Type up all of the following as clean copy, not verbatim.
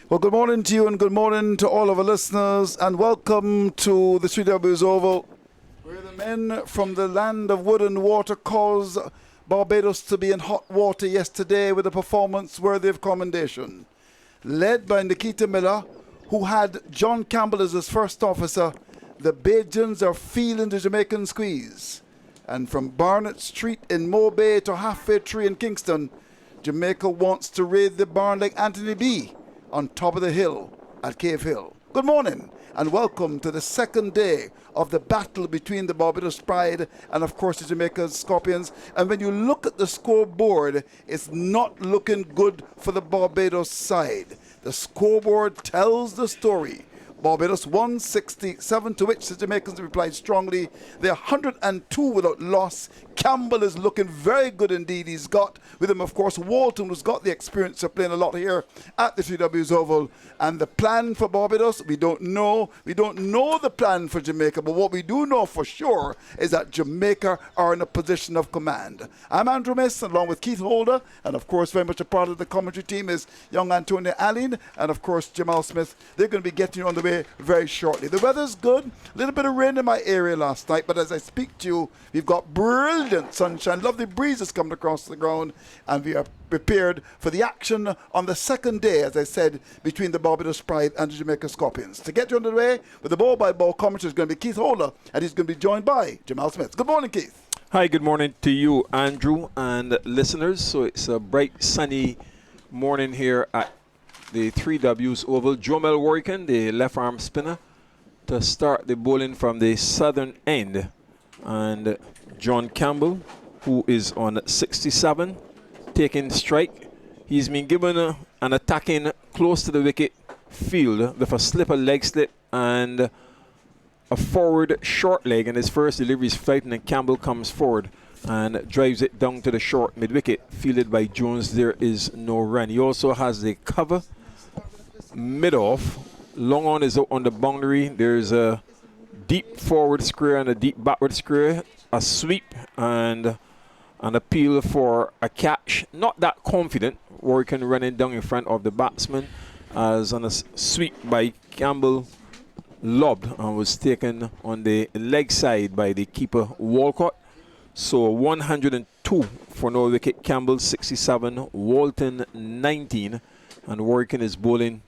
Well, good morning to you and good morning to all of our listeners, and welcome to the 3Ws Oval, where the men from the land of wood and water caused Barbados to be in hot water yesterday with a performance worthy of commendation. Led by Nikita Miller, who had John Campbell as his first officer, the Bajuns are feeling the Jamaican squeeze. And from Barnett Street in Moe Bay to Halfway Tree in Kingston, Jamaica wants to raid the barn like Anthony B on top of the hill at Cave Hill. Good morning and welcome to the second day of the battle between the Barbados Pride and of course the Jamaica Scorpions. And when you look at the scoreboard, it's not looking good for the Barbados side. The scoreboard tells the story. Barbados 167, to which the Jamaicans replied strongly. They're 102 without loss. Campbell is looking very good indeed. He's got with him, of course, Walton, who's got the experience of playing a lot here at the 3Ws Oval. And the plan for Barbados, we don't know. We don't know the plan for Jamaica, but what we do know for sure is that Jamaica are in a position of command. I'm Andrew Miss, along with Keith Holder, and of course, very much a part of the commentary team is young Antonio Allen, and of course, Jamal Smith. They're going to be getting you on the way very shortly. The weather's good. A little bit of rain in my area last night, but as I speak to you, we've got brilliant sunshine, lovely breezes coming across the ground, and we are prepared for the action on the second day, as I said, between the Barbados Pride and the Jamaica Scorpions. To get you underway with the ball-by-ball commentary is going to be Keith Holder, and he's going to be joined by Jamal Smith. Good morning, Keith. Hi, good morning to you, Andrew, and listeners. So it's a bright, sunny morning here at the 3Ws Oval. Jamel Warrican, the left-arm spinner, to start the bowling from the southern end. And John Campbell, who is on 67, taking strike. He's been given an attacking close to the wicket field with a slipper leg slip and a forward short leg. And his first delivery is flighting, and Campbell comes forward and drives it down to the short mid-wicket, fielded by Jones. There is no run. He also has the cover mid-off. Long on is out on the boundary. There's a deep forward square and a deep backward square, a sweep and an appeal for a catch. Not that confident. Warrican running down in front of the batsman, as on a sweep by Campbell lobbed and was taken on the leg side by the keeper Walcott. So 102 for no wicket. Campbell 67, Walton 19, and Warrican is bowling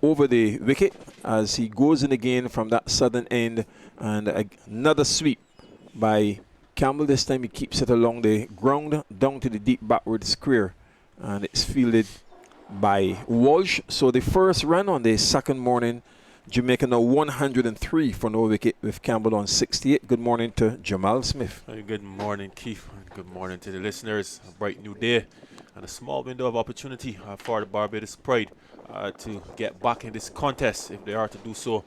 over the wicket as he goes in again from that southern end, and another sweep by Campbell. This time he keeps it along the ground down to the deep backward square, and it's fielded by Walsh. So the first run on the second morning, Jamaica now 103 for no wicket with Campbell on 68. Good morning to Jamal Smith. Good morning, Keith. Good morning to the listeners. A bright new day and a small window of opportunity for the Barbados Pride to get back in this contest. If they are to do so,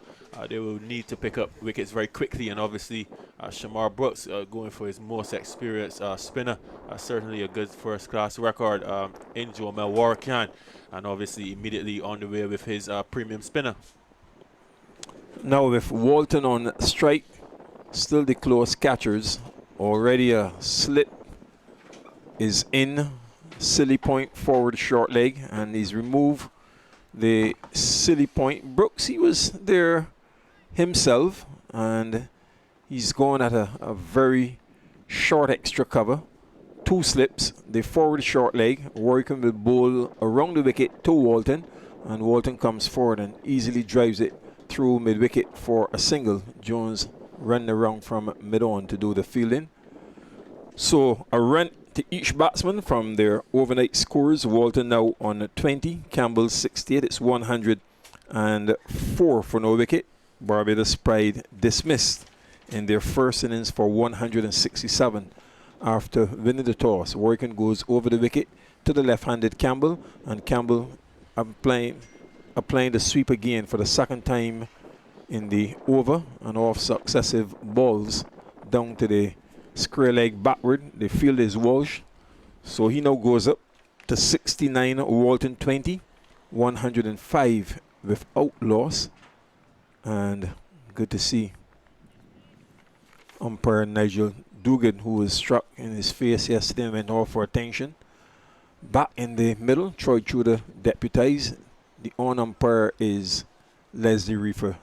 they will need to pick up wickets very quickly, and obviously Shamar Brooks going for his most experienced spinner. Certainly a good first-class record in Jamel Warrican, and obviously immediately on the way with his premium spinner. Now with Walton on strike, still the close catchers. Already a slit is in. Silly point, forward short leg, and he's removed the silly point. Brooks, he was there himself, and he's going at a very short extra cover. Two slips, the forward short leg. Warrican will bowl around the wicket to Walton, and Walton comes forward and easily drives it through mid-wicket for a single. Jones running around from mid-on to do the fielding. So a run to each batsman from their overnight scores. Walton now on 20, Campbell 68. It's 104 for no wicket. Barbados Pride dismissed in their first innings for 167 after winning the toss. Warrican goes over the wicket to the left-handed Campbell, and Campbell applying the sweep again for the second time in the over, and off successive balls down to the square leg backward. The field is Walsh, so he now goes up to 69. Walton 20, 105 without loss, and good to see umpire Nigel Dugan, who was struck in his face yesterday and went off for attention. Back in the middle, Troy Tudor deputized. The on umpire is Leslie Reefer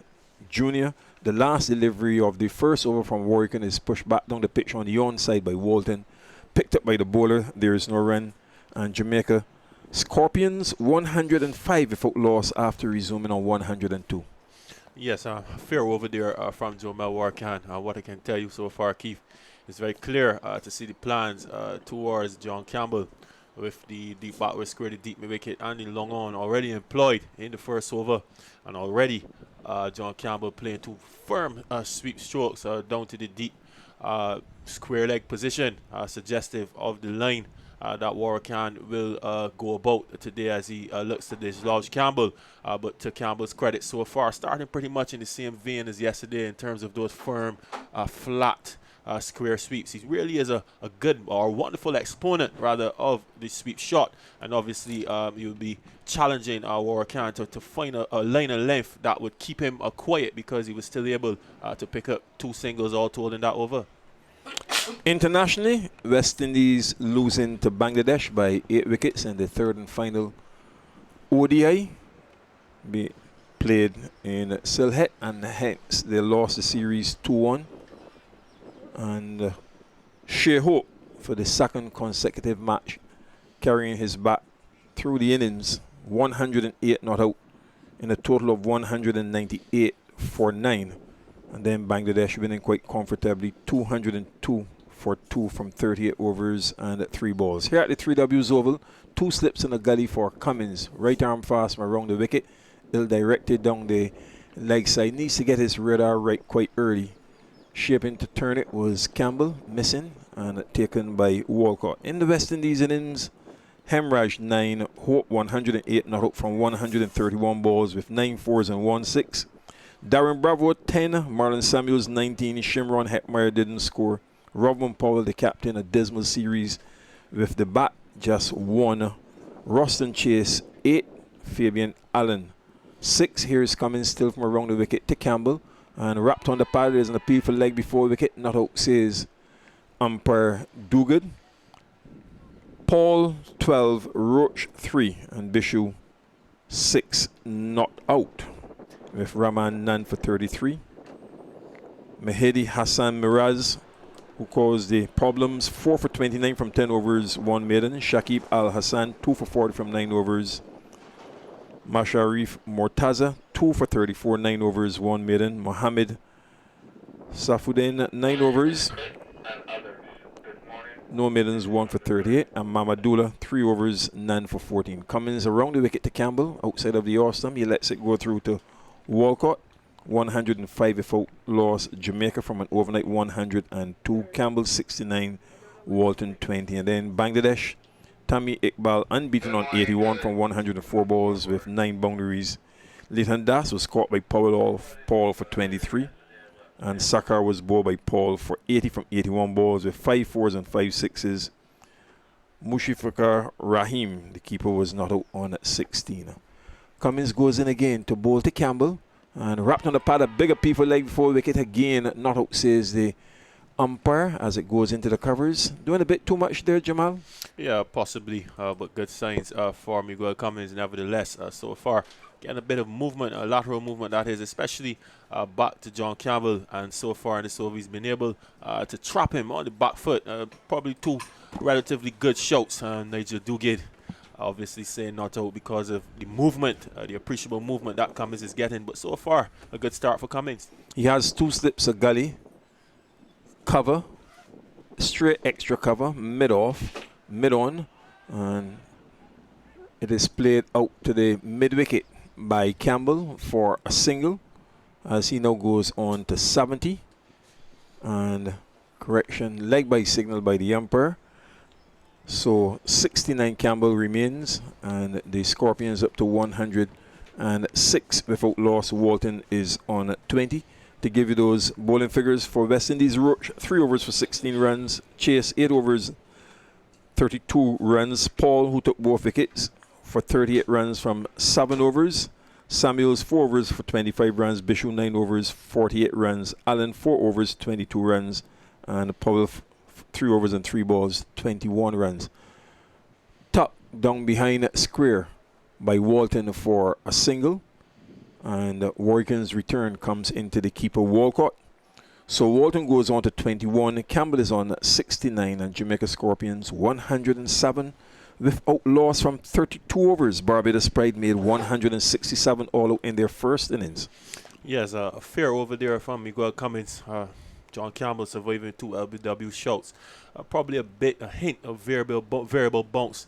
Jr. The last delivery of the first over from Warrican is pushed back down the pitch on the on side by Walton. Picked up by the bowler. There is no run. And Jamaica Scorpions 105 without loss after resuming on 102. Yes, fair over there from Jamel Warrican. What I can tell you so far, Keith, it's very clear to see the plans towards John Campbell with the deep backward square, the deep mid wicket, and the long on already employed in the first over. And already John Campbell playing two firm sweep strokes down to the deep square leg position, suggestive of the line that Warrican will go about today as he looks to dislodge Campbell. But to Campbell's credit so far, starting pretty much in the same vein as yesterday in terms of those firm, flat square sweeps. He really is a good or wonderful exponent, rather, of the sweep shot. And obviously, you'll be challenging Warrican to find a line of length that would keep him quiet, because he was still able to pick up 2 singles all told in that over. Internationally, West Indies losing to Bangladesh by 8 wickets in the third and final ODI. Be played in Sylhet, and hence they lost the series 2-1. And sheer hope for the second consecutive match, carrying his bat through the innings, 108 not out in a total of 198 for 9. And then Bangladesh winning quite comfortably, 202 for 2 from 38 overs and 3 balls. Here at the 3Ws Oval, 2 slips in a gully for Cummins. Right arm fast from around the wicket, ill-directed down the leg side. Needs to get his radar right quite early. Shaping to turn it was Campbell, missing, and taken by Walcott. In the West Indies innings, Hemraj 9, Hope 108 not out from 131 balls with 9 fours and 1 6. Darren Bravo 10, Marlon Samuels 19, Shimron Heckmeyer didn't score. Robin Powell, the captain, a dismal series with the bat, just 1. Roston Chase 8, Fabian Allen 6. Here's coming still from around the wicket to Campbell, and wrapped on the pad is an appeal for leg before wicket, not out, says umpire Duguid. Paul 12, Roach 3, and Bishu 6 not out, with Rahman none for 33. Mehdi Hassan Miraz, who caused the problems, 4 for 29 from 10 overs, 1 maiden. Shakib Al Hassan 2 for 40 from 9 overs. Masharif Mortaza 2 for 34, 9 overs, 1 maiden. Mohammed Safuddin 9 overs, no maidens, 1 for 38. And Mamadullah 3 overs, none for 14. Cummins around the wicket to Campbell, outside of the off stump. He lets it go through to Walcott. 105 without loss. Jamaica from an overnight 102. Campbell 69, Walton 20. And then Bangladesh, Tammy Iqbal unbeaten on 81 from 104 balls with 9 boundaries. Leighton Das was caught by Paul for 23. And Sakar was bowled by Paul for 80 from 81 balls with 5 fours and 5 sixes. Mushifakar Rahim, the keeper, was not out on 16. Cummins goes in again to bowl to Campbell, and wrapped on the pad, a bigger people leg before wicket again, not out, says the umpire as it goes into the covers. Doing a bit too much there, Jamal? Yeah, possibly, but good signs for Miguel Cummins nevertheless so far. Getting a bit of movement, a lateral movement that is, especially back to John Campbell, and so far in this over he's been able to trap him on the back foot. Probably 2 relatively good shots. Nigel Duguid obviously saying not out because of the movement, the appreciable movement that Cummins is getting, but so far a good start for Cummins. He has 2 slips of gully, cover, straight extra cover, mid off, mid on, and it is played out to the mid wicket by Campbell for a single, as he now goes on to 70. And correction, leg by signal by the umpire. So 69 Campbell remains, and the Scorpions up to 106 without loss. Walton is on 20. To give you those bowling figures for West Indies, Roach 3 overs for 16 runs. Chase 8 overs, 32 runs. Paul, who took both wickets, for 38 runs from 7 overs. Samuels 4 overs for 25 runs. Bishu 9 overs, 48 runs. Allen 4 overs, 22 runs. And Powell 3 overs and 3 balls, 21 runs. Top down behind square by Walton for a single. And Warrican's return comes into the keeper Walcott. So Walton goes on to 21. Campbell is on 69, and Jamaica Scorpions 107 without loss from 32 overs. Barbados Pride made 167 all out in their first innings. Yes, a fair over there from Miguel Cummins. John Campbell surviving 2 LBW shots. Probably a hint of variable bounce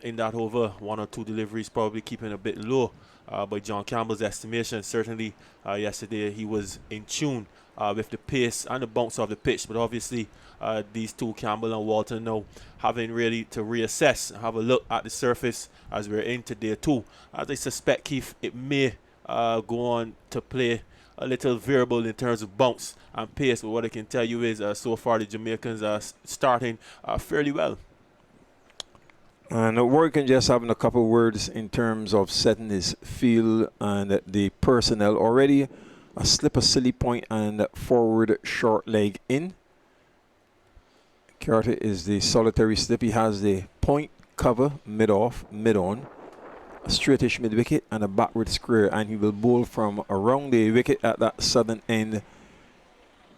in that over. 1 or 2 deliveries probably keeping a bit low by John Campbell's estimation. Certainly yesterday he was in tune with the pace and the bounce of the pitch. But obviously these two, Campbell and Walton, now having really to reassess and have a look at the surface as we're into day 2. As I suspect, Keith, it may go on to play a little variable in terms of bounce and pace, but what I can tell you is so far the Jamaicans are starting fairly well. And Warrican just having a couple of words in terms of setting his field and the personnel already. A slip, a silly point, and forward short leg in. Carter is the solitary slip. He has the point, cover, mid-off, mid-on, a straightish mid-wicket, and a backward square, and he will bowl from around the wicket at that southern end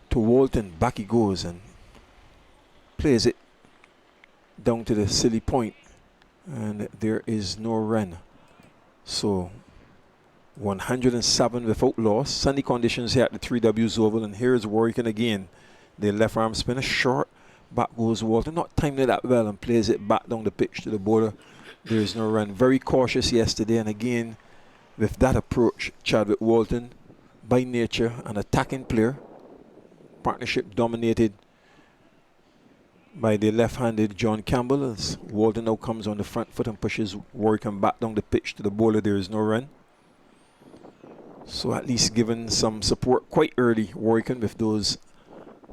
to Walton. Back he goes and plays it down to the silly point, and there is no run. So 107 without loss. Sunny conditions here at the 3Ws Oval, and here's Warrican again. The left arm spinner short. Back goes Walton, not timing it that well, and plays it back down the pitch to the border. There is no run. Very cautious yesterday, and again, with that approach, Chadwick Walton, by nature, an attacking player. Partnership dominated by the left-handed John Campbell, as Walton now comes on the front foot and pushes Warrican back down the pitch to the bowler. There is no run. So at least given some support quite early, Warrican, with those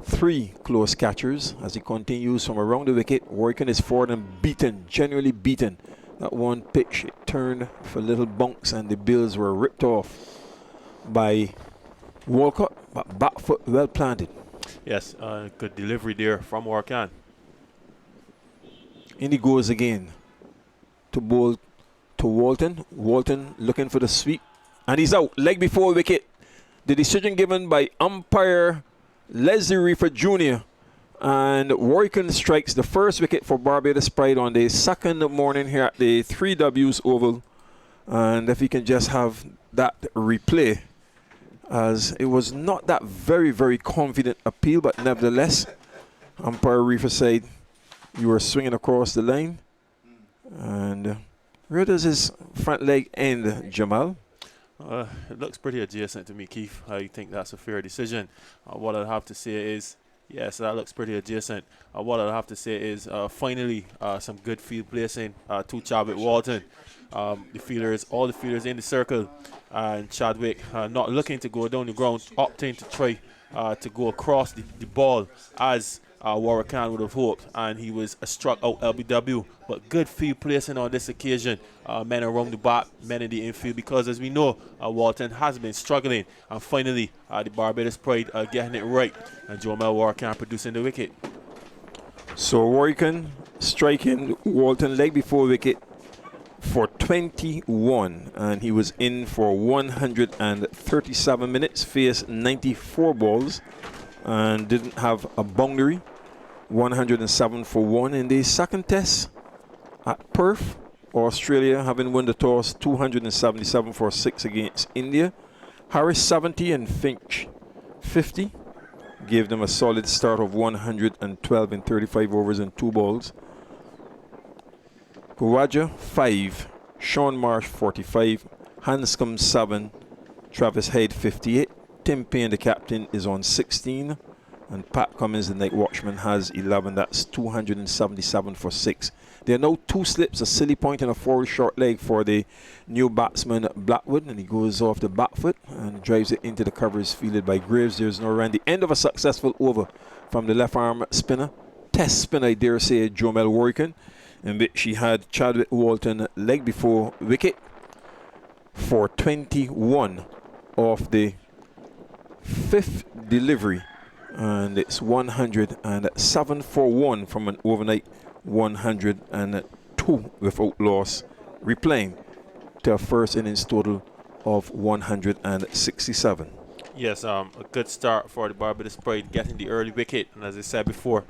3 close catchers. As he continues from around the wicket, Warrican is forward and beaten, genuinely beaten. That one pitch, it turned for little bunks, and the bills were ripped off by Walcott, but back foot well planted. Yes, good delivery there from Warrican. In he goes again to bowl to Walton. Walton looking for the sweep, and he's out. Leg before wicket. The decision given by umpire Leslie Reefer Jr. And Warrican strikes the first wicket for Barbados Pride on the second morning here at the 3Ws Oval. And if he can just have that replay, as it was not that very, very confident appeal, but nevertheless, umpire Reefer said you were swinging across the line. And where does his front leg end, Jamal? It looks pretty adjacent to me, Keith. I think that's a fair decision. What I'd have to say is, yes, that looks pretty adjacent. What I'd have to say is, finally, some good field placing to Chadwick Walton. All the fielders in the circle, and Chadwick not looking to go down the ground, opting to try to go across the ball as Warrican would have hoped, and he was struck out LBW. But good field placing on this occasion. Men around the back, men in the infield, because as we know, Walton has been struggling, and finally the Barbados Pride getting it right, and Jamel Warrican producing the wicket. So Warrican striking Walton leg before wicket for 21, and he was in for 137 minutes, faced 94 balls, and didn't have a boundary. 107 for 1 in the second test at Perth. Australia, having won the toss, 277 for 6 against India. Harris 70 and Finch 50. Gave them a solid start of 112 in 35 overs and 2 balls. Kawaja 5, Sean Marsh 45, Hanscom 7, Travis Hyde 58. Tim Payne, the captain, is on 16, and Pat Cummins, the night watchman, has 11. That's 277 for 6. There are now 2 slips, a silly point and a forward short leg for the new batsman Blackwood, and he goes off the back foot and drives it into the covers fielded by Graves. There's no run. The end of a successful over from the left arm spinner, test spinner, I dare say, Jamel Warrican, in which he had Chadwick Walton leg before wicket for 21 off the 5th delivery, and it's 107 for 1 from an overnight 102 without loss. Replaying to a first innings total of 167. Yes, a good start for the Barbados Pride, getting the early wicket. And as I said before,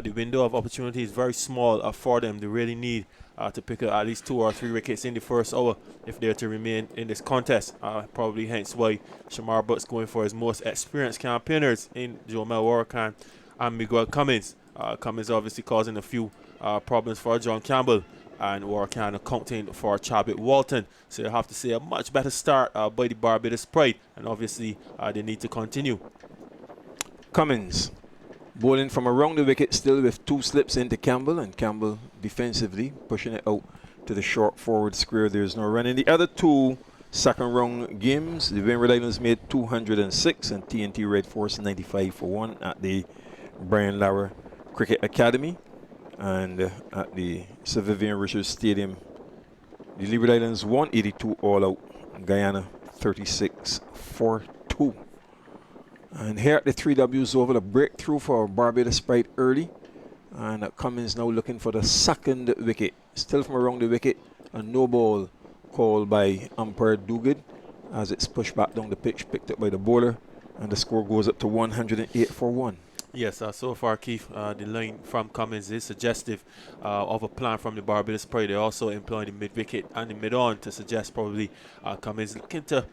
the window of opportunity is very small for them. They really need to pick up at least 2 or 3 wickets in the first hour if they're to remain in this contest. Probably hence why Shamar Butt's going for his most experienced campaigners in Jamaica Warrican and Miguel Cummins. Cummins obviously causing a few problems for John Campbell, and Warrican accounting for Chabit Walton. So you have to say a much better start by the Barbados Pride, and obviously they need to continue. Cummins bowling from around the wicket still with 2 slips into Campbell, and Campbell defensively pushing it out to the short forward square. There's no run. In the other 2 second round games, the Windward Islands made 206 and TNT Red Force 95 for 1 at the Brian Lara Cricket Academy. And at the Sir Vivian Richards Stadium, the Leeward Islands 182 all out, Guyana 36 for 2. And here at the 3Ws Oval, a breakthrough for Barbados Pride early, and Cummins now looking for the second wicket. Still from around the wicket, a no ball called by umpire Duguid as it's pushed back down the pitch, picked up by the bowler, and the score goes up to 108 for 1. Yes, so far, Keith, the line from Cummins is suggestive of a plan from the Barbados Pride. They're also employing the mid-wicket and the mid-on to suggest probably Cummins looking to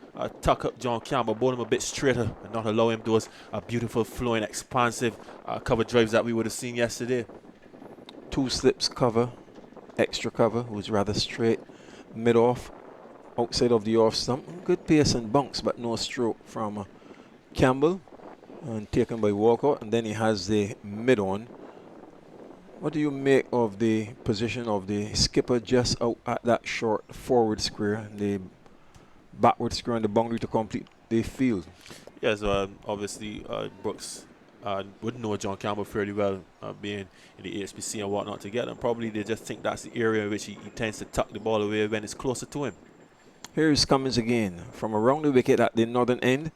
tuck up John Campbell, bowl him a bit straighter and not allow him those beautiful, flowing, expansive cover drives that we would have seen yesterday. 2 slips cover, extra cover, who's rather straight, mid-off, outside of the off stump. Good pace and bounce, but no stroke from Campbell. And taken by Walcott, and then he has the mid-on. What do you make of the position of the skipper just out at that short forward square, the backward square and the boundary to complete the field? Yes, obviously Brooks would know John Campbell fairly well, being in the HPC and whatnot together, and probably they just think that's the area in which he tends to tuck the ball away when it's closer to him. Here's Cummins again from around the wicket at the northern end,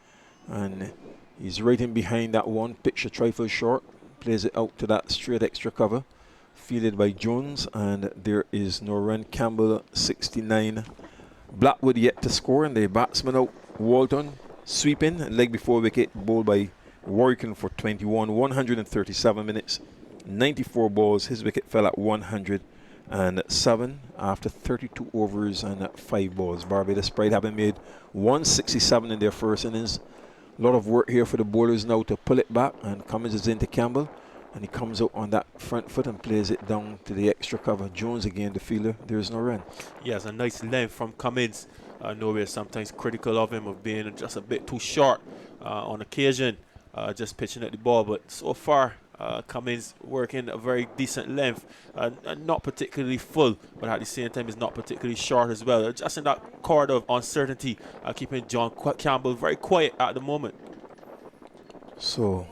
and he's right in behind that one, pitch a trifle short, plays it out to that straight extra cover, fielded by Jones, and there is no run. Campbell 69. Blackwood yet to score, and the batsman out, Walton, sweeping, leg before wicket, bowled by Warrican for 21, 137 minutes, 94 balls. His wicket fell at 107 after 32 overs and 5 balls. Barbados Pride having made 167 in their first innings. A lot of work here for the bowlers now to pull it back, and Cummins is into Campbell, and he comes out on that front foot and plays it down to the extra cover. Jones again, the fielder. There's no run. Yes, a nice length from Cummins. Nowhere sometimes critical of him of being just a bit too short on occasion, just pitching at the ball. But so far, Cummins working a very decent length, not particularly full, but at the same time is not particularly short as well. Just in that corridor of uncertainty, keeping John Campbell very quiet at the moment. So,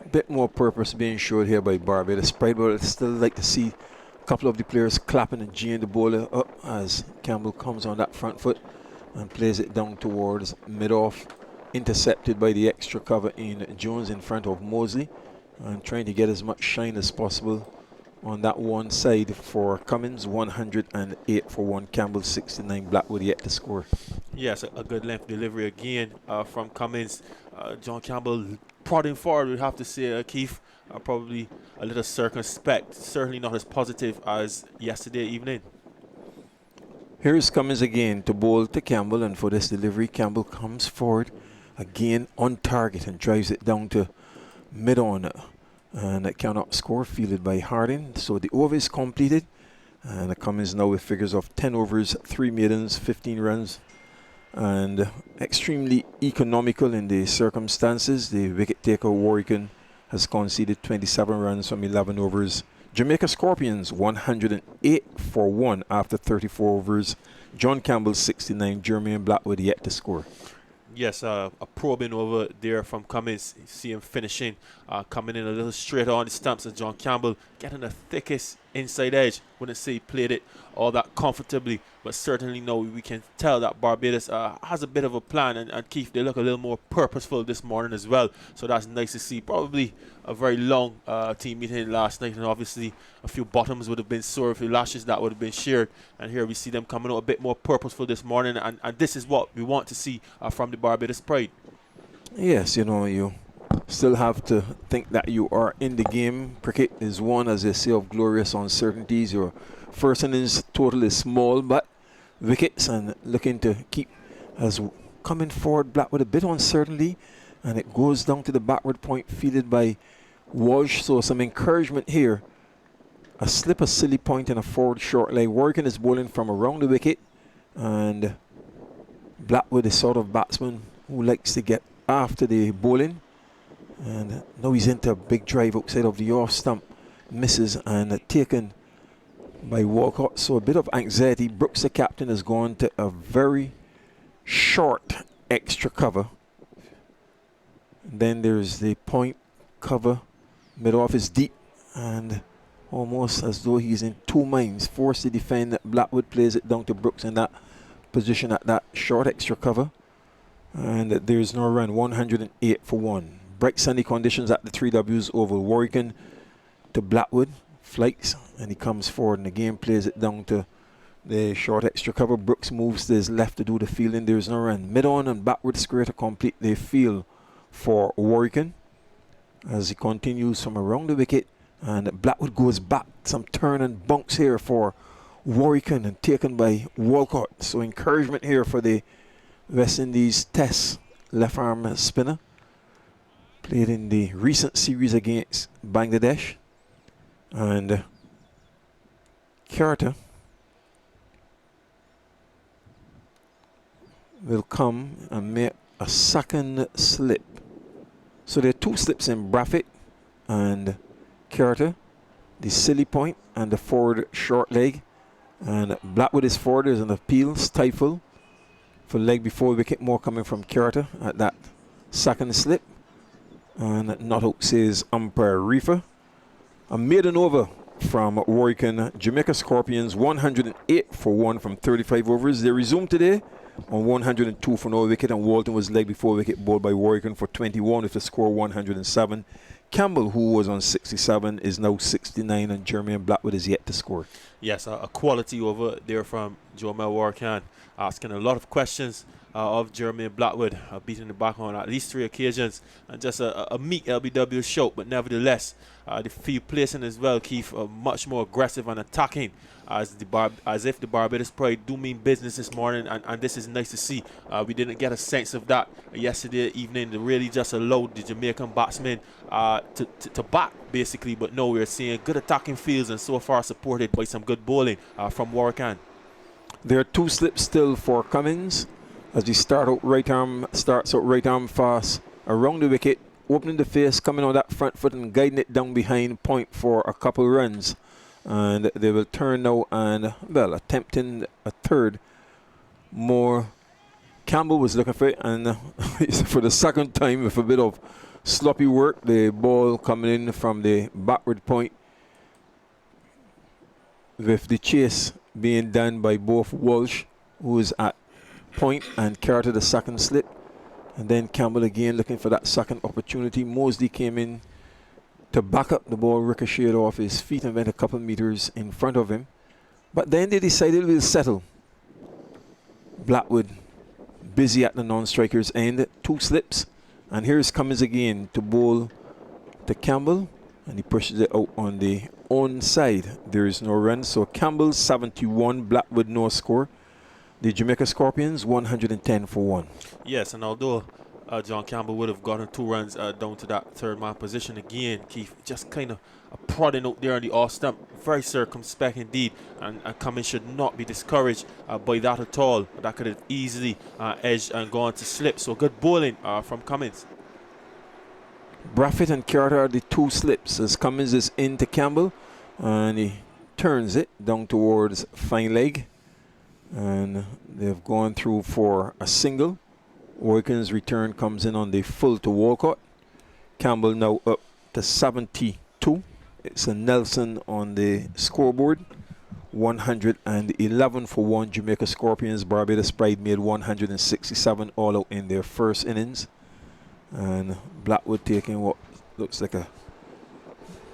a bit more purpose being showed here by Barbados Pride, but I'd still like to see a couple of the players clapping and geeing the bowler up as Campbell comes on that front foot and plays it down towards mid-off, intercepted by the extra cover in Jones in front of Mosley, and trying to get as much shine as possible on that one side for Cummins. 108 for 1. Campbell 69. Blackwood yet to score. Yes, a good length delivery again from Cummins. John Campbell prodding forward, we have to say, Keith, probably a little circumspect, certainly not as positive as yesterday evening. Here's Cummins again to bowl to Campbell, and for this delivery, Campbell comes forward again on target and drives it down to mid-on, and it cannot score, fielded by Harding. So the over is completed, and Cummins now with figures of 10 overs, 3 maidens, 15 runs, and extremely economical in the circumstances. The wicket taker Warrican has conceded 27 runs from 11 overs. Jamaica Scorpions 108 for 1 after 34 overs. John Campbell 69. Jermaine Blackwood yet to score. Yes, a probing over there from Cummins. You see him finishing, coming in a little straight on the stumps, and John Campbell getting the thickest inside edge. Wouldn't say he played it all that comfortably, but certainly no, we can tell that Barbados has a bit of a plan, and Keith, they look a little more purposeful this morning as well, so that's nice to see. Probably a very long team meeting last night, and obviously a few bottoms would have been sore, a few lashes that would have been sheared, and here we see them coming out a bit more purposeful this morning, and this is what we want to see from the Barbados Pride. Yes, you know, you still have to think that you are in the game. Cricket is one, as they say, of glorious uncertainties. Your first innings total is small, but wickets and looking to keep as coming forward. Blackwood a bit uncertainty, and it goes down to the backward point, fielded by Walsh. So some encouragement here. A slip, a silly point, and a forward short leg. Warrican is bowling from around the wicket, and Blackwood is sort of batsman who likes to get after the bowling. And now he's into a big drive outside of the off stump, misses, and taken by Walcott. So a bit of anxiety. Brooks, the captain, has gone to a very short extra cover. Then there's the point cover. Mid off is deep, and almost as though he's in two minds. Forced to defend. Blackwood plays it down to Brooks in that position at that short extra cover. And there's no run. 108 for 1. Bright sunny conditions at the 3Ws Oval. Warrican to Blackwood, flights, and he comes forward, and again plays it down to the short extra cover. Brooks moves to his left to do the fielding. There's no run. Mid on and backward square to complete the field for Warrican as he continues from around the wicket, and Blackwood goes back. Some turn and bunks here for Warrican and taken by Walcott. So encouragement here for the West Indies Test left arm spinner. Played in the recent series against Bangladesh. And Carter will come and make a second slip. So there are two slips in Braffett and Carter. The silly point and the forward short leg. And Blackwood is forward. There's an appeal, stifle for leg before wicket. More coming from Carter at that second slip. And not out, says umpire Reefer. A maiden over from Warrican. Jamaica Scorpions 108 for 1 from 35 overs. They resumed today on 102 for no wicket, and Walton was leg before wicket, bowled by Warrican for 21 with the score 107. Campbell, who was on 67, is now 69, and Jermaine Blackwood is yet to score. Yes, a quality over there from Jamel Warrican, asking a lot of questions of Jermaine Blackwood, beating the back on at least 3 occasions, and just a meek LBW show, but nevertheless, the field placing as well, Keith, much more aggressive and attacking, as if the Barbados Pride do mean business this morning, and this is nice to see. We didn't get a sense of that yesterday evening. They really just allowed the Jamaican batsmen to bat, basically, but no, we're seeing good attacking fields, and so far supported by some good bowling from Warrican. There are 2 slips still for Cummins as he starts out right arm fast around the wicket, opening the face, coming on that front foot and guiding it down behind point for a couple runs. And they will turn now and, well, attempting a third more. Campbell was looking for it, and for the second time with a bit of sloppy work, the ball coming in from the backward point, with the chase being done by both Walsh, who is at point, and Carter the second slip. And then Campbell again looking for that second opportunity. Mosley came in to back up. The ball ricocheted off his feet and went a couple meters in front of him. But then they decided we'll settle. Blackwood busy at the non-striker's end. 2 slips. And here's Cummins again to bowl to Campbell. And he pushes it out on the own side. There is no run. So Campbell 71, Blackwood no score. The Jamaica Scorpions 110 for 1. Yes, and although John Campbell would have gotten 2 runs down to that third man position again, Keith, just kind of prodding out there on the off stump, very circumspect indeed, and Cummins should not be discouraged by that at all. That could have easily edged and gone to slip. So good bowling from Cummins. Braffett and Carter are the 2 slips as Cummins is into Campbell, and he turns it down towards fine leg. And they've gone through for a single. Warrican's return comes in on the full to Walcott. Campbell now up to 72. it's a Nelson on the scoreboard. 111 for 1. Jamaica Scorpions. Barbados Pride made 167 all out in their first innings. And Blackwood taking what looks like a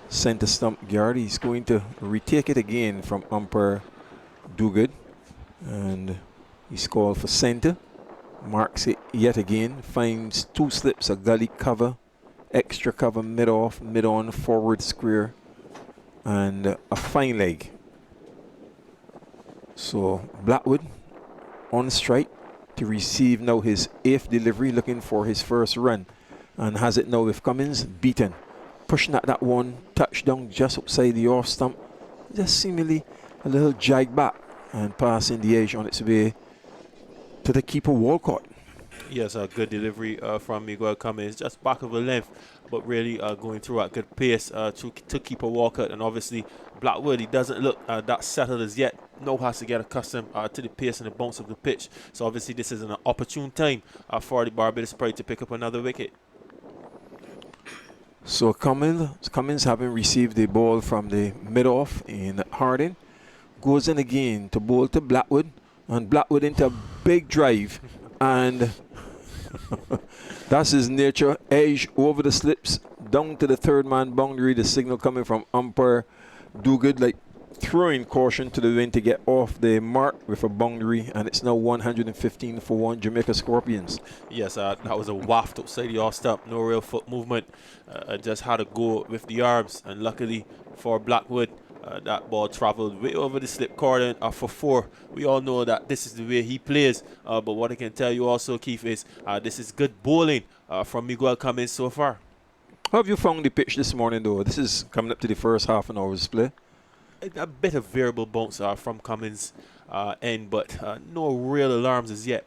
centre stump guard. He's going to retake it again from umpire Duguid. And he's called for centre. Marks it yet again. Finds 2 slips, a gully cover, extra cover, mid-off, mid-on, forward square, and a fine leg. So Blackwood on strike to receive now his 8th delivery, looking for his first run, and has it now with Cummins beaten, pushing at that one, touchdown just outside the off stump, just seemingly a little jag back and passing the edge on its way to the keeper Walcott. Yes, a good delivery from Miguel Cummins, just back of the length, but really going through at good pace to keeper Walcott. And obviously Blackwood, he doesn't look that settled as yet. No has to get accustomed to the pace and the bounce of the pitch. So obviously this is an opportune time for the Barbados Pride to pick up another wicket. So Cummins having received the ball from the mid-off in Harding, goes in again to bowl to Blackwood, and Blackwood into a big drive, and that's his nature. Edge over the slips, down to the third man boundary. The signal coming from umpire Duguid, like throwing caution to the wind to get off the mark with a boundary, and it's now 115 for 1 Jamaica Scorpions. Yes, that was a waft outside the off stump. No real foot movement. Just had to go with the arms, and luckily for Blackwood, that ball traveled way over the slip cordon for 4. We all know that this is the way he plays, but what I can tell you also, Keith, is this is good bowling from Miguel Cummins so far. How have you found the pitch this morning, though? This is coming up to the first half an hour's play. A bit of variable bounce from Cummins' end, but no real alarms as yet.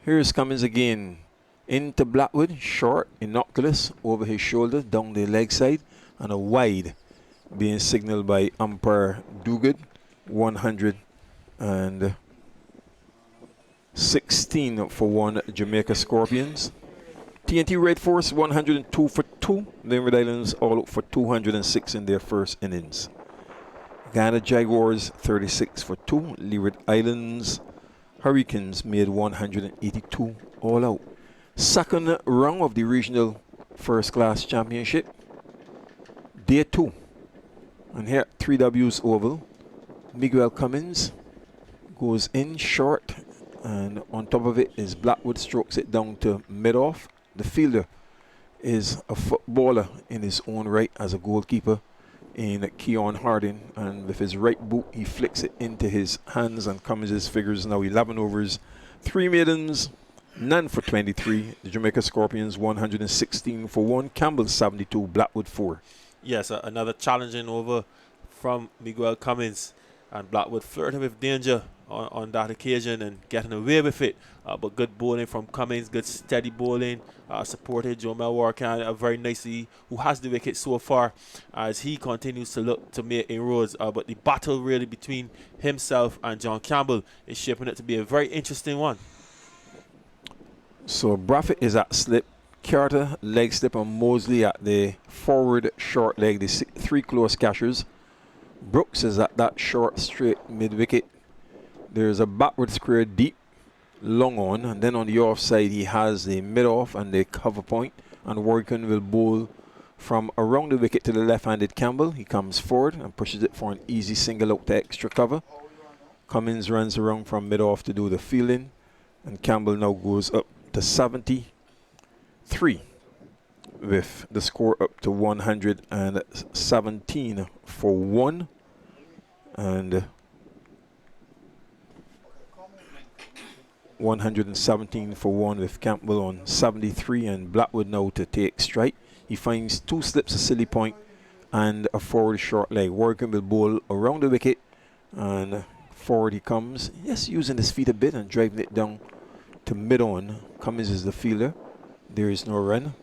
Here's Cummins again. Into Blackwood, short, innocuous, over his shoulder, down the leg side, and a wide being signaled by umpire Duguid. 116 for 1 Jamaica Scorpions. TNT Red Force 102 for 2. Leeward Islands all out for 206 in their first innings. Ghana Jaguars 36 for 2. Leeward Islands Hurricanes made 182 all out. Second round of the regional first class championship. Day 2. And here 3W's Oval. Miguel Cummins goes in short, and on top of it is Blackwood, strokes it down to mid-off. The fielder is a footballer in his own right as a goalkeeper in Keon Harding, and with his right boot he flicks it into his hands, and Cummins' figures now 11 overs, 3 maidens, none for 23. The Jamaica Scorpions 116 for 1. Campbell 72, Blackwood 4. Yes, another challenging over from Miguel Cummins, and Blackwood flirting with danger on that occasion and getting away with it. But good bowling from Cummins, good steady bowling, supported Jamel Warrican very nicely, who has the wicket so far as he continues to look to make inroads. But the battle really between himself and John Campbell is shaping it to be a very interesting one. So Braffett is at slip, Carter leg slip, and Mosley at the forward short leg, the 3 close catchers. Brooks is at that short straight mid wicket. There's a backward square deep, long on, and then on the offside he has the mid off and the cover point, and Warrican will bowl from around the wicket to the left-handed Campbell. He comes forward and pushes it for an easy single out to extra cover. Cummins runs around from mid off to do the fielding, and Campbell now goes up to 73 with the score up to 117 for 1, and 117 for 1 with Campbell on 73, and Blackwood now to take strike. He finds 2 slips, a silly point, and a forward short leg. Warrican will bowl around the wicket, and forward he comes, just using his feet a bit and driving it down to mid-on. Cummins is the fielder. There is no run.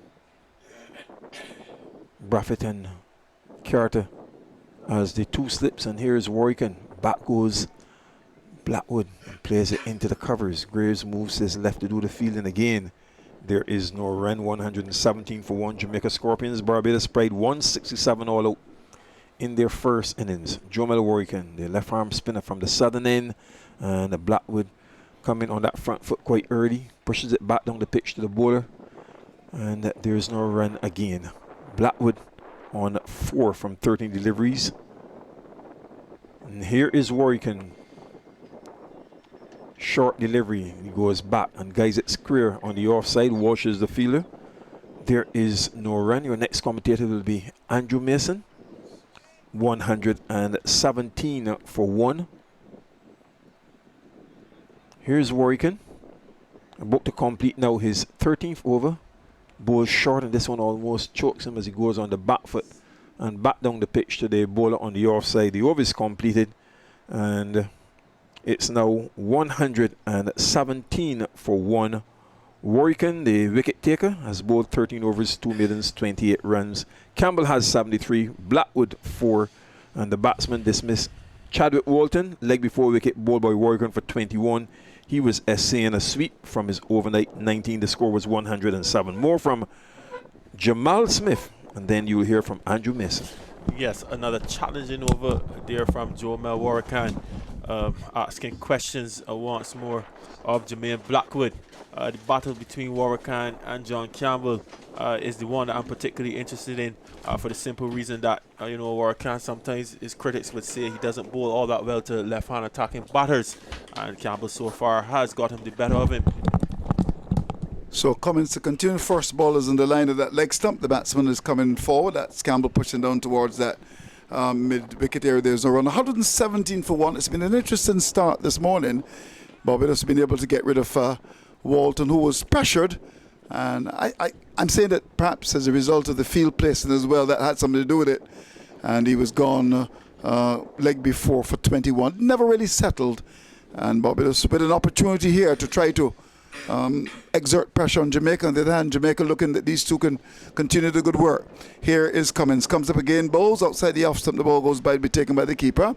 Braffett and Carter as the 2 slips, and here's Warrican. Back goes Blackwood and plays it into the covers. Graves moves his left to do the fielding again. There is no run. 117 for 1. Jamaica Scorpions. Barbados Pride 167 all out in their first innings. Jamaica Warrican, the left arm spinner from the southern end, and the Blackwood coming on that front foot quite early, pushes it back down the pitch to the bowler, and there's no run again. Blackwood on 4 from 13 deliveries. And here is Warrican. Short delivery. He goes back and guides it square on the offside, washes the fielder. There is no run. Your next commentator will be Andrew Mason. 117 for 1. Here's Warrican. About to complete now his 13th over. Bowls short, and this one almost chokes him as he goes on the back foot and back down the pitch to the bowler on the offside. The over is completed, and it's now 117 for 1. Warrican, the wicket taker, has bowled 13 overs, 2 maidens, 28 runs. Campbell has 73, Blackwood 4, and the batsman dismissed. Chadwick Walton, leg before wicket, bowled by Warrican for 21. He was essaying a sweep from his overnight 19. The score was 107. More from Jamal Smith, and then you will hear from Andrew Mason. Yes, another challenging over there from Jamaica Warrican, asking questions once more of Jermaine Blackwood. The battle between Warrican and John Campbell is the one that I'm particularly interested in, for the simple reason that Warrican, sometimes his critics would say he doesn't bowl all that well to left-hand attacking batters, and Campbell so far has got him the better of him. So Cummins to continue. First ball is in the line of that leg stump. The batsman is coming forward. That's Campbell pushing down towards that mid-wicket area. There's no run. 117 for 1. It's been an interesting start this morning. Barbados has been able to get rid of Walton, who was pressured. And I'm saying that perhaps as a result of the field placing as well, that had something to do with it. And he was gone leg before for 21. Never really settled. And Barbados with an opportunity here to try to exert pressure on Jamaica. On the other hand, Jamaica looking that these two can continue the good work. Here is Cummins. Comes up again, bowls outside the off stump. The ball goes by to be taken by the keeper.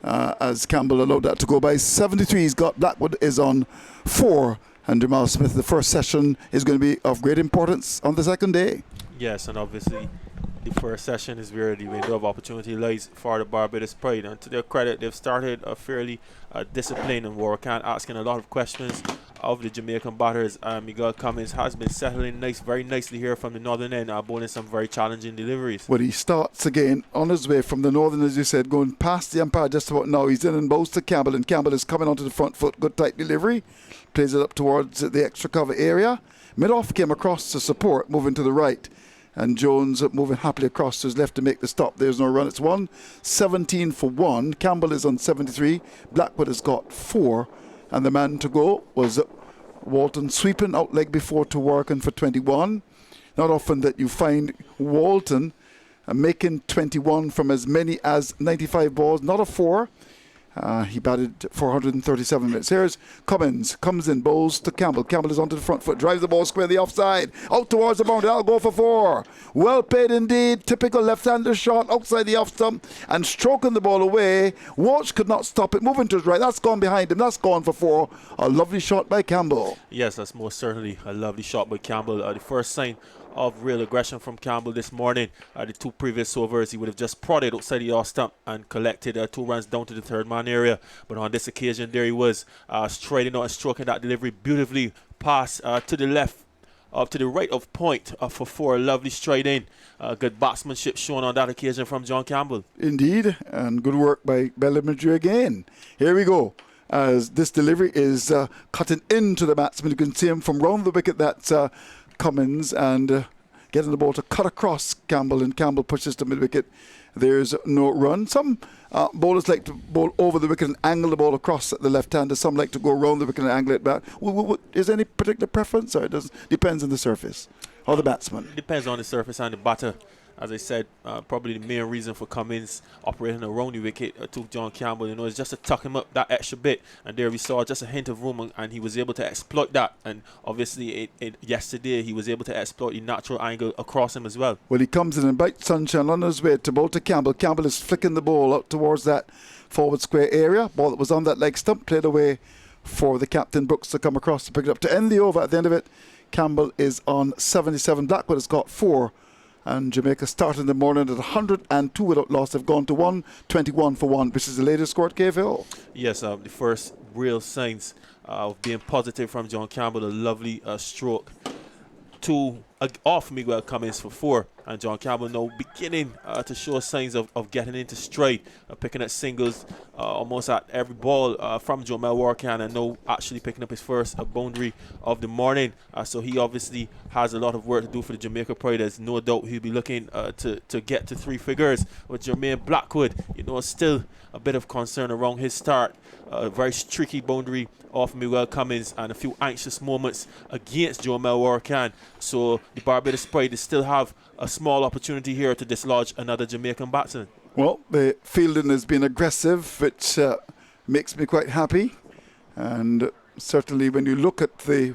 As Campbell allowed that to go by. 73 he's got. Blackwood is on 4. And Jamal Smith, the first session is going to be of great importance on the second day. Yes, and obviously the first session is where the window of opportunity lies for the Barbados Pride. And to their credit, they've started a fairly disciplined and Warrican, asking a lot of questions of the Jamaican batters. Miguel Cummins has been settling very nicely here from the northern end, bowling some very challenging deliveries. Well, he starts again on his way from the northern, as you said, going past the umpire just about now. He's in and bows to Campbell, and Campbell is coming onto the front foot. Good tight delivery. Plays it up towards the extra cover area. Mid-off came across to support, moving to the right. And Jones moving happily across to his left to make the stop. There's no run. It's 117 for 1. Campbell is on 73. Blackwood has got 4. And the man to go was Walton, sweeping out leg before to Warrican for 21. Not often that you find Walton making 21 from as many as 95 balls. Not a 4. He batted 437 minutes. Here's Cummins. Comes in, bowls to Campbell. Campbell is onto the front foot. Drives the ball square the offside. Out towards the boundary. I'll go for 4. Well played indeed. Typical left-hander shot outside the off stump and stroking the ball away. Walsh could not stop it. Moving to his right. That's gone behind him. That's gone for 4. A lovely shot by Campbell. Yes, that's most certainly a lovely shot by Campbell. The first sign of real aggression from Campbell this morning. The 2 previous overs, he would have just prodded outside the off stump and collected 2 runs down to the third man area. But on this occasion, there he was, striding out and stroking that delivery beautifully past to the left, up to the right of point for 4. Lovely stride in. Good batsmanship shown on that occasion from John Campbell. Indeed, and good work by Bellimadry again. Here we go. As this delivery is cutting into the batsman. You can see him from round the wicket. That's Cummins, and getting the ball to cut across Campbell, and Campbell pushes to mid-wicket. There's no run. Some bowlers like to bowl over the wicket and angle the ball across at the left-hander. Some like to go around the wicket and angle it back. Is there any particular preference, or it depends on the surface or the batsman? It depends on the surface and the batter. As I said, probably the main reason for Cummins operating around the wicket to John Campbell, is just to tuck him up that extra bit. And there we saw just a hint of room, and he was able to exploit that. And obviously, yesterday, he was able to exploit the natural angle across him as well. Well, he comes in and bites sunshine on his way to bowl to Campbell. Campbell is flicking the ball out towards that forward square area. Ball that was on that leg stump, played away for the captain Brooks to come across to pick it up. To end the over, at the end of it, Campbell is on 77. Blackwood has got 4. And Jamaica started in the morning at 102 without loss. They've gone to 121 for 1, which is the latest score at KFL. Yes, the first real signs of being positive from John Campbell. A lovely stroke. 2 off Miguel Cummins for 4, and John Campbell now beginning to show signs of getting into stride, picking up singles almost at every ball from Jamel Warrican, and now actually picking up his first boundary of the morning. So he obviously has a lot of work to do for the Jamaica Pride. There's no doubt he'll be looking to get to 3 figures. With Jermaine Blackwood, still a bit of concern around his start. A very tricky boundary off Miguel Cummins and a few anxious moments against Jamel Warrican. So the Barbados Pride still have a small opportunity here to dislodge another Jamaican batsman. Well, the fielding has been aggressive, which makes me quite happy. And certainly when you look at the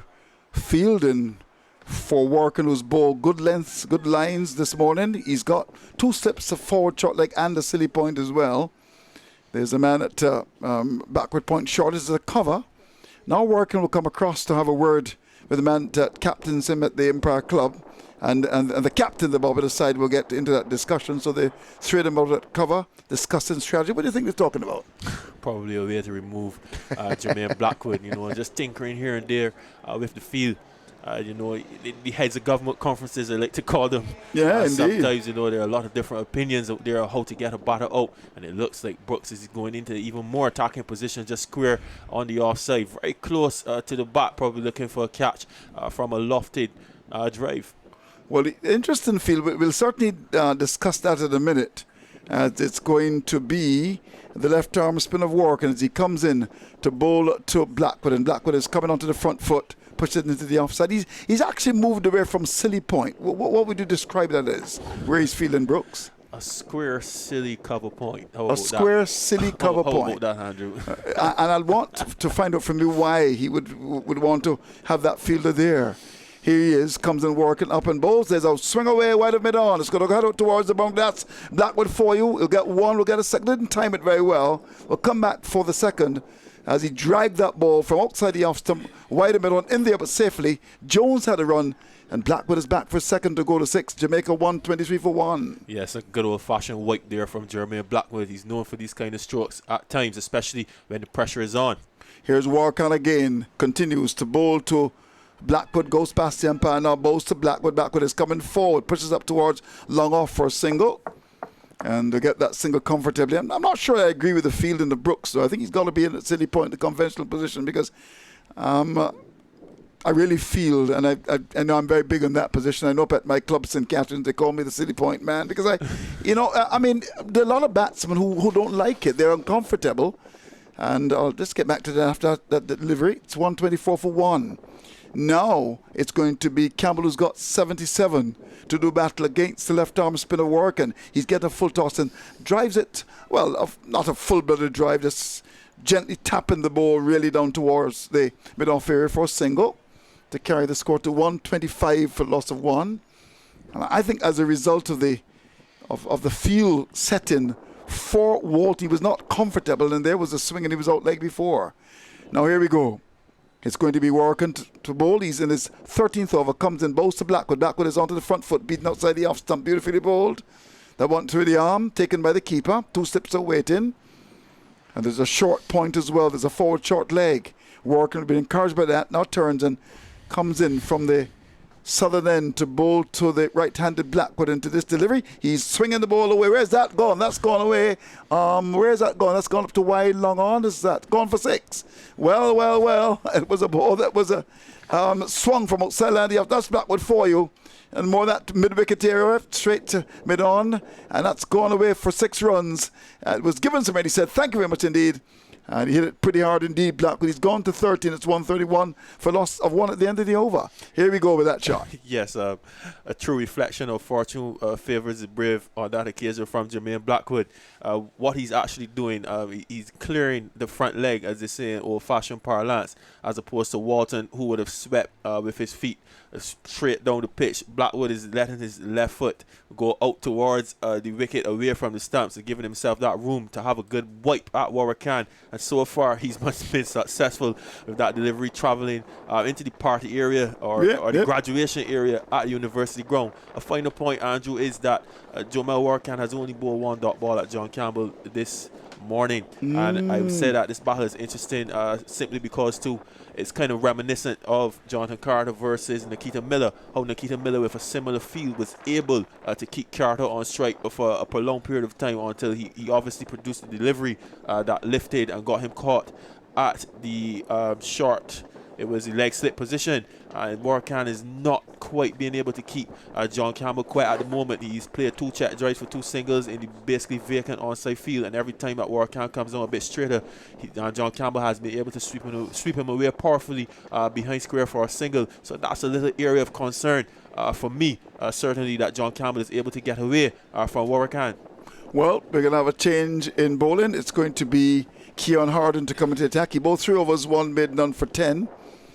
fielding for Warrican, who's bowled good lengths, good lines this morning, he's got 2 slips of forward short leg and a silly point as well. There's a man at backward point short. This is a cover. Now Warrican will come across to have a word with the man that captains him at the Empire Club. And the captain of the Barbados side will get into that discussion. So the 3 of them out at cover, discussing strategy. What do you think they're talking about? Probably a way to remove Jermaine Blackwood, just tinkering here and there with the field. The heads of government conferences, I like to call them. Yeah, indeed. Sometimes, there are a lot of different opinions out there on how to get a batter out. And it looks like Brooks is going into even more attacking position, just square on the offside. Very close to the bat, probably looking for a catch from a lofted drive. Well, the interesting field, we'll certainly discuss that in a minute. It's going to be the left arm spin of Warrican as he comes in to bowl to Blackwood. And Blackwood is coming onto the front foot, pushes it into the offside. He's actually moved away from silly point. What would you describe that as, where he's feeling, Brooks? A square, silly cover point. Silly cover point. How about that, Andrew? And I'll want to find out from you why he would want to have that fielder there. Here he is, comes in working up and bowls. There's a swing away wide of mid-on. It's going to head out towards the boundary. That's Blackwood for you. He'll get 1, we'll get a second. Didn't time it very well. We'll come back for the second as he dragged that ball from outside the off stump, wide of mid-on, in there but safely. Jones had a run, and Blackwood is back for a second to go to 6. Jamaica 123 for 1. Yes, a good old-fashioned wipe there from Jermaine Blackwood. He's known for these kind of strokes at times, especially when the pressure is on. Here's Warrican again. Continues to bowl to Blackwood, goes past the umpire, now bowls to Blackwood. Blackwood is coming forward, pushes up towards long off for a single. And to get that single comfortably. I'm not sure I agree with the field in the Brooks, though. I think he's got to be in at silly point, the conventional position, because I really feel, and I know I'm very big on that position. I know up at my club, St. Catherine's, they call me the silly point man, because there are a lot of batsmen who don't like it. They're uncomfortable. And I'll just get back to that after that delivery. It's 124 for 1. Now it's going to be Campbell, who's got 77 to do battle against the left arm spinner Warrican. He's getting a full toss and drives it, not a full-blooded drive, just gently tapping the ball really down towards the mid-off area for a single to carry the score to 125 for loss of 1. And I think as a result of the field setting for Walt, he was not comfortable, and there was a swing and he was out leg before. Now here we go. It's going to be Warrican to bowl. He's in his 13th over, comes in, bowls to Blackwood. Blackwood is onto the front foot, beaten outside the off stump, beautifully bowled. That one through the arm, taken by the keeper. 2 slips of weight in. And there's a short point as well. There's a forward short leg. Warrican will be encouraged by that. Now turns and comes in from the southern end to bowl to the right-handed Blackwood into this delivery. He's swinging the ball away. Where's that gone? That's gone away. Where's that gone? That's gone up to wide, long on. Is that gone for 6? Well. It was a ball that was swung from outside landing off. That's Blackwood for you. And more that mid-wicket area, straight to mid-on. And that's gone away for 6 runs. It was given some, and he said, thank you very much indeed. And he hit it pretty hard indeed, Blackwood. He's gone to 13. It's 131 for loss of 1 at the end of the over. Here we go with that shot. Yes, a true reflection of fortune favours the brave on that occasion from Jermaine Blackwood. What he's actually doing, he's clearing the front leg, as they say in old-fashioned parlance, as opposed to Walton, who would have swept with his feet straight down the pitch. Blackwood is letting his left foot go out towards the wicket, away from the stumps, and giving himself that room to have a good wipe at Warrican and so far he's been successful with that delivery, traveling into the party area or the graduation area at University Ground. A final point, Andrew, is that Jamel Warrican has only bowled one dot ball at John Campbell this morning, and I would say that this battle is interesting simply because too it's kind of reminiscent of Jonathan Carter versus Nikita Miller, how Nikita Miller with a similar field was able to keep Carter on strike for a prolonged period of time until he obviously produced a delivery that lifted and got him caught at the short. It was the leg slip position, and Warrican is not quite being able to keep John Campbell quite at the moment. He's played 2 check drives for 2 singles in the basically vacant onside field, and every time that Warrican comes on a bit straighter, John Campbell has been able to sweep him away powerfully behind square for a single. So that's a little area of concern for me, certainly, that John Campbell is able to get away from Warrican. Well, we're going to have a change in bowling. It's going to be Keon Harden to come into attack. He bowled 3 overs, 1 mid, none for 10.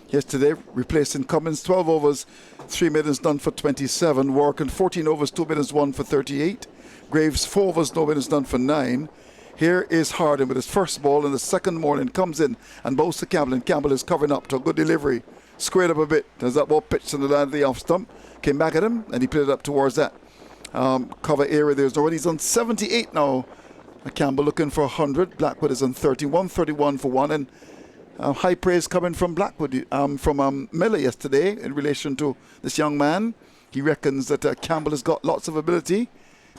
Yesterday, replacing Cummins, 12 overs, 3 middens, none for 27. Warrican, 14 overs, 2 middens, 1 for 38. Graves, 4 overs, no middens, none for 9. Here is Harden with his first ball in the second morning, comes in and bowls to Campbell, and Campbell is covering up to a good delivery. Squared up a bit as that ball pitched in the land of the off stump. Came back at him, and he played it up towards that cover area. There's already he's on 78 now. Campbell looking for 100. Blackwood is on 31, 31 for 1, and high praise coming from Blackwood, from Miller yesterday in relation to this young man. He reckons that Campbell has got lots of ability,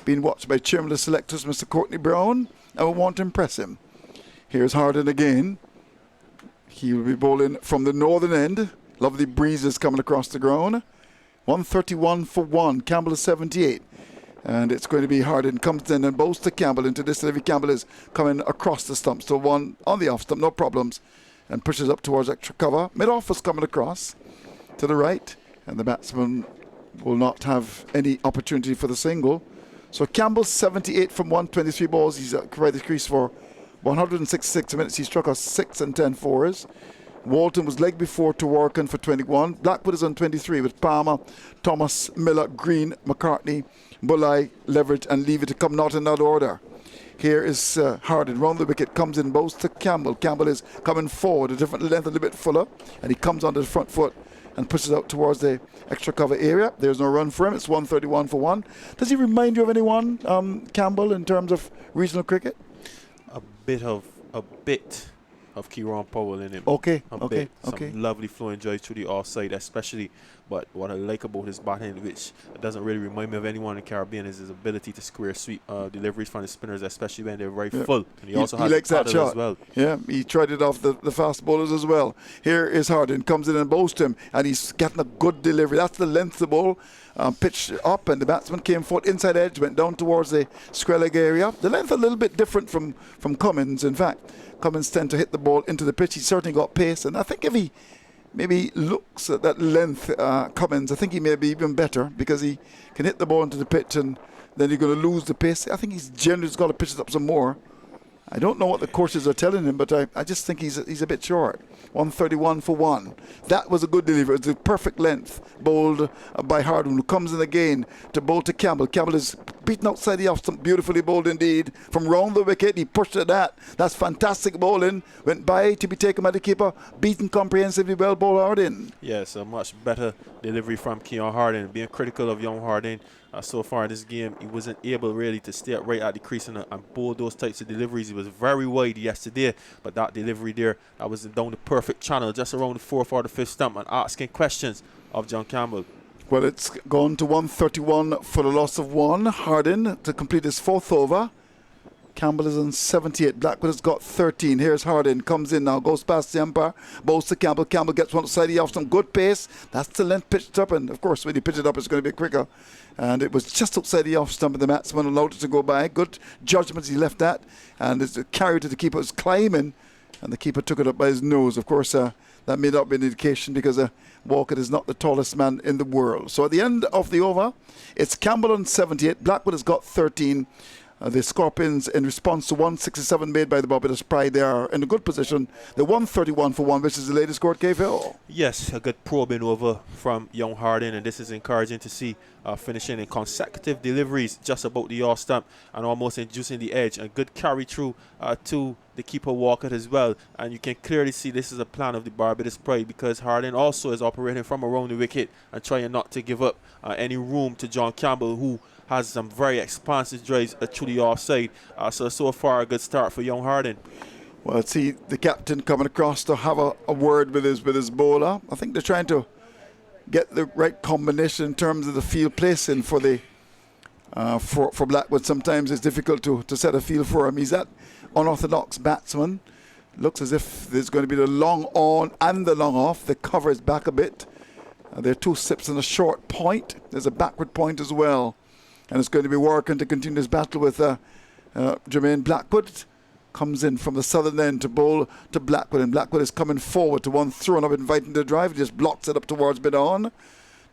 being watched by chairman of the selectors, Mr. Courtney Brown, and we want to impress him. Here's Harden again. He will be bowling from the northern end. Lovely breezes coming across the ground. 131 for 1. Campbell is 78. And it's going to be Harden comes in and bowls to Campbell into this delivery. Campbell is coming across the stumps to 1 on the off stump, no problems, and pushes up towards extra cover. Mid-off is coming across to the right, and the batsman will not have any opportunity for the single. So Campbell 78 from 123 balls. He's right the crease for 166 minutes. He struck us 6 and 10 fours. Walton was leg before to Warrican for 21. Blackwood is on 23 with Palmer, Thomas, Miller, Green, McCartney, Bulai, Leverage, and Levy to come not in that order. Here is Harden round the wicket, comes in, bows to Campbell. Campbell is coming forward, a different length, a little bit fuller, and he comes onto the front foot and pushes out towards the extra cover area. There's no run for him. It's 131 for 1. Does he remind you of anyone, Campbell, in terms of regional cricket? A bit of Kieran Powell in him. Okay. Some lovely flowing joy through the offside, especially. But what I like about his batting, which doesn't really remind me of anyone in the Caribbean, is his ability to square sweep deliveries from the spinners, especially when they're very full. And he also has likes that shot as well. Yeah, he tried it off the fast bowlers as well. Here is Harden, comes in and bows to him, and he's getting a good delivery. That's the length of the ball. Pitched up, and the batsman came forward inside edge, went down towards the square leg area. The length a little bit different from Cummins. In fact, Cummins tend to hit the ball into the pitch. He certainly got pace, and I think if he maybe looks at that length, Cummins, I think he may be even better because he can hit the ball into the pitch, and then you're going to lose the pace. I think he's generally got to pitch it up some more. I don't know what the coaches are telling him, but I just think he's a bit short. 131 for 1. That was a good delivery. It's a perfect length, bowled by Harden, who comes in again to bowl to Campbell. Campbell is beaten outside the off stump, beautifully bowled indeed. From round the wicket, he pushed at that. That's fantastic bowling. Went by to be taken by the keeper. Beaten comprehensively well, bowled Harden. Yes, a much better delivery from Keon Harden. Being critical of young Harden. So far in this game, he wasn't able really to stay right at the crease and bowl those types of deliveries. He was very wide yesterday, but that delivery there, that was down the perfect channel, just around the 4th or the 5th stump, and asking questions of John Campbell. Well, it's gone to 131 for the loss of 1. Harden to complete his 4th over. Campbell is on 78. Blackwood has got 13. Here's Harden. Comes in now. Goes past the umpire. Bowls to Campbell. Campbell gets one side off some good pace. That's the length pitched up. And, of course, when you pitch it up, it's going to be quicker. And it was just outside the off stump. And the batsman allowed it to go by. Good judgment. He left that. And it's carried to the keeper. It was climbing. And the keeper took it up by his nose. Of course, that may not be an indication because Walker is not the tallest man in the world. So at the end of the over, it's Campbell on 78. Blackwood has got 13. The Scorpions, in response to 167 made by the Barbados Pride, they are in a good position. They're 131 for 1, which is the latest score at Cave Hill. Yes, a good probing over from young Harding, and this is encouraging to see, finishing in consecutive deliveries just about the off stump and almost inducing the edge. A good carry through to the keeper Warrican as well, and you can clearly see this is a plan of the Barbados Pride, because Harding also is operating from around the wicket and trying not to give up any room to John Campbell, who has some very expansive drives to the offside. So far a good start for young Harding. Well, see the captain coming across to have a word with his bowler. I think they're trying to get the right combination in terms of the field placing for the for Blackwood. Sometimes it's difficult to set a field for him. He's that unorthodox batsman. Looks as if there's going to be the long on and the long off. The cover is back a bit. There are 2 slips and a short point. There's a backward point as well. And it's going to be Warrican to continue his battle with Jermaine Blackwood. Comes in from the southern end to bowl to Blackwood, and Blackwood is coming forward to one thrown up, inviting the drive. He just blocks it up towards mid-on.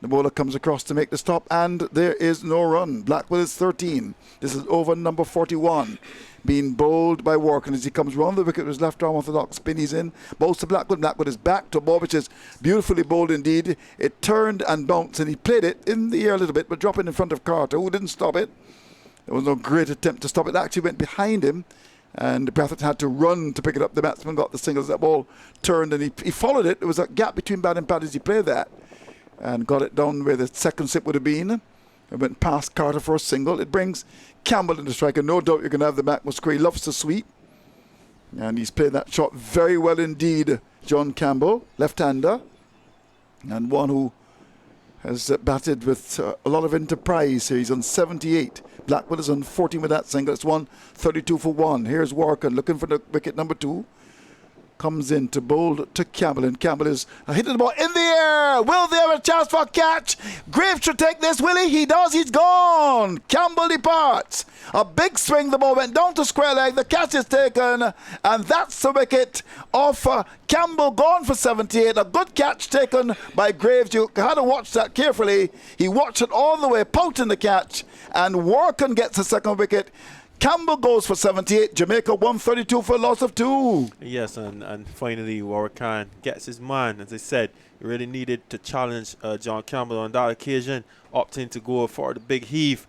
The bowler comes across to make the stop, and there is no run. Blackwood is 13. This is over number 41. Being bowled by Warrican as he comes round the wicket with his left arm orthodox spin. He's in. Bowls to Blackwood. Blackwood is back to a ball which is beautifully bowled indeed. It turned and bounced, and he played it in the air a little bit, but dropping in front of Carter, who didn't stop it. There was no great attempt to stop it. It actually went behind him, and Brathwaite had to run to pick it up. The batsman got the singles. That ball turned, and he followed it. There was a gap between bat and pad as he played that, and got it down where the second slip would have been. It went past Carter for a single. It brings Campbell into strike, and no doubt you can have the backwards square. He loves to sweep, and he's played that shot very well indeed. John Campbell, left-hander, and one who has batted with a lot of enterprise here. He's on 78. Blackwood is on 14 with that single. It's 132 for 1. Here's Warrican looking for the wicket number 2. Comes in to bowl to Campbell, and Campbell is hitting the ball in the air. Will there have a chance for a catch? Graves should take this, will he? He does. He's gone. Campbell departs. A big swing. The ball went down to square leg. The catch is taken, and that's the wicket of Campbell, gone for 78. A good catch taken by Graves. You had to watch that carefully. He watched it all the way, pouting the catch, and Warrican gets the second wicket. Campbell goes for 78. Jamaica 132 for a loss of 2. Yes, and finally Warrican gets his man. As I said, he really needed to challenge John Campbell on that occasion, opting to go for the big heave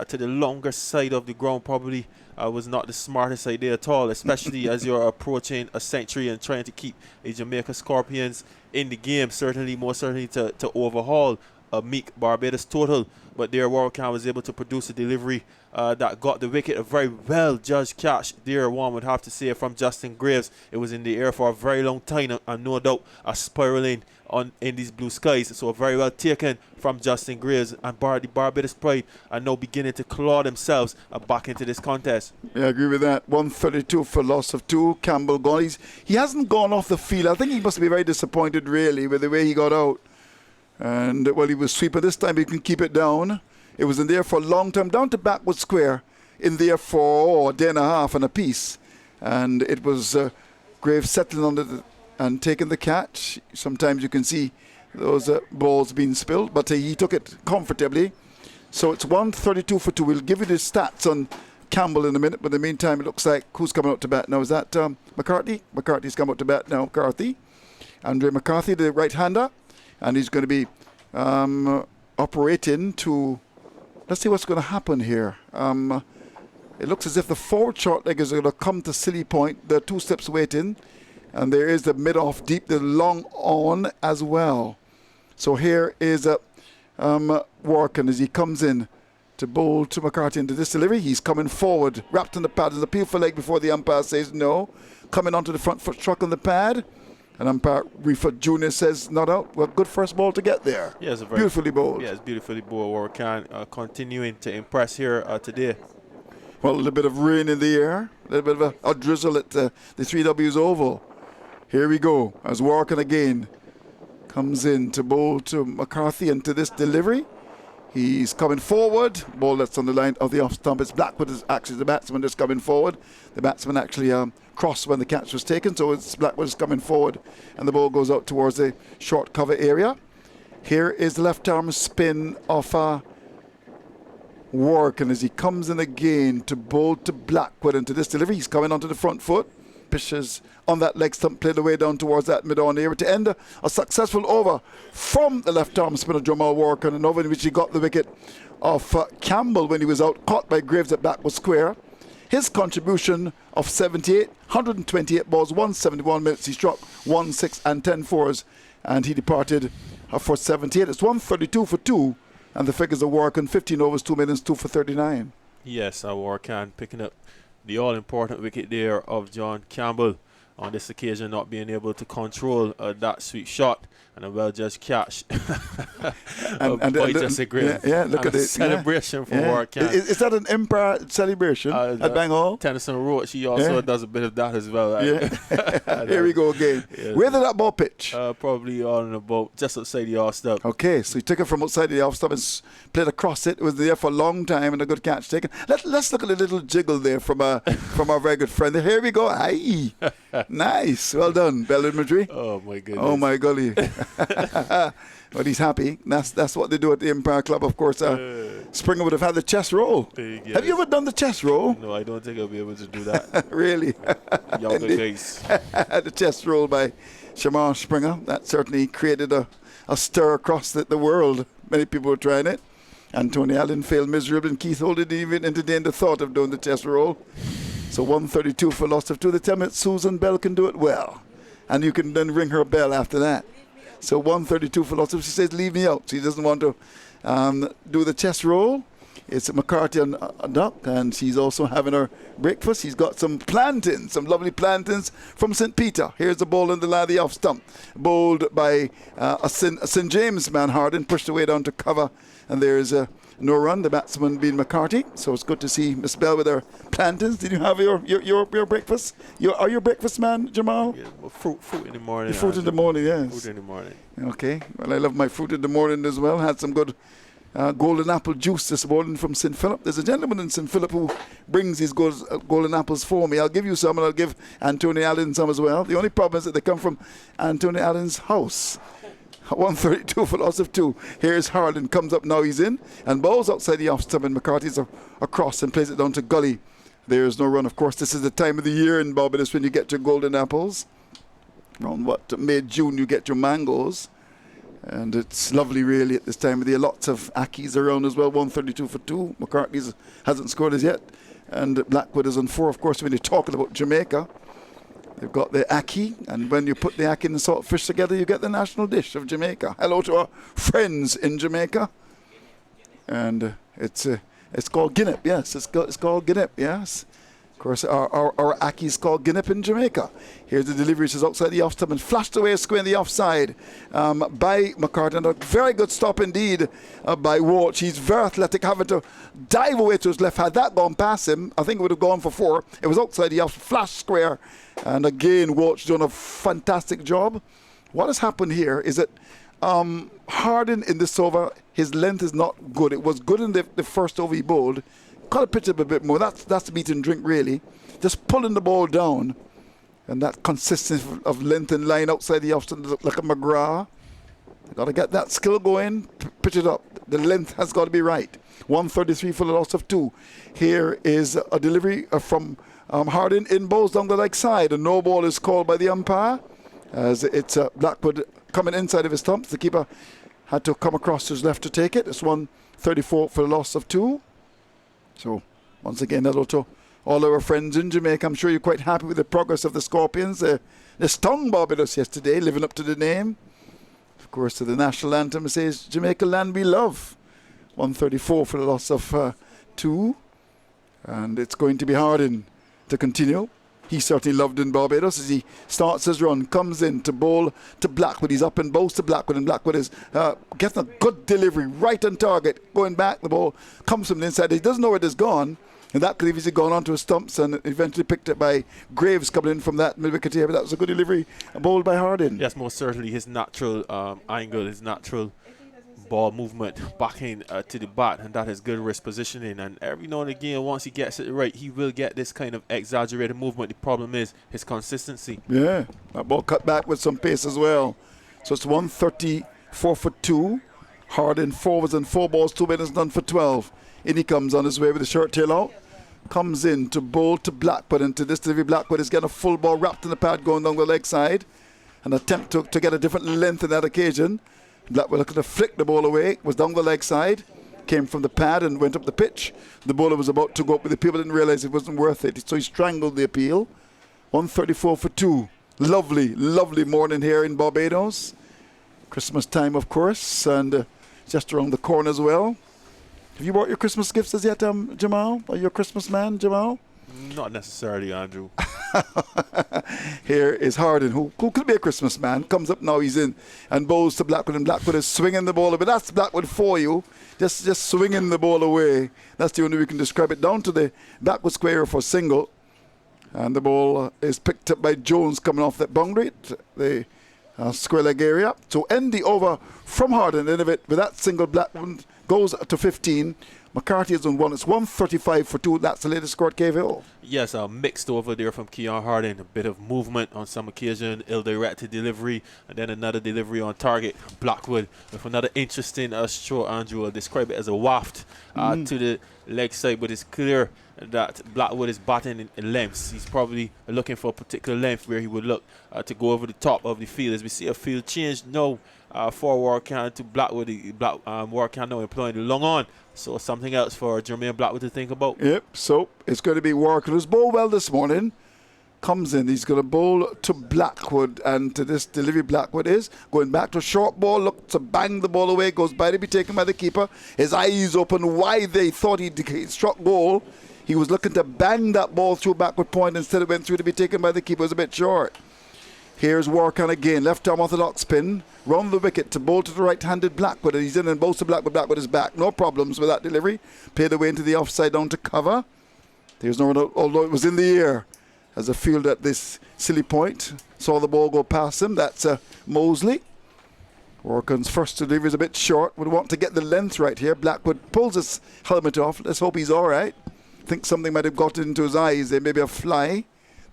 to the longer side of the ground. Probably was not the smartest idea at all, especially as you're approaching a century and trying to keep the Jamaica Scorpions in the game. Certainly, more certainly to overhaul a meek Barbados total. But there Warrican was able to produce a delivery that got the wicket. A very well judged catch there, one would have to say, from Justin Graves. It was in the air for a very long time, and no doubt spiraling in these blue skies. So very well taken from Justin Graves, and the Barbados Pride are now beginning to claw themselves back into this contest. Yeah, I agree with that. 132 for loss of 2. Campbell gone. He hasn't gone off the field. I think he must be very disappointed really with the way he got out. And well, he was sweeper this time. He can keep it down. It was in there for a long time, down to backward square, in there for a day and a half and a piece. And it was Graves settling on it and taking the catch. Sometimes you can see those balls being spilled, but he took it comfortably. So it's 132 for 2. We'll give you the stats on Campbell in a minute, but in the meantime, it looks like who's coming out to bat now? Is that McCarthy? McCarthy's come out to bat now. McCarthy, Andre McCarthy, the right-hander. And he's going to be operating to, let's see what's going to happen here. It looks as if the forward short leg is going to come to silly point. There are 2 steps waiting, and there is the mid-off deep, the long on as well. So here is Warrican as he comes in to bowl to McCarthy into this delivery. He's coming forward, wrapped in the pad. There's a appeal for leg before the umpire says no. Coming onto the front foot, struck on the pad. And umpire Reeford Jr. says not out. Well, good first ball to get there. Yeah, it's beautifully bowled. Yeah, it's beautifully bowled. Warrican continuing to impress here today. Well, a little bit of rain in the air, a little bit of a drizzle at the 3Ws Oval. Here we go as Warrican again comes in to bowl to McCarthy into this delivery. He's coming forward. Ball that's on the line of the off stump. It's Blackwood is actually the batsman that's coming forward. The batsman actually crossed when the catch was taken, so it's Blackwood is coming forward, and the ball goes out towards the short cover area. Here is the left arm spin of Warrican as he comes in again to bowl to Blackwood, and to this delivery he's coming onto the front foot. Pitches on that leg stump, played away down towards that mid-on area to end a successful over from the left-arm spinner Jamal Warrican, an over in which he got the wicket of Campbell when he was out, caught by Graves at Blackwood Square. His contribution of 78, 128 balls, 171 minutes. He struck 1, 6 and 10 fours, and he departed for 78. It's 132 for 2, and the figures are Warrican, 15 overs, 2 minutes, 2 for 39. Yes, Warrican picking up the all-important wicket there of John Campbell on this occasion, not being able to control that sweet shot and a well-judged catch. Just a great look at it. Celebration for Warrican. Is that an Empire celebration at Bang Hall? Tennyson Roach, he also does a bit of that as well. Here we go again. Where did that ball pitch? Probably on about just outside the off stump. Okay, so he took it from outside the off stump and played across it. It was there for a long time and a good catch taken. Let's look at the little jiggle there from our very good friend. Here we go. Aye. Nice. Well done, Bellin Madrid. Oh, my goodness. Oh, my golly. But he's happy. That's what they do at the Empire Club, of course. Springer would have had the chest roll. Yes. Have you ever done the chest roll? No, I don't think I'll be able to do that. Really? Younger days. The chest roll by Shamar Springer. That certainly created a stir across the world. Many people were trying it. And Tony Allen failed miserably, and Keith Holt didn't even entertain the thought of doing the chest roll. So 132 for loss of 2. They tell me that Susan Bell can do it well. And you can then ring her bell after that. So 132 for loss of 2. She says, leave me out. She doesn't want to do the chest roll. It's McCarthy and Duck, and she's also having her breakfast. She's got some plantains, some lovely plantains from St. Peter. Here's the ball in the line of the off stump. Bowled by a St. James man, Harden, pushed away down to cover. And there's no run, the batsman being McCarthy. So it's good to see Miss Bell with her plantains. Did you have your breakfast? Are you a breakfast man, Jamal? Yeah, well, fruit in the morning. Fruit in the morning, yes. Fruit in the morning. Okay. Well, I love my fruit in the morning as well. Had some good golden apple juice this morning from St. Philip. There's a gentleman in St. Philip who brings these golden apples for me. I'll give you some, and I'll give Anthony Allen some as well. The only problem is that they come from Anthony Allen's house. 132 for loss of 2. Here's Harlan, comes up now, he's in, and bowls outside the off stump, and McCarthy's across and plays it down to Gully. There's no run, of course. This is the time of the year in Barbados when you get your golden apples. Around May, June, you get your mangoes. And it's lovely, really, at this time of the year. Lots of Ackies around as well. 132 for 2. McCarthy hasn't scored as yet. And Blackwood is on 4, of course, when you're talking about Jamaica. They've got the ackee, and when you put the ackee and the salt fish together, you get the national dish of Jamaica. Hello to our friends in Jamaica. And it's called guinnep, yes. It's called guinnep, yes. Of course, our ackee is called guinnep in Jamaica. Here's the delivery. She's outside the off stump and flashed away square in the offside by McCarthy. And a very good stop indeed by Walsh. He's very athletic, having to dive away to his left. Had that gone past him, I think it would have gone for 4. It was outside the off, flash square. And again, Walsh done a fantastic job. What has happened here is that Harden in this over, his length is not good. It was good in the first over he bowled. Got to pitch up a bit more. That's the meat and drink, really. Just pulling the ball down. And that consistency of length and line outside the off look like a McGrath. Got to get that skill going, pitch it up. The length has got to be right. 133 for the loss of 2. Here is a delivery from Harden in bowls down the leg side. A no ball is called by the umpire as it's Blackwood coming inside of his stumps. The keeper had to come across to his left to take it. It's 134 for the loss of 2. So once again, hello to all our friends in Jamaica. I'm sure you're quite happy with the progress of the Scorpions. They stung Barbados yesterday, living up to the name. Of course, to the national anthem, it says, Jamaica land we love. 134 for the loss of 2. And it's going to be Harden to continue. He certainly loved in Barbados as he starts his run, comes in to bowl to Blackwood. He's up and bowls to Blackwood, and Blackwood is getting a good delivery, right on target. Going back, the ball comes from the inside. He doesn't know where it has gone, and that could have easily gone onto his stumps and eventually picked it by Graves coming in from that mid-wicket here. But that was a good delivery, bowled by Harden. Yes, most certainly his natural angle, his natural ball movement back in to the bat, and that is good wrist positioning. And every now and again, once he gets it right, he will get this kind of exaggerated movement. The problem is his consistency. Yeah, that ball cut back with some pace as well. So it's 134 for 2. Harden 4 overs and 4 balls, 2 minutes done for 12 In he comes on his way with the short tail out. Comes in to bowl to Blackwood, and to this delivery Blackwood is getting a full ball wrapped in the pad going down the leg side. An attempt to get a different length on that occasion. Blackwood looking to flick the ball away, was down the leg side, came from the pad and went up the pitch. The bowler was about to go up, but the people didn't realise it wasn't worth it, so he strangled the appeal. 134 for 2. Lovely, lovely morning here in Barbados. Christmas time, of course, and just around the corner as well. Have you bought your Christmas gifts as yet, Jamal? Are you a Christmas man, Jamal? Not necessarily, Andrew. Here is Harden, who could be a Christmas man. Comes up now, he's in, and bowls to Blackwood, and Blackwood is swinging the ball. But that's Blackwood for you. Just swinging the ball away. That's the only way we can describe it. Down to the backward square for single. And the ball is picked up by Jones coming off that boundary, the square leg area. To end the over from Harden, end of it with that single, Blackwood goes to 15. McCarthy is on 1. It's 135 for 2. That's the latest score at Cave Hill. Yes, mixed over there from Keon Harden. A bit of movement on some occasion, ill-directed delivery, and then another delivery on target. Blackwood with another interesting stroke, Andrew. I'll describe it as a waft to the leg side, but it's clear that Blackwood is batting in lengths. He's probably looking for a particular length where he would look to go over the top of the field. As we see a field change now for Warrican to Blackwood. Warrican now employing the long on. So something else for Jermaine Blackwood to think about. Yep, so it's going to be Warrican, who's bowled well this morning. Comes in, he's going to bowl to Blackwood, and to this delivery Blackwood is going back to a short ball, look to bang the ball away, goes by to be taken by the keeper. His eyes open wide, they thought he struck goal. He was looking to bang that ball through backward point, instead it went through to be taken by the keeper. It was a bit short. Here's Warrican again, left arm orthodox spin, round the wicket to bowl to the right-handed Blackwood, and he's in and bowls to Blackwood. Blackwood is back, no problems with that delivery. Played away into the offside down to cover. There's no run, although it was in the air as a field at this silly point. Saw the ball go past him. That's Mosley. Warrican's first delivery is a bit short. Would want to get the length right here. Blackwood pulls his helmet off. Let's hope he's all right. Think something might have got into his eyes. There may be a fly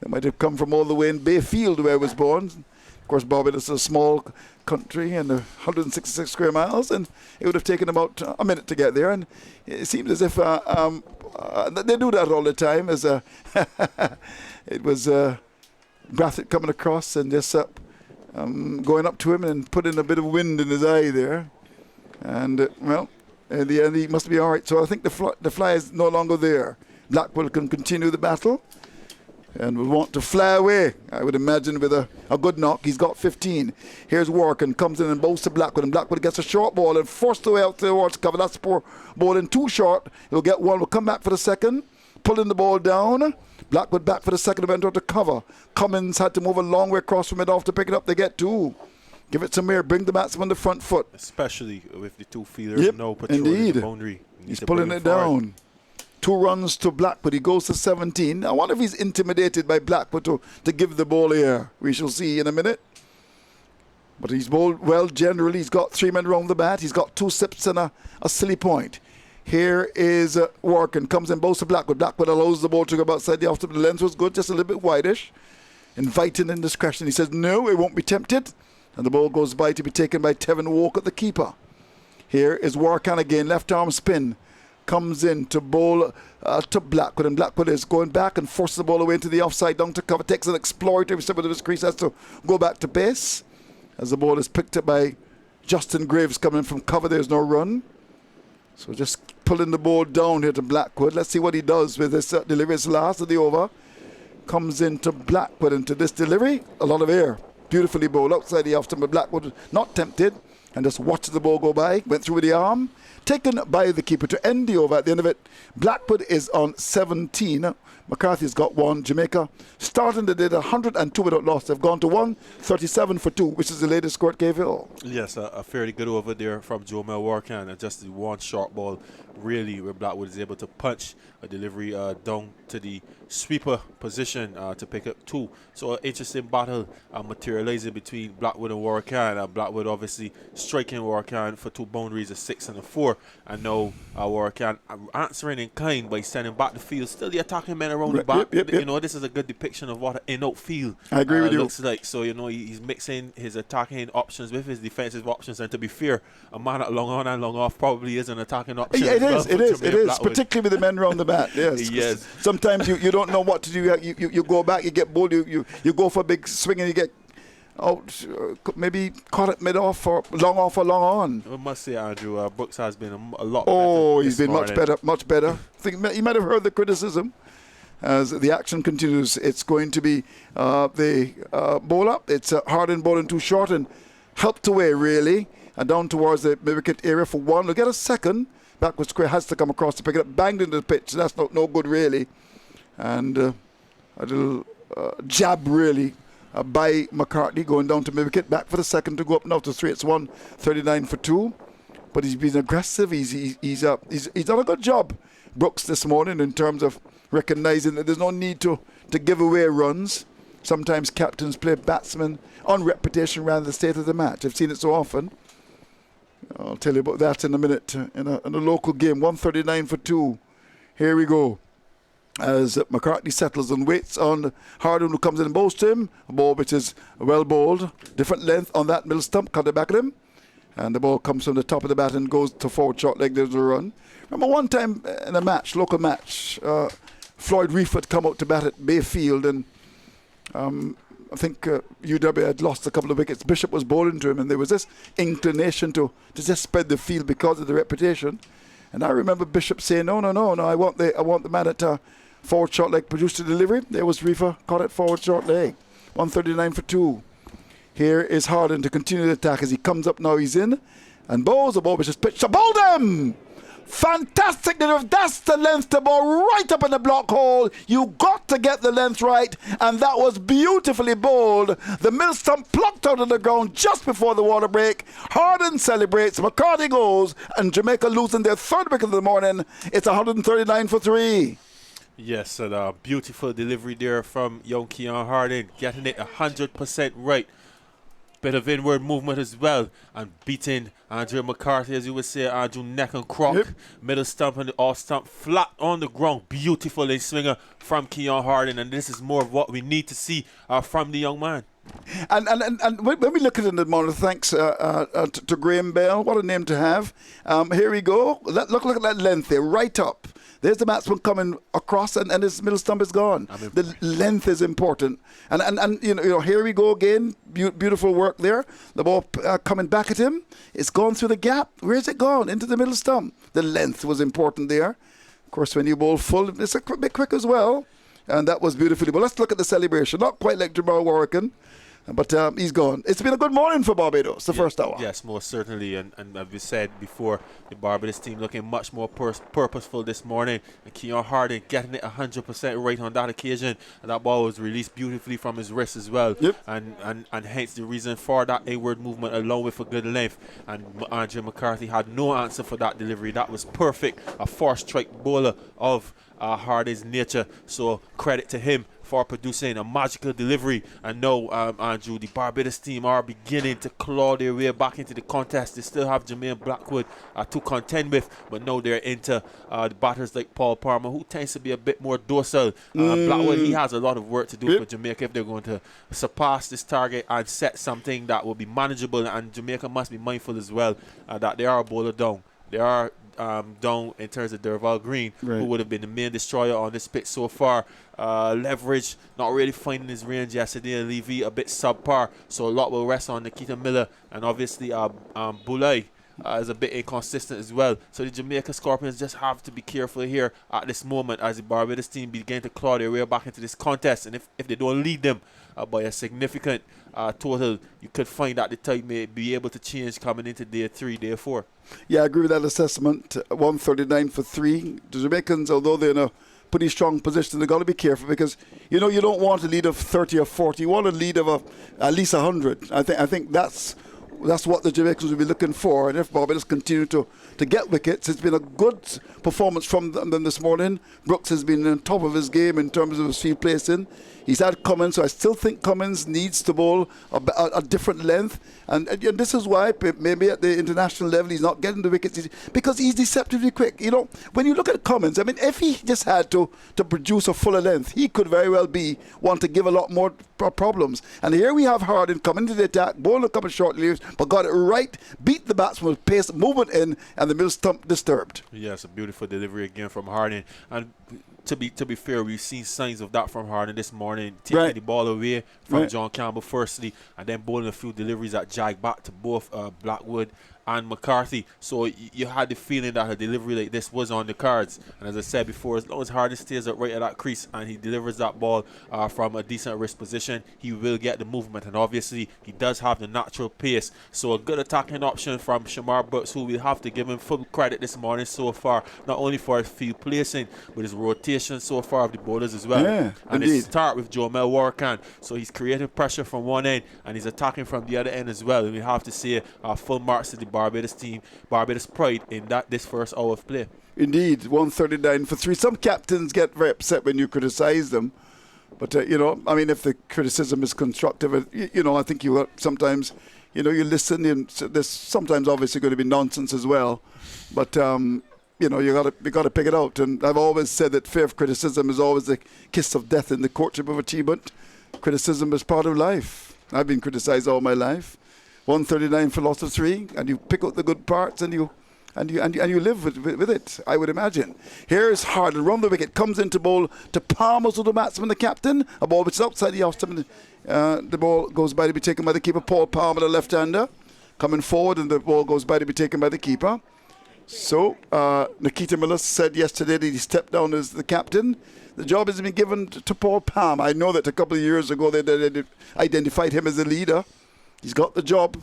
that might have come from all the way in Bayfield where he was born. Of course, Barbados is a small country and 166 square miles, and it would have taken about a minute to get there. And it seems as if they do that all the time. As it was Brathwaite coming across and just going up to him and putting a bit of wind in his eye there. And well, in the end, he must be all right. So I think the fly is no longer there. Blackwood can continue the battle and will want to fly away, I would imagine, with a good knock. He's got 15. Here's Warrican, comes in and bowls to Blackwood, and Blackwood gets a short ball and forced away out towards cover. That's poor ball in too short. He'll get one. We'll come back for the second. Pulling the ball down. Blackwood back for the second, went out to cover. Cummins had to move a long way across from mid-off to pick it up. They get two. Give it some air. Bring the batsman on the front foot. Especially with the two fielders now patrolling the boundary. He's pulling it down. 2 runs to Blackwood. He goes to 17. I wonder if he's intimidated by Blackwood to give the ball air. We shall see in a minute. But he's bowled well generally. He's got 3 men round the bat. He's got 2 sips and a silly point. Here is Warrican. Comes in, bowls to Blackwood. Blackwood allows the ball to go outside the off. The length was good, just a little bit wideish. Inviting indiscretion. He says, no, it won't be tempted. And the ball goes by to be taken by Tevin Walker, the keeper. Here is Warrican again. Left arm spin. Comes in to bowl to Blackwood, and Blackwood is going back and forces the ball away into the offside, down to cover, takes an exploratory step with his crease, has to go back to base as the ball is picked up by Justin Graves coming from cover. There's no run, so just pulling the ball down here to Blackwood. Let's see what he does with this delivery. It's last of the over. Comes into Blackwood into this delivery, a lot of air, beautifully bowled outside the off stump, but Blackwood not tempted and just watched the ball go by, went through with the arm. Taken by the keeper to end the over. At the end of it, Blackwood is on 17. McCarthy's got 1. Jamaica starting the day 102 without loss. They've gone to 137 for 2, which is the latest score at Cave Hill. Yes, a fairly good over there from Jamel Warrican, and just the one short ball really where Blackwood is able to punch a delivery down to the sweeper position to pick up 2. So an interesting battle materializing between Blackwood and Warrican. Blackwood obviously striking Warrican for 2 boundaries, a 6 and a 4. And now Warrican answering in kind by sending back the field. Still the attacking men around the back. Yep. You know, this is a good depiction of what an in-out field I agree with you. looks like. So, you know, he's mixing his attacking options with his defensive options. And to be fair, a man at long on and long off probably is an attacking option. It is, Blackwood. particularly with the men around the bat. Yes. Yes. Sometimes you don't know what to do. You go back, you get bowled, you go for a big swing and you get out, maybe caught it mid-off or long on. I must say, Andrew, Brooks has been a lot Oh, better he's been morning. much better. I think he might have heard the criticism. As the action continues, it's going to be the bowler. It's Hardin bowling too short and helped away, really, and down towards the wicket area for one. We'll get a second. Backward square has to come across to pick it up. Banged into the pitch. That's no good, really. And a little jab, really, by McCartney going down to wicket. Back for the second to go up now to 3. It's 139 for 2. But he's been aggressive. He's done a good job, Brooks, this morning in terms of recognising that there's no need to give away runs. Sometimes captains play batsmen on reputation rather than the state of the match. I've seen it so often. I'll tell you about that in a minute. In a local game, 139 for 2. Here we go. As McCartney settles and waits on Hardin, who comes in and bowls to him. A ball which is well bowled. Different length on that middle stump. Cut it back at him. And the ball comes from the top of the bat and goes to forward short leg. There's a run. Remember one time in a match, local match, Floyd Reef had come out to bat at Bayfield, and I think UW had lost a couple of wickets. Bishop was bowling to him, and there was this inclination to just spread the field because of the reputation. And I remember Bishop saying, no, I want the man at forward short leg produced the delivery. There was Reefer, caught it forward short leg. 139 for 2. Here is Hardin to continue the attack as he comes up now. He's in and bowls. The ball which is pitched to bowled him. Fantastic. That's the length to ball right up in the block hole. You got to get the length right, and that was beautifully bowled. The middle stump plucked out of the ground just before the water break. Hardin celebrates. McCarthy goes, and Jamaica losing their 3rd wicket of the morning. It's 139 for 3. Yes, and a beautiful delivery there from young Keon Hardin, getting it 100% right. Bit of inward movement as well, and beating Andrew McCarthy, as you would say, Andrew neck and crock. Yep. Middle stump and the off stump flat on the ground. Beautiful in swinger from Keon Hardin, and this is more of what we need to see from the young man. And when we look at it in the monitor, thanks to Graham Bell, what a name to have. Here we go. Look at that length there, right up. There's the batsman coming across, and his middle stump is gone. The length is important. And you know, here we go again. Beautiful work there. The ball coming back at him. It's gone through the gap. Where's it gone? Into the middle stump. The length was important there. Of course, when you bowl full, it's a bit quick as well. And that was beautifully. But let's look at the celebration. Not quite like Jamal Warrican. But he's gone. It's been a good morning for Barbados, the first hour. Yes, most certainly. And as we said before, the Barbados team looking much more purposeful this morning. And Keon Hardin getting it 100% right on that occasion. And that ball was released beautifully from his wrist as well. Yep. And hence the reason for that inward movement along with a good length. And Andrew McCarthy had no answer for that delivery. That was perfect. A 4-strike bowler of Hardin's nature. So credit to him for producing a magical delivery. And now, Andrew, the Barbados team are beginning to claw their way back into the contest. They still have Jermaine Blackwood to contend with, but now they're into the batters like Paul Palmer, who tends to be a bit more docile. Blackwood, he has a lot of work to do for Jamaica if they're going to surpass this target and set something that will be manageable. And Jamaica must be mindful as well that they are a bowler down. They are down in terms of Derval Green, who would have been the main destroyer on this pitch so far. Leverage not really finding his range yesterday, and Levy a bit subpar, so a lot will rest on Nikita Miller, and obviously Bulai is a bit inconsistent as well. So the Jamaica Scorpions just have to be careful here at this moment as the Barbados team begin to claw their way back into this contest. And if they don't lead them by a significant total, you could find that the tide may be able to change coming into day 3, day 4. Yeah, I agree with that assessment. 139 for 3. The Jamaicans, although they're in a pretty strong position, they've got to be careful because, you know, you don't want a lead of 30 or 40. You want a lead of at least 100. I think that's that's what the Jamaicans will be looking for. And if Barbados continue to get wickets, it's been a good performance from them this morning. Brooks has been on top of his game in terms of his field placing. He's had Cummins, so I still think Cummins needs to bowl a different length. And this is why maybe at the international level he's not getting the wickets, because he's deceptively quick. You know, when you look at Cummins, I mean, if he just had to produce a fuller length, he could very well be one to give a lot more problems. And here we have Harding coming to the attack, bowling a couple of short leaves, but got it right, beat the batsman with pace, movement in, and the middle stump disturbed. Yes, a beautiful delivery again from Harding. And to be fair, we've seen signs of that from Harding this morning, taking the ball away from John Campbell firstly, and then bowling a few deliveries that jag back to both Blackwood and McCarthy. So you had the feeling that a delivery like this was on the cards. And as I said before, as long as Harding stays up right at that crease and he delivers that ball from a decent wrist position, he will get the movement. And obviously, he does have the natural pace. So a good attacking option from Shamar Brooks, who we have to give him full credit this morning so far, not only for his field placing, but his rotation so far of the bowlers as well. Yeah, and indeed. it start with Jamel Warrican. So he's creating pressure from one end and he's attacking from the other end as well. And we have to say full marks to the Barbados team, Barbados pride in this first hour of play. Indeed, 139 for 3. Some captains get very upset when you criticize them. But, you know, I mean, if the criticism is constructive, you know, I think you sometimes, you know, you listen, and there's sometimes obviously going to be nonsense as well. But, you know, you got to pick it out. And I've always said that fair criticism is always the kiss of death in the courtship of achievement. Criticism is part of life. I've been criticized all my life. 139 for loss of 3, and you pick out the good parts and you live with it, I would imagine. Here's Harding, run the wicket, comes into bowl to Palmer, to the batsman, the captain, a ball which is outside the off stump. The ball goes by to be taken by the keeper, Paul Palmer, the left-hander, coming forward, and the ball goes by to be taken by the keeper. So, Nikita Miller said yesterday that he stepped down as the captain. The job has been given to Paul Palmer. I know that a couple of years ago they identified him as a leader. He's got the job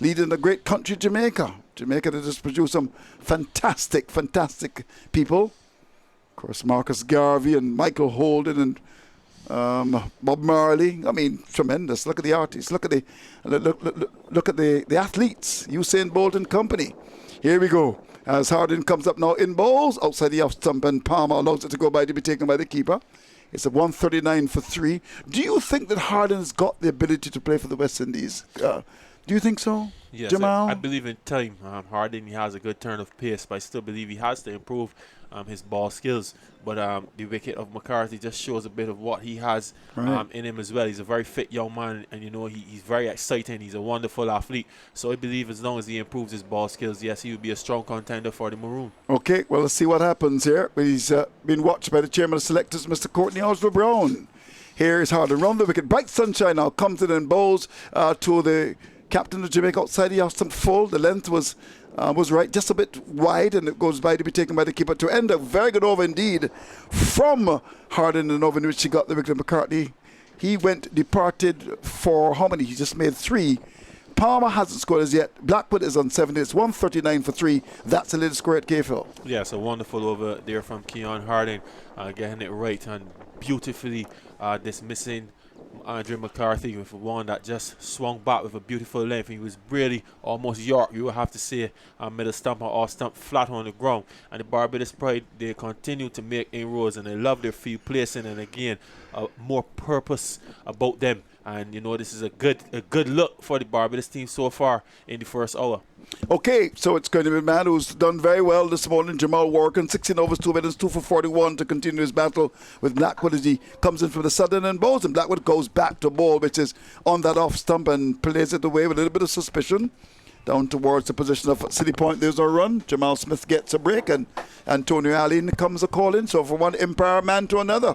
leading a great country, Jamaica. Jamaica that has produced some fantastic, fantastic people. Of course, Marcus Garvey and Michael Holden and Bob Marley. I mean, tremendous. Look at the artists. Look at the athletes. Usain Bolt and company. Here we go. As Harding comes up now in balls outside the off stump, and Palmer allows it to go by to be taken by the keeper. It's a 139 for 3. Do you think that Harding's got the ability to play for the West Indies? Do you think so, yes, Jamal? I believe in time. Harding, he has a good turn of pace, but I still believe he has to improve his ball skills. But the wicket of McCarthy just shows a bit of what he has in him as well. He's a very fit young man, and you know he's very exciting. He's a wonderful athlete. So I believe as long as he improves his ball skills, yes, he will be a strong contender for the Maroon. Okay, well, let's see what happens here. He's been watched by the chairman of selectors, Mr. Courtney Osler-Brown. Here is Harding, round the wicket. Bright sunshine now comes in and bowls to the captain of Jamaica outside the off stump full. The length was right, just a bit wide, and it goes by to be taken by the keeper to end a very good over indeed from Harding, an over in which he got the wicket. McCartney, he departed for how many? He just made 3. Palmer hasn't scored as yet. Blackwood is on 70. It's 139 for 3. That's the latest score at KFL. Yes, a wonderful over there from Keon Harding, getting it right and beautifully dismissing Andre McCarthy with one that just swung back with a beautiful length. He was really almost York, you would have to say, middle stump or off stump flat on the ground. And the Barbados pride, they continue to make inroads, and they love their field placing, and again, more purpose about them. And you know, this is a good look for the Barbados team so far in the first hour. Okay, so it's going to be a man who's done very well this morning, Jamal Warrican, 16 overs, 2 minutes, 2 for 41 to continue his battle with Blackwood as he comes in from the southern and bowls, and Blackwood goes back to ball, which is on that off stump, and plays it away with a little bit of suspicion down towards the position of City Point. There's a run. Jamal Smith gets a break, and Antonio Allen comes a call in. So from one Empire man to another,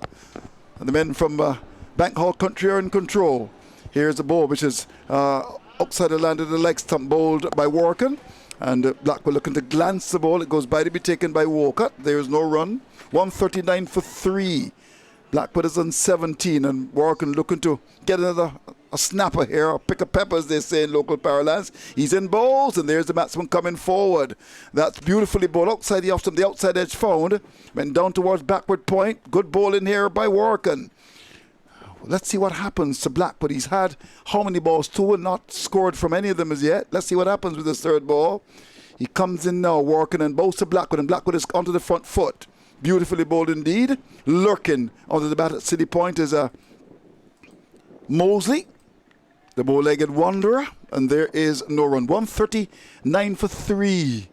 and the men from Bank Hall Country are in control. Here's the ball, which is outside the land of the leg stump, bowled by Warrican, and Blackwood looking to glance the ball. It goes by to be taken by Walcott. There's no run. 139 for 3. Blackwood is on 17, and Warrican looking to get a snapper here, or pick a pepper, as they say in local parlance. He's in balls, and there's the batsman coming forward. That's beautifully bowled outside the off stump. The outside edge found. Went down towards backward point. Good ball in here by Warrican. let's see what happens to Blackwood. He's had how many balls? 2 and not scored from any of them as yet. Let's see what happens with this third ball. He comes in now, working and bows to Blackwood, and Blackwood is onto the front foot. Beautifully bowled indeed. Lurking onto the bat at City Point is a Mosley, the bow-legged wanderer, and there is no run. 139 for 3.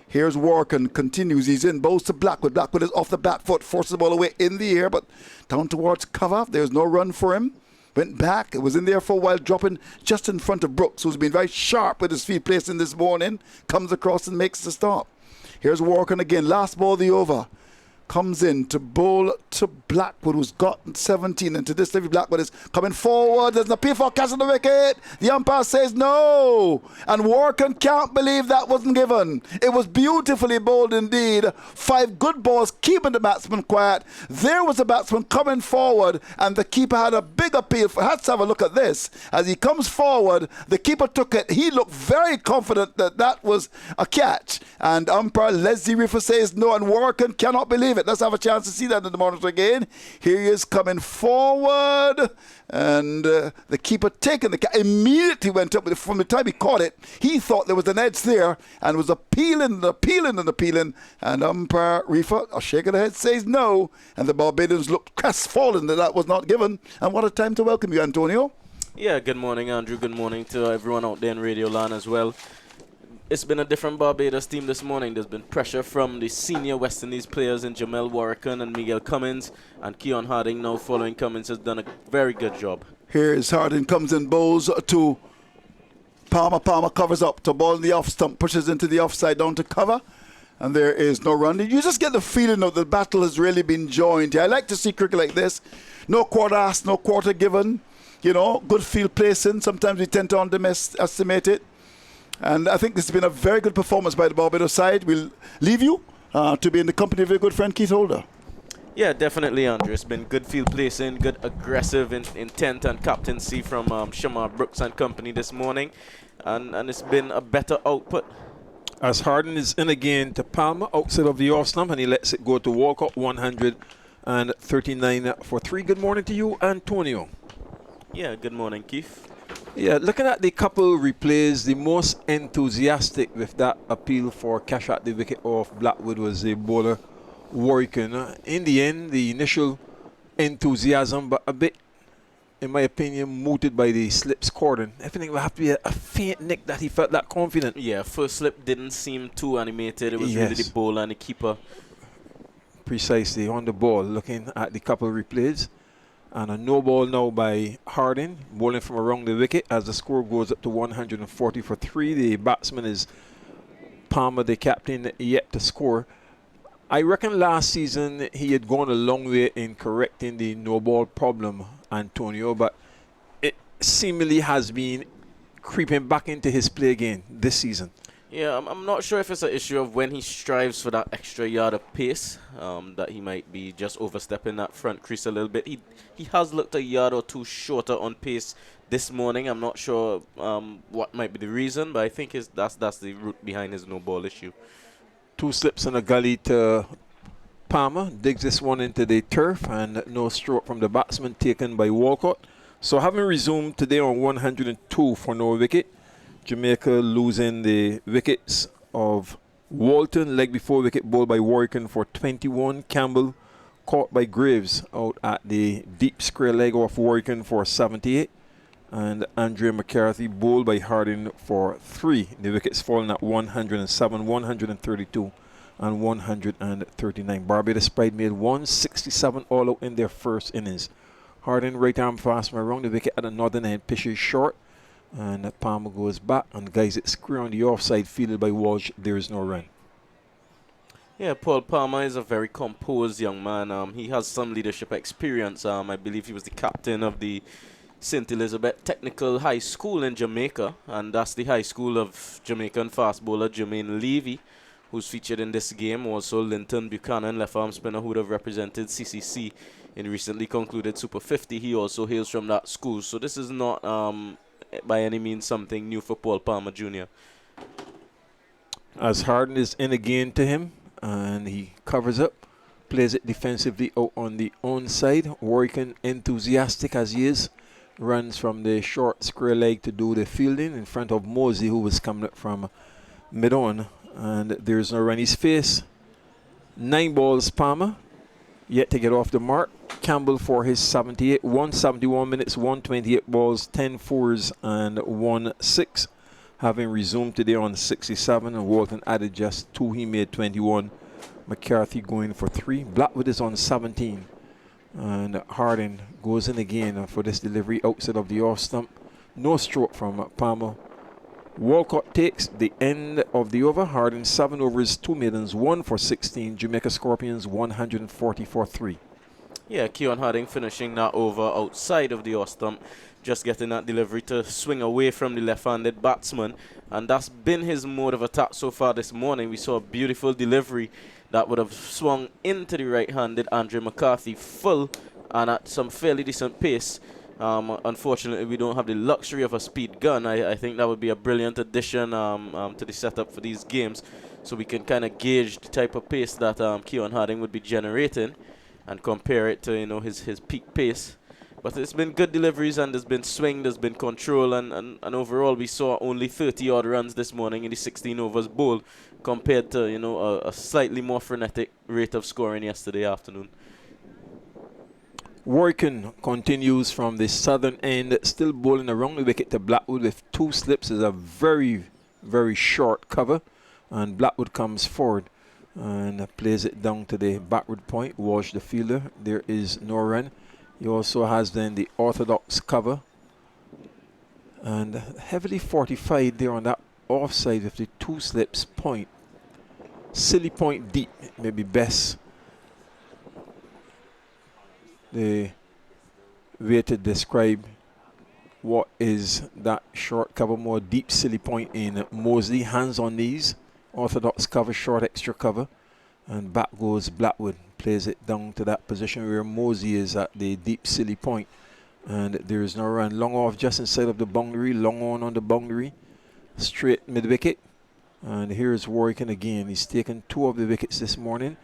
Here's Warrican, continues, he's in, bows to Blackwood. Blackwood is off the bat foot, forces the ball away in the air, but down towards cover. There's no run for him. Went back, it was in there for a while, dropping just in front of Brooks, who's been very sharp with his feet placed in this morning. Comes across and makes the stop. Here's Warrican again, last ball of the over. Comes in to bowl to Blackwood, who's got 17, and to this David Blackwood is coming forward. There's an appeal for a catch on the wicket. The umpire says no, and Warrican can't believe that wasn't given. It was beautifully bowled indeed. 5 good balls keeping the batsman quiet. There was a batsman coming forward, and the keeper had a big appeal. Let's have a look at this. As he comes forward, the keeper took it. He looked very confident that that was a catch, and umpire Leslie Riffer says no, and Warrican cannot believe it. Let's have a chance to see that in the monitor again. Here he is coming forward, and the keeper taking the catch immediately went up with it. From the time he caught it, he thought there was an edge there and was appealing, and umpire Reefer, a shake of the head, says no, and the Barbadians looked crestfallen that was not given. And what a time to welcome you, Antonio. Yeah, good morning, Andrew. Good morning to everyone out there in Radio Land as well. It's been a different Barbados team this morning. There's been pressure from the senior West Indies players in Jamel Warrican and Miguel Cummins, and Keon Harding now following Cummins has done a very good job. Here's Harding, comes in, bowls to Palmer. Palmer covers up to ball in the off stump, pushes into the offside down to cover, and there is no run. You just get the feeling that the battle has really been joined. I like to see cricket like this. No quarter asked, no quarter given. You know, good field placing. Sometimes we tend to underestimate it. And I think this has been a very good performance by the Barbados side. We'll leave you to be in the company of your good friend Keith Holder. Yeah, definitely, Andrew. It's been good field placing, good aggressive intent and captaincy from Shamar Brooks and company this morning. And it's been a better output. As Harden is in again to Palmer outside of the off stump, and he lets it go to Walcott, 139 for 3. Good morning to you, Antonio. Yeah, good morning, Keith. Yeah, looking at the couple replays, the most enthusiastic with that appeal for cash at the wicket off Blackwood was the bowler Warrican. In the end, the initial enthusiasm, but a bit, in my opinion, mooted by the slip scoring. I think it would have to be a faint nick that he felt that confident. Yeah, first slip didn't seem too animated. It was really the bowler and the keeper. Precisely, on the ball, looking at the couple replays. And a no ball now by Harding, bowling from around the wicket as the score goes up to 140 for 3. The batsman is Palmer, the captain, yet to score. I reckon last season he had gone a long way in correcting the no ball problem, Antonio, but it seemingly has been creeping back into his play again this season. Yeah, I'm not sure if it's an issue of when he strives for that extra yard of pace, that he might be just overstepping that front crease a little bit. He has looked a yard or two shorter on pace this morning. I'm not sure what might be the reason, but I think that's the root behind his no ball issue. 2 slips in a gully to Palmer, digs this one into the turf, and no stroke from the batsman taken by Walcott. So having resumed today on 102 for no wicket, Jamaica losing the wickets of Walton, leg before wicket ball by Warrican for 21. Campbell caught by Graves out at the deep square leg off Warrican for 78. And Andre McCarthy bowled by Harding for 3. The wickets falling at 107, 132 and 139. Barbados Pride made 167 all out in their first innings. Harding right arm fast from around the wicket at the northern end, pitches short. And Palmer goes back and guys it square on the offside, fielded by Walsh. There is no run. Yeah, Paul Palmer is a very composed young man. He has some leadership experience. I believe he was the captain of the St. Elizabeth Technical High School in Jamaica, and that's the high school of Jamaican fast bowler Jermaine Levy, who's featured in this game. Also Linton Buchanan, left arm spinner who would have represented CCC in recently concluded Super 50. He also hails from that school. So this is not by any means something new for Paul Palmer Jr. As Harden is in again to him, and he covers up plays it defensively out on the onside. Warrican, enthusiastic as he is, runs from the short square leg to do the fielding in front of Mosey, who was coming up from mid-on. And there's no run. His face, 9 balls Palmer, yet to get off the mark. Campbell for his 78, 171 minutes, 128 balls, 10 fours and 1 6. Having resumed today on 67, and Walton added just 2. He made 21. McCarthy going for 3. Blackwood is on 17. And Harding goes in again for this delivery outside of the off stump. No stroke from Palmer. Walcott takes the end of the over. Harding 7 overs, 2 maidens, 1 for 16. Jamaica Scorpions 144-3. Yeah, Keon Harding finishing that over outside of the off stump, just getting that delivery to swing away from the left-handed batsman, and that's been his mode of attack so far this morning. We saw a beautiful delivery that would have swung into the right-handed Andre McCarthy full and at some fairly decent pace. Unfortunately, we don't have the luxury of a speed gun. I think that would be a brilliant addition to the setup for these games, so we can kind of gauge the type of pace that Keon Harding would be generating and compare it to, you know, his peak pace. But it's been good deliveries, and there's been swing, there's been control, and overall we saw only 30 odd runs this morning in the 16 overs bowled, compared to, you know, a slightly more frenetic rate of scoring yesterday afternoon. Warrican continues from the southern end, still bowling around the wicket to Blackwood with 2 slips. Is a very, very short cover, and Blackwood comes forward and plays it down to the backward point. Walsh the fielder. There is no run. He also has then the orthodox cover, and heavily fortified there on that offside with the 2 slips point. Silly point deep, maybe best the way to describe what is that short cover. More deep silly point in Mosley. Hands on knees, orthodox cover, short extra cover, and back goes Blackwood. Plays it down to that position where Mosey is at the deep silly point, and there is no run. Long off just inside of the boundary, long on the boundary, straight mid wicket. And here's Warrican again. He's taken 2 of the wickets this morning.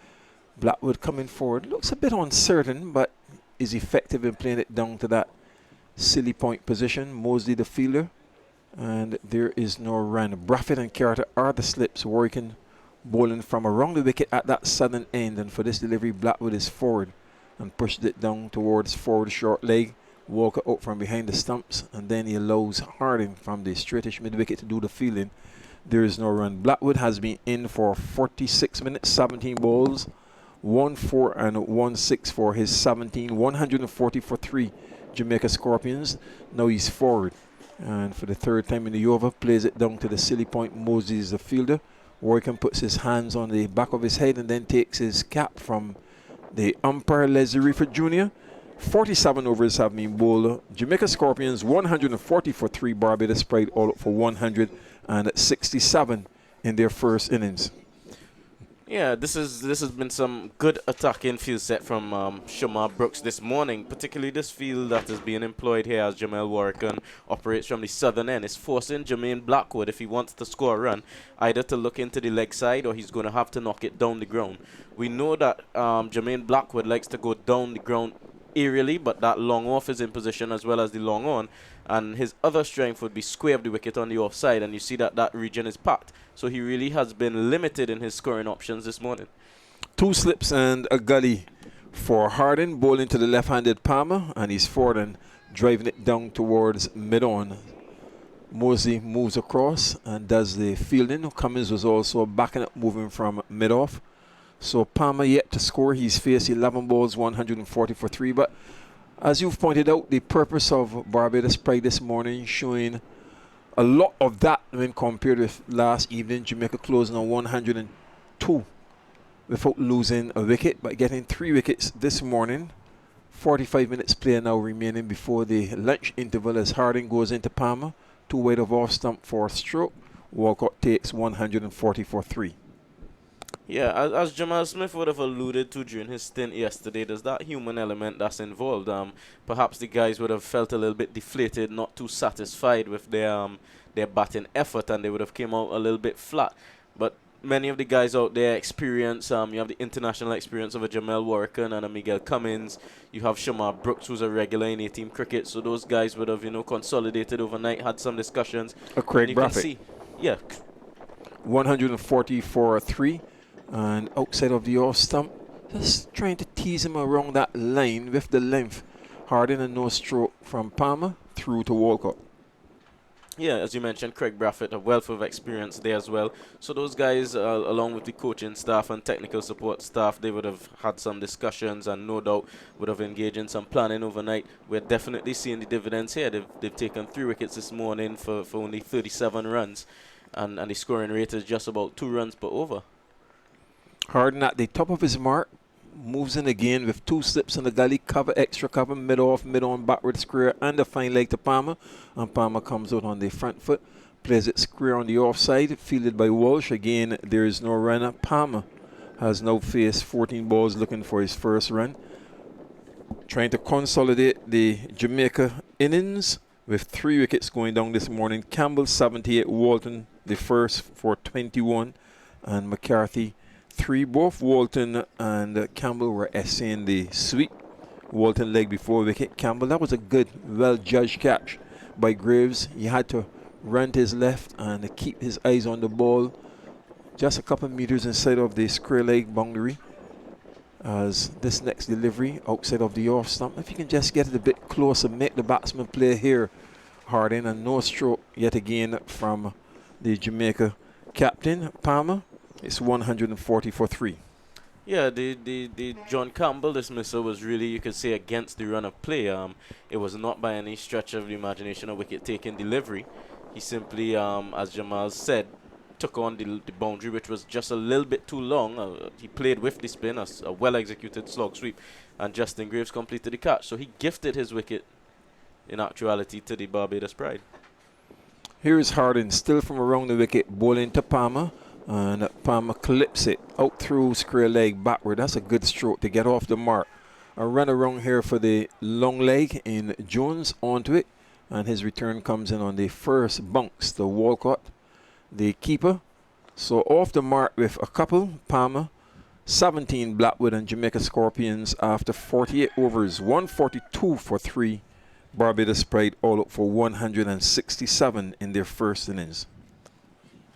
Blackwood coming forward, looks a bit uncertain, but is effective in playing it down to that silly point position. Mosley the fielder, and there is no run. Braffett and Carter are the slips. Warrican bowling from around the wicket at that southern end, and for this delivery Blackwood is forward and pushed it down towards forward short leg. Walker out from behind the stumps, and then he allows Harding from the straightish mid wicket to do the fielding. There is no run. Blackwood has been in for 46 minutes, 17 balls, 1 4 and 1 6 for his 17, 140 for 3 Jamaica Scorpions. Now he's forward, and for the 3rd time in the over, plays it down to the silly point. Mosey is the fielder. Warrican puts his hands on the back of his head and then takes his cap from the umpire, Leslie Reifert Jr. 47 overs have been bowled. Jamaica Scorpions 140 for 3. Barbados Pride all up for 167 in their first innings. Yeah, this has been some good attacking field set from Shamar Brooks this morning, particularly this field that is being employed here as Jamel Warrican operates from the southern end. It's forcing Jermaine Blackwood, if he wants to score a run, either to look into the leg side or he's going to have to knock it down the ground. We know that Jermaine Blackwood likes to go down the ground aerially, but that long off is in position as well as the long on, and his other strength would be square of the wicket on the offside, and you see that that region is packed. So he really has been limited in his scoring options this morning. 2 slips and a gully for Harding, bowling to the left-handed Palmer, and he's forward and driving it down towards mid-on. Mosley moves across and does the fielding. Cummins was also backing up, moving from mid-off. So Palmer yet to score. He's faced 11 balls, 140 for 3. But as you've pointed out, the purpose of Barbados Pride this morning showing a lot of that when compared with last evening. Jamaica closing on 102 without losing a wicket, but getting 3 wickets this morning. 45 minutes play now remaining before the lunch interval as Harding goes into Palmer. 2 wide of off stump for a stroke. Walcott takes 140 for 3. Yeah, as Jamal Smith would have alluded to during his stint yesterday, there's that human element that's involved. Perhaps the guys would have felt a little bit deflated, not too satisfied with their batting effort, and they would have came out a little bit flat. But many of the guys out there experience. You have the international experience of a Jamel Warrican and a Miguel Cummins. You have Shamar Brooks, who's a regular in A-team cricket. So those guys would have, consolidated overnight, had some discussions. Craig Braffett. Yeah. 140 for a 3. And outside of the off stump, just trying to tease him around that line with the length. Hard in a no stroke from Palmer through to Walcott. Yeah, as you mentioned, Craig Braffett, a wealth of experience there as well. So those guys, along with the coaching staff and technical support staff, they would have had some discussions and no doubt would have engaged in some planning overnight. We're definitely seeing the dividends here. They've taken 3 wickets this morning for only 37 runs, and the scoring rate is just about 2 runs per over. Harden at the top of his mark, moves in again with 2 slips in the gully, cover, extra cover, mid-off, mid-on, backward square, and a fine leg to Palmer. And Palmer comes out on the front foot, plays it square on the offside, fielded by Walsh. Again, there is no runner. Palmer has now faced 14 balls looking for his first run. Trying to consolidate the Jamaica innings with 3 wickets going down this morning. Campbell 78, Walton the first for 21, and McCarthy 3. Both Walton and Campbell were essaying the sweep. Walton leg before wicket. Campbell, that was a good, well-judged catch by Graves. He had to run to his left and keep his eyes on the ball just a couple meters inside of the square leg boundary. As this next delivery outside of the off stump, if you can just get it a bit closer, make the batsman play here. Harding, and no stroke yet again from the Jamaica captain, Palmer. It's 140 for 3. Yeah, the John Campbell dismissal was really, you could say, against the run of play. It was not by any stretch of the imagination a wicket-taking delivery. He simply, as Jamal said, took on the boundary, which was just a little bit too long. He played with the spin, a well-executed slog sweep, and Justin Graves completed the catch. So he gifted his wicket, in actuality, to the Barbados Pride. Here is Harding, still from around the wicket, bowling to Palmer. And Palmer clips it out through square leg backward. That's a good stroke to get off the mark. A run around here for the long leg in Jones onto it. And his return comes in on the first bunks to Walcott, the keeper. So off the mark with a couple. Palmer, 17 Blackwood and Jamaica Scorpions after 48 overs. 142 for 3. Barbados Pride all up for 167 in their first innings.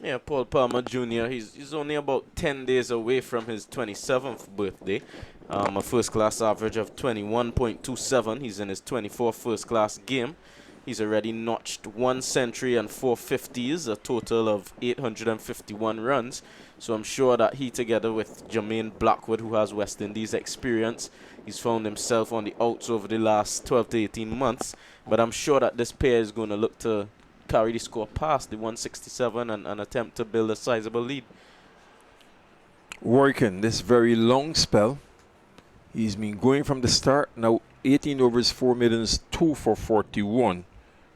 Yeah, Paul Palmer Jr., he's only about 10 days away from his 27th birthday. A first-class average of 21.27. He's in his 24th first-class game. He's already notched 1 century and 4 50s, a total of 851 runs. So I'm sure that he, together with Jermaine Blackwood, who has West Indies experience, he's found himself on the outs over the last 12 to 18 months. But I'm sure that this pair is going to look to carry the score past the 167 and attempt to build a sizable lead. Warrican, this very long spell, he's been going from the start. Now 18 overs, 4 middens, 2 for 41.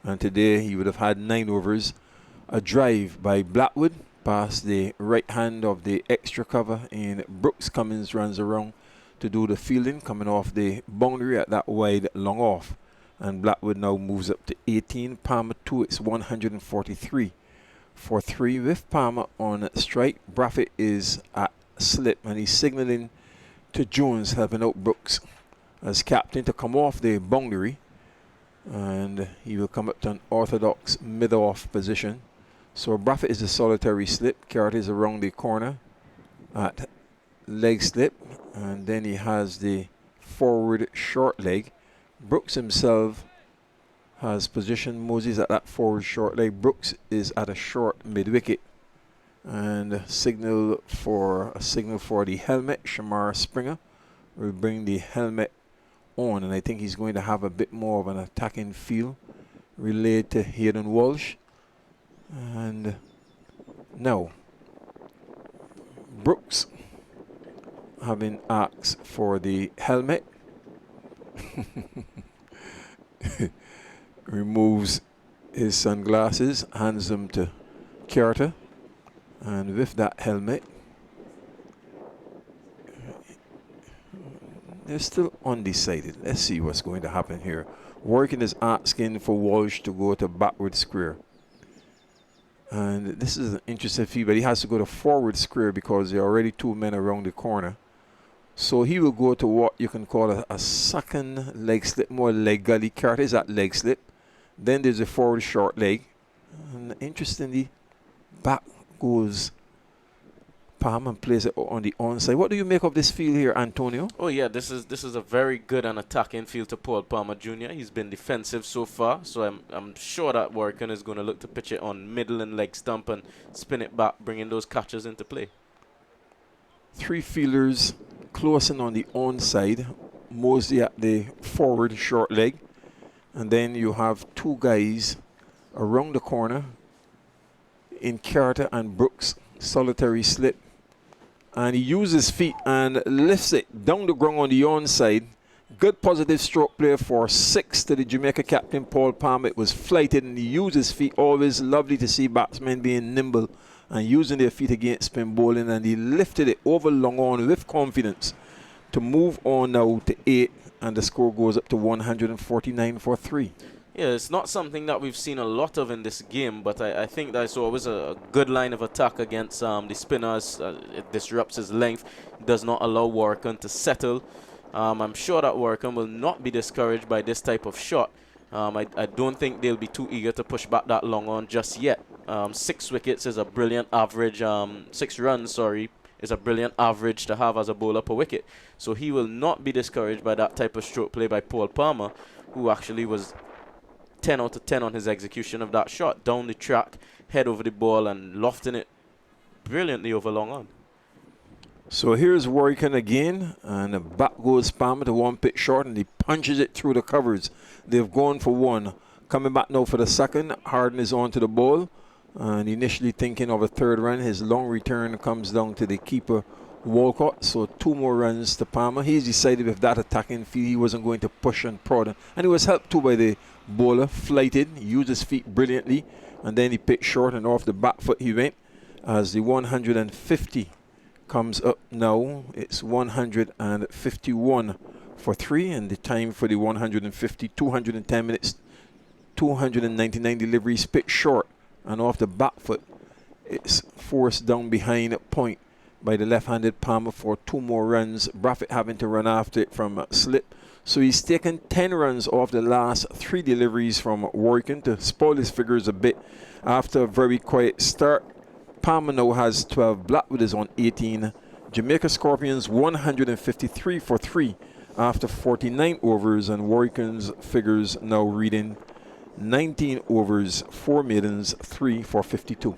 And today he would have had 9 overs. A drive by Blackwood past the right hand of the extra cover, and Brooks Cummins runs around to do the fielding, coming off the boundary at that wide long off. And Blackwood now moves up to 18. Palmer 2, it's 143 for 3 with Palmer on strike. Braffett is at slip, and he's signaling to Jones, helping out Brooks as captain to come off the boundary. And he will come up to an orthodox mid-off position. So Braffett is a solitary slip. Carrot is around the corner at leg slip. And then he has the forward short leg. Brooks himself has positioned Moses at that forward short leg. Brooks is at a short mid-wicket. And a signal for the helmet. Shamar Springer will bring the helmet on, and I think he's going to have a bit more of an attacking feel relayed to Hayden Walsh. And now Brooks, having asked for the helmet, removes his sunglasses, hands them to Carter, and with that helmet, they're still undecided. Let's see what's going to happen here. Warrican is asking for Walsh to go to backward square. And this is an interesting feed, but he has to go to forward square because there are already 2 men around the corner. So he will go to what you can call a second leg slip, more leg gully. Carter is at leg slip. Then there's a forward short leg. And interestingly, back goes Palm and plays it on the onside. What do you make of this field here, Antonio? Oh yeah, this is a very good and attacking field to Paul Palmer Jr. He's been defensive so far, so I'm sure that Warrican is going to look to pitch it on middle and leg stump and spin it back, bringing those catches into play. 3 fielders closing on the onside, mostly at the forward short leg, and then you have 2 guys around the corner in Carter and Brooks. Solitary slip, and he uses feet and lifts it down the ground on the onside. Good positive stroke play for 6 to the Jamaica captain Paul Palmer. It was flighted and he used his feet. Always lovely to see batsmen being nimble and using their feet against spin bowling, and he lifted it over long on with confidence to move on now to 8, and the score goes up to 149 for 3. Yeah, it's not something that we've seen a lot of in this game, but I think that's always a good line of attack against the spinners. It disrupts his length, does not allow Warrican to settle. I'm sure that Warrican will not be discouraged by this type of shot. I don't think they'll be too eager to push back that long on just yet. 6 wickets is a brilliant average, 6 runs, sorry, is a brilliant average to have as a bowler per wicket. So he will not be discouraged by that type of stroke play by Paul Palmer, who actually was 10 out of 10 on his execution of that shot. Down the track, head over the ball and lofting it brilliantly over long on. So here's Warrican again, and back goes Palmer to 1 pitch short, and he punches it through the covers. They've gone for 1. Coming back now for the second. Harden is on to the ball, and initially thinking of a 3rd run. His long return comes down to the keeper Walcott, so 2 more runs to Palmer. He's decided with that attacking field he wasn't going to push and prod, and he was helped too by the bowler. Flighted, he used his feet brilliantly, and then he pitched short and off the back foot he went. As the 150 comes up now, it's 151 for 3, and the time for the 150, 210 minutes, 299 deliveries, pitched short and off the back foot. It's forced down behind point by the left-handed Palmer for 2 more runs. Braffett having to run after it from a slip. So he's taken 10 runs off the last 3 deliveries from Warrican to spoil his figures a bit after a very quiet start. Palmer now has 12. Blackwood is on 18. Jamaica Scorpions 153 for 3 after 49 overs, and Warrican's figures now reading 19 overs, 4 maidens, 3 for 52.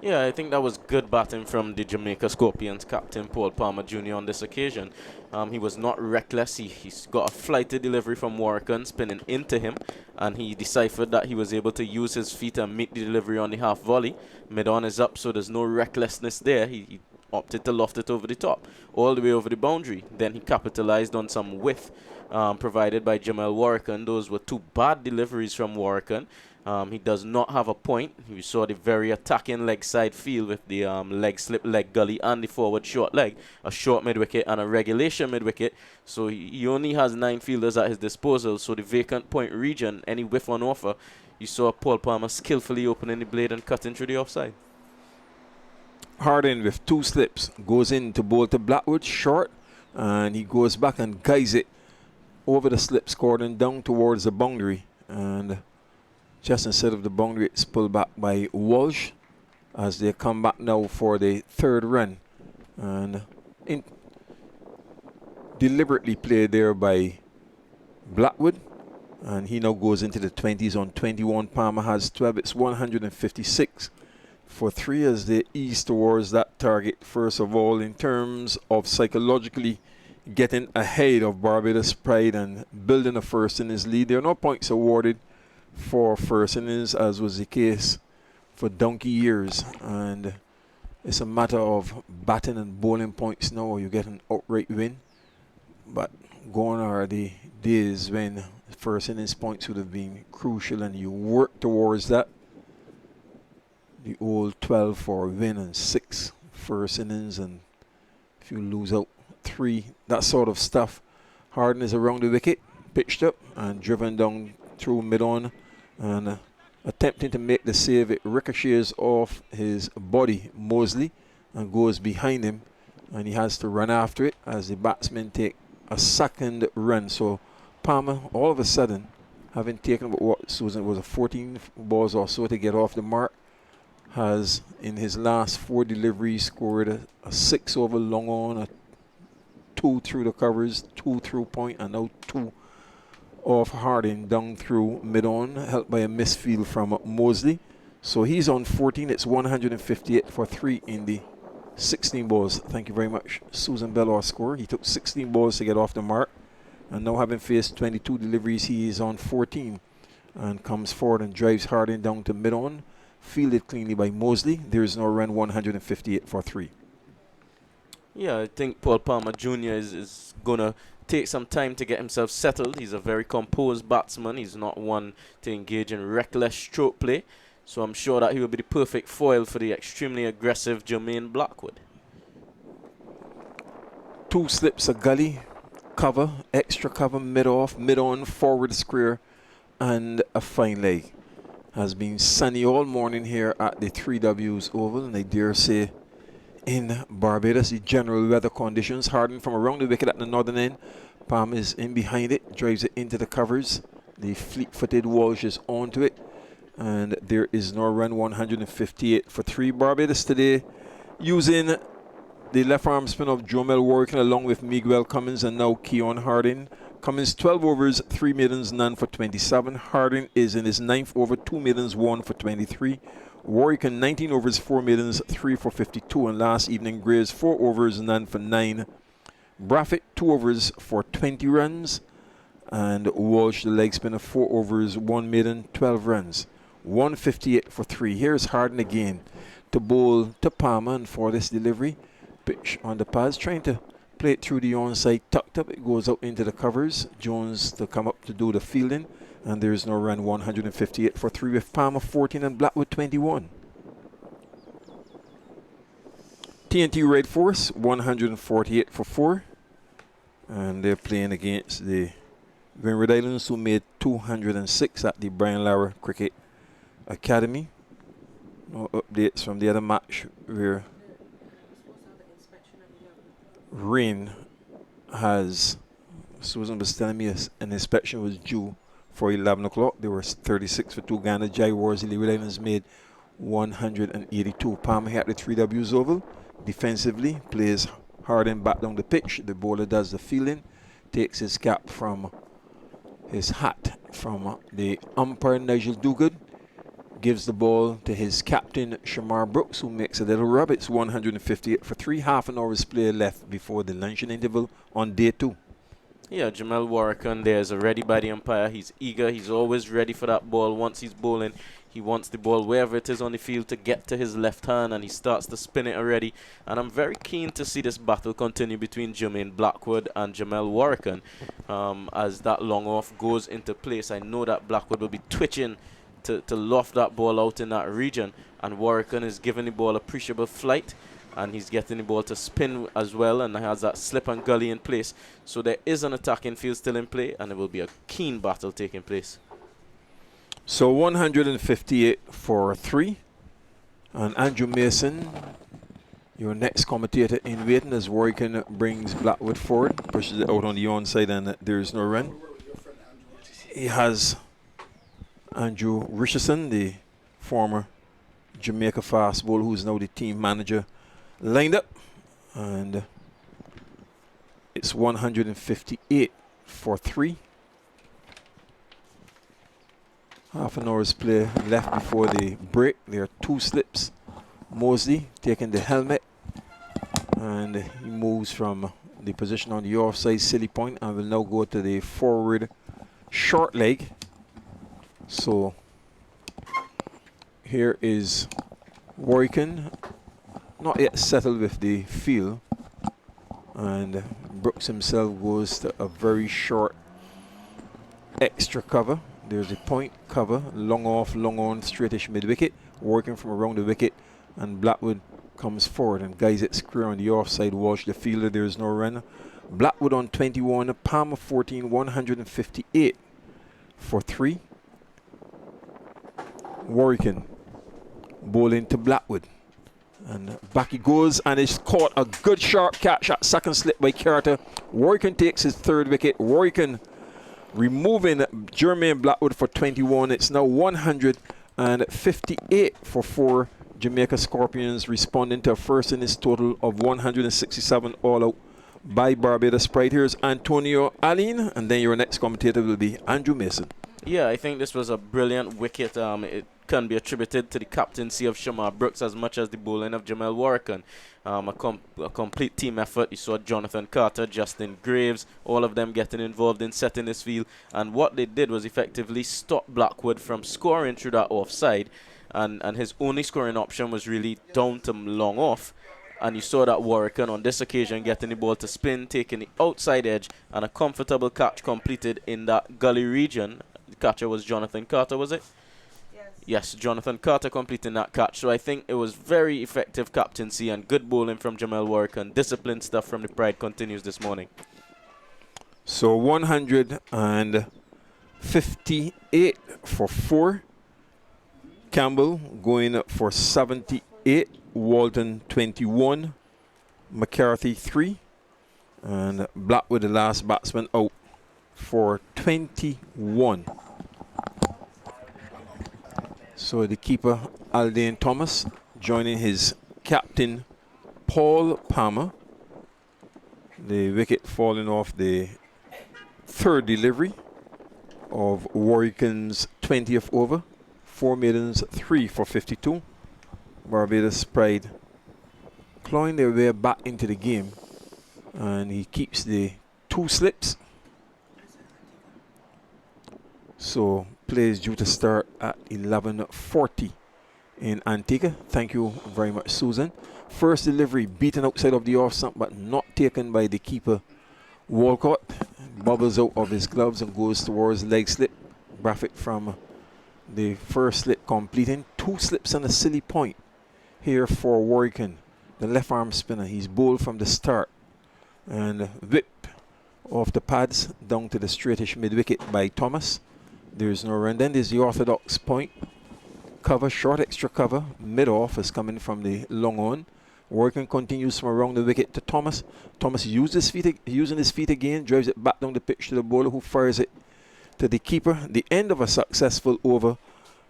Yeah, I think that was good batting from the Jamaica Scorpions captain Paul Palmer Jr. on this occasion. He was not reckless. He's got a flighted delivery from Warrican spinning into him, and he deciphered that he was able to use his feet and meet the delivery on the half volley. Mid-on is up, so there's no recklessness there. He opted to loft it over the top, all the way over the boundary. Then he capitalized on some width provided by Jamel Warrican. Those were 2 bad deliveries from Warrican. He does not have a point. You saw the very attacking leg side field with the leg slip, leg gully, and the forward short leg, a short mid-wicket and a regulation mid-wicket. So he only has 9 fielders at his disposal. So the vacant point region, any whiff on offer, you saw Paul Palmer skillfully opening the blade and cutting through the offside. Harden with 2 slips goes in to bowl to Blackwood short, and he goes back and guides it over the slip, scored and down towards the boundary, and just instead of the boundary, it's pulled back by Walsh as they come back now for the 3rd run. And deliberately played there by Blackwood. And he now goes into the 20s on 21. Palmer has 12. It's 156 for 3 as they ease towards that target. First of all, in terms of psychologically getting ahead of Barbados Pride and building a first innings lead. There are no points awarded for first innings, as was the case for donkey years, and it's a matter of batting and bowling points now. You get an outright win, but gone are the days when first innings points would have been crucial, and you work towards that. The old 12 for a win and 6 first innings, and if you lose out 3, that sort of stuff. Harden is around the wicket, pitched up and driven down through mid-on, and attempting to make the save. It ricochets off his body, Mosley, and goes behind him, and he has to run after it as the batsmen take a second run. So Palmer, all of a sudden, having taken what Susan was a 14 balls or so to get off the mark, has in his last 4 deliveries scored a 6 over long on, a 2 through the covers, 2 through point, and now 2 off Harding down through mid-on, helped by a misfield from Mosley. So he's on 14. It's 158 for 3 in the 16 balls. Thank you very much, Susan Bell, our scorer. He took 16 balls to get off the mark, and now having faced 22 deliveries, he is on 14 and comes forward and drives Harding down to mid-on, fielded cleanly by Mosley. There is no run, 158 for 3. Yeah, I think Paul Palmer Jr. is going to take some time to get himself settled. He's a very composed batsman. He's not one to engage in reckless stroke play. So I'm sure that he will be the perfect foil for the extremely aggressive Jermaine Blackwood. 2 slips, a gully, cover, extra cover, mid-off, mid-on, forward square, and a fine leg. Has been sunny all morning here at the 3Ws Oval, and I dare say in Barbados, the general weather conditions. Harding from around the wicket at the northern end. Palm is in behind it, drives it into the covers. The fleet-footed Walsh is onto it, and there is no run, 158 for 3. Barbados today using the left arm spin of Jamaica Warrican along with Miguel Cummins and now Keon Harding. Cummins 12 overs, 3 maidens, none for 27. Harding is in his 9th over, 2 maidens, 1 for 23. Warrican 19 overs, 4 maidens, 3 for 52. And last evening, Grays 4 overs, none for 9. Braffett 2 overs for 20 runs. And Walsh, the leg spinner, 4 overs, 1 maiden, 12 runs. 158 for 3. Here's Harding again to bowl to Palmer, and for this delivery, pitch on the pads, trying to play it through the onside, tucked up. It goes out into the covers. Jones to come up to do the fielding. And there is no run, 158 for 3 with Palmer 14 and Blackwood 21. TNT Red Force 148 for 4. And they're playing against the Greenwood Islands, who made 206 at the Brian Lara Cricket Academy. No updates from the other match where rain has, Susan was telling me an inspection was due for 11 o'clock. There were 36 for 2. Ghana Jaguars, the Leeward Islands made 182. Palmer here at the 3Ws Oval. Defensively, plays Harding back down the pitch. The bowler does the fielding, takes his cap from his hat from the umpire, Nigel Duguid. Gives the ball to his captain, Shamar Brooks, who makes a little rub. It's 158 for 3. Half an hour's play left before the luncheon interval on day 2. Yeah, Jamel Warrican there is ready by the umpire. He's eager. He's always ready for that ball. Once he's bowling, he wants the ball wherever it is on the field to get to his left hand, and he starts to spin it already. And I'm very keen to see this battle continue between Jermaine Blackwood and Jamel Warrican as that long off goes into place. I know that Blackwood will be twitching to loft that ball out in that region, and Warrican is giving the ball appreciable flight, and he's getting the ball to spin as well, and has that slip and gully in place. So there is an attacking field still in play, and it will be a keen battle taking place. So 158 for 3. And Andrew Mason, your next commentator in waiting, as Warrican brings Blackwood forward, pushes it out on the onside, and there is no run. He has Andrew Richardson, the former Jamaica fast bowler, who's now the team manager, lined up, and it's 158 for 3. Half an hour's play left before the break. There are 2 slips. Mosley taking the helmet, and he moves from the position on the offside silly point and will now go to the forward short leg. So here is Warrican, not yet settled with the field, and Brooks himself goes to a very short extra cover. There's a point cover, long off, long on, straightish mid-wicket, working from around the wicket, and Blackwood comes forward and guides it square on the offside. Walsh, the fielder, there is no run. Blackwood on 21, Palmer 14, 158 for 3. Warrican bowling to Blackwood. And back he goes, and he's caught a good sharp catch at second slip by Carter. Warrican takes his third wicket. Warrican removing Jermaine Blackwood for 21. It's now 158 for 4. Jamaica Scorpions responding to a first innings total of 167 all out by Barbados Pride. Here's Antonio Aline, and then your next commentator will be Andrew Mason. Yeah, I think this was a brilliant wicket. It can be attributed to the captaincy of Shamar Brooks as much as the bowling of Jamel Warrican. A complete team effort. You saw Jonathan Carter, Justin Graves, all of them getting involved in setting this field. And what they did was effectively stop Blackwood from scoring through that offside. And his only scoring option was really down to long off. And you saw that Warrican on this occasion getting the ball to spin, taking the outside edge, and a comfortable catch completed in that gully region. The catcher was Jonathan Carter, was it? Yes, Jonathan Carter completing that catch. So I think it was very effective captaincy and good bowling from Jamel Warrican. Disciplined stuff from the Pride continues this morning. So 158 for 4. Campbell going for 78. Walton 21. McCarthy 3. And Blackwood, the last batsman, out for 21. So the keeper, Aldane Thomas, joining his captain, Paul Palmer. The wicket falling off the third delivery of Warrican's 20th over. 4 maidens, 3 for 52. Barbados Pride clawing their way back into the game. And he keeps the 2 slips. So play is due to start at 11:40 in Antigua. Thank you very much, Susan. First delivery beaten outside of the off stump, but not taken by the keeper, Walcott. Bubbles out of his gloves and goes towards leg slip. Braffett from the first slip completing. 2 slips and a silly point here for Warrican. The left arm spinner. He's bowled from the start. And whip off the pads down to the straightish mid wicket by Thomas. There's no run. Then there's the orthodox point. Cover, short extra cover. Mid off is coming from the long on. Warrican continues from around the wicket to Thomas. Thomas using his feet again. Drives it back down the pitch to the bowler, who fires it to the keeper. The end of a successful over.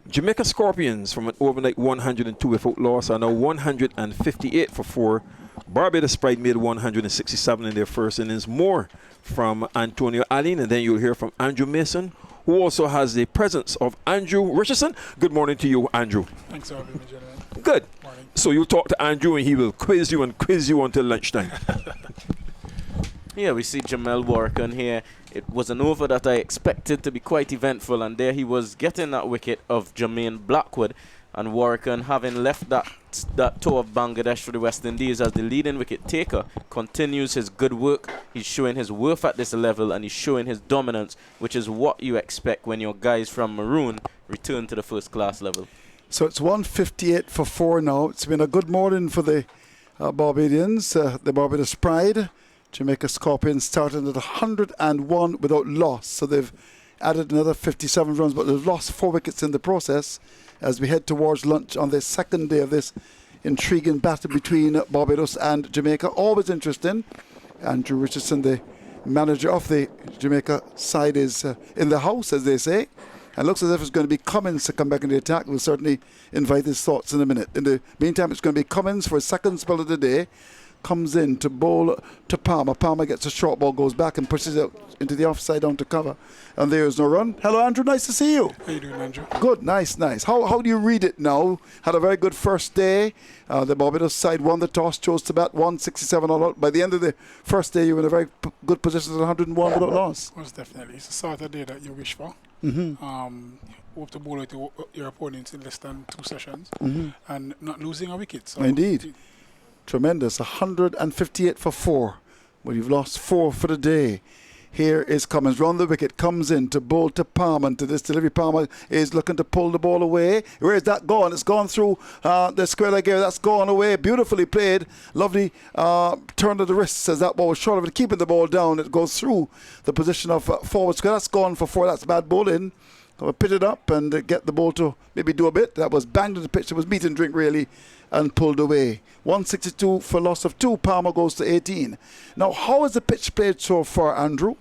Jamaica Scorpions from an overnight 102 without loss are now 158 for 4. Barbados Pride made 167 in their first innings. More from Antonio Allen, and then you'll hear from Andrew Mason, who also has the presence of Andrew Richardson. Good morning to you, Andrew. Thanks for having me, gentlemen. Good. Morning. So you'll talk to Andrew, and he will quiz you until lunchtime. Yeah, we see Jamel Warrican here. It was an over that I expected to be quite eventful, and there he was getting that wicket of Jermaine Blackwood, and Warrican, having left that tour of Bangladesh for the West Indies as the leading wicket taker, continues his good work. He's showing his worth at this level, and he's showing his dominance, which is what you expect when your guys from Maroon return to the first class level. So it's 158 for 4 now. It's been a good morning for the Barbadians, the Barbados Pride. Jamaica Scorpions started at 101 without loss. So they've added another 57 runs, but they've lost 4 wickets in the process as we head towards lunch on the second day of this intriguing battle between Barbados and Jamaica. Always interesting. Andrew Richardson, the manager of the Jamaica side, is in the house, as they say. And looks as if it's going to be Cummins to come back in the attack. We'll certainly invite his thoughts in a minute. In the meantime, it's going to be Cummins for his second spell of the day. Comes in to bowl to Palmer. Palmer gets a short ball, goes back and pushes it into the offside down to cover. And there's no run. Hello, Andrew. Nice to see you. How you doing, Andrew? Good. Nice. How do you read it now? Had a very good first day. The Barbados side won the toss, chose to bat 167 all out. By the end of the first day, you were in a very good position at 101 without loss. Most definitely. It's a sort of day that you wish for. Hope to bowl to your opponents in less than 2 sessions and not losing a wicket. So Indeed. Tremendous. 158 for 4. Well, you've lost 4 for the day. Here is Cummins. Round the wicket. Comes in to bowl to Palmer. And to this delivery, Palmer is looking to pull the ball away. Where is that gone? It's gone through the square leg area. That's gone away. Beautifully played. Lovely turn of the wrists as that ball was short of it. Keeping the ball down. It goes through the position of forward square. That's gone for 4. That's bad bowling. pit it up and get the ball to maybe do a bit. That was banged on the pitch. It was meat and drink really, and pulled away. 162 for loss of 2. Palmer goes to 18. Now, how has the pitch played so far, Andrew?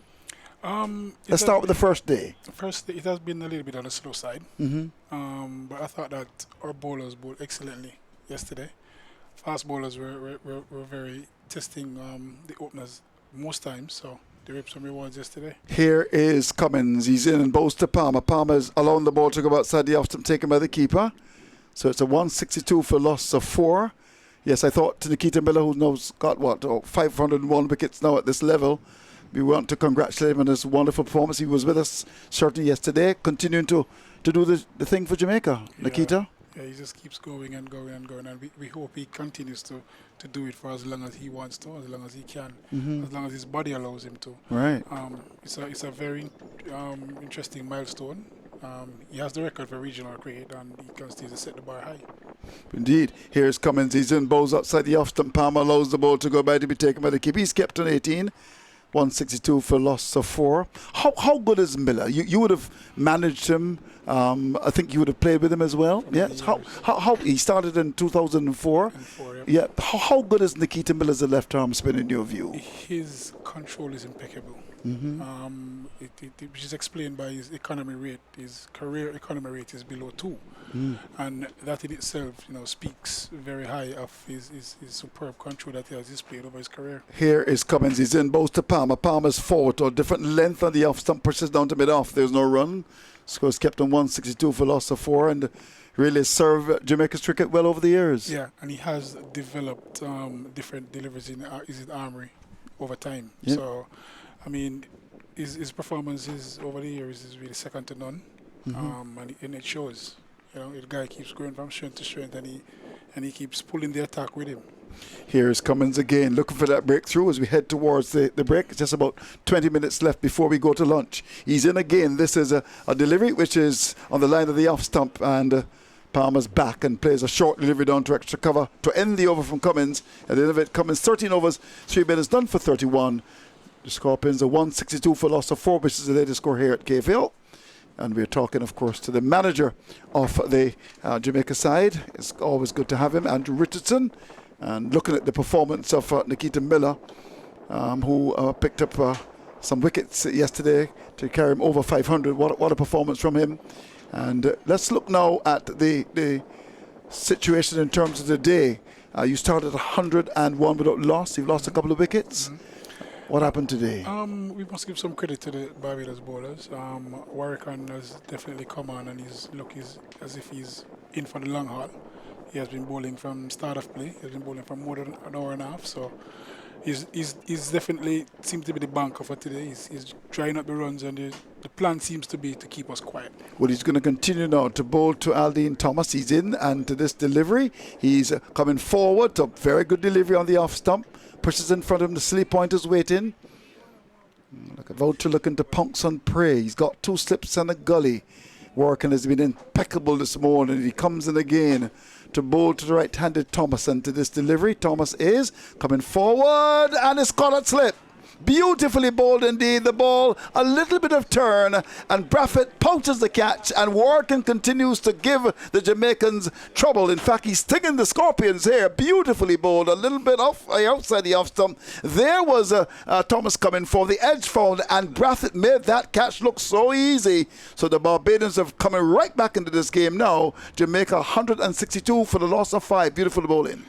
Let's start with the first day. The first day, it has been a little bit on the slow side. But I thought that our bowlers bowled excellently yesterday. Fast bowlers were very testing the openers most times, so they reaped some rewards yesterday. Here is Cummins. He's in and bows to Palmer. Palmer's allowing the ball to go outside the off stump, taken by the keeper. So it's a 162 for loss of 4. Yes, I thought Nikita Miller, who knows got 501 wickets now at this level. We want to congratulate him on his wonderful performance. He was with us certainly yesterday, continuing to do the thing for Jamaica. Yeah. Nikita? Yeah, he just keeps going and going and going, and we hope he continues to do it for as long as he wants to, as long as he can, as long as his body allows him to. Right. It's a very interesting milestone. He has the record for regional cricket, and he continues to set the bar high. Indeed. Here's Cummins. He's in, bowls outside the off stump. Palmer allows the ball to go by to be taken by the keeper. He's kept on 18. 162 for loss of 4. How good is Miller? You would have managed him. I think you would have played with him as well. Yes. How he started in 2004. Yeah. How good is Nikita Miller as a left arm spin in your view? His control is impeccable. Which is explained by his economy rate. His career economy rate is below 2, and that in itself, speaks very high of his superb control that he has displayed over his career. Here is Cummins. He's in, bows to Palmer. Palmer's forward to a different length on the off stump, pushes down to mid off. There's no run. Scores kept on 162 for loss of 4, and really served Jamaica's cricket well over the years. Yeah, and he has developed different deliveries in his armory over time. Yeah. So, I mean, his performances over the years is really second to none, and it shows. The guy keeps going from strength to strength, and he keeps pulling the attack with him. Here's Cummins again, looking for that breakthrough as we head towards the break. It's just about 20 minutes left before we go to lunch. He's in again. This is a delivery which is on the line of the off stump, and Palmer's back and plays a short delivery down to extra cover to end the over from Cummins. At the end of it, Cummins 13 overs, 3 minutes done for 31. The Scorpions a 162 for loss of 4, which is the latest score here at Cave Hill. And we're talking, of course, to the manager of the Jamaica side. It's always good to have him, Andrew Richardson. And looking at the performance of Nikita Miller, who picked up some wickets yesterday to carry him over 500. What a performance from him. And let's look now at the situation in terms of the day. You started 101 without loss. You've lost a couple of wickets. What happened today? We must give some credit to the Barbados bowlers. Warrican has definitely come on, and he's as if he's in for the long haul. He has been bowling from start of play. He has been bowling for more than an hour and a half. So he's definitely seems to be the banker for today. He's trying up the runs, and the plan seems to be to keep us quiet. Well, he's going to continue now to bowl to Aldine Thomas. He's in, and to this delivery, he's coming forward to very good delivery on the off stump. Pushes in front of him, the sleep pointer's waiting. Like a vulture looking to pounce on prey. He's got 2 slips and a gully. Warrican has been impeccable this morning. He comes in again to bowl to the right-handed Thomas, and to this delivery, Thomas is coming forward, and it's caught at slip. Beautifully bowled indeed. The ball, a little bit of turn, and Braffett pounces the catch, and Warrican continues to give the Jamaicans trouble. In fact, he's stinging the Scorpions here. Beautifully bowled, a little bit outside the off stump. There was Thomas coming for the edge found, and Braffett made that catch look so easy. So the Barbadians have coming right back into this game now. Jamaica 162 for the loss of 5. Beautiful bowling.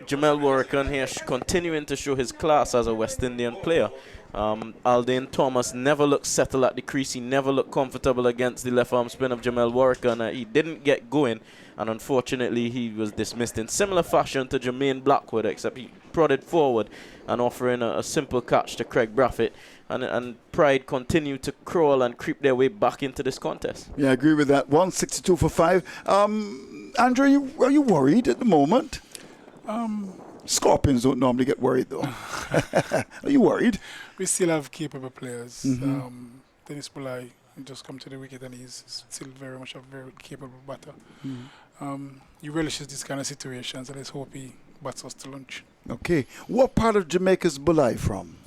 Jamel Warrican here continuing to show his class as a West Indian player. Aldine Thomas never looked settled at the crease. He never looked comfortable against the left arm spin of Jamel Warrican. He didn't get going, and unfortunately he was dismissed in similar fashion to Jermaine Blackwood, except he prodded forward and offering a simple catch to Craig Braffett. And Pride continued to crawl and creep their way back into this contest. Yeah, I agree with that. 162 for 5. Andrew, are you worried at the moment? Scorpions don't normally get worried, though. Are you worried? We still have capable players. Dennis Bulai just come to the wicket, and he's still very much a very capable batter. He relishes these kind of situations, and let's hope he bats us to lunch. Okay. What part of Jamaica is Bulai from?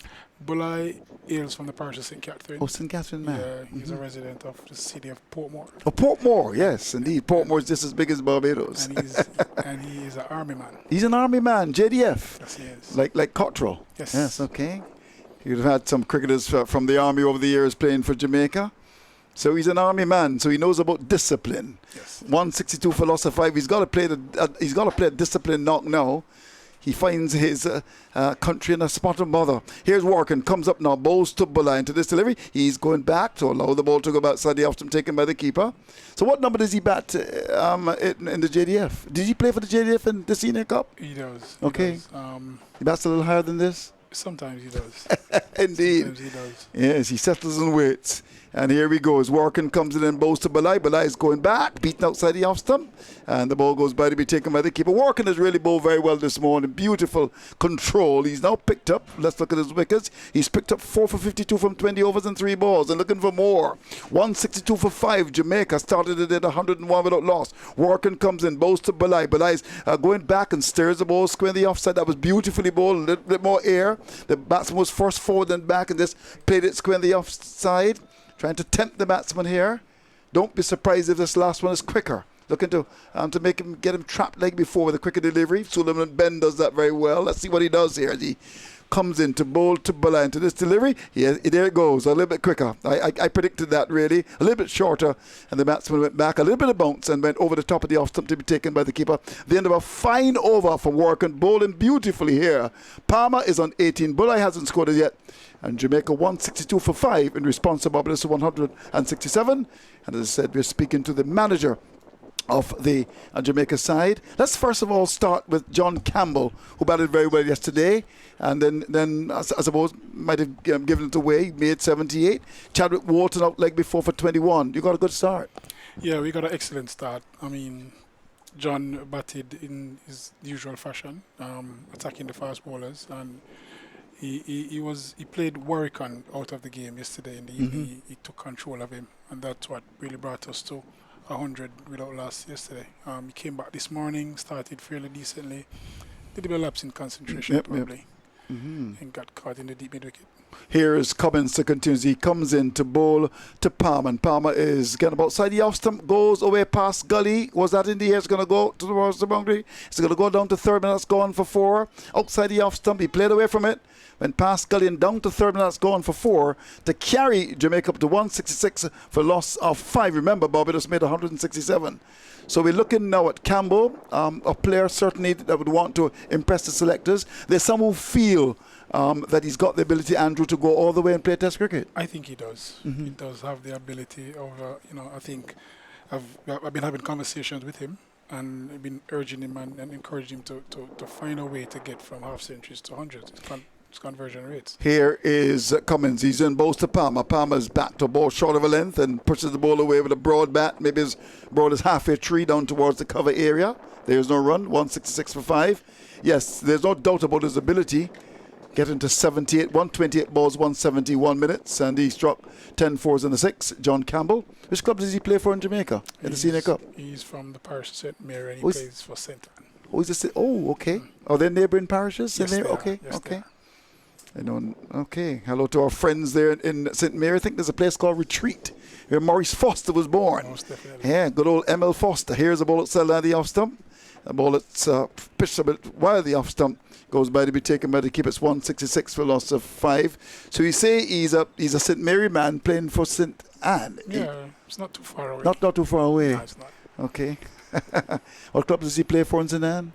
Bulai hails from the parish of St. Catherine. Oh, St. Catherine, man. Yeah, he's a resident of the city of Portmore. Oh, Portmore, yes, indeed. Portmore is just as big as Barbados. And he is an army man. He's an army man, JDF. Yes, he is. Like Cottrell. Yes. Yes, okay. You've had some cricketers from the army over the years playing for Jamaica. So he's an army man, so he knows about discipline. Yes. 162 for loss of 5. He's got to play a discipline knock now. He finds his country in a spot of bother. Here's Warrican, comes up now, bowls to Bulai into this delivery. He's going back to allow the ball to go back side the off-stump taken by the keeper. So what number does he bat in the JDF? Did he play for the JDF in the Senior Cup? He does. Okay. He bats a little higher than this? Sometimes he does. Indeed. Sometimes he does. Yes, he settles and waits. And here he goes. Warrican comes in and bows to Bulai. Bulai is going back, beaten outside the off stump. And the ball goes by to be taken by the keeper. Warrican has really bowled very well this morning. Beautiful control. He's now picked up, let's look at his wickets. He's picked up 4 for 52 from 20 overs and 3 balls and looking for more. 162 for 5. Jamaica started it at 101 without loss. Warrican comes in, bows to Bulai. Bulai's going back and stirs the ball square in the offside. That was beautifully bowled. A little bit more air. The batsman was first forward and back and just played it square in the offside. Trying to tempt the batsman here. Don't be surprised if this last one is quicker. Looking to get him trapped leg before with a quicker delivery. Suleiman Ben does that very well. Let's see what he does here as he comes in to bowl to Bulai into this delivery. Yeah, there it goes. A little bit quicker. I predicted that really. A little bit shorter. And the batsman went back. A little bit of bounce and went over the top of the off stump to be taken by the keeper. The end of a fine over from Warrican. Bowling beautifully here. Palmer is on 18. Bulai hasn't scored it yet. And Jamaica 162 for 5 in response to Barbados 167. And as I said, we're speaking to the manager of the Jamaica side. Let's first of all start with John Campbell, who batted very well yesterday. And then I suppose, might have given it away, made 78. Chadwick Walton out leg before for 21. You got a good start. Yeah, we got an excellent start. I mean, John batted in his usual fashion, attacking the fast bowlers. And he played Warrican out of the game yesterday in the evening. He took control of him, and that's what really brought us to 100 without loss yesterday. He came back this morning, started fairly decently, did a bit of lapse in concentration probably, and got caught in the deep mid wicket. Here is Cummins to continue. He comes in to bowl to Palmer. And Palmer is getting about side the off stump, goes away past gully. Was that in the air? It's going to go towards the boundary. It's going to go down to third, and that's gone for 4. Outside the off stump, he played away from it. Went past gully and down to third, and that's gone for 4 to carry Jamaica up to 166 for loss of 5. Remember, Barbados made 167. So we're looking now at Campbell, a player certainly that would want to impress the selectors. There's some who feel that he's got the ability, Andrew, to go all the way and play Test cricket. I think he does. He does have the ability of, I think I've been having conversations with him and I've been urging him and encouraging him to find a way to get from half centuries to hundreds. It's conversion rates. Here is Cummins. He's in bowls to Palmer. Palmer's back to a ball short of a length and pushes the ball away with a broad bat. Maybe as broad as halfway tree down towards the cover area. There's no run. 166 for 5. Yes, there's no doubt about his ability. Getting to 128 balls, 171 minutes, and he struck 10 fours and a 6. John Campbell. Which club does he play for in Jamaica in the Senior Cup? He's from the parish of St. Mary, and he plays for St. Anne. Oh, okay. Are they neighbouring parishes? Yes, they are. Okay, yes, okay. Okay. Hello to our friends there in St. Mary. I think there's a place called Retreat where Maurice Foster was born. Most definitely. Yeah, good old M.L. Foster. Here's a ball outside the off stump. A ball that's pitched a bit wide the off stump. Goes by to be taken by the keeper. It's 166 for loss of 5. So you say he's a St. Mary man playing for St. Anne. Yeah, it's not too far away. Not too far away. No, it's not. Okay. What club does he play for in St. Anne?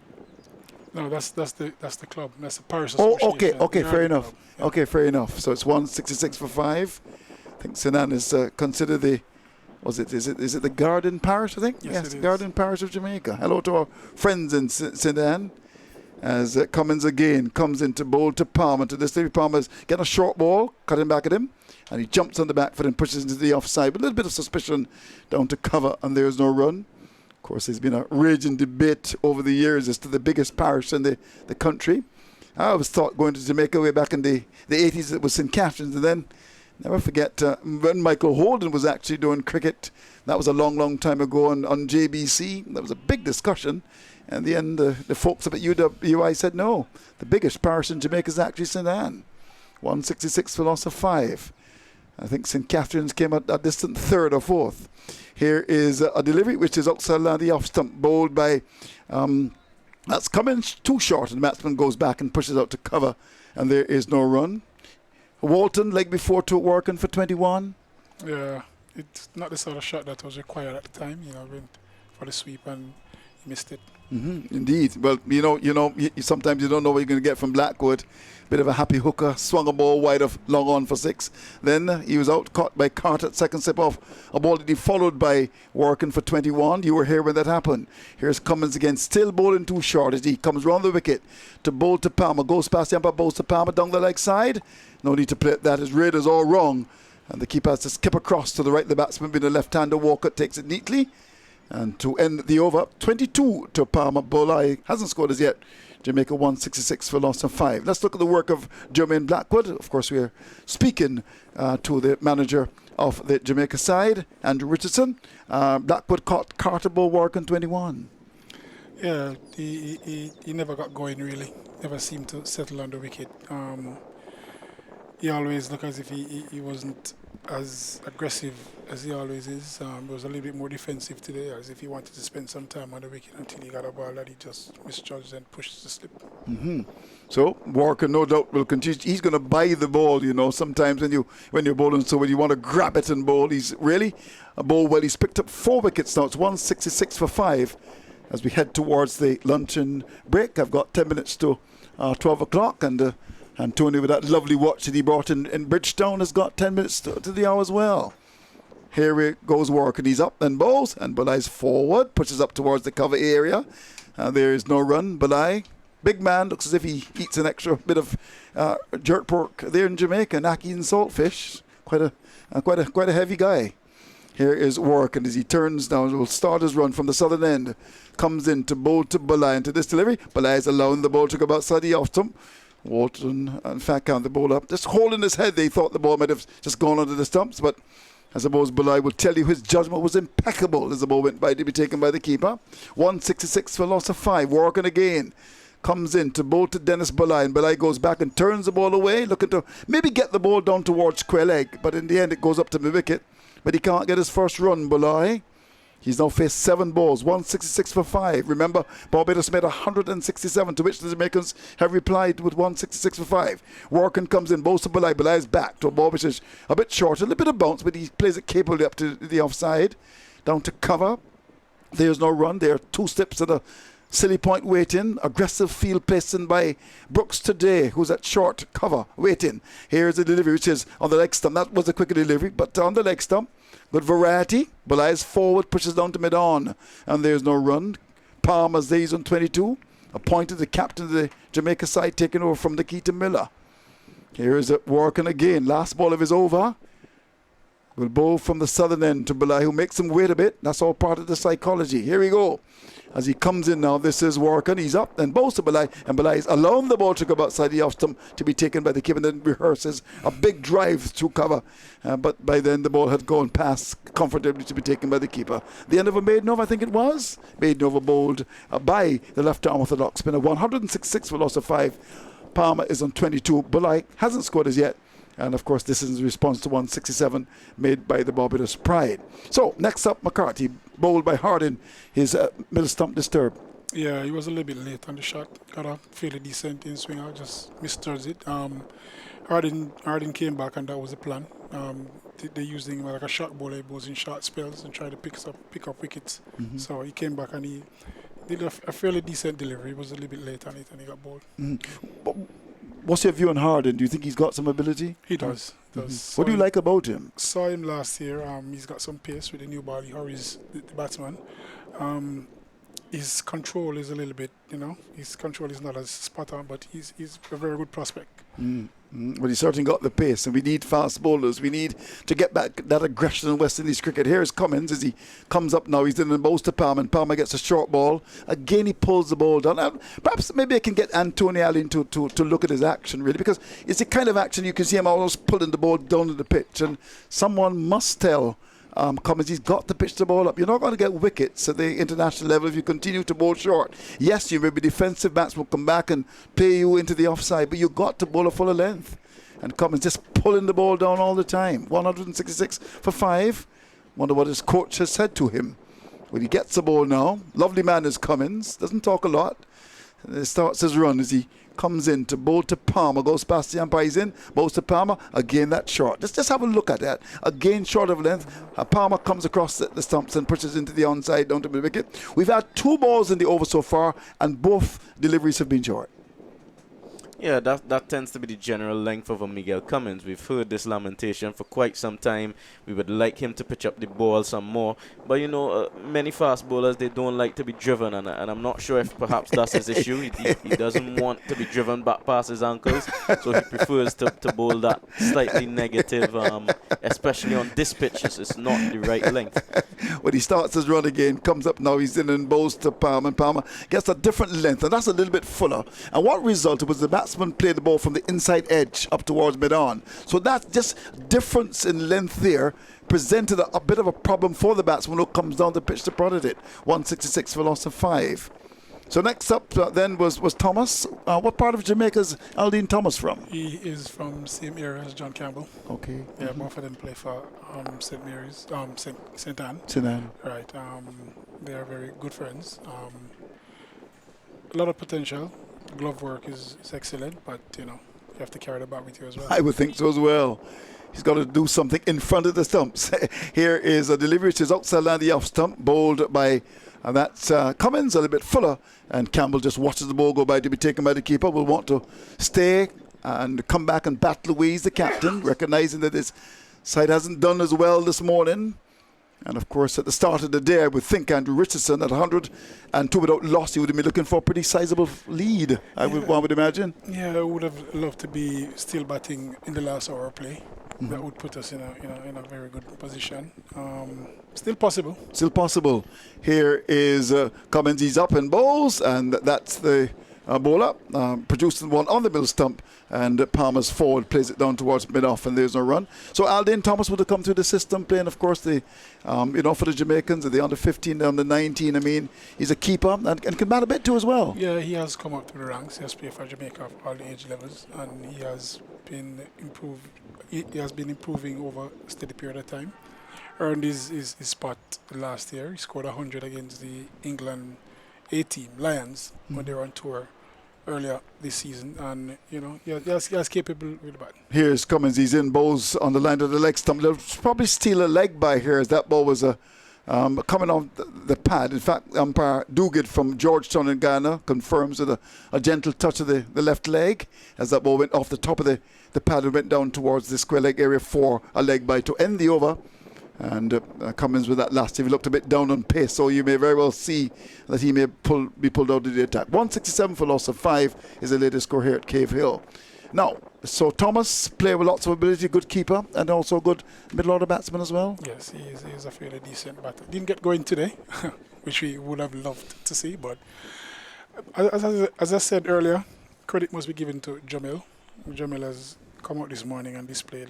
No, that's the club. That's the parish Oh, association. okay, fair enough. Club. Yeah. Okay, fair enough. So it's 166 for 5. I think St. Anne is considered is it the Garden Parish, I think? Yes, it is. Garden Parish of Jamaica. Hello to our friends in St. Anne. As Cummins again comes into bowl to Palmer. To this day, Palmer's getting a short ball, cutting back at him, and he jumps on the back foot and pushes into the offside. But a little bit of suspicion down to cover, and there's no run. Of course, there's been a raging debate over the years as to the biggest parish in the country. I always thought going to Jamaica way back in the 80s it was St. Catherine's, and then never forget when Michael Holden was actually doing cricket. That was a long, long time ago on JBC. There was a big discussion. And in the end, the folks up at UWI said, no, the biggest parish in Jamaica is actually St. Anne. 166 for loss of 5. I think St. Catherine's came at a distant third or fourth. Here is a delivery which is outside the off stump, bowled by that's coming too short, and the batsman goes back and pushes out to cover, and there is no run. Walton, like before, to Warrican for 21. Yeah, it's not the sort of shot that was required at the time. Went for the sweep and he missed it. Indeed. Well, sometimes you don't know what you're going to get from Blackwood. Bit of a happy hooker, swung a ball wide of long on for 6. Then he was out caught by Carter at second slip off a ball that he followed by Warrican for 21. You were here when that happened. Here's Cummins again, still bowling too short as he comes round the wicket to bowl to Palmer. Goes past the umpire, bowls to Palmer down the leg side. No need to play that. His raid is all wrong. And the keeper has to skip across to the right. The batsman being a left-hander. Walker takes it neatly. And to end the over, 22 to Palmer. Bolai hasn't scored as yet. Jamaica 166 for loss of 5. Let's look at the work of Jermaine Blackwood. Of course, we are speaking to the manager of the Jamaica side, Andrew Richardson. Blackwood caught Carter ball Warrican 21. Yeah, he never got going really. Never seemed to settle on the wicket. He always looked as if he wasn't as aggressive as he always is. He was a little bit more defensive today, as if he wanted to spend some time on the wicket until he got a ball that he just misjudged and pushed the slip. So Walker, no doubt, will continue. He's going to buy the ball. Sometimes when you're bowling, so when you want to grab it and bowl, he's really a bowl. Well, he's picked up 4 wickets now. It's 166 for 5 as we head towards the luncheon break. I've got 10 minutes to 12 o'clock, and Tony, with that lovely watch that he brought in Bridgetown, has got 10 minutes to the hour as well. Here it goes Warwick, and he's up and bowls, and Balai's forward, pushes up towards the cover area. There is no run. Balai, big man, looks as if he eats an extra bit of jerk pork there in Jamaica, Naki and saltfish. Quite a heavy guy. Here is Warwick, and as he turns down, will start his run from the southern end. Comes in to bowl to Balai, into this delivery. Balai is allowing the ball to go outside the off stump. Walton, in fact, counted the ball up. Just holding his head, they thought the ball might have just gone under the stumps, but I suppose Balai will tell you his judgment was impeccable as the ball went by to be taken by the keeper. 166 for loss of 5. Warrican again comes in to bowl to Dennis Balai, and Balai goes back and turns the ball away, looking to maybe get the ball down towards square leg, but in the end it goes up to the wicket, but he can't get his first run, Balai. He's now faced 7 balls, 166 for 5. Remember, Barbados made 167, to which the Jamaicans have replied with 166 for 5. Warrican comes in, bowls to Balai. Balai is back to a ball which is a bit short, a little bit of bounce, but he plays it capably up to the offside. Down to cover. There's no run. There are 2 steps at a silly point waiting. Aggressive field placing by Brooks today, who's at short cover waiting. Here's the delivery, which is on the leg stump. That was a quicker delivery, but on the leg stump. Good variety. Balai's forward, pushes down to mid-on, and there's no run. Palmer's days on 22. Appointed the captain of the Jamaica side, taking over from Nikita Miller. Here is it, Warrican again. Last ball of his over. Will bowl from the southern end to Balai, who makes him wait a bit. That's all part of the psychology. Here we go. As he comes in now, this is Warrican. He's up and bowls to Balai, and Balai is allowing the ball to go outside the off stump to be taken by the keeper, and then rehearses a big drive through cover. But by then the ball had gone past comfortably to be taken by the keeper. The end of a maiden over, I think it was. Maiden over bowled by the left arm orthodox spinner. 166 for loss of 5. Palmer is on 22. Balai hasn't scored as yet. And of course, this is in response to 167 made by the Barbados Pride. So next up, McCarthy, bowled by Hardin, his middle stump disturbed. Yeah, he was a little bit late on the shot. Got a fairly decent in swing out, just misjudged it. Hardin came back, and that was the plan. They used him like a shot bowler. He was in short spells and tried to pick up wickets. So he came back and he did a fairly decent delivery. He was a little bit late on it, and he got bowled. What's your view on Hardin? Do you think he's got some ability? He does. What do you like about him? Saw him last year. He's got some pace with the new ball. He hurries the batsman. His control is a little bit, his control is not as spot on, but he's a very good prospect. Well, he's certainly got the pace, and we need fast bowlers. We need to get back that aggression in West Indies cricket. Here's Cummins as he comes up now. He's in the bows to Palmer, and Palmer gets a short ball. Again, he pulls the ball down. Perhaps maybe I can get Anthony Allen to look at his action, really, because it's the kind of action you can see him almost pulling the ball down to the pitch, and someone must tell Cummins, he's got to pitch the ball up. You're not going to get wickets at the international level if you continue to bowl short. Yes, you may be defensive bats will come back and play you into the offside, but you've got to bowl a fuller length. And Cummins just pulling the ball down all the time. 166 for 5. Wonder what his coach has said to him. When he gets the ball now, lovely man is Cummins, doesn't talk a lot. And he starts his run as he comes in to bowl to Palmer, goes past the umpire, he's in, bowls to Palmer, again that short. Just have a look at that. Again short of length. Palmer comes across the stumps and pushes into the onside down to the wicket. We've had 2 balls in the over so far and both deliveries have been short. Yeah, that tends to be the general length of a Miguel Cummins. We've heard this lamentation for quite some time. We would like him to pitch up the ball some more. But, you know, many fast bowlers, they don't like to be driven. And I'm not sure if perhaps that's his issue. He doesn't want to be driven back past his ankles. So he prefers to bowl that slightly negative, especially on this pitch. It's not the right length. When he starts his run again, comes up now, he's in and bowls to Palmer. And Palmer gets a different length. And that's a little bit fuller. And what resulted was the batsman played the ball from the inside edge up towards mid-on. So that's just difference in length there presented a bit of a problem for the batsman who comes down the pitch to prod it. 166 for loss of 5. So next up then was Thomas. What part of Jamaica is Aldine Thomas from? He is from same area as John Campbell. Okay. Yeah, both of them play for St. Mary's, St. Anne. St. Anne. Right. They are very good friends. A lot of potential. Glove work is excellent, but you know you have to carry the bat with you as well. I would think so as well. He's got to do something in front of the stumps. Here is a delivery which is outside land the off stump, bowled by that's Cummins, a little bit fuller, and Campbell just watches the ball go by to be taken by the keeper. Will want to stay and come back and bat Louise, the captain, recognising that his side hasn't done as well this morning. And of course, at the start of the day, I would think Andrew Richardson at 102 without loss, he would have been looking for a pretty sizable lead, one would imagine. Yeah, I would have loved to be still batting in the last hour of play. Mm-hmm. That would put us in a very good position. Still possible. Still possible. Here is Cummins, he's up and bowls, and that's the bowler, producing one on the middle stump, and Palmer's forward plays it down towards mid-off, and there's no run. So Aldine Thomas would have come through the system, playing, of course, the for the Jamaicans, the under-15, the under-19. I mean, he's a keeper and can bat a bit too as well. Yeah, he has come up through the ranks. He has played for Jamaica of all the age levels, and he has been improved. He has been improving over a steady period of time. Earned his spot last year. He scored 100 against the England A team, Lions, when they were on tour earlier this season, and you know he has capable with the bat. Here's Cummins, he's in, bowls on the line of the leg stump. They'll probably steal a leg by here as that ball was coming off the pad. In fact, umpire Duguid from Georgetown in Ghana confirms with a gentle touch of the left leg as that ball went off the top of the pad and went down towards the square leg area for a leg by to end the over. And Cummins with that last, if he looked a bit down on pace, so you may very well see that he may be pulled out of the attack. 167 for loss of 5 is the latest score here at Cave Hill. Now, so Thomas, player with lots of ability, good keeper, and also good middle-order batsman as well. Yes, he is a fairly decent batter. Didn't get going today, which we would have loved to see, but as I said earlier, credit must be given to Jamil. Jamil has come out this morning and displayed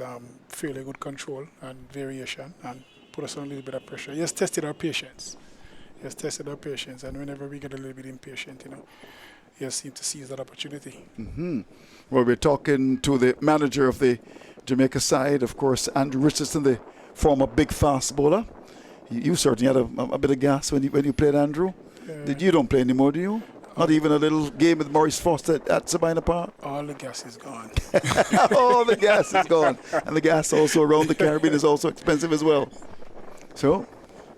fairly good control and variation and put us on a little bit of pressure. He has tested our patience. And whenever we get a little bit impatient, you know, he has seemed to seize that opportunity. Mm-hmm. Well, we're talking to the manager of the Jamaica side, of course, Andrew Richardson, the former big fast bowler. You certainly had a bit of gas when you played, Andrew. You don't play anymore, do you? Not even a little game with Maurice Foster at Sabina Park? All the gas is gone. All the gas is gone. And the gas also around the Caribbean is also expensive as well. So,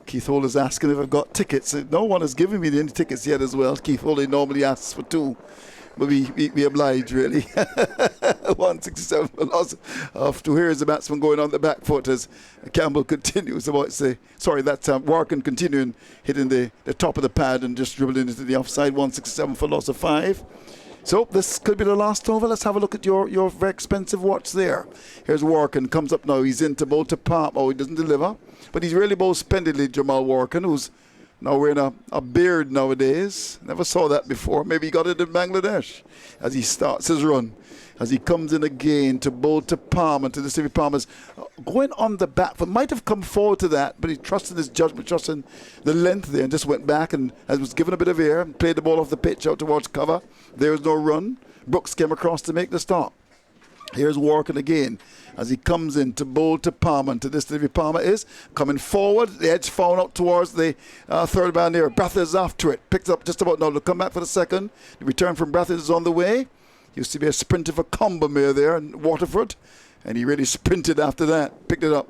Keith Hole is asking if I've got tickets. No one has given me any tickets yet as well. Keith Hole normally asks for 2. But we oblige, really. 167 for loss of 2. Here is the batsman going on the back foot as Campbell continues. That's Warrican continuing, hitting the top of the pad and just dribbling into the offside. 167 for loss of 5. So this could be the last over. Let's have a look at your very expensive watch there. Here's Warrican, comes up now. He's into bowl to Palm. Oh, he doesn't deliver. But he's really bowled splendidly, Jamal Warrican, who's now wearing a beard nowadays. Never saw that before. Maybe he got it in Bangladesh as he starts his run. As he comes in again to bowl to Palm and to the Stevie Palmer's going on the back foot. Might have come forward to that, but he trusted his judgment, trusting the length there, and just went back and was given a bit of air and played the ball off the pitch out towards cover. There was no run. Brooks came across to make the stop. Here's Warrican again as he comes in to bowl to Palmer. And to this delivery, Palmer is coming forward. The edge found out towards the third man there. Brathers after it. Picks up just about now to come back for the second. The return from Brathers is on the way. Used to be a sprinter for Combermere there in Waterford. And he really sprinted after that. Picked it up.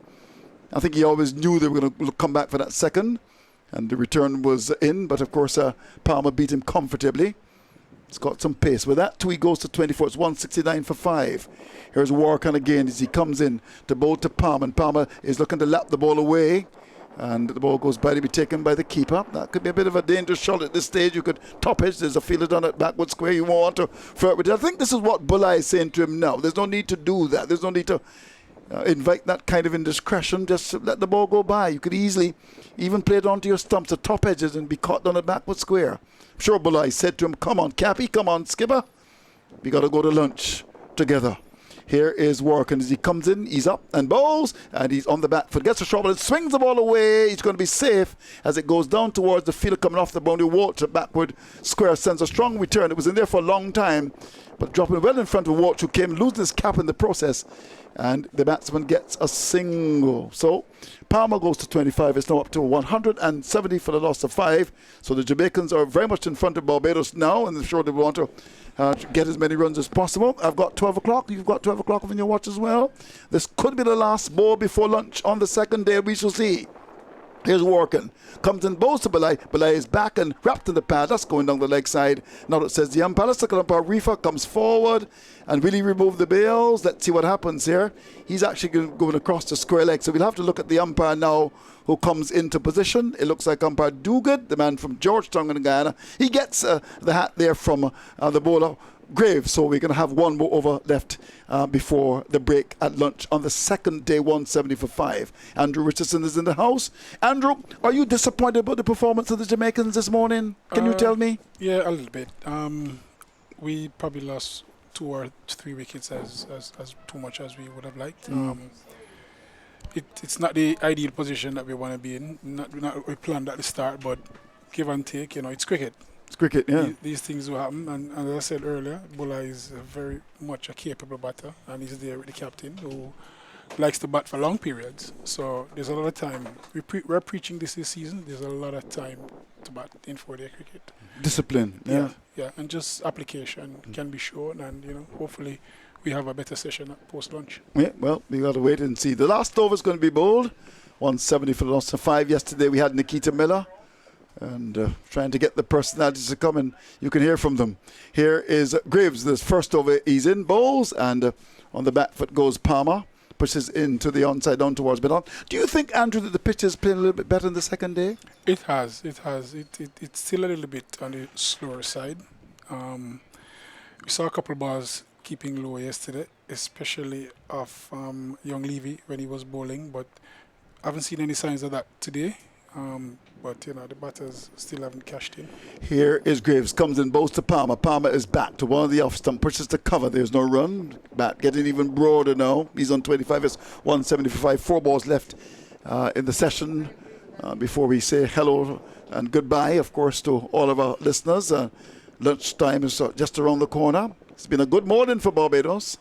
I think he always knew they were going to come back for that second. And the return was in. But of course, Palmer beat him comfortably. It's got some pace. With that, 2 he goes to 24. It's 169 for 5. Here's Warrican again as he comes in to bowl to Palmer. And Palmer is looking to lap the ball away. And the ball goes by to be taken by the keeper. That could be a bit of a dangerous shot at this stage. You could top edge. There's a fielder down at backward square. You want to flirt with it. I think this is what Bulleye is saying to him now. There's no need to do that. There's no need to invite that kind of indiscretion. Just let the ball go by. You could easily even play it onto your stumps, the top edges, and be caught down at backward square. Sure, Bulleye said to him, come on, Cappy, come on, skipper. We got to go to lunch together. Here is Warrican as he comes in, he's up and bowls, and he's on the back foot. Gets a shot, but it swings the ball away. He's going to be safe as it goes down towards the fielder coming off the boundary. Walter backward square sends a strong return. It was in there for a long time, but dropping well in front of Walter, who came losing his cap in the process. And the batsman gets a single. So Palmer goes to 25. It's now up to 170 for the loss of 5. So the Jamaicans are very much in front of Barbados now, and I'm sure they want to get as many runs as possible. I've got 12 o'clock. You've got 12 o'clock on your watch as well. This could be the last ball before lunch on the second day. We shall see. Here's Warrican. Comes in, bowls to Bulleye. Bulleye is back and wrapped in the pad. That's going down the leg side. Now it says the umpire. Let's look at umpire. Reefer comes forward and really remove the bails. Let's see what happens here. He's actually going across the square leg. So we'll have to look at the umpire now who comes into position. It looks like umpire Duguid, the man from Georgetown in Guyana. He gets the hat there from the bowler Graves. So we're going to have one more over left before the break at lunch on the second day, 170 for 5. Andrew Richardson is in the house. Andrew, are you disappointed about the performance of the Jamaicans this morning? Can you tell me? Yeah, a little bit. We probably lost 2 or 3 wickets as too much as we would have liked. It's not the ideal position that we want to be in. Not we planned at the start, but give and take. It's cricket. It's cricket, yeah. These things will happen, and as I said earlier, Bulleye is very much a capable batter, and he's there with the captain who likes to bat for long periods. So there's a lot of time. We're preaching this season. There's a lot of time to bat in 4-day cricket. Discipline, yeah, and just application can be shown, and hopefully we have a better session at post lunch. Yeah, well, we got to wait and see. The last over is going to be bowled. 170 for the loss of 5. Yesterday we had Nikita Miller. And trying to get the personalities to come, and you can hear from them. Here is Graves. This first over, he's in, bowls, and on the back foot goes Palmer. Pushes into the onside down towards mid-on. Do you think, Andrew, that the pitch is playing a little bit better in the second day? It has. It's still a little bit on the slower side. We saw a couple of balls keeping low yesterday, especially of young Levy when he was bowling, but I haven't seen any signs of that today. But the batters still haven't cashed in. Here is Graves, comes in, bowls to Palmer. Palmer is back to one of the off stump, pushes to cover. There's no run. Bat getting even broader now. He's on 25. It's 175. 4 balls left in the session before we say hello and goodbye, of course, to all of our listeners. Lunchtime is just around the corner. It's been a good morning for Barbados.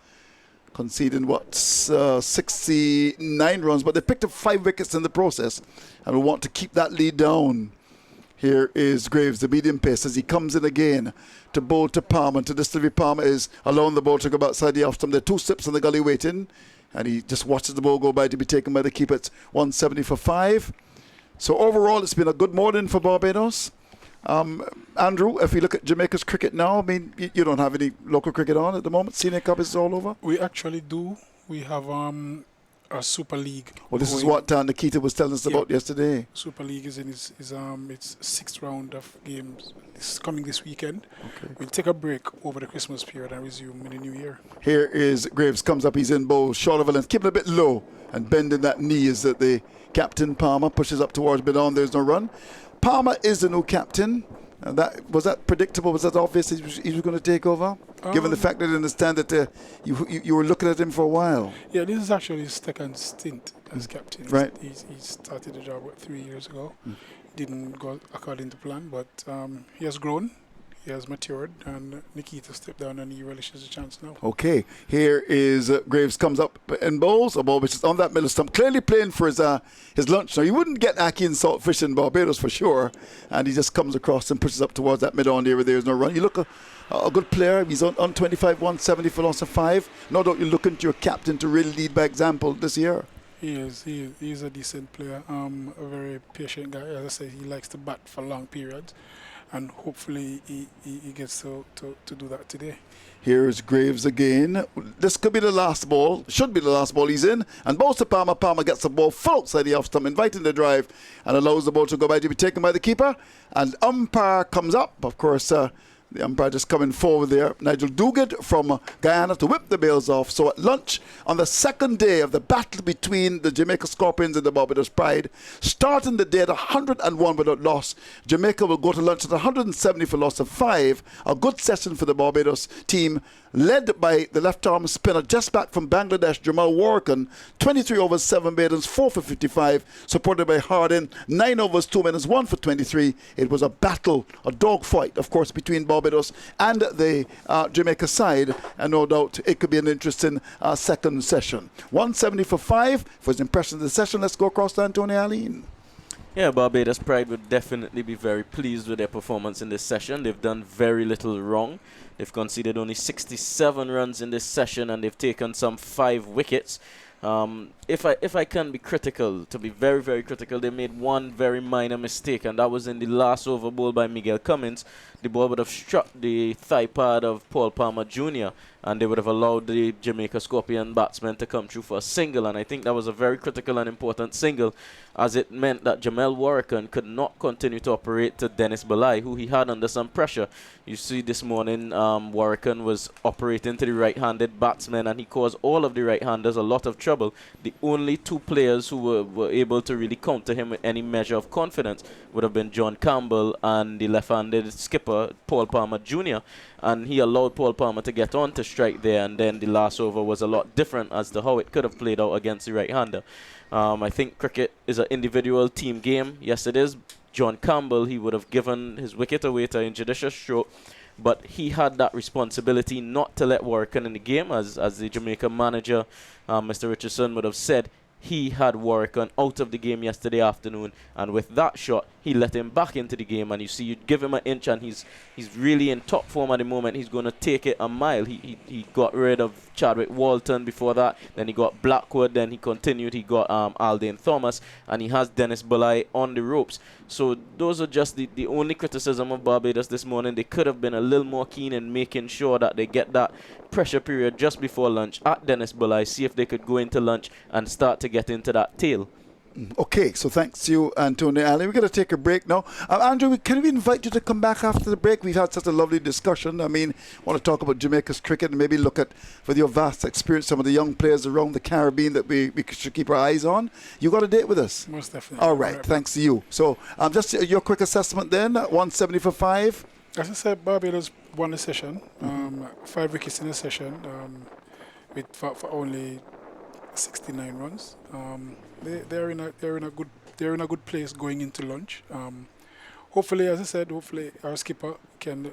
Conceding 69 runs, but they picked up 5 wickets in the process, and we want to keep that lead down. Here is Graves, the medium pace, as he comes in again to bowl to Palmer. To this delivery, Palmer is allowing the ball to go outside the off stump. There are 2 slips on the gully waiting, and he just watches the ball go by to be taken by the keeper. It's 170 for 5. So overall, it's been a good morning for Barbados. Andrew, if we look at Jamaica's cricket now, I mean, you don't have any local cricket on at the moment. Senior Cup is all over. We actually do. We have a Super League. Well, this is what Nikita was telling us about yesterday. Super League is in its 6th round of games. It's coming this weekend. Okay. We'll take a break over the Christmas period and resume in the new year. Here is Graves, comes up, he's in bowl, short of a length, keeping it a bit low and bending that knee as the captain Palmer pushes up towards mid-on. There's no run. Palmer is the new captain. Was that predictable? Was that obvious he was going to take over? Given the fact that I understand that you were looking at him for a while. Yeah, this is actually his second stint as captain. Right. He started the job 3 years ago. Didn't go according to plan, but he has grown. He has matured, and Nikita stepped down, and he relishes the chance now. Okay, here is Graves comes up and bowls a ball which is on that middle stump, clearly playing for his lunch. Now you wouldn't get ackee and saltfish in Barbados for sure, and he just comes across and pushes up towards that mid-on area. There's no run. You look a good player. He's on 25, 170 for loss of 5. No doubt you're looking to your captain to really lead by example this year. He is. He is a decent player. A very patient guy. As I say, he likes to bat for long periods, and hopefully he gets to do that today. Here's Graves again. This could be the last ball. Should be the last ball he's in. And bowls to Palmer. Palmer gets the ball full outside the off stump, inviting the drive, and allows the ball to go by to be taken by the keeper. And umpire comes up. Of course, the umpire just coming forward there. Nigel Duguid from Guyana to whip the bails off. So at lunch on the second day of the battle between the Jamaica Scorpions and the Barbados Pride, starting the day at 101 without loss, Jamaica will go to lunch at 170 for loss of 5. A good session for the Barbados team, led by the left-arm spinner just back from Bangladesh, Jamal Warrican. 23 overs, 7 maidens, 4 for 55, supported by Hardin. 9 overs, 2 maidens, 1 for 23. It was a battle, a dogfight, of course, between Barbados and the Jamaica side, and no doubt it could be an interesting second session. 170 for 5 for his impression of the session. Let's go across to Antonio Aline. Yeah, Barbados Pride would definitely be very pleased with their performance in this session. They've done very little wrong. They've conceded only 67 runs in this session, and they've taken some 5 wickets. If I can be critical, to be very, very critical, they made one very minor mistake, and that was in the last over ball by Miguel Cummins. The ball would have struck the thigh pad of Paul Palmer Jr., and they would have allowed the Jamaica Scorpion batsman to come through for a single, and I think that was a very critical and important single, as it meant that Jamel Warrican could not continue to operate to Dennis Belai, who he had under some pressure. You see this morning, Warrican was operating to the right-handed batsman, and he caused all of the right-handers a lot of trouble. The only 2 players who were able to really counter him with any measure of confidence would have been John Campbell and the left-handed skipper, Paul Palmer Jr., and he allowed Paul Palmer to get on to strike there, and then the last over was a lot different as to how it could have played out against the right-hander. I think cricket is an individual team game. Yes, it is. John Campbell, he would have given his wicket away to injudicious stroke, but he had that responsibility not to let Warrican in the game, as the Jamaica manager, Mr. Richardson, would have said. He had Warrican out of the game yesterday afternoon, and with that shot, he let him back into the game. And you see, you give him an inch, and he's really in top form at the moment. He's going to take it a mile. He got rid of Chadwick Walton before that. Then he got Blackwood. Then he continued. He got Aldane Thomas, and he has Dennis Belai on the ropes. So those are just the only criticism of Barbados this morning. They could have been a little more keen in making sure that they get that pressure period just before lunch at Dennis Belai, see if they could go into lunch and start to get into that tail. Okay, so thanks to you, Antonio Ali. We're going to take a break now. Andrew, can we invite you to come back after the break? We've had such a lovely discussion. I mean, I want to talk about Jamaica's cricket and maybe look at, with your vast experience, some of the young players around the Caribbean that we should keep our eyes on. You got a date with us? Most definitely. All right, thanks to you. So just your quick assessment then, 170 for 5. As I said, Barbados won the session. 5 wickets in the session, for only 69 runs. They're in a good place going into lunch. Hopefully, as I said, our skipper can,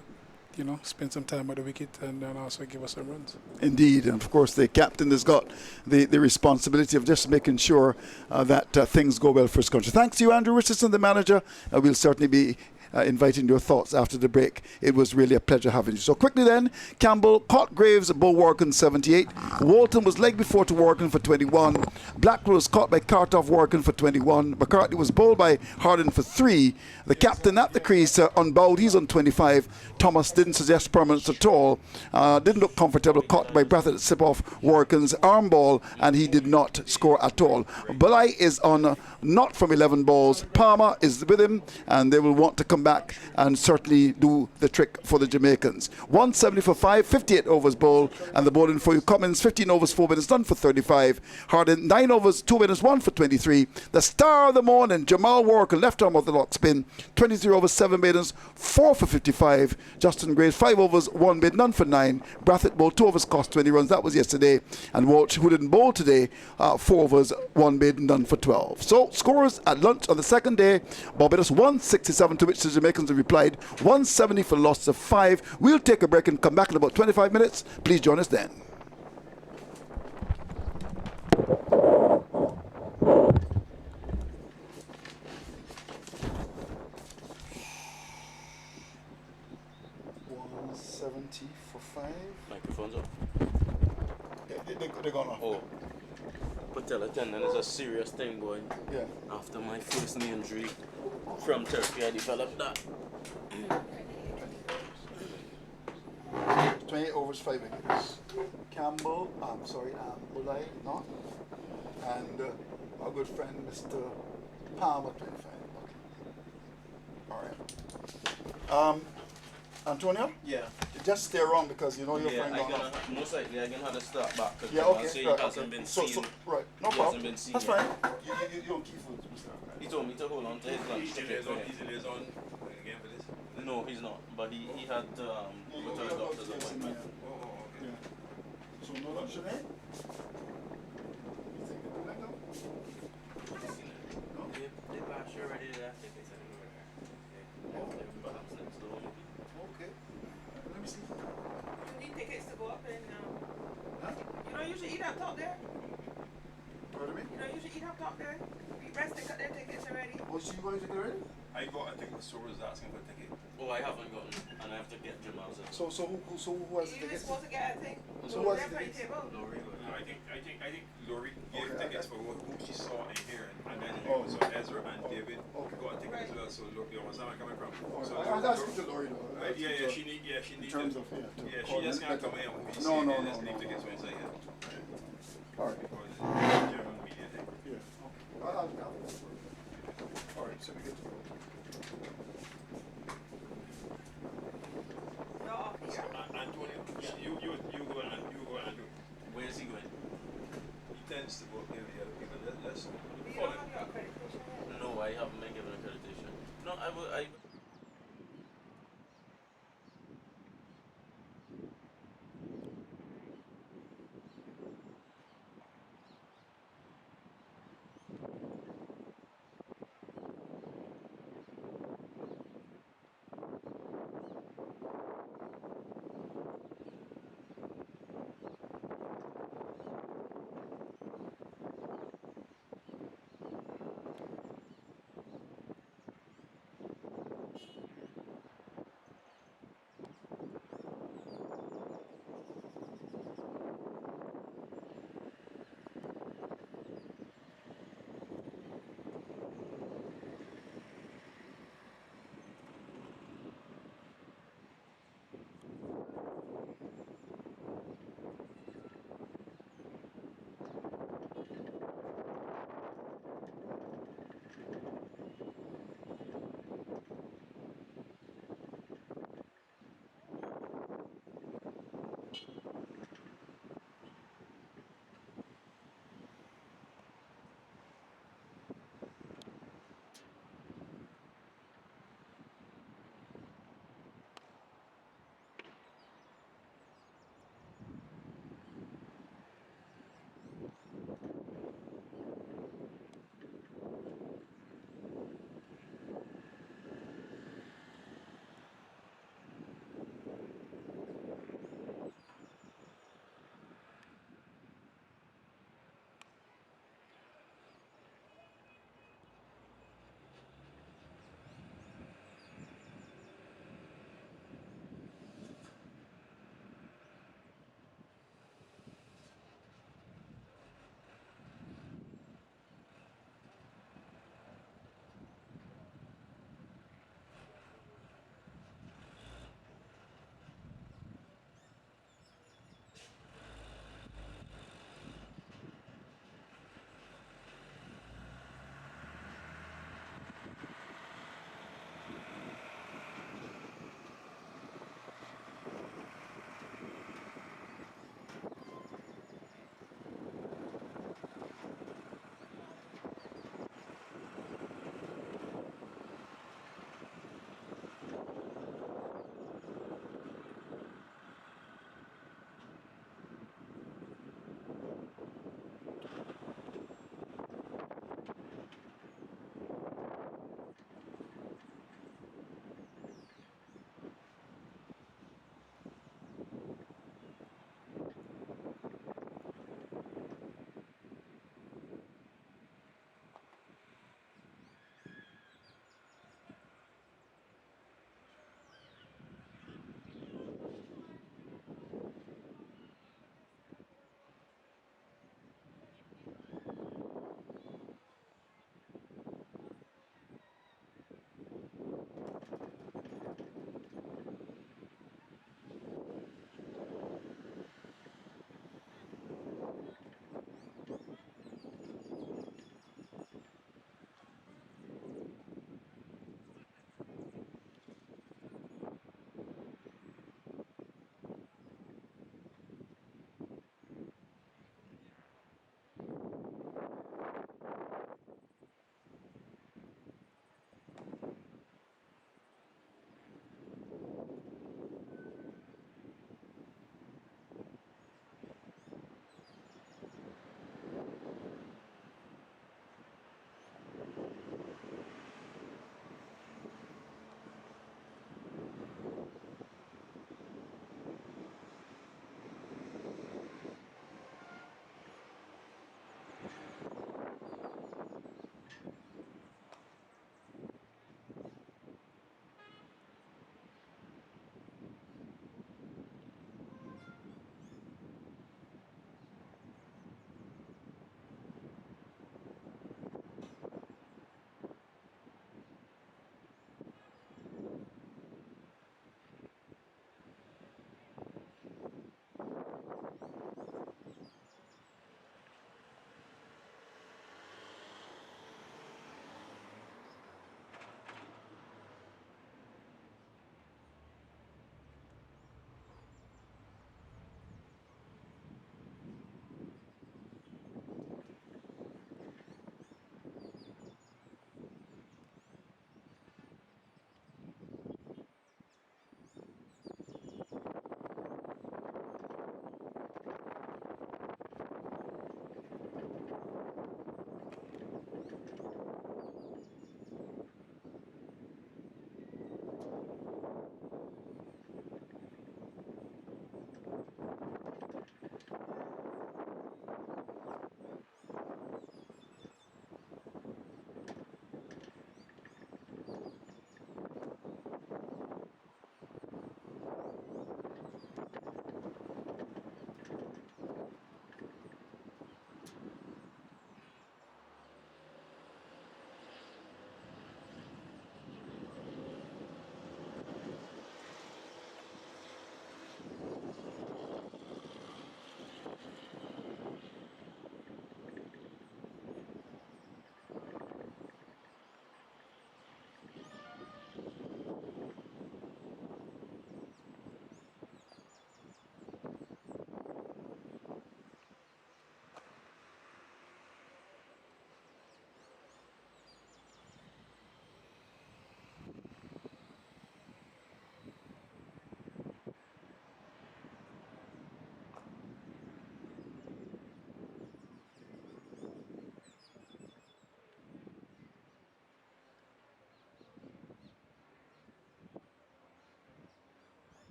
spend some time at the wicket and also give us some runs. Indeed, and of course the captain has got the responsibility of just making sure that things go well for his country. Thanks to you, Andrew Richardson, the manager. We'll certainly be inviting your thoughts after the break. It was really a pleasure having you. So quickly then, Campbell caught Graves, Bo Warrican 78. Walton was leg before to Warrican for 21. Blackwood was caught by Kartoff Warrican for 21. McCartney was bowled by Hardin for 3. The captain at the crease unbowled, he's on 25. Thomas didn't suggest permanence at all. Didn't look comfortable, caught by Brathwaite slip off Warrican's arm ball, and he did not score at all. Belai is on not from 11 balls. Palmer is with him, and they will want to come back and certainly do the trick for the Jamaicans. 170 for 5, 58 overs bowl, and the bowling for you Cummins, 15 overs, 4 minutes, done for 35. Hardin, 9 overs, 2 minutes, 1 for 23. The star of the morning, Jamal Warrican, left arm of the lock spin, 23 overs, 7 maidens, 4 for 55. Justin Graves, 5 overs, 1 mid, none for 9. Brathwaite bowled 2 overs, cost 20 runs. That was yesterday. And Walsh, who didn't bowl today, 4 overs, 1 mid, none for 12. So scores at lunch on the second day. Barbados 167 to which the Jamaicans have replied 170 for loss of 5. We'll take a break and come back in about 25 minutes. Please join us then. For 5. Microphone's up. Yeah, they're gone off. Oh. Patella tendon is a serious thing, boy. Yeah. After my first knee injury from Turkey, I developed that. 28 overs, 5 wickets. Campbell, Bulai, not. And our good friend, Mr. Palmer, 25. Okay. All right. Antonio? Yeah. Just stay around because you know your friend gone off. Most likely I'm gonna have to start back because Yeah, okay. he Right, hasn't okay. been So, seen. right, no He problem. hasn't been seen That's yet. fine. You don't keep food. He told me to hold on to his lunch. He's on again for this. No, he's not. But he had go to the doctor's appointment. Yeah. So no lunch today? You think you can go? No? They last year already did that tickets anywhere. Perhaps next door. Okay. Let me see. You need tickets to go up and Huh? you don't usually eat up top there. Pardon me? You don't usually eat up top there. We rest and cut their tickets already. Oh, so you going to get ready? I think the store was asking for a ticket. Oh, I haven't gotten, and I have to get Jamal's. So who has the You were tickets? supposed to get a thing. So what's There the for your tickets? table. I think Lori gave Okay, tickets for who she saw in here, and then Oh. so Ezra and David Okay. got a ticket as well. So look, you understand where I'm coming from. So I was asking to Lori though. she need In terms to, of, she call just them. can't come in. Who she No, see no, and no, just no, leave no. tickets for inside here. All right. Or the German media thing. Yeah. Okay. All right, so we get to go. You're off here. Antonio, you go and do. Where's he going? He tends to go here with the other people. Let's You follow don't him. have your accreditation yet. No, I haven't been given accreditation. No, I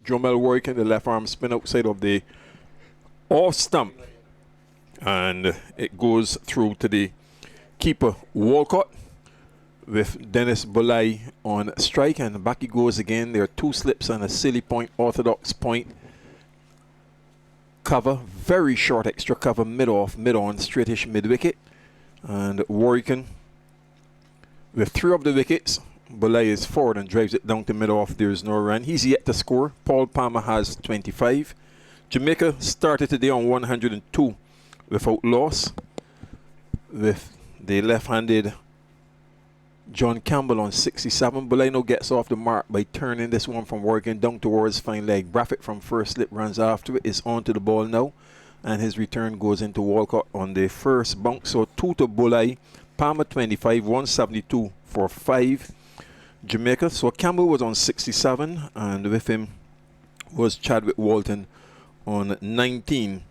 Jamel Warrican, the left arm spin outside of the off stump. And it goes through to the keeper, Walcott, with Dennis Bulai on strike. And back he goes again. There are 2 slips and a silly point, orthodox point. Cover, very short extra cover, mid-off, mid-on, straightish mid-wicket. And Warrican, with 3 of the wickets, Bulai is forward and drives it down to mid-off. There is no run. He's yet to score. Paul Palmer has 25. Jamaica started today on 102 without loss, with the left-handed John Campbell on 67. Bulai now gets off the mark by turning this one from Warrican down towards fine leg. Braffett from first slip runs after it, is on to the ball now, and his return goes into Walcott on the first bounce. So 2 to Bulai, Palmer 25, 172 for 5. Jamaica. So Campbell was on 67, and with him was Chadwick Walton on 19.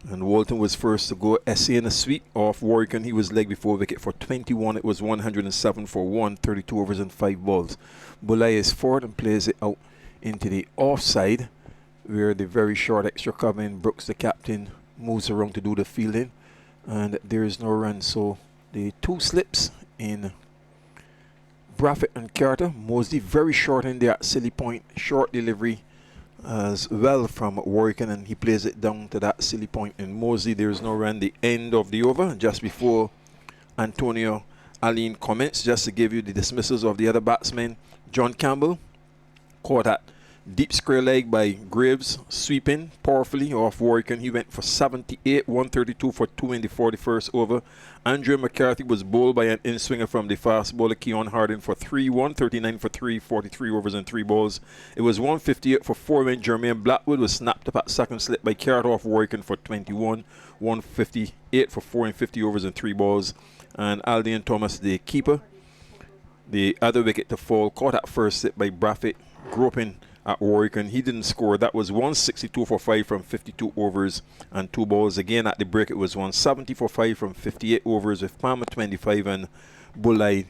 And Walton was first to go. Essay in a sweep off Warrican. He was leg before wicket for 21. It was 107 for 1, 32 overs and 5 balls. Bulai is forward and plays it out into the offside, where the very short extra cover in Brooks, the captain, moves around to do the fielding. And there is no run. So the 2 slips in Braffett and Carter. Mosley very short in there at silly point. Short delivery as well from Warrican, and he plays it down to that silly point in Mosley. There is no run. The end of the over, just before Antonio Aline comments, just to give you the dismissals of the other batsmen. John Campbell caught at deep square leg by Graves, sweeping powerfully off Warrican. He went for 78, 132 for 2 in the 41st over. Andrew McCarthy was bowled by an in-swinger from the fast bowler Keon Harding for 3, 139 for 3, 43 overs and 3 balls. It was 158 for 4 when Jermaine Blackwood was snapped up at second slip by Carter off Warrican for 21, 158 for 4 and 50 overs and 3 balls. And Aldian Thomas, the keeper, the other wicket to fall, caught at first slip by Braffett, groping at Warrican. He didn't score. That was 162 for 5 from 52 overs and 2 balls. Again at the break it was 170 for 5 from 58 overs, with Palmer 25 and Bulai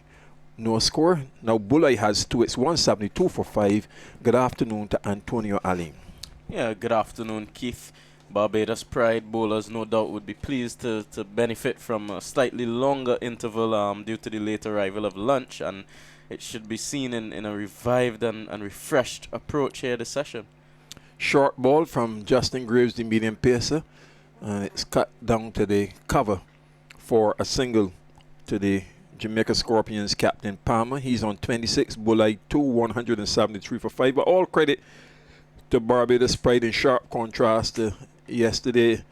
no score. Now Bulai has 2. It's 172 for 5. Good afternoon to Antonio Aline. Yeah, good afternoon, Keith. Barbados Pride bowlers no doubt would be pleased to benefit from a slightly longer interval due to the late arrival of lunch, and it should be seen in a revived and refreshed approach here this session. Short ball from Justin Graves, the medium pacer, and it's cut down to the cover for a single to the Jamaica Scorpions captain Palmer. He's on 26. Bulai 2, 173 for 5. But all credit to Barbados Pride, in sharp contrast to yesterday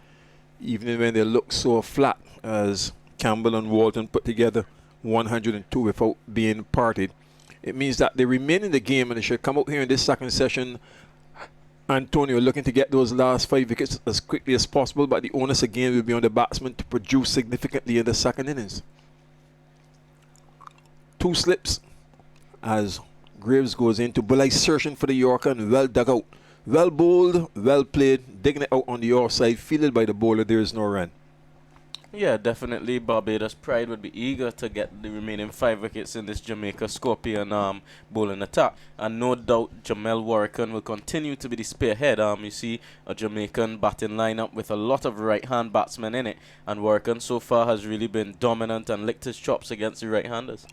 evening when they looked so flat, as Campbell and Walton put together 102 without being parted. It means that they remain in the game, and they should come out here in this second session, Antonio, looking to get those last 5 wickets as quickly as possible, but the onus again will be on the batsman to produce significantly in the second innings. 2 slips as Graves goes into Bulai, searching for the Yorker, and well dug out. Well bowled, well played, digging it out on the offside, fielded by the bowler. There is no run. Yeah, definitely Barbados Pride would be eager to get the remaining 5 wickets in this Jamaica Scorpion bowling attack. And no doubt Jamel Warrican will continue to be the spearhead. You see a Jamaican batting lineup with a lot of right-hand batsmen in it. And Warrican so far has really been dominant and licked his chops against the right-handers.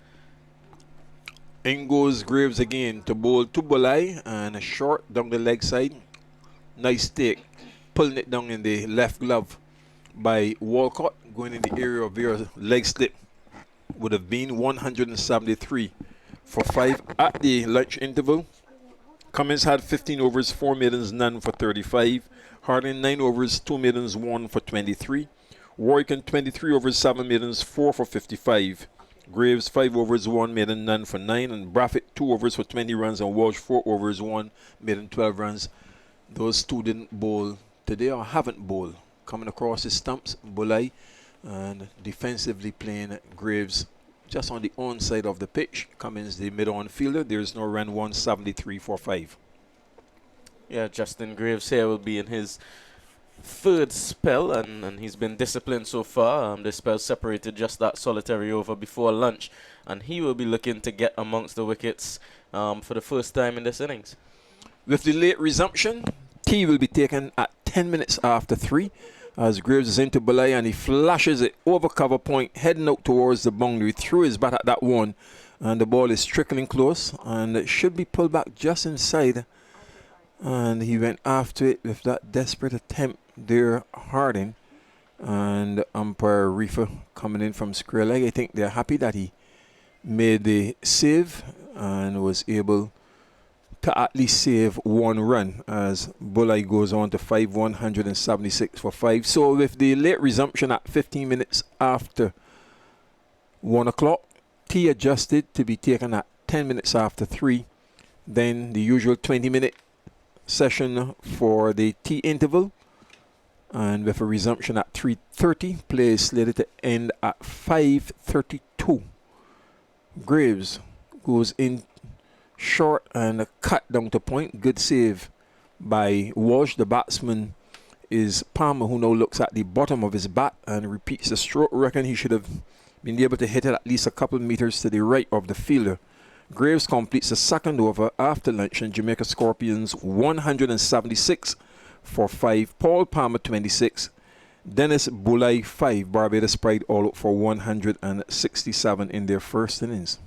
In goes Graves again to bowl to Bulai, and a short down the leg side. Nice take, pulling it down in the left glove by Walcott, going in the area of where leg slip would have been. 173 for 5 at the lunch interval. Cummins had 15 overs, 4 maidens, none for 35. Harding 9 overs, 2 maidens, 1 for 23. Warrican 23 overs, 7 maidens, 4 for 55. Graves 5 overs, 1 maiden, none for 9. And Braffett 2 overs for 20 runs, and Walsh 4 overs, 1 maiden, 12 runs. Those 2 didn't bowl today, or haven't bowled. Coming across his Stumps, Bulai, and defensively playing Graves just on the on side of the pitch. Cummins, the mid-on fielder. There's no run, 173 for 5. Yeah, Justin Graves here will be in his 3rd spell, and he's been disciplined so far. The spell separated just that solitary over before lunch, and he will be looking to get amongst the wickets for the first time in this innings. With the late resumption, tea will be taken at 10 minutes after 3 as Graves is into Belay and he flashes it over cover point, heading out towards the boundary, threw his bat at that one, and the ball is trickling close and it should be pulled back just inside, and he went after it with that desperate attempt there, Harding, and umpire Reefer coming in from square leg. I think they're happy that he made the save and was able to at least save one run as Bulai goes on to 176 for 5. So with the late resumption at 15 minutes after 1 o'clock, tea adjusted to be taken at 10 minutes after 3. Then the usual 20-minute session for the tea interval. And with a resumption at 3:30, play is slated to end at 5:32. Graves goes in short and a cut down to point. Good save by Walsh. The batsman is Palmer, who now looks at the bottom of his bat and repeats the stroke. Reckon he should have been able to hit it at least a couple of meters to the right of the fielder. Graves completes the second over after lunch and Jamaica Scorpions 176 for 5. Paul Palmer 26. Dennis Bulai 5. Barbados Pride all out for 167 in their first innings.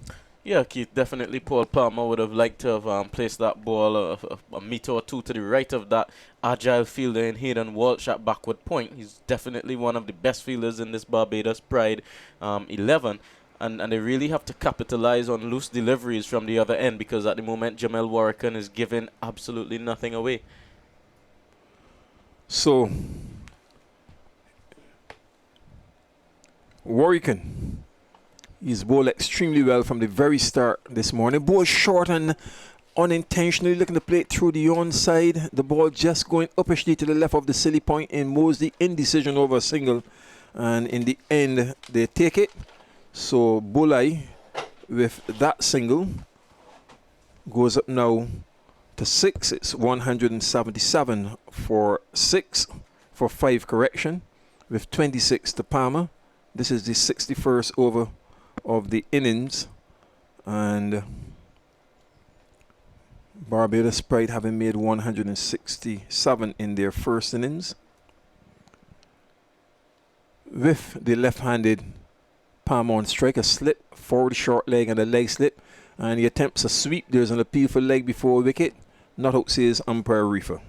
Yeah, Keith, definitely Paul Palmer would have liked to have placed that ball a meter or two to the right of that agile fielder in Hayden Walsh at backward point. He's definitely one of the best fielders in this Barbados Pride 11. And they really have to capitalize on loose deliveries from the other end, because at the moment Jamel Warrican is giving absolutely nothing away. So, Warrican, he's bowled extremely well from the very start this morning. Ball short and unintentionally looking to play it through the onside. The ball just going uppishly to the left of the silly point in Mosley. Indecision over a single. And in the end, they take it. So, Bulai, with that single, goes up now to 6. It's 177 for 6 for 5 correction with 26 to Palmer. This is the 61st over of the innings, and Barbados Pride having made 167 in their first innings. With the left-handed Palmer on strike, a slip, forward short leg and a leg slip, and he attempts a sweep. There's an appeal for leg before wicket. Not out, says umpire Reefer.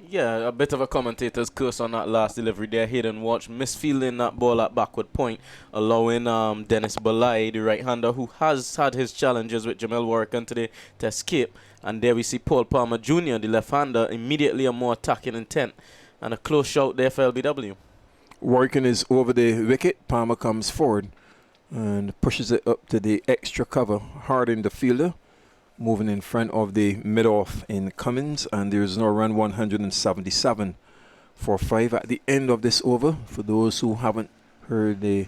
Yeah, a bit of a commentator's curse on that last delivery there. Hayden Walsh misfielding that ball at backward point, allowing Dennis Balai, the right-hander, who has had his challenges with Jamel Warrican today, to escape. And there we see Paul Palmer Jr., the left-hander, immediately a more attacking intent. And a close shot there for LBW. Warrican is over the wicket. Palmer comes forward and pushes it up to the extra cover. Harding, the fielder, moving in front of the mid-off in Cummins, and there's no run. 177 for 5 at the end of this over. For those who haven't heard, the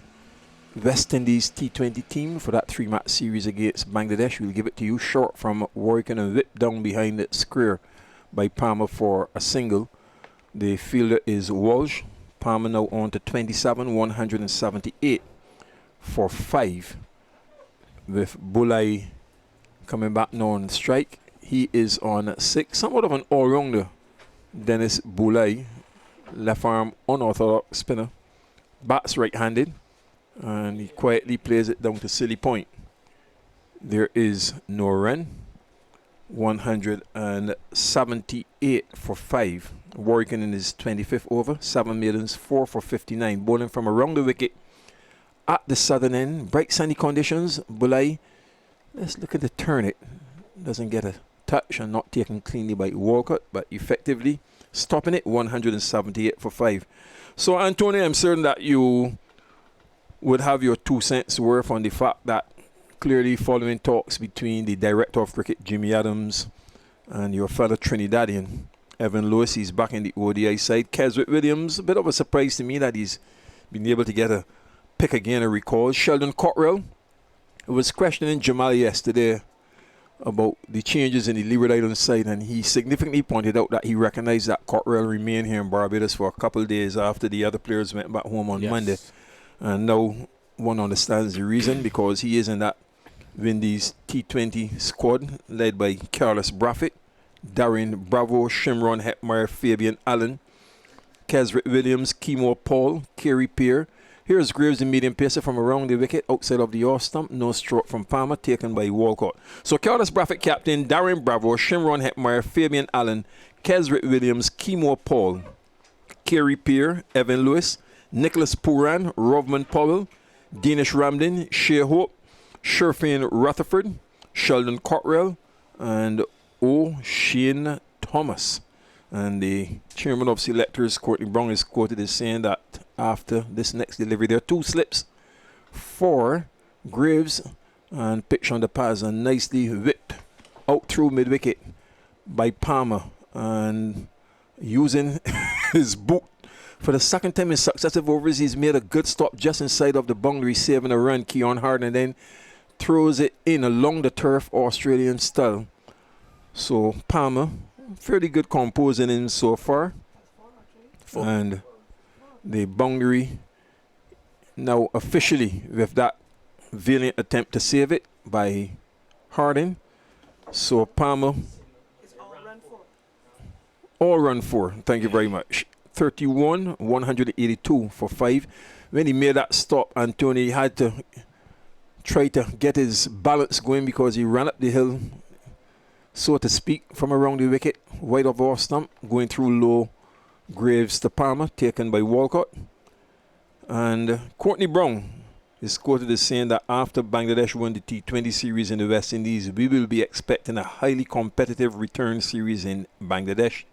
West Indies T20 team for that 3-match series against Bangladesh, we'll give it to you. Short from Warrican and whipped down behind the square by Palmer for a single. The fielder is Walsh. Palmer now on to 27, 178 for 5, with Bulai coming back now on strike. He is on 6. Somewhat of an all-rounder, Dennis Bulai. Left arm unorthodox spinner. Bats right-handed. And he quietly plays it down to silly point. There is no run. 178 for 5. Warrican in his 25th over. 7 maidens, 4 for 59. Bowling from around the wicket at the southern end. Bright sunny conditions. Bulai, let's look at the turn it. Doesn't get a touch and not taken cleanly by Walcott, but effectively stopping it. 178 for 5. So, Antonio, I'm certain that you would have your 2 cents worth on the fact that clearly following talks between the director of cricket, Jimmy Adams, and your fellow Trinidadian, Evan Lewis, he's back in the ODI side. Keswick Williams, a bit of a surprise to me that he's been able to get a pick again and recall. Sheldon Cottrell was questioning Jamal yesterday about the changes in the Leeward Islands side, and he significantly pointed out that he recognized that Cottrell remained here in Barbados for a couple of days after the other players went back home on Monday. And now one understands the reason, because he is in that Windies T20 squad led by Carlos Braffett, Darren Bravo, Shimron Hetmeyer, Fabian Allen, Kesrick Williams, Kimo Paul, Kerry Peer. Here's Graves, the medium pacer from around the wicket, outside of the off stump. No stroke from Palmer, taken by Walcott. So Carlos Braffett captain, Darren Bravo, Shimron Hetmeyer, Fabian Allen, Kesrick Williams, Kimo Paul, Kerry Peer, Evan Lewis, Nicholas Puran, Rovman Powell, Danish Ramlin, Shea Hope, Sherfane Rutherford, Sheldon Cottrell, and Shane Thomas. And the chairman of selectors, Courtney Brown, is quoted as saying that after this next delivery, there are 2 slips for Graves, and pitch on the pass and nicely whipped out through mid-wicket by Palmer, and using his boot for the second time in successive overs, he's made a good stop just inside of the boundary, saving a run. Keon Harden then throws it in along the turf, Australian style. So Palmer, fairly good composing in so far. And the boundary now officially with that valiant attempt to save it by Harding. So Palmer, It's all run for. all run 4. Thank you very much. 31, 182 for 5. When he made that stop, Anthony had to try to get his balance going because he ran up the hill, so to speak, from around the wicket, wide of off stump, going through low. Graves to Palmer, taken by Walcott. And Courtney Brown is quoted as saying that after Bangladesh won the T20 series in the West Indies, we will be expecting a highly competitive return series in Bangladesh.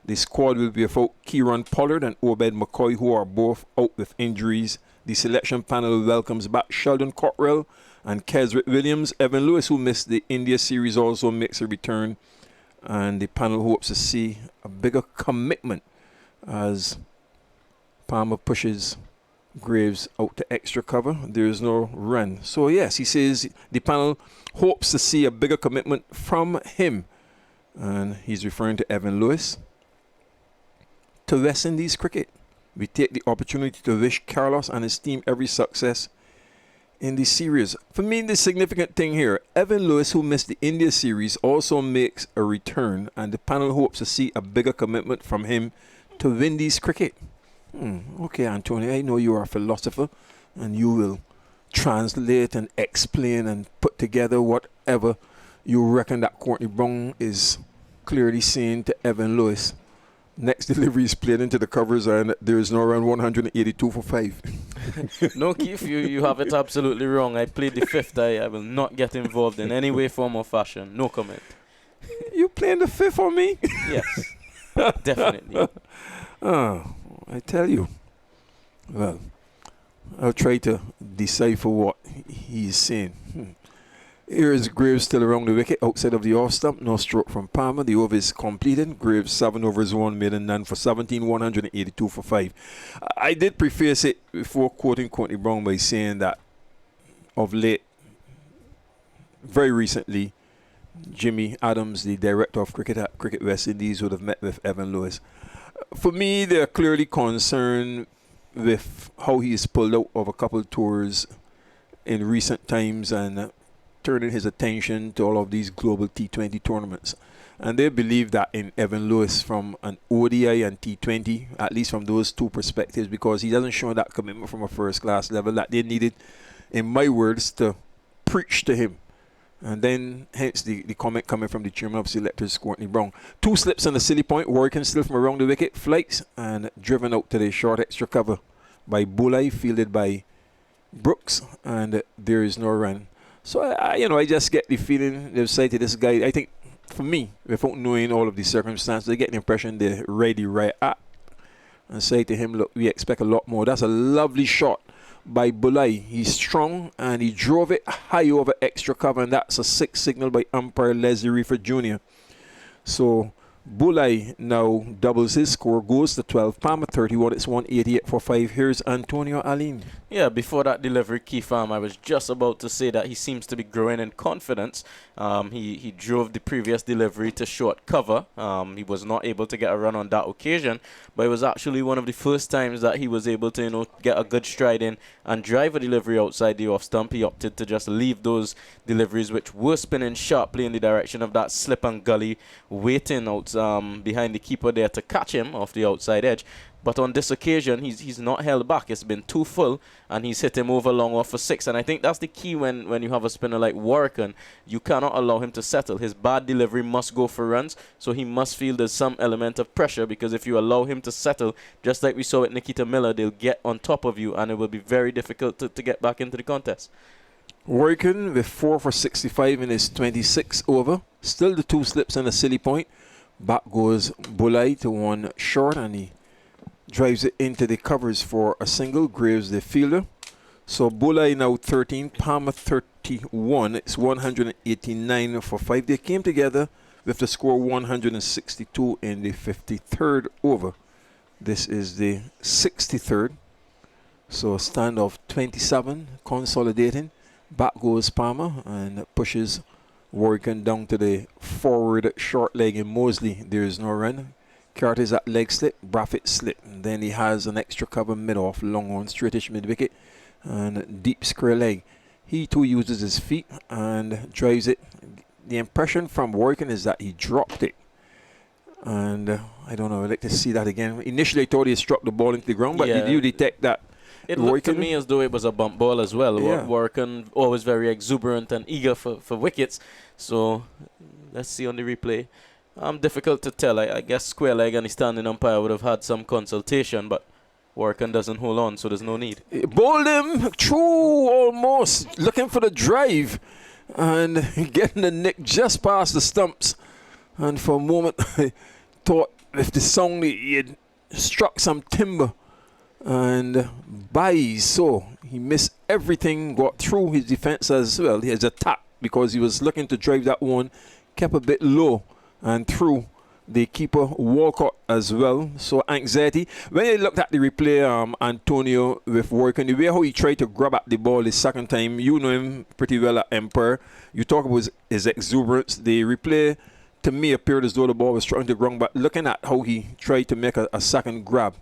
The squad will be without Kieran Pollard and Obed McCoy, who are both out with injuries. The selection panel welcomes back Sheldon Cottrell and Kesrick Williams. Evan Lewis, who missed the India series, also makes a return. And the panel hopes to see a bigger commitment as Palmer pushes Graves out to extra cover. There is no run. So yes, he says the panel hopes to see a bigger commitment from him. And he's referring to Evan Lewis. To West Indies cricket, we take the opportunity to wish Carlos and his team every success in the series. For me, the significant thing here, Evan Lewis, who missed the India series, also makes a return, and the panel hopes to see a bigger commitment from him to Windies cricket. Okay, Antonio, I know you are a philosopher, and you will translate and explain and put together whatever you reckon that Courtney Brown is clearly saying to Evan Lewis. Next delivery is played into the covers, and there is no run, 182 for 5. No, Keith, you have it absolutely wrong. I played the 5th. I will not get involved in any way, form, or fashion. No comment. You playing the 5th on me? Yes, definitely. Oh, I tell you. Well, I'll try to decipher what he's saying. Here is Graves still around the wicket, outside of the off stump. No stroke from Palmer. The over is completed. Graves 7 overs, 1 made and none for 17, 182 for 5. I did preface it before quoting Courtney Brown by saying that of late, very recently, Jimmy Adams, the director of cricket at Cricket West Indies, would have met with Evan Lewis. For me, they're clearly concerned with how he is pulled out of a couple of tours in recent times and turning his attention to all of these global T20 tournaments. And they believe that in Evan Lewis from an ODI and T20, at least from those two perspectives, because he doesn't show that commitment from a first-class level that they needed, in my words, to preach to him. And then, hence the comment coming from the chairman of selectors, Courtney Brown. 2 slips on the silly point. Warrican still from around the wicket. Flights and driven out to the short extra cover by Bulai, fielded by Brooks. And there is no run. So, I just get the feeling they've cited this guy. I think, for me, without knowing all of the circumstances, I get the impression they're ready right at. And say to him, look, we expect a lot more. That's a lovely shot by Bulai. He's strong and he drove it high over extra cover, and that's a 6 signal by umpire Leslie Reefer Jr. So Bulai now doubles his score, goes to 12. Palmer 31, it's 188 for 5. Here's Antonio Aline. Yeah, before that delivery, Keith, I was just about to say that he seems to be growing in confidence. He drove the previous delivery to short cover. He was not able to get a run on that occasion, but it was actually one of the first times that he was able to, get a good stride in and drive a delivery outside the off stump. He opted to just leave those deliveries, which were spinning sharply in the direction of that slip and gully, waiting out behind the keeper there to catch him off the outside edge. But on this occasion, he's not held back. It's been too full, and he's hit him over long off for 6. And I think that's the key when you have a spinner like Warrican. You cannot allow him to settle. His bad delivery must go for runs, so he must feel there's some element of pressure, because if you allow him to settle, just like we saw with Nikita Miller, they'll get on top of you, and it will be very difficult to get back into the contest. Warrican with 4 for 65 in his 26th over. Still the 2 slips and a silly point. Back goes Bulai to 1 short, and he drives it into the covers for a single. Graves the fielder. So Bulai now 13, Palmer 31. It's 189 for 5. They came together with the score 162 in the 53rd over. This is the 63rd. So a stand of 27, consolidating. Back goes Palmer and pushes Warrican down to the forward short leg in Mosley. There is no run. Carter's at leg slip, Braffett slip. And then he has an extra cover mid-off, long on, straightish mid-wicket, and deep square leg. He too uses his feet and drives it. The impression from Warrican is that he dropped it. And I don't know, I'd like to see that again. Initially I thought he struck the ball into the ground, but did you detect that? It looked to me as though it was a bump ball as well. Yeah. Warrican always very exuberant and eager for wickets. So let's see on the replay. Difficult to tell. I guess square leg and the standing umpire would have had some consultation, but Warrican doesn't hold on, so there's no need. Bowled him through almost, looking for the drive and getting the nick just past the stumps. And for a moment I thought if the sound he had struck some timber. And by so he missed everything, got through his defense as well. He has a tap because he was looking to drive that one, kept a bit low and through the keeper Walcott as well. So anxiety. When I looked at the replay, Antonio with Warrican, the way how he tried to grab at the ball the second time, you know him pretty well at Empire. You talk about his exuberance. The replay to me appeared as though the ball was struck into the ground, but looking at how he tried to make a second grab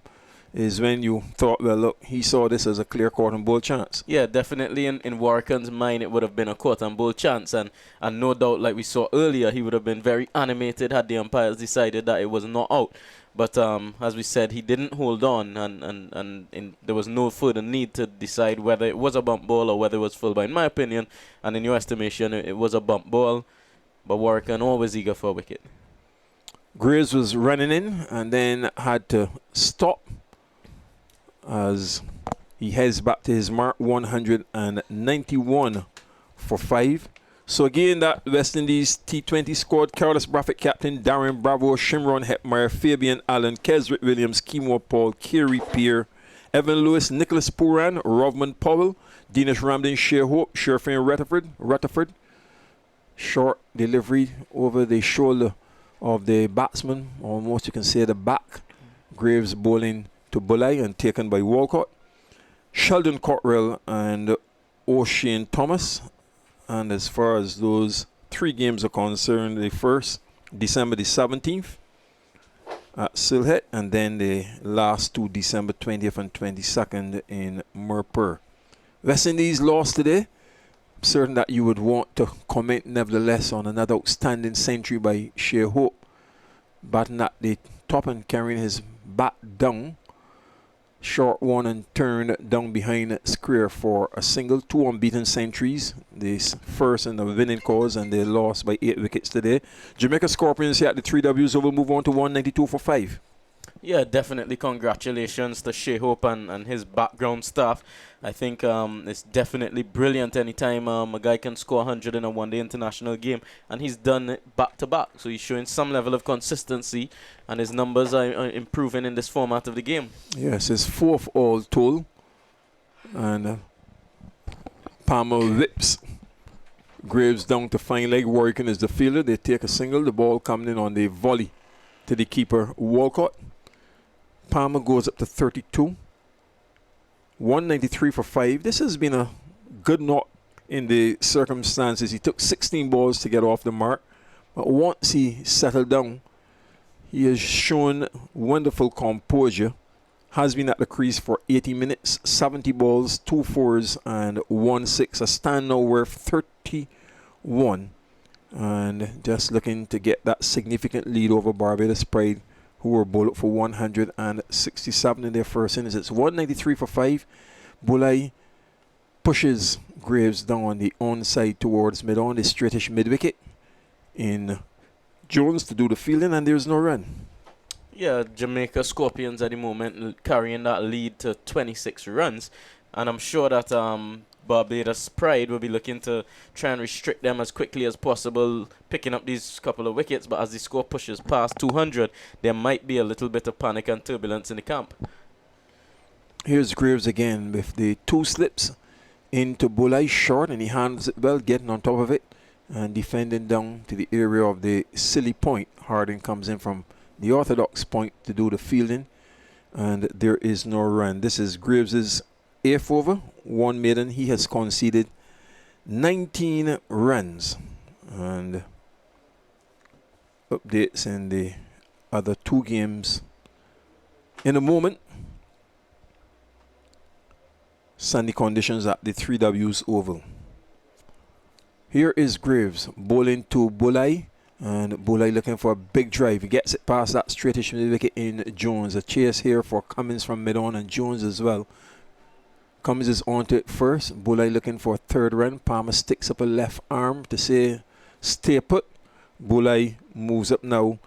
is when you thought, well, look, he saw this as a clear caught and bowl chance. Yeah, definitely in Warrican's mind, it would have been a caught and bowl chance. And no doubt, like we saw earlier, he would have been very animated had the umpires decided that it was not out. But as we said, he didn't hold on, and there was no further need to decide whether it was a bump ball or whether it was full. But in my opinion, and in your estimation, it was a bump ball. But Warrican always eager for a wicket. Graves was running in and then had to stop as he heads back to his mark, 191 for 5. So again, that West Indies T20 squad: Carlos Braffett captain, Darren Bravo, Shimron Hetmeyer, Fabian Allen, Kesrick Williams, Kimo Paul, Kiri Peer, Evan Lewis, Nicholas Puran, Rovman Powell, Dinesh Ramdin, Shea Hope, Sherfin Rutherford. Short delivery over the shoulder of the batsman, almost you can say the back. Graves bowling to Bulai and taken by Walcott. Sheldon Cottrell and O'Shane Thomas. And as far as those 3 games are concerned, the first, December the 17th at Silhet, and then the last 2, December 20th and 22nd in Mirpur. West Indies lost today. I'm certain that you would want to comment nevertheless on another outstanding century by Shea Hope, batting at the top and carrying his bat down. Short one and turned down behind Screer for a single. 2 unbeaten centuries. This first in the winning cause, and they lost by 8 wickets today. Jamaica Scorpions here at the 3Ws will move on to 192 for 5. Yeah, definitely congratulations to Shea Hope and his background staff. I think it's definitely brilliant anytime a guy can score 100 in a one-day international game, and he's done it back-to-back. So he's showing some level of consistency, and his numbers are improving in this format of the game. Yes, his 4th all told. And Palmer whips Graves down to fine leg. Warrican is the fielder. They take a single. The ball coming in on the volley to the keeper Walcott. Palmer goes up to 32. 193 for 5. This has been a good knock in the circumstances. He took 16 balls to get off the mark, but once he settled down, he has shown wonderful composure. Has been at the crease for 80 minutes, 70 balls, 2 fours and 1 6. A stand now worth 31. And just looking to get that significant lead over Barbados Pride, who were bowled for 167 in their first innings. It's 193 for 5. Bulai pushes Graves down on the onside towards mid-on, the straightish mid-wicket in Jones to do the fielding, and there's no run. Yeah, Jamaica Scorpions at the moment carrying that lead to 26 runs, and I'm sure that Barbados Pride will be looking to try and restrict them as quickly as possible, picking up these couple of wickets. But as the score pushes past 200, there might be a little bit of panic and turbulence in the camp. Here's Graves again with the 2 slips into Bulai short, and he handles it well, getting on top of it and defending down to the area of the silly point. Harding comes in from the orthodox point to do the fielding, and there is no run. This is Graves's 8th over, 1 maiden. He has conceded 19 runs, and updates in the other 2 games in a moment. Sunny conditions at the 3Ws Oval. Here is Graves bowling to Bulai, and Bulai looking for a big drive. He gets it past that straightish wicket in Jones. A chase here for Cummins from mid-on, and Jones as well. Cummins is on to it first. Bulai looking for a 3rd run. Palmer sticks up a left arm to say stay put. Bulai moves up now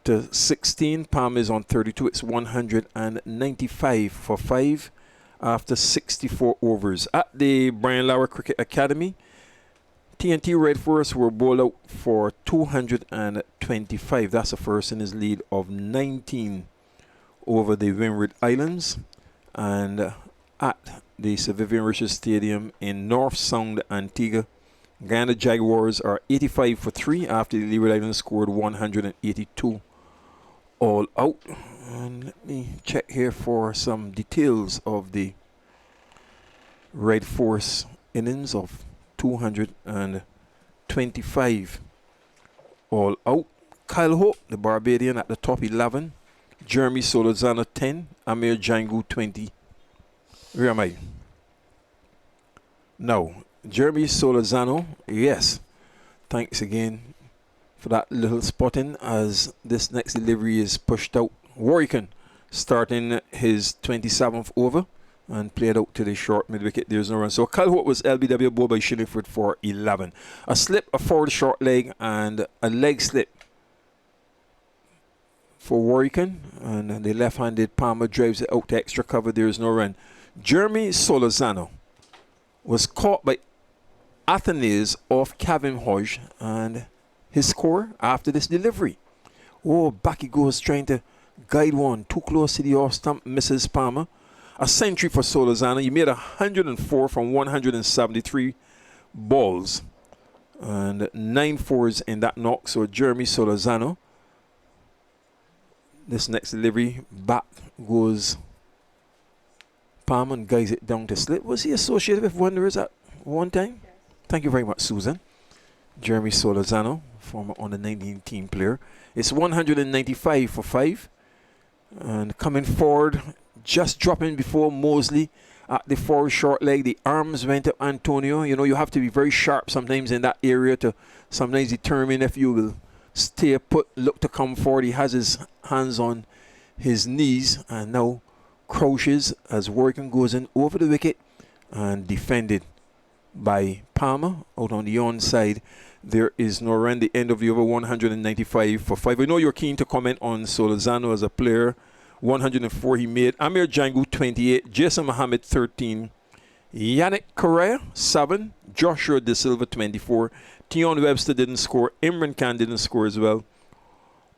to 16. Palmer is on 32. It's 195 for 5 after 64 overs. At the Brian Lauer Cricket Academy, TNT Red Force were bowled out for 225. That's the first in his lead of 19 over the Windward Islands. And at the Sir Vivian Richards Stadium in North Sound, Antigua, Guyana Jaguars are 85 for 3 after the Leeward Islands scored 182 all out. And let me check here for some details of the Red Force innings of 225 all out. Kyle Hope, the Barbadian, at the top 11. Jeremy Solozano 10. Amir Jangu 20. Where am I? No. Jeremy Solozano, yes. Thanks again for that little spotting as this next delivery is pushed out. Warrican starting his 27th over and played out to the short mid-wicket. There's no run. So Kyle Hope was LBW bowled by Shillingford for 11. A slip, a forward short leg, and a leg slip for Warrican. And the left-handed Palmer drives it out to extra cover. There's no run. Jeremy Solozano was caught by Athenaeus off Kevin Hodge, and his score after this delivery. Oh, back he goes trying to guide one. Too close to the off stump, misses Palmer. A century for Solozano. He made 104 from 173 balls. And 9 fours in that knock. So Jeremy Solozano. This next delivery, back goes Palmer and guides it down to slip. Was he associated with Wanderers at one time? Yes. Thank you very much, Susan. Jeremy Solozano, former under 19 team player. It's 195 for 5. And coming forward, just dropping before Mosley at the forward short leg. The arms went up Antonio. You know, you have to be very sharp sometimes in that area to sometimes determine if you will stay put, look to come forward. He has his hands on his knees and now crouches as Warrican goes in over the wicket and defended by Palmer out on the onside. There is no run. The end of the over, 195 for 5. I know you're keen to comment on Solozano as a player. 104 he made. Amir Jangu 28. Jason Mohammed 13. Yannick Correa 7. Joshua De Silva 24. Tion Webster didn't score. Imran Khan didn't score as well.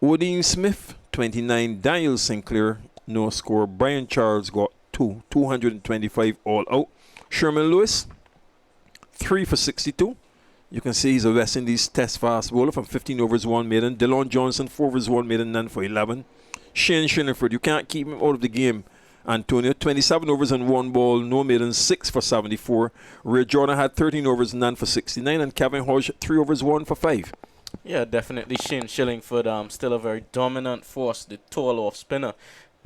Odin Smith 29. Daniel Sinclair no score. Brian Charles got 2. 225 all out. Sherman Lewis 3 for 62. You can see he's a West Indies test fast bowler from 15 overs, 1 maiden. Dillon Johnson, 4 overs, 1 maiden, none for 11. Shane Shillingford, you can't keep him out of the game. Antonio, 27 overs and 1 ball, no maiden, 6 for 74. Ray Jordan had 13 overs, none for 69. And Kevin Hodge, 3 overs, 1 for 5. Yeah, definitely Shane Shillingford, still a very dominant force, the tall off spinner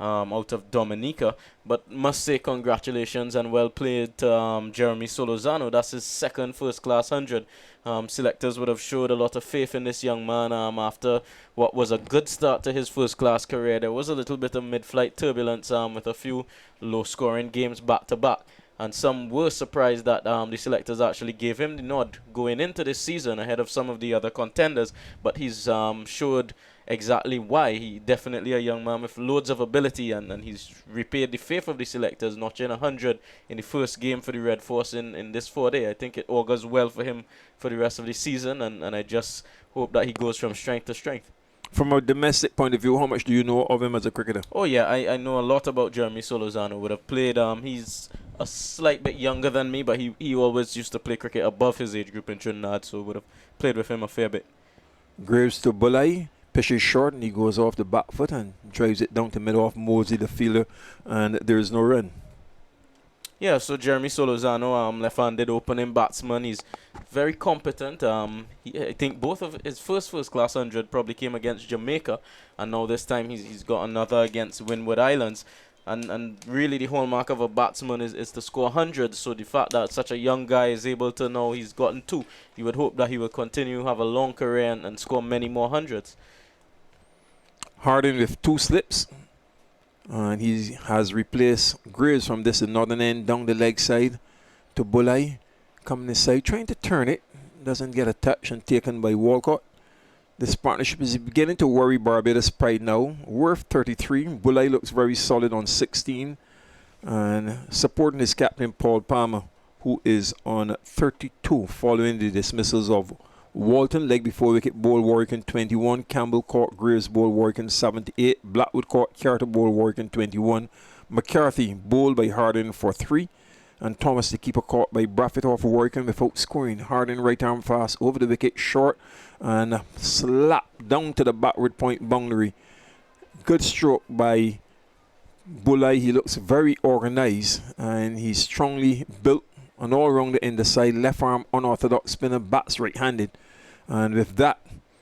out of Dominica. But must say congratulations and well played to Jeremy Solozano. That's his second first-class 100. Selectors would have showed a lot of faith in this young man after what was a good start to his first-class career. There was a little bit of mid-flight turbulence with a few low-scoring games back-to-back. And some were surprised that the selectors actually gave him the nod going into this season ahead of some of the other contenders. But he's showed exactly why. He definitely a young man with loads of ability, and he's repaid the faith of the selectors, notching 100 in the first game for the Red Force in this 4-day. I think it augurs well for him for the rest of the season, and I just hope that he goes from strength to strength. From a domestic point of view, how much do you know of him as a cricketer? Oh yeah, I know a lot about Jeremy Solozano. Would have played, he's a slight bit younger than me, but he always used to play cricket above his age group in Trinidad, so would have played with him a fair bit. Graves to Bulai, pitches short and he goes off the back foot and drives it down to mid-off, Mosey the fielder, and there is no run. Yeah, so Jeremy Solozano, left-handed opening batsman. He's very competent. I think both of his first-class 100 probably came against Jamaica, and now this time he's got another against Windward Islands. And really the hallmark of a batsman is to score hundreds. So the fact that such a young guy is able to know he's gotten 2, you would hope that he will continue have a long career and score many more hundreds. Harding with 2 slips. And he has replaced Graves from this northern end down the leg side to Bulai. Coming inside, trying to turn it. Doesn't get a touch and taken by Walcott. This partnership is beginning to worry Barbados pride now. Worth 33. Bulai looks very solid on 16. And supporting his captain Paul Palmer, who is on 32 following the dismissals of Walton, leg before wicket, ball Warrican 21. Campbell caught Graves, ball Warrican 78. Blackwood caught Carter, ball Warrican 21. McCarthy bowled by Harding for 3. And Thomas, the keeper, caught by Braffett off Warrican without scoring. Harding right arm fast over the wicket, short and slap down to the backward point boundary. Good stroke by Bulai. He looks very organized and he's strongly built. And all around the end of the side, left arm unorthodox spinner, bats right-handed. And with that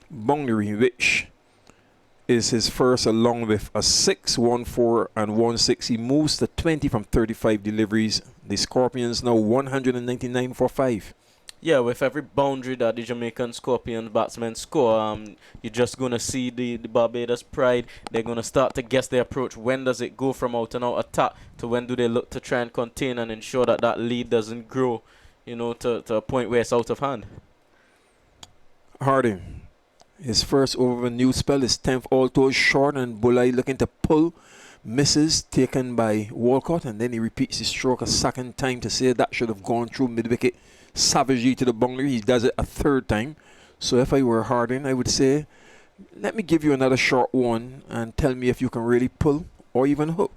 boundary, which is his first, along with a 6, 1, 4, and 1, 6, he moves to 20 from 35 deliveries. The Scorpions now 199 for 5. Yeah, with every boundary that the Jamaican Scorpions batsmen score, you're just going to see the Barbados pride. They're going to start to guess their approach. When does it go from out-and-out attack to when do they look to try and contain and ensure that that lead doesn't grow, to a point where it's out of hand? Harding, his first over a new spell, his 10th all-toes short, and Bulai looking to pull. Misses, taken by Walcott, and then he repeats his stroke a second time to say that should have gone through mid-wicket savagely to the boundary. He does it a 3rd time. So if I were Harding, I would say, let me give you another short one and tell me if you can really pull or even hook.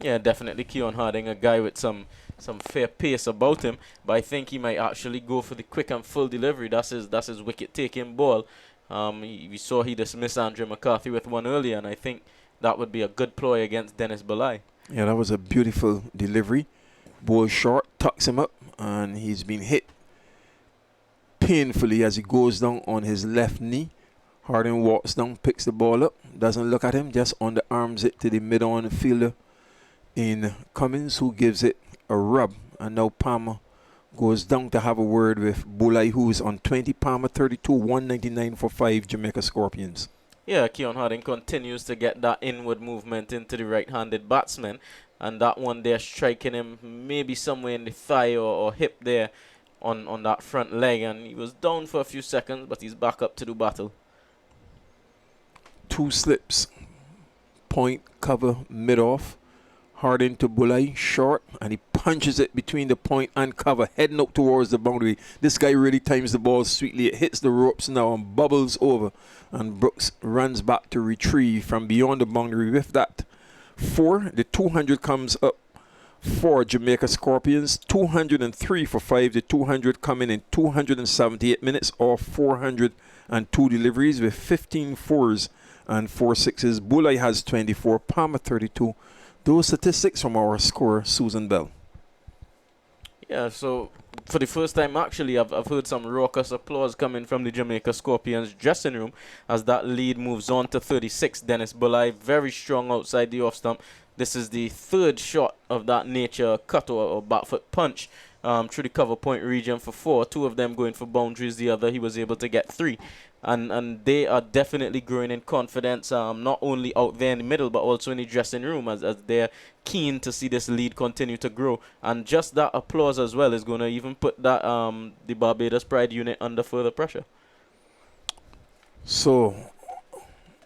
Yeah, definitely Keon Harding, a guy with some fair pace about him, but I think he might actually go for the quick and full delivery. That's his wicket-taking ball. We saw he dismissed Andrew McCarthy with one earlier, and I think that would be a good ploy against Dennis Bulai. Yeah, that was a beautiful delivery. Ball short, tucks him up, and he's been hit painfully as he goes down on his left knee. Harding walks down, picks the ball up, doesn't look at him, just underarms it to the mid-on fielder in Cummins, who gives it a rub. And now Palmer goes down to have a word with Bulai, who's on 20. Palmer 32, 199 for 5 Jamaica Scorpions. Yeah, Keon Harding continues to get that inward movement into the right-handed batsman, and that one there striking him maybe somewhere in the thigh or hip there on that front leg, and he was down for a few seconds, but he's back up to do battle. 2 slips, point, cover, mid-off. Harding to Bulai, short, and he punches it between the point and cover, heading up towards the boundary. This guy really times the ball sweetly. It hits the ropes now and bubbles over, and Brooks runs back to retrieve from beyond the boundary. With that 4, the 200 comes up for Jamaica Scorpions. 203 for 5. The 200 coming in 278 minutes, or 402 deliveries with 15 fours and 4 sixes. Bulai has 24, Palmer 32. Those statistics from our scorer, Susan Bell. Yeah, so for the first time, actually, I've heard some raucous applause coming from the Jamaica Scorpions dressing room as that lead moves on to 36. Dennis Bulai, very strong outside the off stump. This is the third shot of that nature cut or back foot punch through the cover point region for 4. 2 of them going for boundaries. The other, he was able to get 3. And they are definitely growing in confidence, not only out there in the middle, but also in the dressing room as they're keen to see this lead continue to grow. And just that applause as well is going to even put that the Barbados Pride unit under further pressure. So,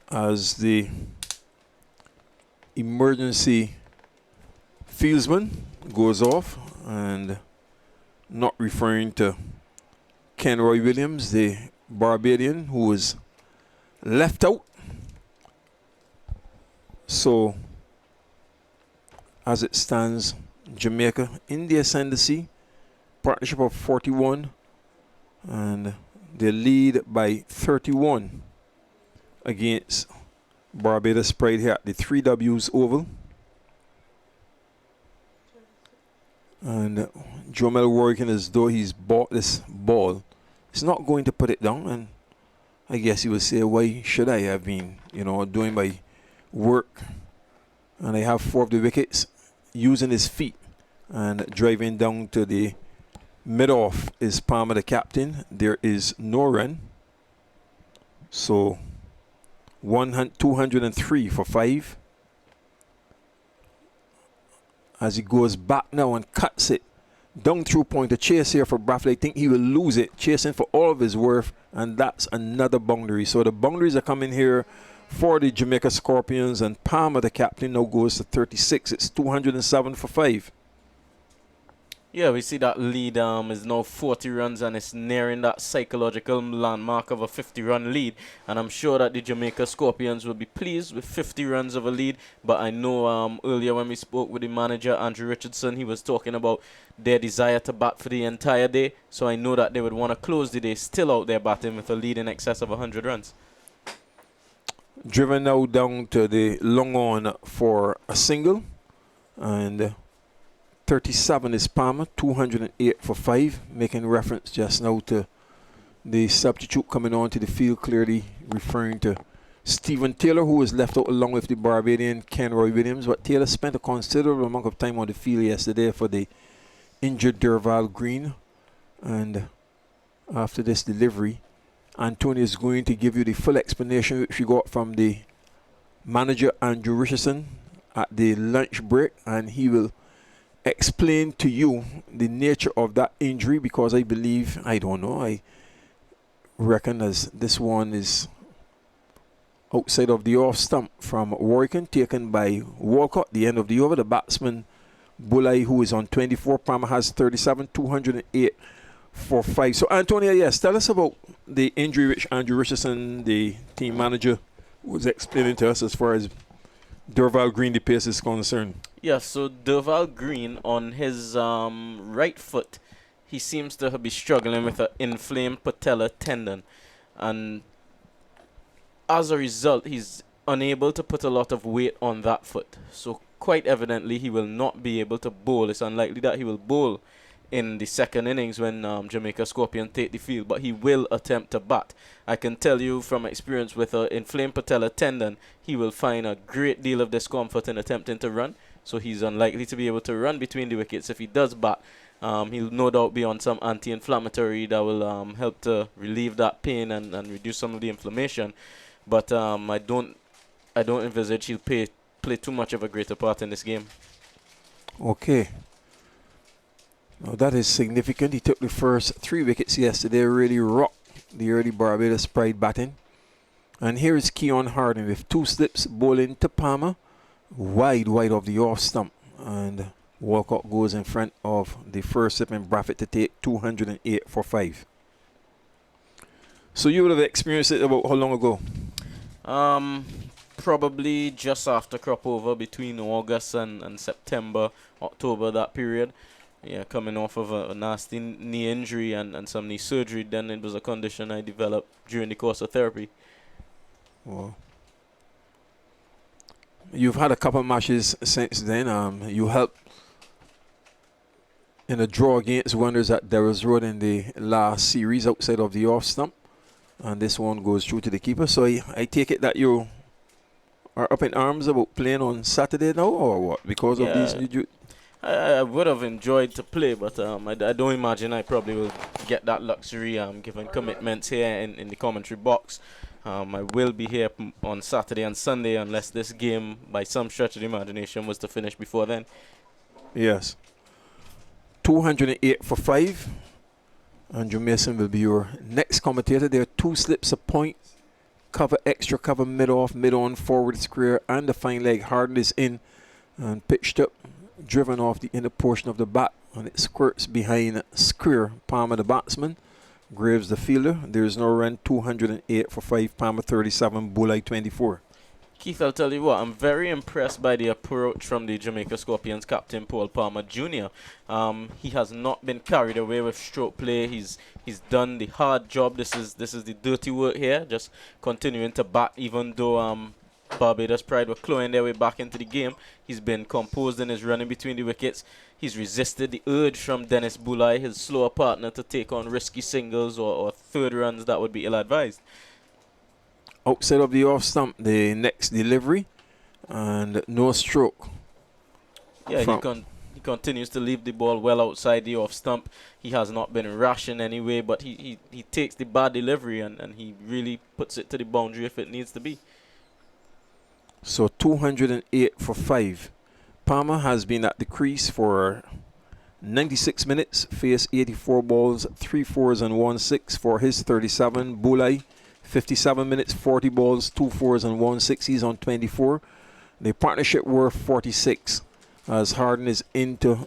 as the emergency fieldsman goes off, and not referring to Kenroy Williams, the Barbadian who was left out. So, as it stands, Jamaica in the ascendancy, partnership of 41, and they lead by 31 against Barbados Pride here at the 3Ws Oval. And Jamel Warrican, as though he's bought this ball, he's not going to put it down. And I guess he would say, why should I have been, doing my work? And I have 4 of the wickets, using his feet and driving down to the mid-off is Palmer, the captain. There is no run. So 203 for 5. As he goes back now and cuts it down through point. A chase here for Braffley. I think he will lose it, chasing for all of his worth, and that's another boundary. So the boundaries are coming here for the Jamaica Scorpions, and Palmer, the captain, now goes to 36. It's 207 for 5. Yeah, we see that lead is now 40 runs, and it's nearing that psychological landmark of a 50-run lead. And I'm sure that the Jamaica Scorpions will be pleased with 50 runs of a lead. But I know earlier when we spoke with the manager, Andrew Richardson, he was talking about their desire to bat for the entire day. So I know that they would want to close the day still out there batting with a lead in excess of 100 runs. Driven now down to the long on for a single, and 37 is Palmer, 208 for 5, making reference just now to the substitute coming on to the field, clearly referring to Stephen Taylor, who was left out along with the Barbadian Kenroy Williams. But Taylor spent a considerable amount of time on the field yesterday for the injured Derval Green. And after this delivery, Antonio is going to give you the full explanation which we got from the manager, Andrew Richardson, at the lunch break, and he will explain to you the nature of that injury, because I believe, I don't know, I reckon as this one is outside of the off stump from Warrican, taken by Walcott, the end of the over. The batsman Bulai, who is on 24, Palmer has 37, 208 for 5. So Antonia, yes, tell us about the injury which Andrew Richardson, the team manager, was explaining to us as far as Derval Green, the pace, is concerned. Yeah, so Derval Green, on his right foot, he seems to be struggling with an inflamed patella tendon. And as a result, he's unable to put a lot of weight on that foot. So quite evidently, he will not be able to bowl. It's unlikely that he will bowl in the second innings when Jamaica Scorpion take the field, but he will attempt to bat. I can tell you from experience, with an inflamed patella tendon, he will find a great deal of discomfort in attempting to run. So he's unlikely to be able to run between the wickets. If he does bat, he'll no doubt be on some anti-inflammatory that will help to relieve that pain and reduce some of the inflammation. But I don't envisage he'll play too much of a greater part in this game. Okay. Now that is significant. He took the first 3 wickets yesterday, really rocked the early Barbados Pride batting. And here is Keon Harding with 2 slips, bowling to Palmer, wide of the off stump. And Walcott goes in front of the first slip and Braffett to take 208 for 5. So you would have experienced it about how long ago? probably just after crop over, between August and September, October, that period. Yeah, coming off of a nasty knee injury and some knee surgery. Then it was a condition I developed during the course of therapy. Well, you've had a couple of matches since then. You helped in a draw against Wonders at Darrell's Road in the last series outside of the off stump. And this one goes through to the keeper. So I take it that you are up in arms about playing on Saturday now, or what? Because of these new I would have enjoyed to play, but I don't imagine I probably will get that luxury given commitments here in the commentary box. I will be here on Saturday and Sunday unless this game, by some stretch of the imagination, was to finish before then. Yes. 208 for 5. Andrew Mason will be your next commentator. There are 2 slips of point. Cover, extra cover, mid-off, mid-on, forward square, and the fine leg. Harden is in and pitched up, driven off the inner portion of the bat, and it squirts behind square. Palmer the batsman, Graves the fielder. There is no run. 208 for 5. Palmer 37, Bulai 24. Keith, I'll tell you what, I'm very impressed by the approach from the Jamaica Scorpions captain, Paul Palmer Jr. He has not been carried away with stroke play. He's done the hard job. This is the dirty work here, just continuing to bat, even though Barbados Pride were clawing their way back into the game. He's been composed in his running between the wickets. He's resisted the urge from Dennis Bulai, his slower partner, to take on risky singles or third runs that would be ill-advised. Outside of the off stump, the next delivery, and no stroke. Yeah, he continues to leave the ball well outside the off stump. He has not been rash in any way, but he takes the bad delivery and he really puts it to the boundary if it needs to be. So 208 for 5. Palmer has been at the crease for 96 minutes, faced 84 balls, 3 4s and 1 6 for his 37. Bulai, 57 minutes, 40 balls, 2 4s and 1 6. He's on 24. The partnership were 46 as Harden is into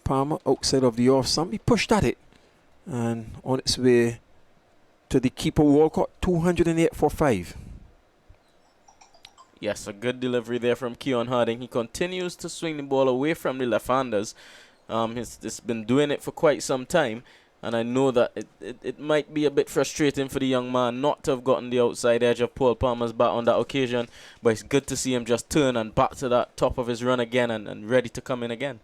Palmer outside of the off stump. He pushed at it and on its way to the keeper Walcott. 208 for 5. Yes, a good delivery there from Keon Harding. He continues to swing the ball away from the left-handers. He's been doing it for quite some time. And I know that it might be a bit frustrating for the young man not to have gotten the outside edge of Paul Palmer's bat on that occasion. But it's good to see him just turn and back to that top of his run again and ready to come in again.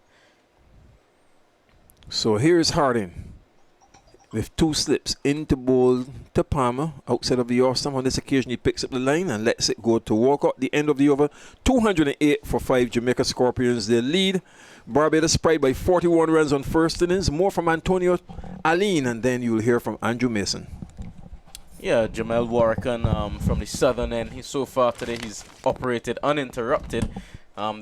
So here's Harding with 2 slips into bowl to Palmer outside of the off stump. On this occasion, he picks up the line and lets it go to Walcott. The end of the over, 208 for 5. Jamaica Scorpions, they lead Barbados Pride by 41 runs on first innings. More from Antonio Aline, and then you'll hear from Andrew Mason. Yeah, Jamel Warrican from the southern end. So far today, he's operated uninterrupted.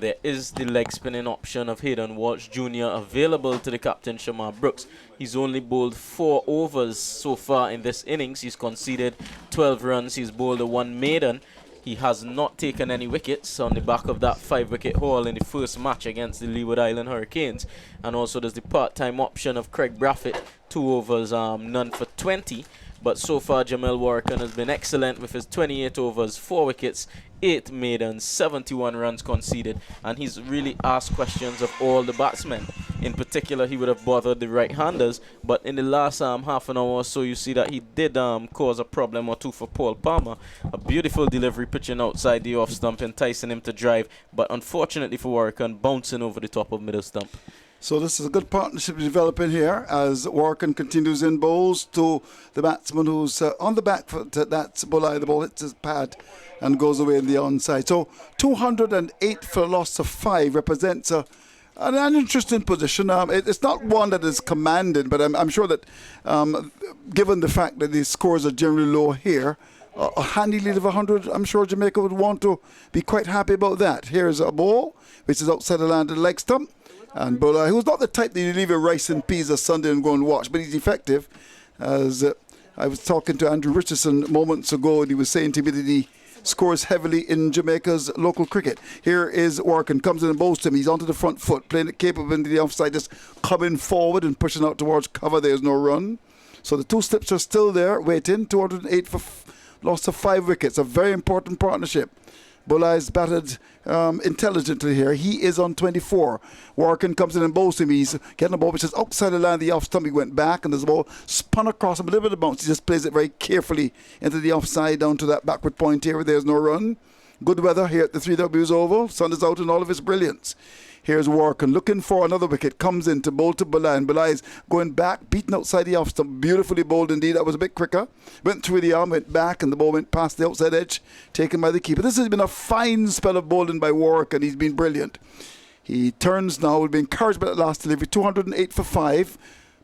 There is the leg spinning option of Hayden Walsh Jr. available to the captain, Shamar Brooks. He's only bowled 4 overs so far in this innings. He's conceded 12 runs. He's bowled a 1 maiden. He has not taken any wickets on the back of that 5-wicket haul in the first match against the Leeward Island Hurricanes. And also there's the part-time option of Craig Braffett, 2 overs, none for 20. But so far, Jamel Warrican has been excellent with his 28 overs, 4 wickets, 8 maidens, 71 runs conceded. And he's really asked questions of all the batsmen. In particular, he would have bothered the right-handers. But in the last half an hour or so, you see that he did cause a problem or two for Paul Palmer. A beautiful delivery pitching outside the off stump, enticing him to drive. But unfortunately for Warrican, bouncing over the top of middle stump. So this is a good partnership developing here as Warrican continues in bowls to the batsman who's on the back foot. That's Bulai. The ball hits his pad and goes away in the onside. So 208 for a loss of 5 represents an interesting position. It's not one that is commanding, but I'm sure that given the fact that the scores are generally low here, a handy lead of 100, I'm sure Jamaica would want to be quite happy about that. Here's a ball, which is outside the land of the leg stump. And Bulai, who's not the type that you leave a rice and peas a Sunday and go and watch, but he's effective. As I was talking to Andrew Richardson moments ago, and he was saying to me that he scores heavily in Jamaica's local cricket. Here is Warrican, comes in and bowls to him. He's onto the front foot, playing it capable into the offside, just coming forward and pushing out towards cover. There's no run. So the 2 slips are still there, waiting. 208 for loss of 5 wickets. A very important partnership. Bulai's batted intelligently here. He is on 24. Warrican comes in and bowls him. He's getting a ball which is outside the line of the off stump. He went back and there's a ball spun across him, a little bit of bounce. He just plays it very carefully into the offside down to that backward point here where there's no run. Good weather here at the 3Ws Oval. Sun is out in all of its brilliance. Here's Warrican looking for another wicket. Comes in to bowl to Bulai. And Bulai is going back, beaten outside the off stump. Beautifully bowled indeed. That was a bit quicker. Went through the arm, went back, and the ball went past the outside edge, taken by the keeper. This has been a fine spell of bowling by Warrican. He's been brilliant. He turns now. Will be encouraged by that last delivery. 208 for 5.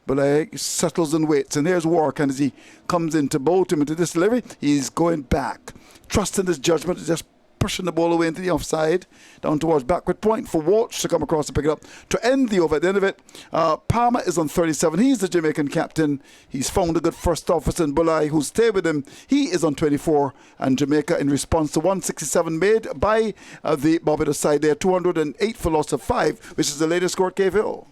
Bulai settles and waits. And here's Warrican as he comes in to bowl to him into this delivery. He's going back. Trusting his judgment. Just pushing the ball away into the offside, down towards backward point for Walsh to come across and pick it up. To end the over, at the end of it, Palmer is on 37. He's the Jamaican captain. He's found a good first officer in Bulai who stayed with him. He is on 24. And Jamaica, in response to 167 made by the Barbados side there, 208 for loss of 5, which is the latest score at Cave Hill.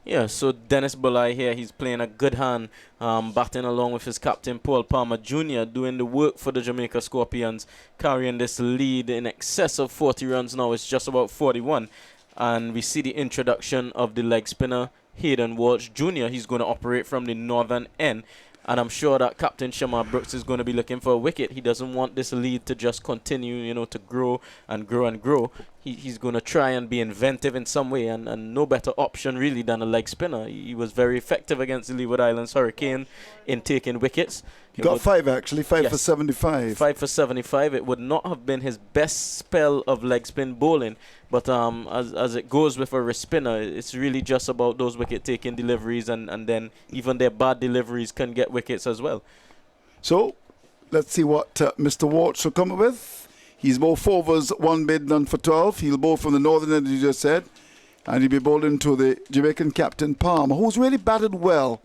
Yeah, so Dennis Bulai here, he's playing a good hand, batting along with his captain Paul Palmer Jr., doing the work for the Jamaica Scorpions, carrying this lead in excess of 40 runs now. It's just about 41. And we see the introduction of the leg spinner, Hayden Walsh Jr. He's going to operate from the northern end. And I'm sure that Captain Shamar Brooks is going to be looking for a wicket. He doesn't want this lead to just continue, to grow and grow and grow. He's going to try and be inventive in some way, and no better option really than a leg spinner. He was very effective against the Leeward Islands Hurricane in taking wickets. He got 5 actually, 5 yes, for 75. 5 for 75. It would not have been his best spell of leg spin bowling, but as it goes with a wrist spinner, it's really just about those wicket taking deliveries, and then even their bad deliveries can get wickets as well. So let's see what Mr. Walsh will come up with. He's bowled 4 overs, 1 mid, none for 12. He'll bowl from the northern end, as you just said, and he'll be bowling to the Jamaican captain Palmer, who's really batted well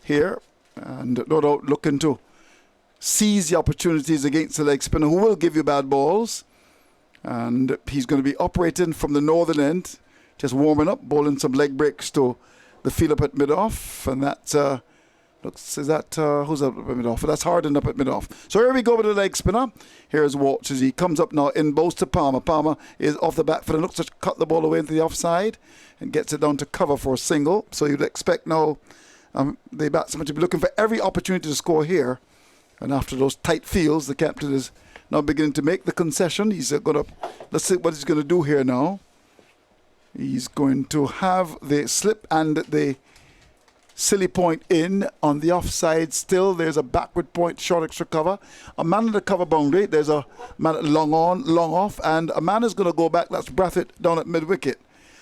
here, and no doubt looking to seize the opportunities against the leg spinner, who will give you bad balls. And he's going to be operating from the northern end, just warming up, bowling some leg breaks to the field up at mid-off, and that's who's up at mid-off? That's Harden up at mid-off. So here we go with the leg spinner. Here's Walsh as he comes up now in bows to Palmer. Palmer is off the back foot and looks to cut the ball away into the offside and gets it down to cover for a single. So you'd expect now the batsman to be looking for every opportunity to score here. And after those tight fields, the captain is now beginning to make the concession. He's let's see what he's going to do here now. He's going to have the slip and the silly point in on the offside still. There's a backward point, short extra cover. A man at the cover boundary. There's a man at long on, long off. And a man is going to go back. That's Brathwaite down at mid-wicket.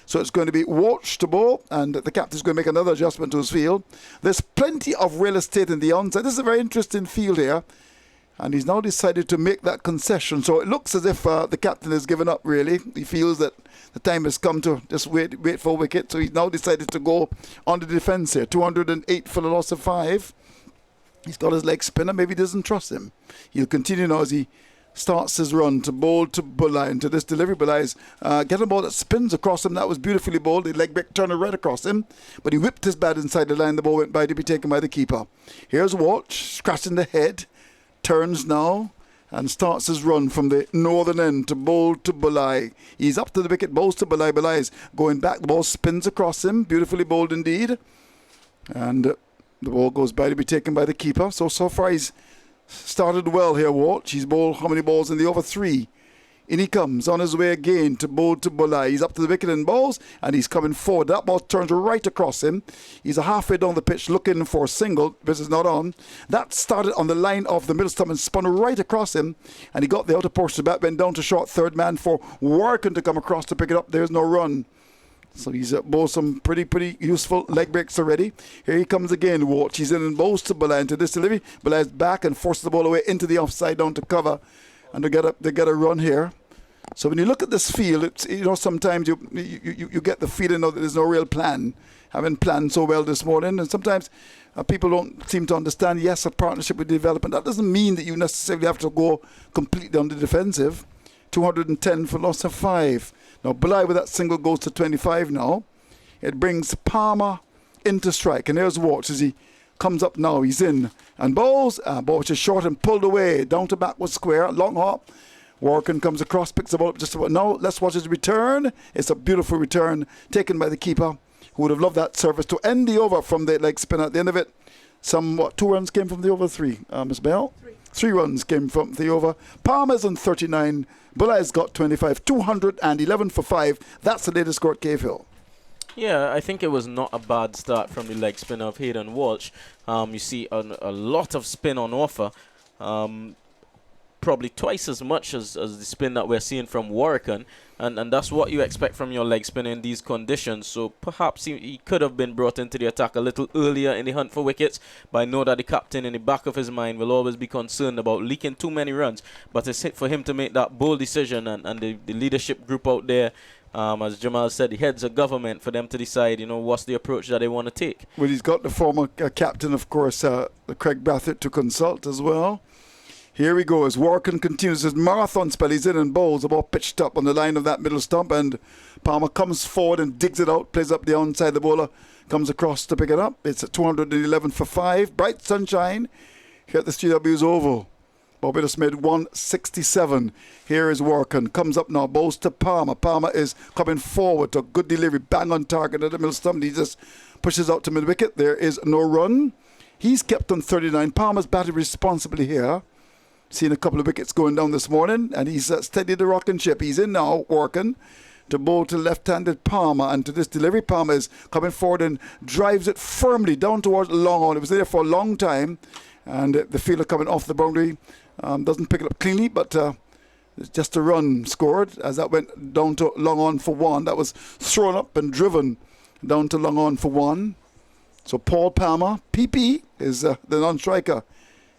So it's going to be Walsh to bowl, and the captain's going to make another adjustment to his field. There's plenty of real estate in the onside. This is a very interesting field here. And he's now decided to make that concession. So it looks as if the captain has given up, really. He feels that the time has come to just wait for a wicket. So he's now decided to go on the defence here. 208 for the loss of 5. He's got his leg spinner. Maybe he doesn't trust him. He'll continue now as he starts his run to bowl to Bulai. And to this delivery, Bulai's get a ball that spins across him. That was beautifully bowled. The leg break turned right across him. But he whipped his bat inside the line. The ball went by to be taken by the keeper. Here's Walsh scratching the head. Turns now and starts his run from the northern end to bowl to Bulai. He's up to the wicket, bowls to Bulai. Bulai is going back. The ball spins across him. Beautifully bowled indeed. And the ball goes by to be taken by the keeper. So far he's started well here, Walsh. He's bowled how many balls in the over? 3. In he comes on his way again to bowl to Bulai. He's up to the wicket and bowls, and he's coming forward. That ball turns right across him. He's halfway down the pitch looking for a single. This is not on. That started on the line of the middle stump and spun right across him, and he got the outer portion of the bat, went down to short third man for Warrican to come across to pick it up. There's no run. So he's bowled some pretty useful leg breaks already. Here he comes again, Walsh. He's in and bowls to Bulai into this delivery. Bulai's back and forces the ball away into the offside down to cover. And they get a run here. So when you look at this field, it's, sometimes you get the feeling that there's no real plan. Haven't planned so well this morning, and sometimes people don't seem to understand. Yes, a partnership with development. That doesn't mean that you necessarily have to go completely on the defensive. 210 for loss of 5. Now Bulai with that single goes to 25 now. It brings Palmer into strike, and there's Walsh as he comes up now. He's in and bowls. Ball which is short and pulled away down to backward square. Long hop. Warrican comes across, picks the ball up just about now. Let's watch his return. It's a beautiful return taken by the keeper, who would have loved that service to end the over from the leg spin at the end of it. 2 runs came from the over, 3. Miss Bell? 3 runs came from the over. Palmer's on 39. Bulai's got 25. 211 for 5. That's the latest score at Cave Hill. Yeah, I think it was not a bad start from the leg spinner of Hayden Walsh. You see a lot of spin on offer. Probably twice as much as the spin that we're seeing from Warrican, and that's what you expect from your leg spin in these conditions. So perhaps he could have been brought into the attack a little earlier in the hunt for wickets, but I know that the captain in the back of his mind will always be concerned about leaking too many runs. But it's for him to make that bold decision, and the leadership group out there, as Jamal said, the heads of government, for them to decide, what's the approach that they want to take. Well, he's got the former captain, of course, Craig Brathwaite, to consult as well. Here he goes. Warrican continues his marathon spell. He's in and bowls. The ball pitched up on the line of that middle stump, and Palmer comes forward and digs it out, plays up the onside. The bowler comes across to pick it up. It's at 211 for 5. Bright sunshine here at the GW's Oval. Barbados made 167. Here is Warrican. Comes up now, bowls to Palmer. Palmer is coming forward to a good delivery, bang on target at the middle stump. He just pushes out to mid wicket. There is no run. He's kept on 39. Palmer's batted responsibly here. Seen a couple of wickets going down this morning, and he's steadied the rocking ship. He's in now, Warrican, to bowl to left-handed Palmer, and to this delivery, Palmer is coming forward and drives it firmly down towards long on. It was there for a long time, and the fielder coming off the boundary doesn't pick it up cleanly, but it's just a run scored as that went down to long on for 1. That was thrown up and driven down to long on for 1. So Paul Palmer, PP, is the non-striker.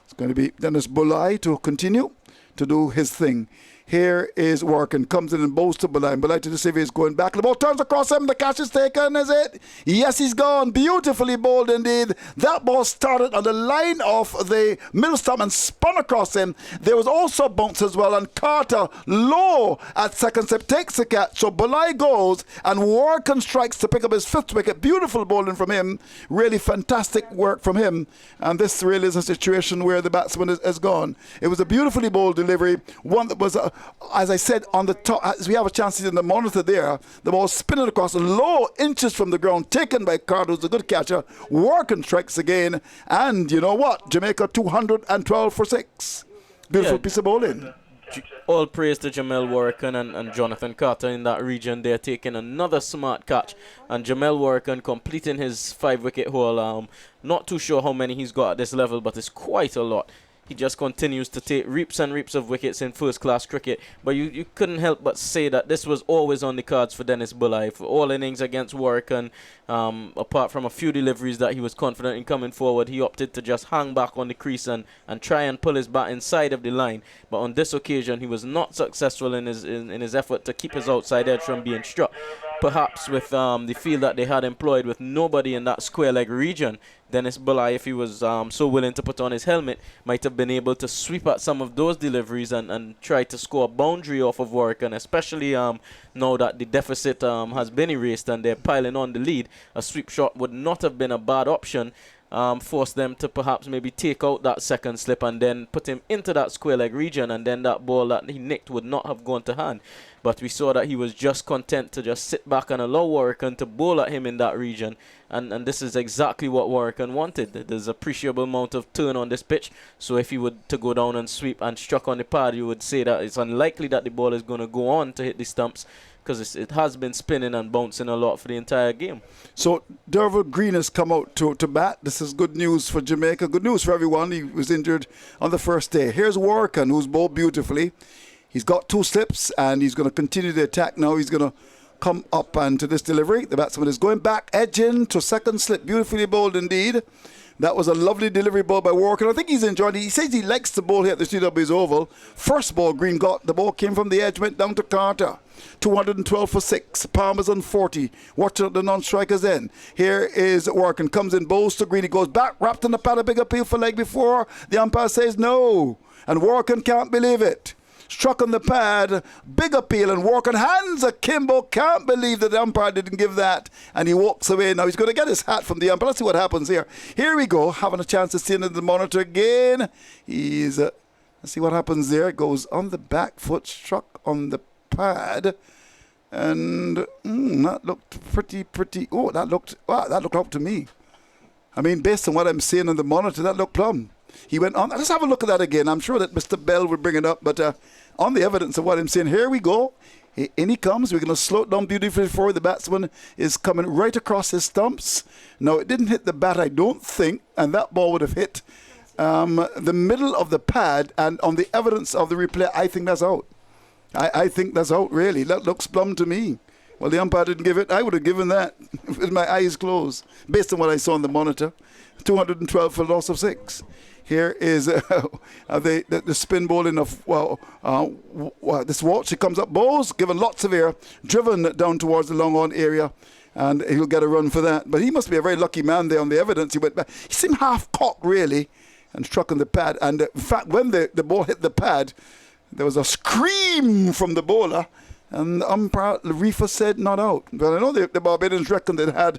It's going to be Dennis Bulai to continue to do his thing. Here is Warrican, comes in and bowls to Bulai. Bulai to the save, is going back. The ball turns across him. The catch is taken, is it? Yes, he's gone. Beautifully bowled indeed. That ball started on the line of the middle stump and spun across him. There was also a bounce as well, and Carter, low at second step, takes the catch. So Bulai goes, and Warrican strikes to pick up his 5th wicket. Beautiful bowling from him. Really fantastic work from him. And this really is a situation where the batsman is gone. It was a beautifully bowled delivery, one that was as I said, on the top, as we have a chance to see in the monitor there, the ball spinning across low inches from the ground, taken by Carter, who's a good catcher. Warrican strikes again, and you know what? Jamaica 212 for 6. Beautiful piece of bowling. All praise to Jamel Warrican and Jonathan Carter in that region. They're taking another smart catch, and Jamel Warrican completing his 5-wicket haul. Not too sure how many he's got at this level, but it's quite a lot. He just continues to take reaps and reaps of wickets in first-class cricket. But you couldn't help but say that this was always on the cards for Dennis Bulai. For all innings against Warrican, apart from a few deliveries that he was confident in coming forward, he opted to just hang back on the crease and try and pull his bat inside of the line. But on this occasion, he was not successful in his effort to keep his outside edge from being struck. Perhaps with the field that they had employed with nobody in that square leg region, Dennis Bulai, if he was so willing to put on his helmet, might have been able to sweep at some of those deliveries and try to score a boundary off of Warrican, especially now that the deficit has been erased and they're piling on the lead. A sweep shot would not have been a bad option. Force them to perhaps maybe take out that second slip and then put him into that square leg region, and then that ball that he nicked would not have gone to hand. But we saw that he was just content to just sit back and allow Warrican to bowl at him in that region, and this is exactly what Warrican wanted. There's appreciable amount of turn on this pitch, so if he would to go down and sweep and struck on the pad, you would say that it's unlikely that the ball is going to go on to hit the stumps, because it has been spinning and bouncing a lot for the entire game. So Derval Green has come out to bat. This is good news for Jamaica. Good news for everyone. He was injured on the first day. Here's Warrican, who's bowled beautifully. He's got 2 slips, and he's going to continue the attack now. He's going to come up and to this delivery. The batsman is going back, edging to second slip. Beautifully bowled indeed. That was a lovely delivery ball by Warrican. I think he's enjoying it. He says he likes the ball here at the CW's Oval. First ball, Green got. The ball came from the edge, went down to Carter. 212 for 6. Palmer's on 40. Watching the non-strikers in. Here is Warrican. Comes in, bowls to Green. He goes back, wrapped in the pad, a big appeal for leg before. The umpire says no. And Warrican can't believe it. struck on the pad, big appeal, and Warrican hands a Campbell. Can't believe that the umpire didn't give that, and he walks away. Now he's going to get his hat from the umpire. Let's see what happens here. Here we go, having a chance to see into the monitor again. He's, let's see what happens there. It goes on the back foot, struck on the pad. And that looked pretty. Oh, that looked up to me. I mean, based on what I'm seeing on the monitor, that looked plumb. He went on. Let's have a look at that again. I'm sure that Mr. Bell would bring it up, but on the evidence of what I'm saying, here we go. In he comes. We're going to slow it down beautifully forward. The batsman is coming right across his stumps. Now, it didn't hit the bat, I don't think, and that ball would have hit the middle of the pad. And on the evidence of the replay, I think that's out. I think that's out, really. That looks plumb to me. Well, the umpire didn't give it. I would have given that with my eyes closed, based on what I saw on the monitor. 212 for loss of 6. Here is the spin bowling of this watch. He comes up, bowls, given lots of air, driven down towards the long on area, and he'll get a run for that. But he must be a very lucky man there on the evidence. He went back. He seemed half cocked, really, and struck on the pad. And in fact, when the ball hit the pad, there was a scream from the bowler, and the umpire, Reefer, said not out. But I know the Barbadians reckoned they had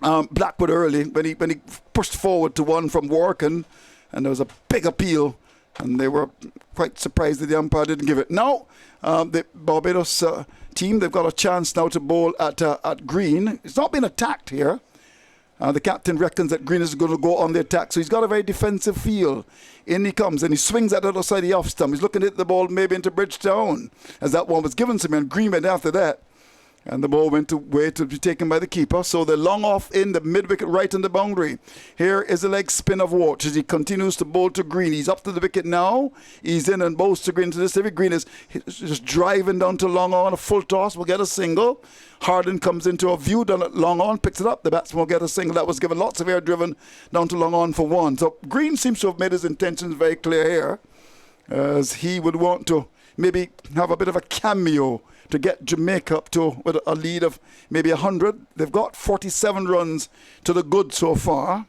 Blackwood early when he pushed forward to one from Warrican, and there was a big appeal, and they were quite surprised that the umpire didn't give it. Now, the Barbados team, they've got a chance now to bowl at green. It's not been attacked here. The captain reckons that Green is going to go on the attack, so he's got a very defensive feel. In he comes, and he swings at the other side of the off stump. He's looking to hit the ball maybe into Bridgetown, as that one was given to me, and Green went after that. And the ball went away to be taken by the keeper. So the long off in the mid-wicket right on the boundary. Here is the leg spin of Watch as he continues to bowl to Green. He's up to the wicket now. He's in and bowls to Green to this. Every Green is just driving down to long on. A full toss will get a single. Harden comes into a view down at long on, picks it up. The batsman will get a single. That was given lots of air driven down to long on for 1. So Green seems to have made his intentions very clear here, as he would want to maybe have a bit of a cameo to get Jamaica up to with a lead of maybe 100. They've got 47 runs to the good so far.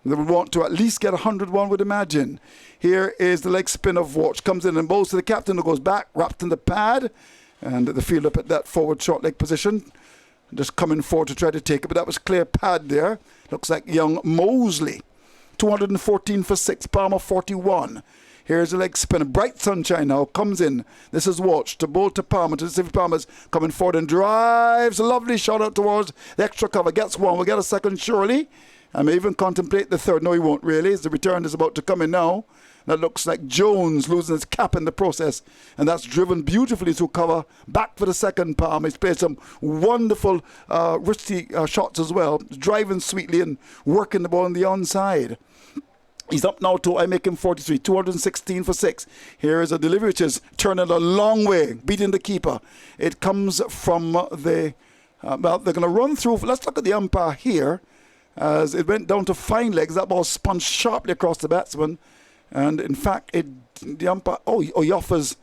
They would want to at least get 100, one would imagine. Here is the leg spin of Watch. Comes in and bowls to the captain, who goes back, wrapped in the pad. And the field up at that forward short leg position. Just coming forward to try to take it. But that was clear pad there. Looks like young Mosley. 214 for 6. Palmer 41. Here's the leg spinner. Bright sunshine now comes in. This is Watch to bowl to Palmer. To see if Palmer's coming forward and drives. A lovely shot out towards the extra cover. Gets one. We'll get a second surely. I may even contemplate the third. No, he won't really, as the return is about to come in now. That looks like Jones losing his cap in the process. And that's driven beautifully to cover. Back for the second Palmer. He's played some wonderful risky shots as well. Driving sweetly and working the ball on the onside. He's up now to, I make him 43, 216 for 6. Here is a delivery which is turning a long way, beating the keeper. It comes from the, well, they're going to run through. Let's look at the umpire here. As it went down to fine legs, that ball spun sharply across the batsman. And in fact, the umpire, he offers,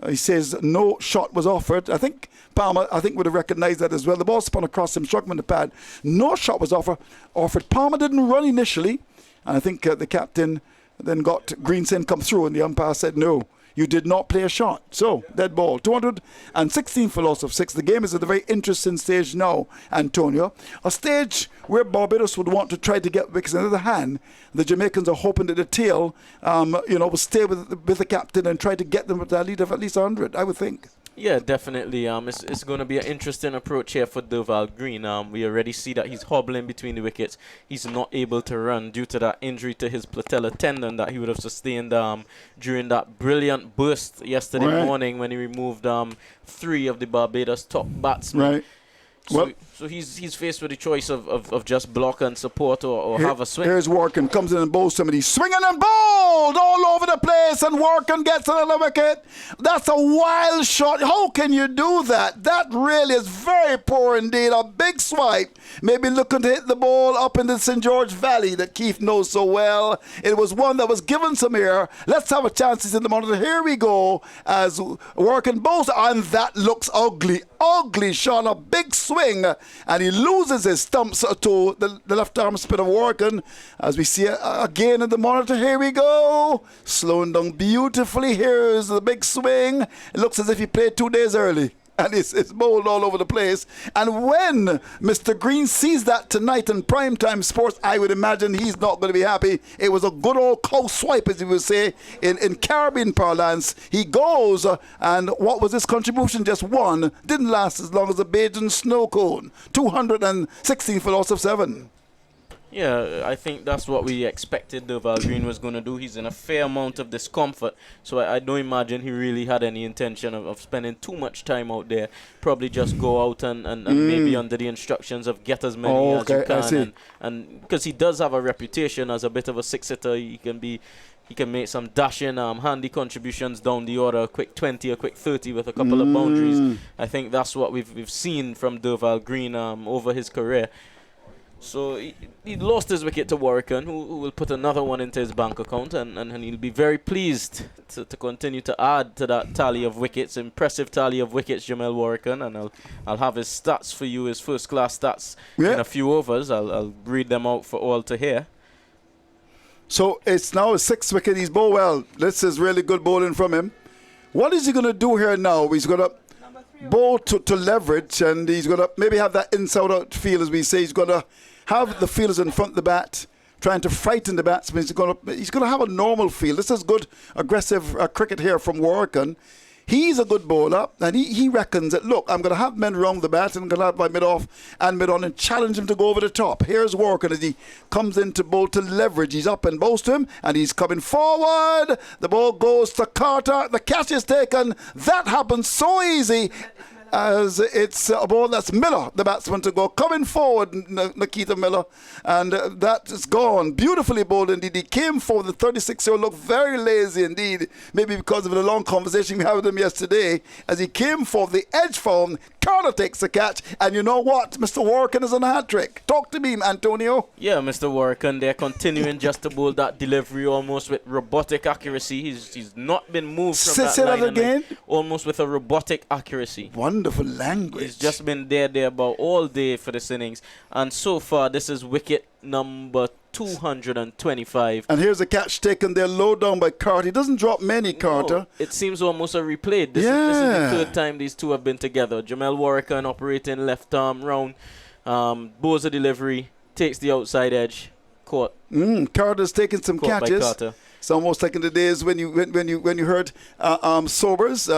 he says no shot was offered. I think Palmer, would have recognised that as well. The ball spun across him, struck him in the pad. No shot was offered. Palmer didn't run initially. And I think the captain then got Greenson come through, and the umpire said, no, you did not play a shot. So, dead ball. 216 for loss of 6. The game is at a very interesting stage now, Antonio. A stage where Barbados would want to try to get wickets. On the other hand, the Jamaicans are hoping that the tail, will stay with the captain and try to get them with a lead of at least 100, I would think. Yeah, definitely. It's going to be an interesting approach here for Durval Green. We already see that he's hobbling between the wickets. He's not able to run due to that injury to his patella tendon that he would have sustained during that brilliant burst yesterday morning when he removed 3 of the Barbados top batsmen. Right. So he's faced with the choice of just block and support or have a swing. Here's Warrican, comes in and bowls somebody. Swinging and bowled all over the place, and Warrican gets another wicket. That's a wild shot. How can you do that? That really is very poor indeed. A big swipe. Maybe looking to hit the ball up in the St. George Valley that Keith knows so well. It was one that was given some air. Let's have a chance. He's in the monitor. Here we go as Warrican bowls, and that looks ugly. Ugly shot. A big swing swing, and he loses his stumps to the left-arm spinner Warrican. As we see again in the monitor, here we go. Slowing down beautifully. Here's the big swing. It looks as if he played 2 days early. And it's bowled all over the place. And when Mr. Green sees that tonight in primetime sports, I would imagine he's not going to be happy. It was a good old cow swipe, as you would say, in Caribbean parlance. He goes, and what was his contribution? Just one. Didn't last as long as a Bajan snow cone. 216 for loss of 7. Yeah, I think that's what we expected Durval Green was going to do. He's in a fair amount of discomfort, so I don't imagine he really had any intention of spending too much time out there. Probably just go out and maybe under the instructions of get as many as you can. And because he does have a reputation as a bit of a six-hitter, he can make some dashing, handy contributions down the order, a quick 20, a quick 30 with a couple of boundaries. I think that's what we've seen from Durval Green over his career. So he lost his wicket to Warrican, who will put another one into his bank account, and he'll be very pleased to continue to add to that tally of wickets. Impressive tally of wickets, Jamel Warrican, and I'll have his stats for you, his first-class stats, in a few overs. I'll read them out for all to hear. So it's now a 6th wicket. He's bowled well. This is really good bowling from him. What is he going to do here now? He's going to bowl to leverage, and he's going to maybe have that inside-out feel, as we say. He's going to have the fielders in front of the bat, trying to frighten the batsmen. He's going to have a normal feel. This is good, aggressive cricket here from Warrican. He's a good bowler, and he reckons that, look, I'm going to have men round the bat, and I'm going to have my mid-off and mid-on and challenge him to go over the top. Here's Warrican as he comes in to bowl to leverage. He's up and bows to him, and he's coming forward. The ball goes to Carter. The catch is taken. That happens so easy, as it's a ball that's Miller, the batsman, to go coming forward, Nikita Miller, and that is gone. Beautifully bowled indeed. He came forward. The 36-year-old looked very lazy indeed, maybe because of the long conversation we had with him yesterday. As he came forward, the edge found, Carter takes the catch, and you know what? Mr. Warrican is on a hat-trick. Talk to me, Antonio. Yeah, Mr. Warrican, they're continuing just to bowl that delivery almost with robotic accuracy. He's not been moved from that line. Say that again? Almost with a robotic accuracy. Wonderful language. He's just been there about all day for this innings. And so far, this is wicket number 225. And here's a catch taken there low down by Carter. He doesn't drop many, Carter. No, it seems almost a replay. This is the third time these two have been together. Jamel Warrican operating left arm round. Bows a delivery, takes the outside edge. Caught. Carter's taking some catches. By Carter. It's almost like in the days when you heard Sobers.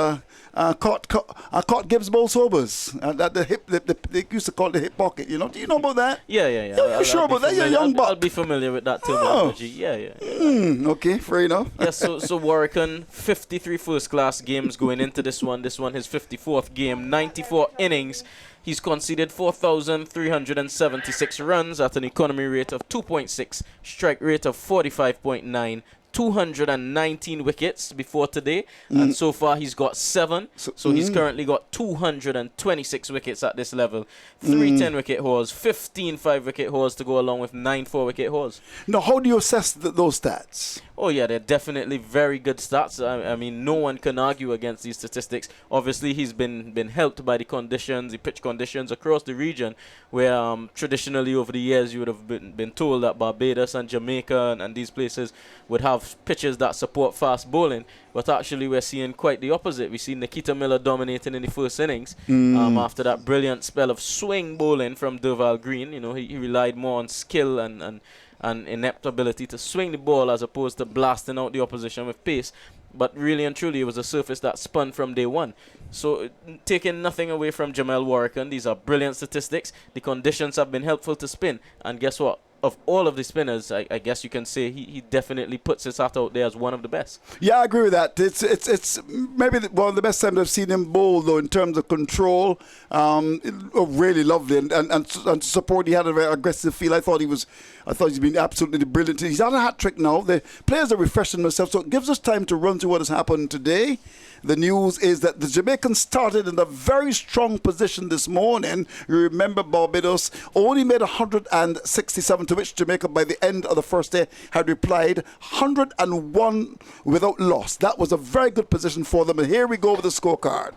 Caught Gibbs bowl Sobers. That the hip, they used to call it the hip pocket. You know? Do you know about that? Yeah. You're sure about that? You're a young buck. I'll be familiar with that terminology. Yeah. Okay, fair enough. So Warrican, 53 first-class games going into this one. This one his 54th game, 94 innings. He's conceded 4,376 runs at an economy rate of 2.6, strike rate of 45.9. 219 wickets before today, and so far he's got 7. So he's currently got 226 wickets at this level. 3 10-wicket hauls, 15 5-wicket hauls to go along with 9 4-wicket hauls. Now, how do you assess those stats? Oh yeah, they're definitely very good stats. I mean, no one can argue against these statistics. Obviously, he's been helped by the conditions, the pitch conditions across the region, where traditionally over the years you would have been told that Barbados and Jamaica and these places would have pitches that support fast bowling. But actually, we're seeing quite the opposite. We see Nikita Miller dominating in the first innings after that brilliant spell of swing bowling from Durval Green. You know, he relied more on skill and inept ability to swing the ball as opposed to blasting out the opposition with pace. But really and truly, it was a surface that spun from day one. So, taking nothing away from Jamel Warrican, these are brilliant statistics. The conditions have been helpful to spin. And guess what? Of all of the spinners, I guess you can say he definitely puts his hat out there as one of the best. Yeah, I agree with that. It's maybe one of the best times I've seen him bowl, though, in terms of control. Really lovely, and to support, he had a very aggressive feel. I thought he's been absolutely brilliant. He's on a hat trick now. The players are refreshing themselves, so it gives us time to run through what has happened today. The news is that the Jamaicans started in a very strong position this morning. You remember Barbados only made 167 to which Jamaica, by the end of the first day, had replied 101 without loss. That was a very good position for them. And here we go with the scorecard.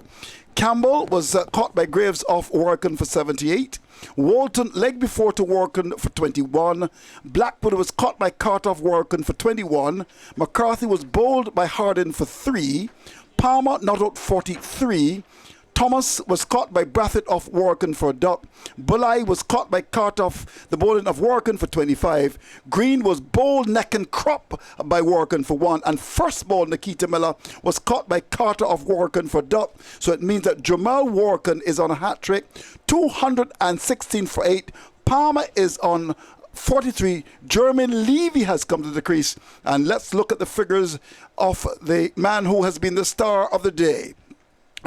Campbell was caught by Graves off Warrican for 78. Walton leg before to Warrican for 21. Blackwood was caught by Carter off Warrican for 21. McCarthy was bowled by Hardin for 3. Palmer not out 43. Thomas was caught by Brathwaite off Warrican for a duck. Bulai was caught by Carter off the bowling of Warrican for 25. Green was bowled neck and crop by Warrican for 1. And first ball, Nikita Miller was caught by Carter off Warrican for a duck. So it means that Jamal Warrican is on a hat trick. 216 for 8. Palmer is on 43. Jermaine Levy has come to the crease. And let's look at the figures of the man who has been the star of the day.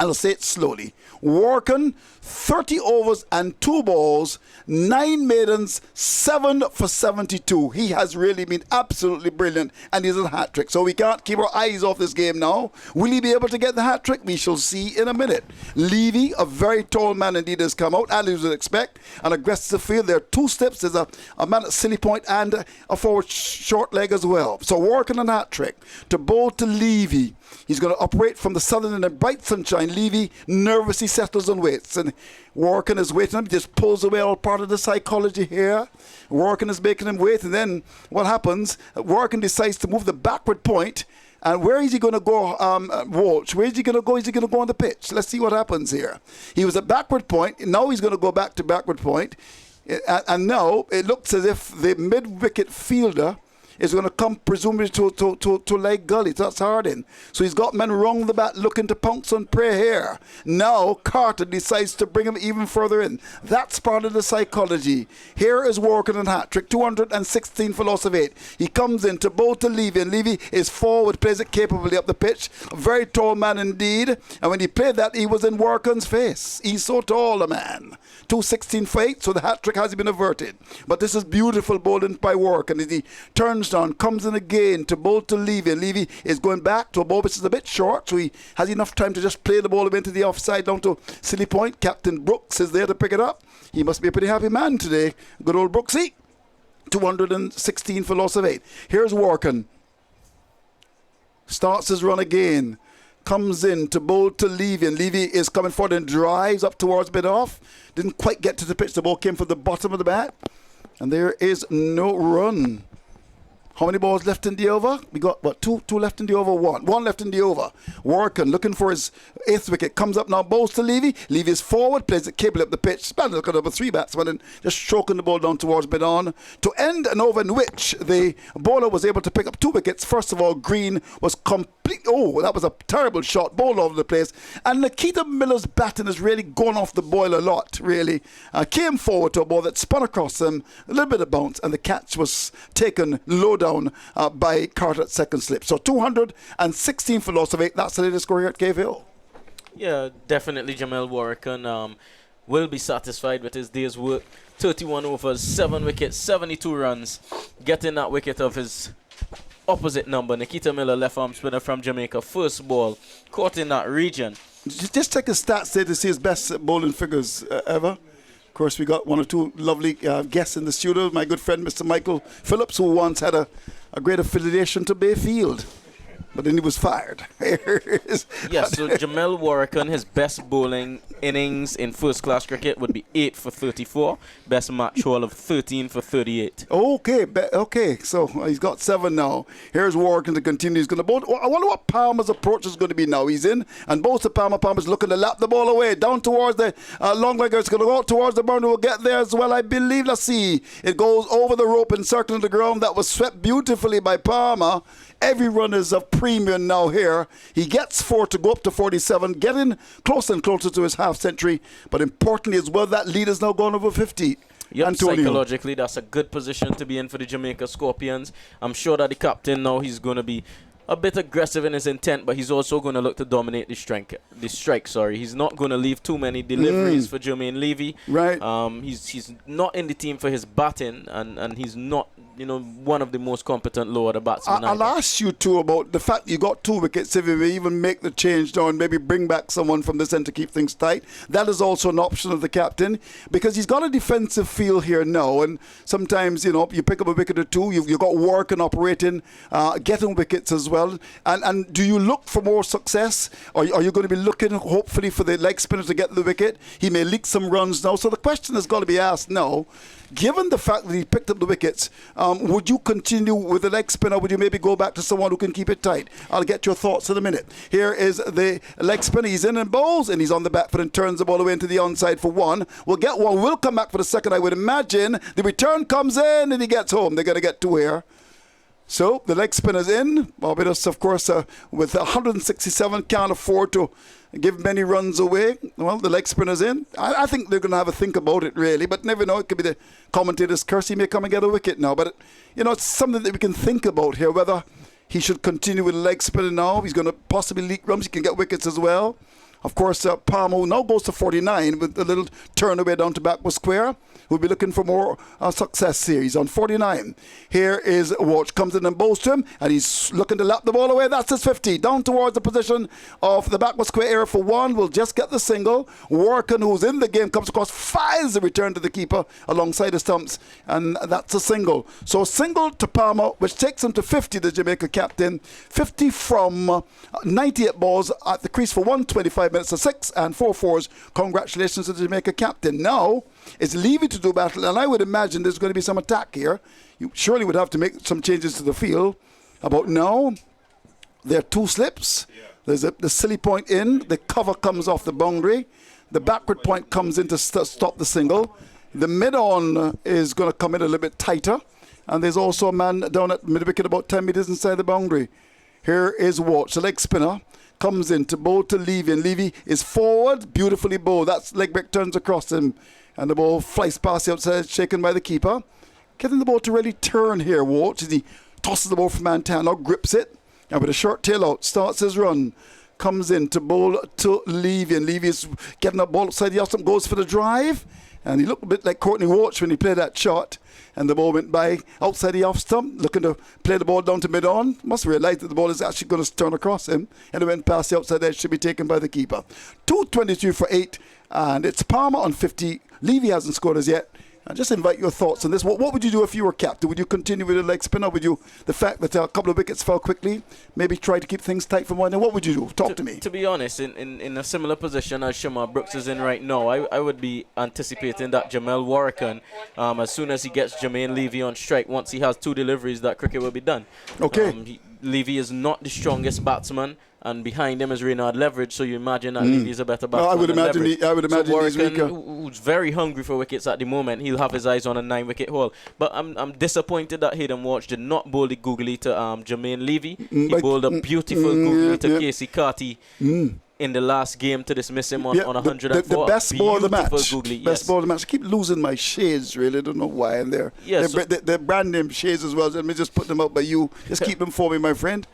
I'll say it slowly. Warrican, 30 overs and 2 balls, 9 maidens, 7 for 72. He has really been absolutely brilliant, and he's a hat trick. So we can't keep our eyes off this game now. Will he be able to get the hat trick? We shall see in a minute. Levy, a very tall man indeed, has come out, as you would expect. An aggressive field. There are 2 steps. There's a man at silly point and a forward short leg as well. So Warrican and hat trick. To bowl to Levy. He's going to operate from the southern and the bright sunshine. Levy nervously settles and waits. And Warrican is waiting. He just pulls away all part of the psychology here. Warrican is making him wait. And then what happens? Warrican decides to move the backward point. And where is he going to go, Walsh? Where is he going to go? Is he going to go on the pitch? Let's see what happens here. He was at backward point. Now he's going to go back to backward point. And now it looks as if the mid-wicket fielder is going to come presumably to leg gully. That's Hardin. So he's got men wrong the bat looking to pounce on prey here. Now Carter decides to bring him even further in. That's part of the psychology. Here is Warrican and hat trick. 216 for loss of 8. He comes in to bowl to Levy, and Levy is forward, plays it capably up the pitch. A very tall man indeed. And when he played that, he was in Warrican's face. He's so tall, a man. 216 for 8, so the hat trick has been averted. But this is beautiful bowling by Warrican as he turns down, comes in again to bowl to Levy. And Levy is going back to a ball which is a bit short, so he has enough time to just play the ball into the offside down to silly point. Captain Brooks is there to pick it up. He must be a pretty happy man today. Good old Brooksy. 216 for loss of 8. Here's Warrican. Starts his run again. Comes in to bowl to Levy, and Levy is coming forward and drives up towards mid-off. Didn't quite get to the pitch. The ball came from the bottom of the bat. And there is no run. How many balls left in the over? We got, what, two left in the over? One left in the over. Warrican looking for his 8th wicket. Comes up now, bowls to Levy. Levy is forward, plays it capably up the pitch. Look at number 3 batsman and just stroking the ball down towards mid-on. To end an over in which the bowler was able to pick up 2 wickets. First of all, Green was oh, that was a terrible shot. Ball over the place. And Nikita Miller's batting has really gone off the boil a lot, really. Came forward to a ball that spun across him. A little bit of bounce, and the catch was taken low down by Carter at second slip. So 216 for loss of 8. That's the latest score here at Cave Hill. Yeah, definitely Jamal Warrican will be satisfied with his day's work. 31 overs, 7 wickets, 72 runs. Getting that wicket of his opposite number. Nikita Miller, left arm spinner from Jamaica. First ball, caught in that region. Just check his stats there to see his best bowling figures ever. Of course, we got 1 or 2 lovely guests in the studio. My good friend, Mr. Michael Phillips, who once had a great affiliation to Bayfield. But then he was fired. Yes, so Jamal Warrican, his best bowling innings in first-class cricket would be 8 for 34. Best match haul of 13 for 38. Okay. So he's got 7 now. Here's Warrican to continue. He's going to bowl. I wonder what Palmer's approach is going to be now. He's in, and both the Palmer's looking to lap the ball away. Down towards the long legger. It's going to go out towards the burner. Will get there as well, I believe. Let's see. It goes over the rope and circling the ground. That was swept beautifully by Palmer. Every run is of premium now here. He gets 4 to go up to 47, getting closer and closer to his half century. But importantly as well, that lead is now gone over 50. Yep, Antonio. Psychologically, that's a good position to be in for the Jamaica Scorpions. I'm sure that the captain now, he's going to be a bit aggressive in his intent, but he's also going to look to dominate the strike. He's not going to leave too many deliveries for Jermaine Levy. Right. He's not in the team for his batting, and he's not one of the most competent low order batsmen. I'll ask you too about the fact you got 2 wickets. If you may even make the change now and maybe bring back someone from the centre to keep things tight, that is also an option of the captain, because he's got a defensive feel here now. And sometimes you pick up a wicket or 2. You've got Warrican operating, getting wickets as well. And do you look for more success? Or are you going to be looking hopefully for the leg spinner to get the wicket? He may leak some runs now. So the question has got to be asked now. Given the fact that he picked up the wickets, would you continue with the leg spinner? Would you maybe go back to someone who can keep it tight? I'll get your thoughts in a minute. Here is the leg spinner. He's in and bowls, and he's on the back foot and turns the ball away into the onside for 1. We'll get 1. We'll come back for the second, I would imagine. The return comes in, and he gets home. They're going to get 2 here. So the leg spinner's in. Barbados, of course, with 167, can't afford to give many runs away. Well, the leg spinner's in. I think they're going to have a think about it, really, but never know. It could be the commentator's curse. He may come and get a wicket now, but it's something that we can think about here, whether he should continue with the leg spinner now. He's going to possibly leak runs. He can get wickets as well. Of course, Palmer now goes to 49 with a little turn away down to Blackwood Square. We'll be looking for more success here. He's on 49. Here is Watch. Comes in and bowls to him, and he's looking to lap the ball away. That's his 50. Down towards the position of the Blackwood Square area for 1. We'll just get the single. Warrican, who's in the game, comes across, fires the return to the keeper alongside the stumps, and that's a single. So single to Palmer, which takes him to 50, the Jamaica captain. 50 from 98 balls at the crease for 125 minutes of 6 and 4 fours. Congratulations to the Jamaica captain. Now it's Levy to do battle, and I would imagine there's going to be some attack here. You surely would have to make some changes to the field. About now, there are 2 slips. There's the silly point in. The cover comes off the boundary. The backward point comes in to stop the single. The mid-on is going to come in a little bit tighter. And there's also a man down at mid-wicket about 10 metres inside the boundary. Here is Watch, the leg spinner. Comes in to bowl to Levy, and Levy is forward, beautifully bowled. That's leg break, turns across him, and the ball flies past the outside, shaken by the keeper. Getting the ball to really turn here, Watch, as he tosses the ball from man-down, now grips it, and with a short tail out, starts his run. Comes in to bowl to Levy, and Levy is getting that ball outside the off stump, goes for the drive, and he looked a bit like Courtney Watch when he played that shot. And the ball went by outside the off stump, looking to play the ball down to mid-on. Must realise that the ball is actually going to turn across him. And it went past the outside edge, should be taken by the keeper. 2:22 for 8, and it's Palmer on 50. Levy hasn't scored as yet. I just invite your thoughts on this. What would you do if you were captain? Would you continue with the leg spinner? Would you, the fact that a couple of wickets fell quickly, maybe try to keep things tight for one? What would you do? Talk to me. To be honest, in a similar position as Shamar Brooks is in right now, I would be anticipating that Jamel Warrican, as soon as he gets Jermaine Levy on strike, once he has 2 deliveries, that cricket will be done. Okay. Levy is not the strongest batsman, and behind him is Reynard Leverage, so you imagine that Levy is a better batsman. I would imagine he's weaker. Who's very hungry for wickets at the moment, he'll have his eyes on a 9-wicket haul. But I'm disappointed that Hayden Watch did not bowl the googly to Jermaine Levy. He bowled a beautiful googly to Casey Carty in the last game to dismiss him on 104. The best ball of the match. Googly, best ball of the match. I keep losing my shades, really. I don't know why. And they're brand name shades as well. Let me just put them up by you. Just keep them for me, my friend.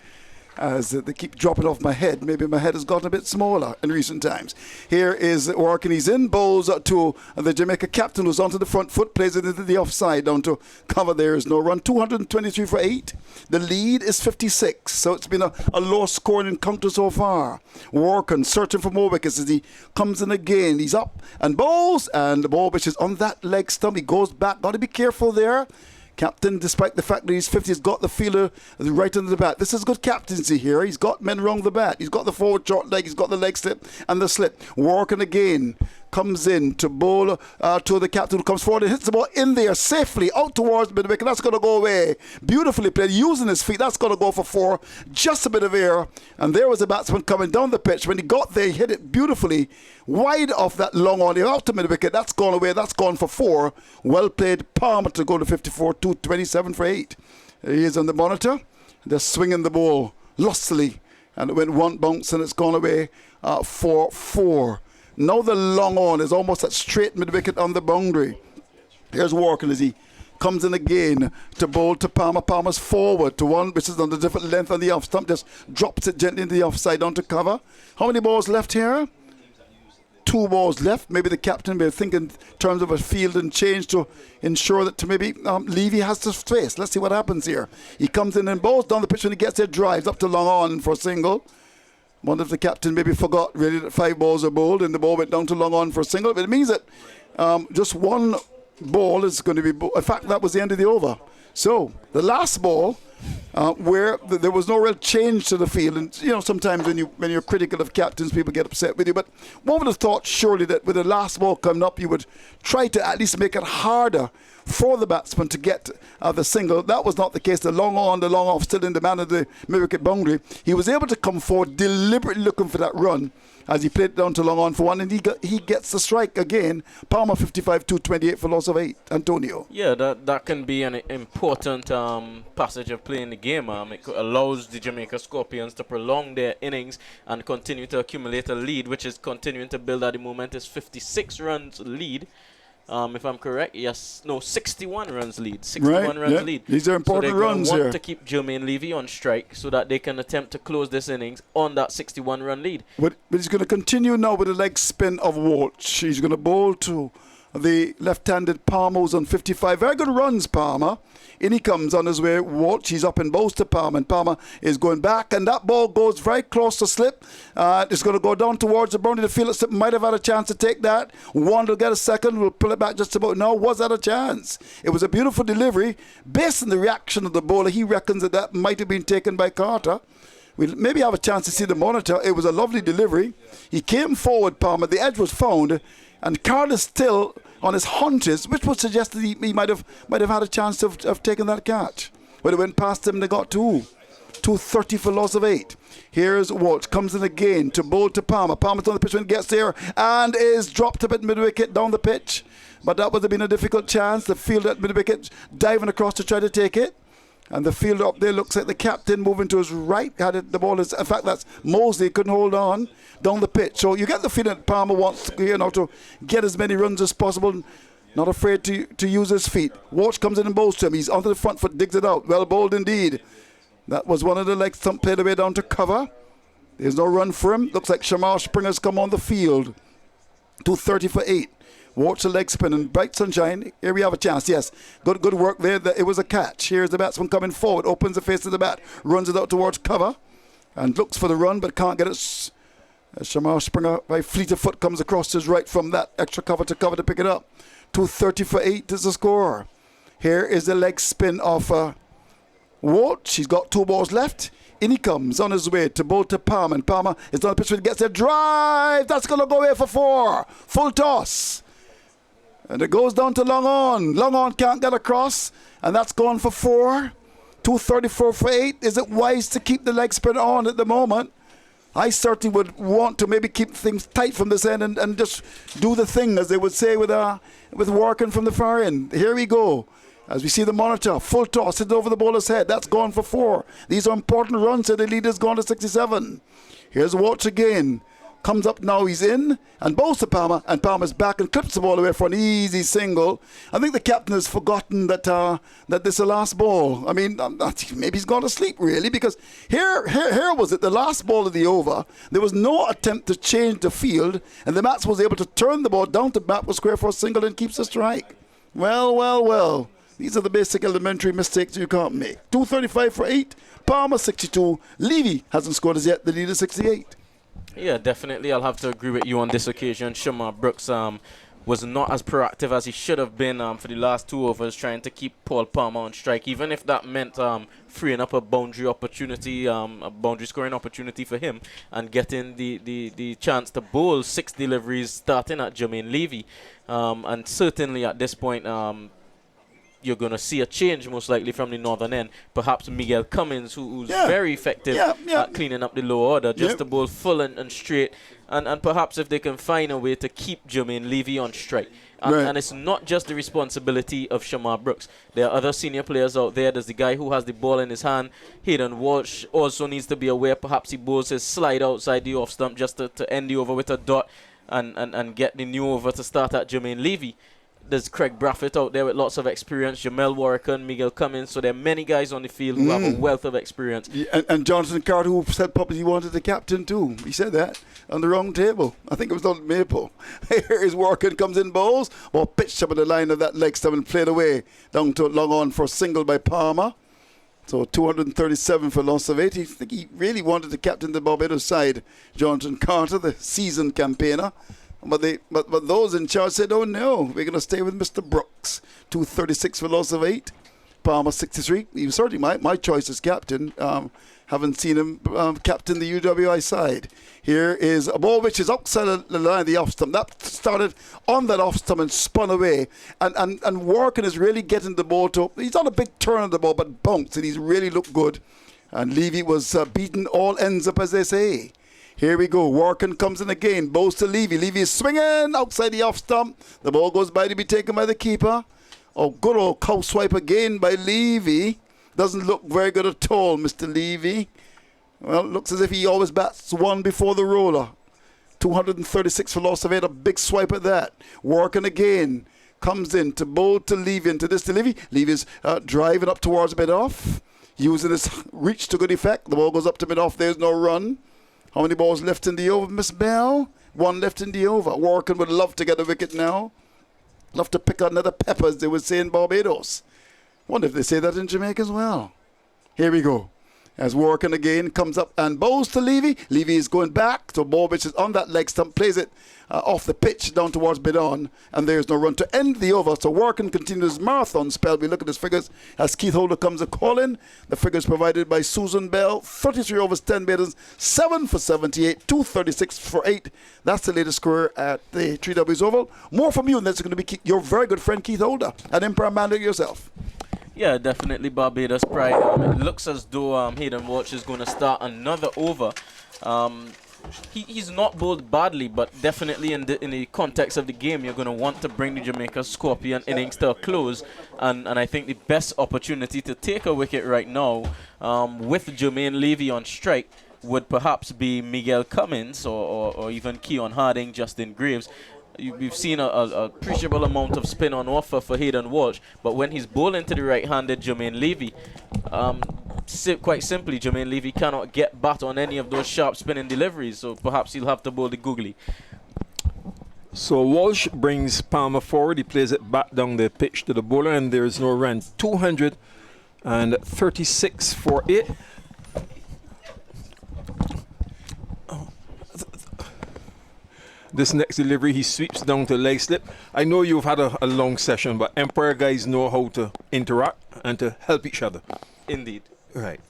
As they keep dropping off my head. Maybe my head has gotten a bit smaller in recent times. Here is Warrican. He's in, bowls to the Jamaica captain, who's onto the front foot, plays it into the offside, down to cover. There is no run. 223 for 8. The lead is 56, so it's been a low-scoring encounter so far. Warrican searching for more wickets as he comes in again. He's up and bowls, and the ball which is on that leg stump. He goes back. Got to be careful there. Captain, despite the fact that he's 50, has got the fielder right under the bat. This is good captaincy here. He's got men wrong the bat. He's got the forward short leg. He's got the leg slip and the slip. Warrican again comes in to bowl to the captain, who comes forward and hits the ball in there safely out towards mid-wicket. That's going to go away. Beautifully played, using his feet. That's going to go for 4. Just a bit of air. And there was a batsman coming down the pitch. When he got there, he hit it beautifully wide off that long on the out to mid-wicket. That's gone away. That's gone for 4. Well played. Palmer to go to 54. 227 for 8. He is on the monitor. They're swinging the ball lustily. And it went one bounce and it's gone away for 4. Now the long on is almost at straight mid-wicket on the boundary. Here's Warrican as he comes in again to bowl to Palmer. Palmer's forward to one, which is on the different length on the off stump. Just drops it gently into the offside onto cover. How many balls left here? 2. 2 balls left. Maybe the captain may think in terms of a field and change to ensure that maybe Levy has to face. Let's see what happens here. He comes in and bowls down the pitch when he gets there, drives up to long on for a single. Wonder if the captain maybe forgot really that 5 balls are bowled and the ball went down to long on for a single. But it means that just 1 ball is going to be in fact, that was the end of the over. So the last ball, where there was no real change to the field, and sometimes when you're critical of captains, people get upset with you. But one would have thought surely that with the last ball coming up, you would try to at least make it harder for the batsman to get the single. That was not the case. The long on, the long off, still in the man of the mid-wicket boundary. He was able to come forward, deliberately looking for that run as he played it down to long on for 1, and he gets the strike again. Palmer 55, 228 for loss of 8. Antonio. Yeah, that can be an important passage of play in the game. It allows the Jamaica Scorpions to prolong their innings and continue to accumulate a lead, which is continuing to build at the moment. Is 56 runs lead. If I'm correct, 61 runs lead. 61 runs lead. These are important runs here. They want here to keep Jermaine Levy on strike so that they can attempt to close this innings on that 61 run lead. But he's going to continue now with the leg spin of Walsh. He's going to bowl to the left-handed Palmer, who's on 55. Very good runs, Palmer. In he comes on his way. Walsh, he's up and bowls to Palmer, and Palmer is going back, and that ball goes very close to slip. It's going to go down towards the boundary. The field slip might have had a chance to take that. One will get a second. We'll pull it back just about now. Was that a chance? It was a beautiful delivery. Based on the reaction of the bowler, he reckons that might have been taken by Carter. We'll maybe have a chance to see the monitor. It was a lovely delivery. He came forward, Palmer. The edge was found, and Carter still on his haunches, which would suggest that he might have had a chance of taking that catch. But it went past him and they got 230 for loss of 8. Here's Walsh, comes in again to bowl to Palmer. Palmer's on the pitch when he gets there and is dropped a bit mid-wicket down the pitch. But that would have been a difficult chance. The fielder at mid-wicket diving across to try to take it. And the fielder up there looks like the captain moving to his right. The ball is, in fact, that's Mosley, couldn't hold on down the pitch. So you get the feeling that Palmer wants to get as many runs as possible, not afraid to use his feet. Walsh comes in and bowls to him. He's onto the front foot, digs it out. Well bowled indeed. That was one of the legs. Stump played away down to cover. There's no run for him. Looks like Shamar Springer's come on the field. 230 for 8. Walsh the leg spin and bright sunshine. Here we have a chance. Yes, good work there. It was a catch. Here's the batsman coming forward. Opens the face of the bat. Runs it out towards cover. And looks for the run but can't get it. Shamar Springer by fleet of foot comes across his right from that extra cover to pick it up. 230 for 8 is the score. Here is the leg spin of Walsh. He's got 2 balls left. In he comes on his way to bowl to Palmer. And Palmer is on the pitch when he gets there. Drive! That's going to go away for 4. Full toss. And it goes down to long on. Long on can't get across. And that's gone for 4. 234 for 8. Is it wise to keep the leg spin on at the moment? I certainly would want to maybe keep things tight from this end and just do the thing, as they would say with Warrican from the far end. Here we go. As we see the monitor, full toss, hit over the bowler's head. That's gone for 4. These are important runs, so the leader's gone to 67. Here's Walsh again. Comes up now, he's in, and bowls to Palmer, and Palmer's back and clips the ball away for an easy single. I think the captain has forgotten that this is the last ball. I mean, maybe he's gone to sleep, really, because here was it, the last ball of the over. There was no attempt to change the field, and the batsman was able to turn the ball down to backward square for a single and keeps the strike. Well. These are the basic elementary mistakes you can't make. 235 for 8, Palmer 62. Levy hasn't scored as yet, the leader 68. Yeah, definitely. I'll have to agree with you on this occasion. Shamar Brooks was not as proactive as he should have been for the last 2 overs, trying to keep Paul Palmer on strike, even if that meant freeing up a boundary opportunity, a boundary scoring opportunity for him, and getting the chance to bowl 6 deliveries starting at Jermaine Levy. And certainly at this point, you're going to see a change most likely from the northern end. Perhaps Miguel Cummins, who's very effective at cleaning up the lower order, just to bowl full and straight. And perhaps if they can find a way to keep Jermaine Levy on strike. And it's not just the responsibility of Shamar Brooks. There are other senior players out there. There's the guy who has the ball in his hand. Hayden Walsh also needs to be aware. Perhaps he bowls his slide outside the off stump just to end the over with a dot and get the new over to start at Jermaine Levy. There's Craig Braffett out there with lots of experience, Jamel Warrican, Miguel Cummins. So there are many guys on the field who have a wealth of experience. Yeah, and Jonathan Carter, who said publicly he wanted the captain too. He said that on the wrong table. I think it was on Maple. Here is Warrican, comes in bowls. Ball pitched up at the line of that leg stump and played away down to long on for a single by Palmer. So 237 for loss of 8. I think he really wanted to captain the Barbados side, Jonathan Carter, the seasoned campaigner. But those in charge said, oh no, we're going to stay with Mr. Brooks. 236 for loss of 8. Palmer 63. He was certainly my choice as captain. Haven't seen him captain the UWI side. Here is a ball which is outside the line of the off stump. That started on that off stump and spun away. And Warrican is really getting the ball to. He's on a big turn on the ball, but bounced, and he's really looked good. And Levy was beaten all ends up, as they say. Here we go. Warrican comes in again. Bows to Levy. Levy is swinging outside the off stump. The ball goes by to be taken by the keeper. Oh, good old cow swipe again by Levy. Doesn't look very good at all, Mr. Levy. Well, it looks as if he always bats one before the roller. 236 for loss of 8. A big swipe at that. Warrican again. Comes in to bowl to Levy. Into this to Levy. Levy's driving up towards mid-off. Using his reach to good effect. The ball goes up to mid-off. There's no run. How many balls left in the over, Miss Bell? 1 left in the over. Warrican would love to get a wicket now. Love to pick another pepper, as they would say in Barbados. Wonder if they say that in Jamaica as well. Here we go. As Warrican again comes up and bows to Levy. Levy is going back to a ball which is on that leg stump. Plays it off the pitch down towards mid-on. And there's no run to end the over. So Warrican continues his marathon spell. We look at his figures as Keith Holder comes a call in. The figures provided by Susan Bell. 33 overs, 10 batters, 7 for 78, 236 for 8. That's the latest score at the 3Ws Oval. More from you, and that's going to be your very good friend Keith Holder. And Empire Mandel yourself. Yeah, definitely Barbados pride. It looks as though Hayden Walsh is going to start another over. He's not bowled badly, but definitely in the context of the game, you're going to want to bring the Jamaica Scorpion innings to a close. And I think the best opportunity to take a wicket right now with Jermaine Levy on strike would perhaps be Miguel Cummins or even Keon Harding, Justin Graves. We've seen a appreciable amount of spin on offer for Hayden Walsh, but when he's bowling to the right-handed Jermaine Levy, quite simply, Jermaine Levy cannot get bat on any of those sharp spinning deliveries, so perhaps he'll have to bowl the googly. So Walsh brings Palmer forward. He plays it back down the pitch to the bowler, and there's no run. 236 for 8. This next delivery, he sweeps down to leg slip. I know you've had a long session, but Empire guys know how to interact and to help each other. Indeed. Right.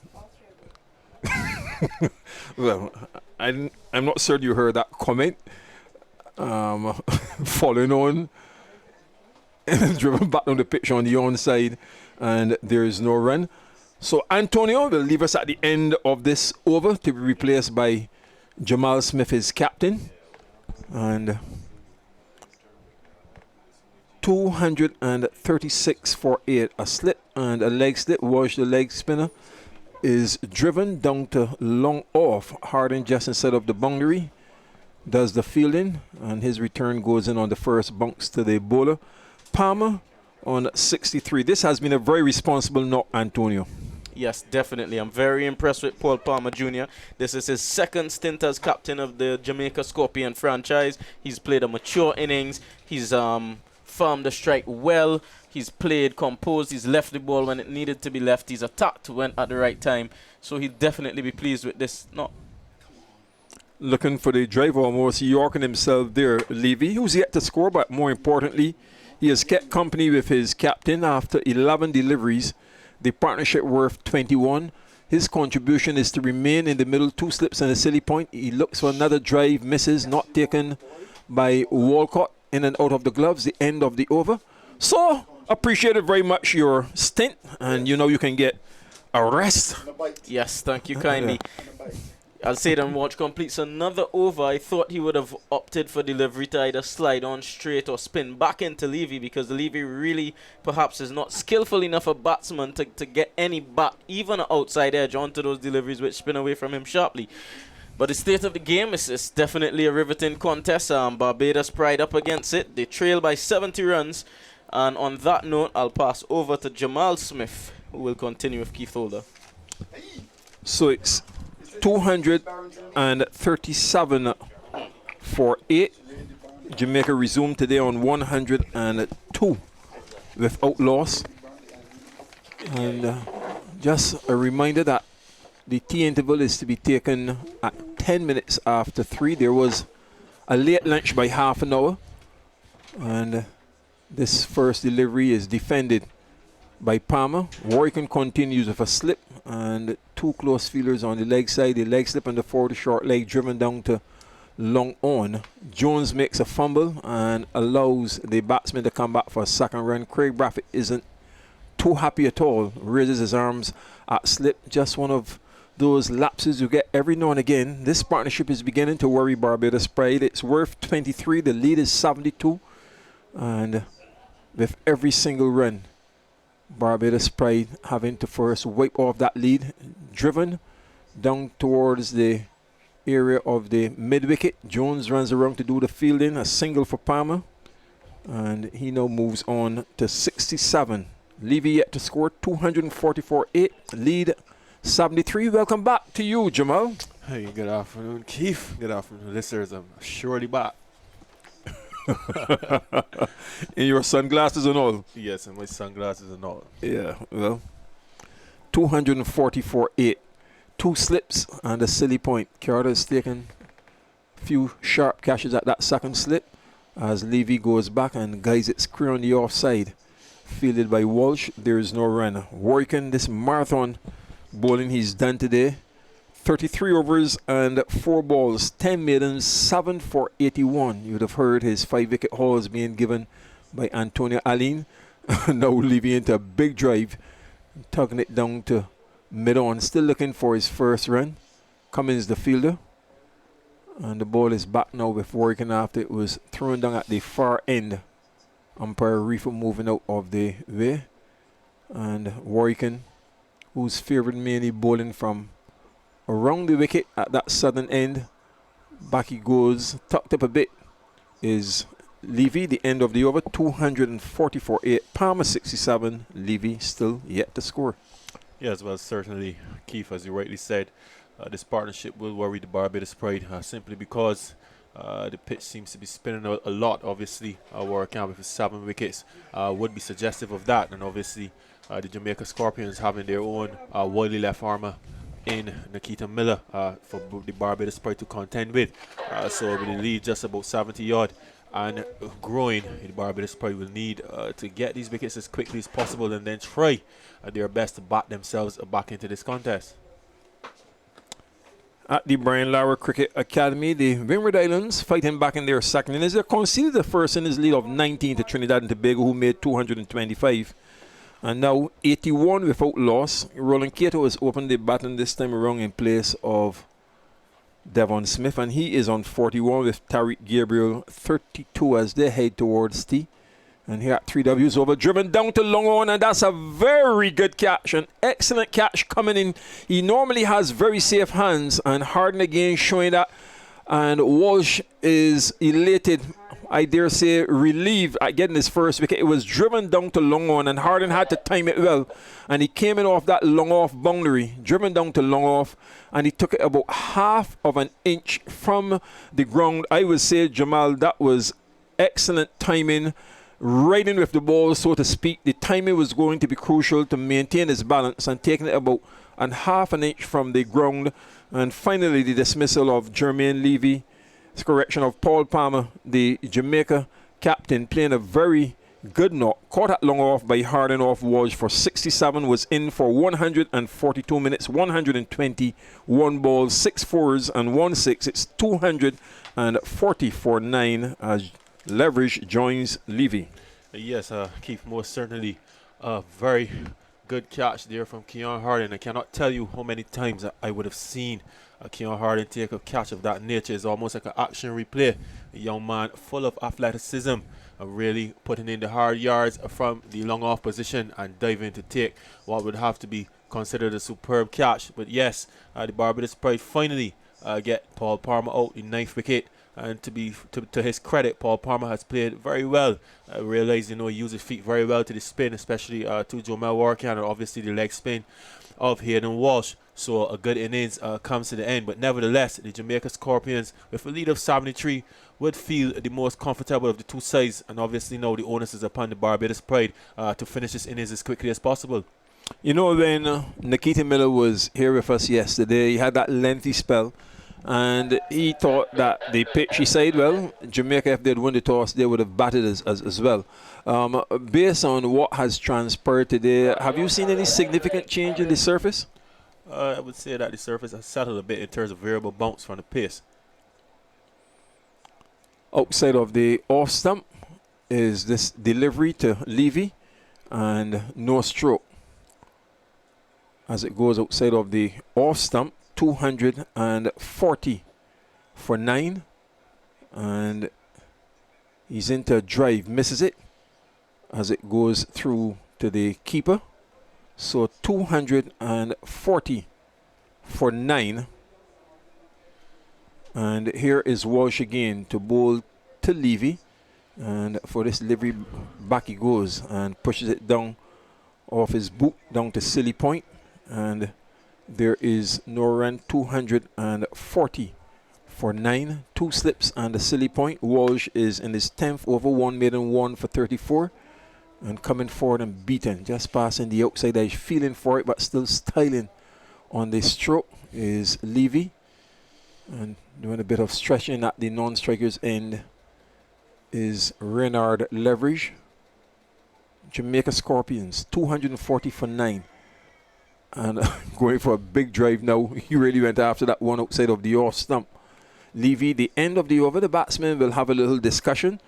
Well, I'm not certain you heard that comment. Following on, driven back on the pitch on the onside, and there is no run. So Antonio will leave us at the end of this over to be replaced by Jamal Smith, his captain. And 236 for 8. A slip and a leg slip. Walsh, the leg spinner, is driven down to long off. Harding just inside of the boundary does the fielding, and his return goes in on the first bounce to the bowler. Palmer on 63. This has been a very responsible knock, Antonio. Yes, definitely. I'm very impressed with Paul Palmer Jr. This is his second stint as captain of the Jamaica Scorpion franchise. He's played a mature innings. He's farmed the strike well. He's played composed. He's left the ball when it needed to be left. He's attacked when at the right time. So he'll definitely be pleased with this knock. Looking for the drive almost. Yorking himself there, Levy, who's yet to score, but more importantly, he has kept company with his captain after 11 deliveries. The partnership worth 21. His contribution is to remain in the middle, 2 slips and a silly point. He looks for another drive, misses, not taken by Walcott, in and out of the gloves, the end of the over. So, appreciated very much your stint, and you know you can get a rest. Yes, thank you kindly. As Hayden Walsh completes another over, I thought he would have opted for delivery to either slide on straight or spin back into Levy, because Levy really perhaps is not skillful enough a batsman to get any bat, even an outside edge, onto those deliveries which spin away from him sharply. But the state of the game is definitely a riveting contest. Barbados Pride up against it. They trail by 70 runs. And on that note, I'll pass over to Jamal Smith, who will continue with Keith Holder. So it's 237 for 8. Jamaica resumed today on 102 without loss. And just a reminder that the tea interval is to be taken at 10 minutes after 3. There was a late lunch by half an hour. And this first delivery is defended by Palmer. Warrican continues with a slip and 2 close fielders on the leg side. The leg slip on the forward short leg driven down to long on. Jones makes a fumble and allows the batsman to come back for a second run. Craig Braffett isn't too happy at all. Raises his arms at slip. Just one of those lapses you get every now and again. This partnership is beginning to worry Barbados Pride. It's worth 23. The lead is 72. And with every single run, Barbados Pride having to first wipe off that lead. Driven down towards the area of the mid-wicket. Jones runs around to do the fielding. A single for Palmer. And he now moves on to 67. Levy yet to score 244-8. Lead 73. Welcome back to you, Jamal. Hey, good afternoon, Keith. Good afternoon, listeners. I'm surely back. In your sunglasses and all? Yes, and my sunglasses and all. Yeah, well, 244-8. 2 slips and a silly point. Carter has taken a few sharp catches at that second slip as Levy goes back and guides it square on the offside. Fielded by Walsh. There is no run. Warrican, this marathon bowling he's done today. 33 overs and 4 balls. 10 maidens, 7 for 81. You would have heard his 5-wicket hauls being given by Antonio Aline. Now Levy into a big drive. Tugging it down to mid-on, still looking for his first run. Cummins the fielder. And the ball is back now with Warrican after it was thrown down at the far end. Umpire Reefer moving out of the way. And Warrican, who's favoured mainly bowling from around the wicket at that southern end. Back he goes, tucked up a bit, is Levy, the end of the over, 244-8. Palmer 67, Levy still yet to score. Yes, well, certainly, Keith, as you rightly said, this partnership will worry the Barbados Pride simply because the pitch seems to be spinning a lot. Obviously, Warrican with 7 wickets would be suggestive of that. And obviously, the Jamaica Scorpions having their own wily left armour in Nikita Miller for the Barbados Pride to contend with. So with the lead just about 70-odd and growing, the Barbados Pride will need to get these wickets as quickly as possible and then try their best to bat themselves back into this contest. At the Brian Lara Cricket Academy, the Windward Islands fighting back in their second innings. They conceded the first innings lead of 19 to Trinidad and Tobago, who made 225. And now 81 without loss. Roland Cato has opened the batting this time around in place of Devon Smith, and he is on 41 with Tariq Gabriel 32 as they head towards tea. And here at 3W's over, driven down to long on, and that's a very good catch, an excellent catch coming in. He normally has very safe hands, and Harden again showing that. And Walsh is elated, I dare say relieved at getting his first wicket. It was driven down to long on, and Harden had to time it well. And he came in off that long off boundary, driven down to long off, and he took it about half of an inch from the ground. I would say, Jamal, that was excellent timing. Right in with the ball, so to speak. The timing was going to be crucial to maintain his balance and taking it about and half an inch from the ground. And finally, the dismissal of Jermaine Levy. Correction of Paul Palmer, the Jamaica captain, playing a very good knock. Caught at long off by Harden off Walsh for 67. Was in for 142 minutes, 121 balls, 6 fours and 1 6. It's 240 for 9 as Leverage joins Levy. Yes, Keith, most certainly a very good catch there from Keon Harden. I cannot tell you how many times I would have seen Keon Harden take a catch of that nature. It's almost like an action replay. A young man full of athleticism, really putting in the hard yards from the long off position and diving to take what would have to be considered a superb catch. But yes, the Barbados Pride finally get Paul Palmer out in 9th wicket. And to his credit, Paul Palmer has played very well. Realized, he used his feet very well to the spin, especially to Jamel Warrican, and obviously the leg spin of Hayden Walsh. So a good innings comes to the end. But nevertheless, the Jamaica Scorpions, with a lead of 73, would feel the most comfortable of the two sides. And obviously now the onus is upon the Barbados Pride to finish this innings as quickly as possible. When Nikita Miller was here with us yesterday, he had that lengthy spell. And he thought that the pitch, he said, well, Jamaica, if they'd won the toss, they would have batted as well. Based on what has transpired today, have you seen any significant change in the surface? I would say that the surface has settled a bit in terms of variable bounce from the pace. Outside of the off stump is this delivery to Levy and no stroke. As it goes outside of the off stump, 240 for 9, and he's into a drive, misses it as it goes through to the keeper. So 240 for 9, and here is Walsh again to bowl to Levy, and for this delivery back he goes and pushes it down off his boot down to silly point, and there is no run. 240 for 9, 2 slips and a silly point. Walsh is in his 10th over, 1 maiden 1 for 34, and coming forward and beaten, just passing the outside edge, feeling for it but still styling on the stroke is Levy, and doing a bit of stretching at the non-striker's end is Renard Leverage. Jamaica Scorpions 240 for 9. And going for a big drive now. He really went after that one outside of the off stump. Levy, the end of the over, the batsmen will have a little discussion.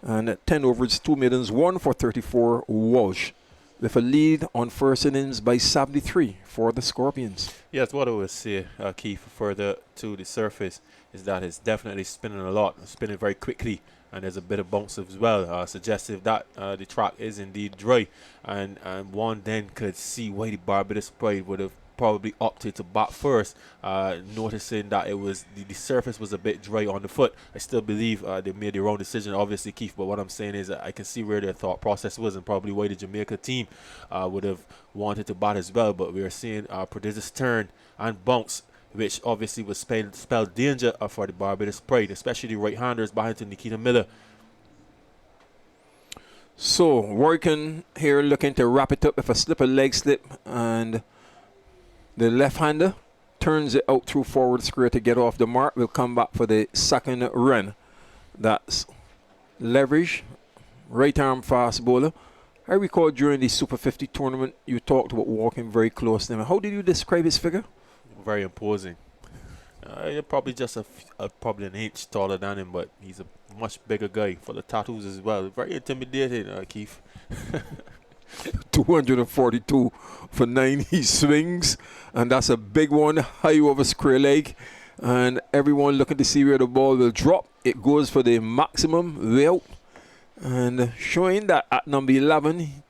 And at 10 overs, 2 maidens, 1 for 34, Walsh, with a lead on first innings by 73 for the Scorpions. Yes, what I would say, Keith, further to the surface, is that it's definitely spinning a lot, spinning very quickly. And there's a bit of bounce as well, suggestive that the track is indeed dry. And one then could see why the Barbados Pride would have probably opted to bat first, noticing that it was the surface was a bit dry on the foot. I still believe they made the wrong decision, obviously, Keith, but what I'm saying is I can see where their thought process was and probably why the Jamaica team would have wanted to bat as well. But we are seeing prodigious turn and bounce, which obviously would spell danger for the Barbados Pride, especially the right-handers behind to Nikita Miller. So, Warrican here looking to wrap it up with a slipper leg slip, and the left-hander turns it out through forward square to get off the mark. Will come back for the second run. That's Leverage, right-arm fast bowler. I recall during the Super 50 tournament, you talked about walking very close to him. How did you describe his figure? Very imposing. Probably just probably an inch taller than him, but he's a much bigger guy, full of tattoos as well. Very intimidating, Keith. 242 for 9. He swings, and that's a big one, high over square leg, and everyone looking to see where the ball will drop. It goes for the maximum way out, and showing that at number 11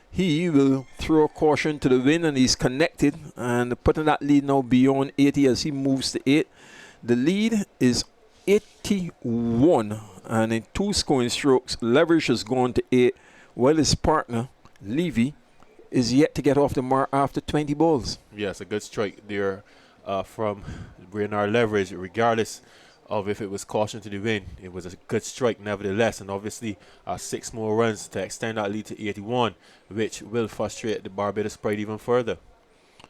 he will throw caution to the wind, and he's connected and putting that lead now beyond 80 as he moves to 8. The lead is 81, and in 2 scoring strokes, Leverage has gone to 8, while his partner, Levy, is yet to get off the mark after 20 balls. Yes, a good strike there from Renard Leverage, regardless of if it was caution to the wind. It was a good strike nevertheless, and obviously 6 more runs to extend that lead to 81, which will frustrate the Barbados Pride even further.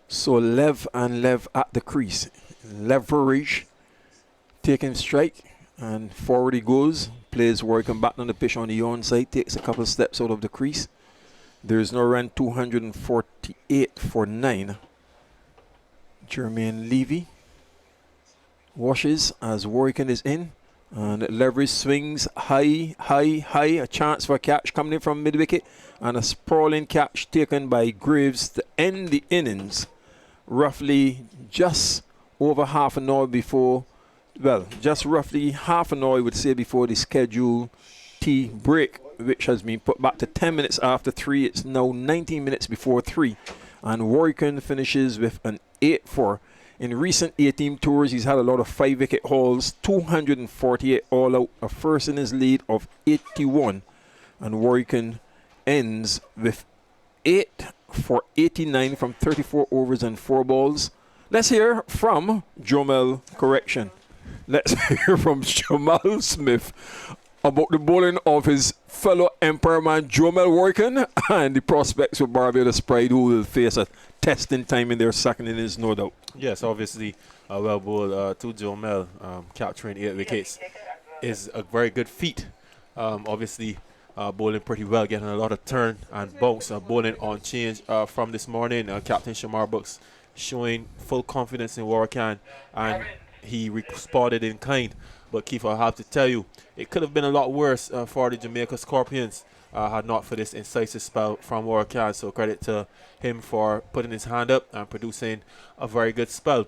So Lev and Lev at the crease. Leverage taking strike, and forward he goes. Plays Warrican back on the pitch on the onside, takes a couple steps out of the crease. There is no run. 248 for 9. Jermaine Levy washes as Warrican is in, and Leverage swings high. A chance for a catch coming in from mid-wicket, and a sprawling catch taken by Graves to end the innings roughly just over half an hour before, well, just roughly half an hour I would say before the scheduled tea break, which has been put back to 10 minutes after 3. It's now 19 minutes before 3, and Warrican finishes with an 8 for In recent 18 tours, he's had a lot of 5-wicket hauls, 248 all out, a first innings lead of 81. And Warrican ends with 8 for 89 from 34 overs and 4 balls. Let's hear from Let's hear from Jamal Smith about the bowling of his fellow Empire man Jomel Warrican and the prospects for Barbados Pride, who will face a testing time in their second innings, no doubt. Yes, obviously, well bowled to Jomel, capturing 8 wickets is a very good feat. Obviously, bowling pretty well, getting a lot of turn and bounce, bowling on change from this morning. Captain Shamar Brooks showing full confidence in Warrican, and he responded in kind. But Keith, I have to tell you, it could have been a lot worse for the Jamaica Scorpions had not for this incisive spell from Warrican. So credit to him for putting his hand up and producing a very good spell.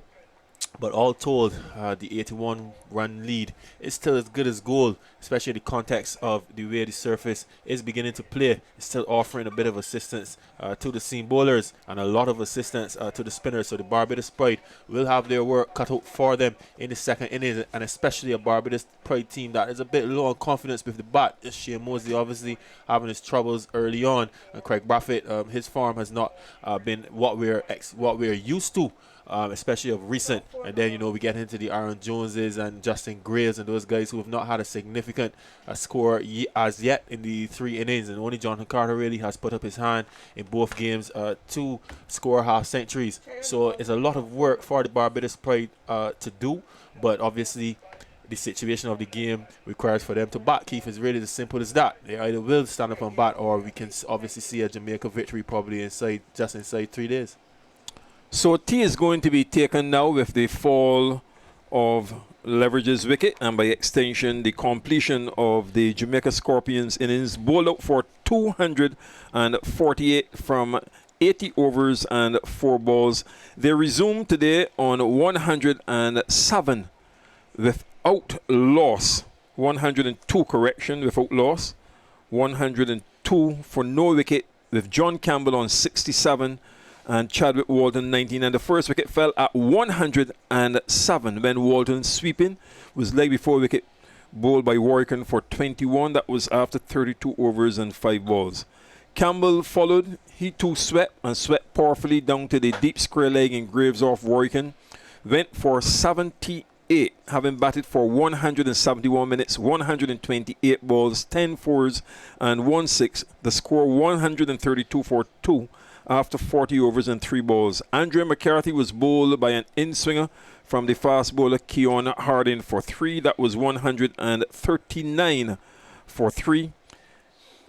But all told, the 81-run lead is still as good as gold, especially in the context of the way the surface is beginning to play. It's still offering a bit of assistance to the seam bowlers and a lot of assistance to the spinners. So the Barbados Pride will have their work cut out for them in the second innings, and especially a Barbados Pride team that is a bit low on confidence with the bat. Shane Mosley obviously having his troubles early on, and Craig Braffett, his form has not been what we're used to. Especially of recent, and then we get into the Aaron Joneses and Justin Graves and those guys who have not had a significant score as yet in the 3 innings, and only Jonathan Carter really has put up his hand in both games to score half centuries. So it's a lot of work for the Barbados Pride to do, but obviously the situation of the game requires for them to bat. Keith, is really as simple as that. They either will stand up and bat, or we can obviously see a Jamaica victory probably inside 3 days. So tea is going to be taken now with the fall of Leverage's wicket, and by extension the completion of the Jamaica Scorpions innings, bowled out for 248 from 80 overs and 4 balls. They resumed today on 107 without loss. 102 without loss. 102 for no wicket, with John Campbell on 67 and Chadwick Walton 19, and the first wicket fell at 107 when Walton sweeping was leg before wicket bowled by Warrican for 21. That was after 32 overs and 5 balls. Campbell followed. He too swept powerfully down to the deep square leg in Graves off Warrican. Went for 78, having batted for 171 minutes, 128 balls, 10 fours and 1 6. The score 132 for 2. After 40 overs and 3 balls. Andrea McCarthy was bowled by an in-swinger from the fast bowler Keon Harding for 3. That was 139 for 3.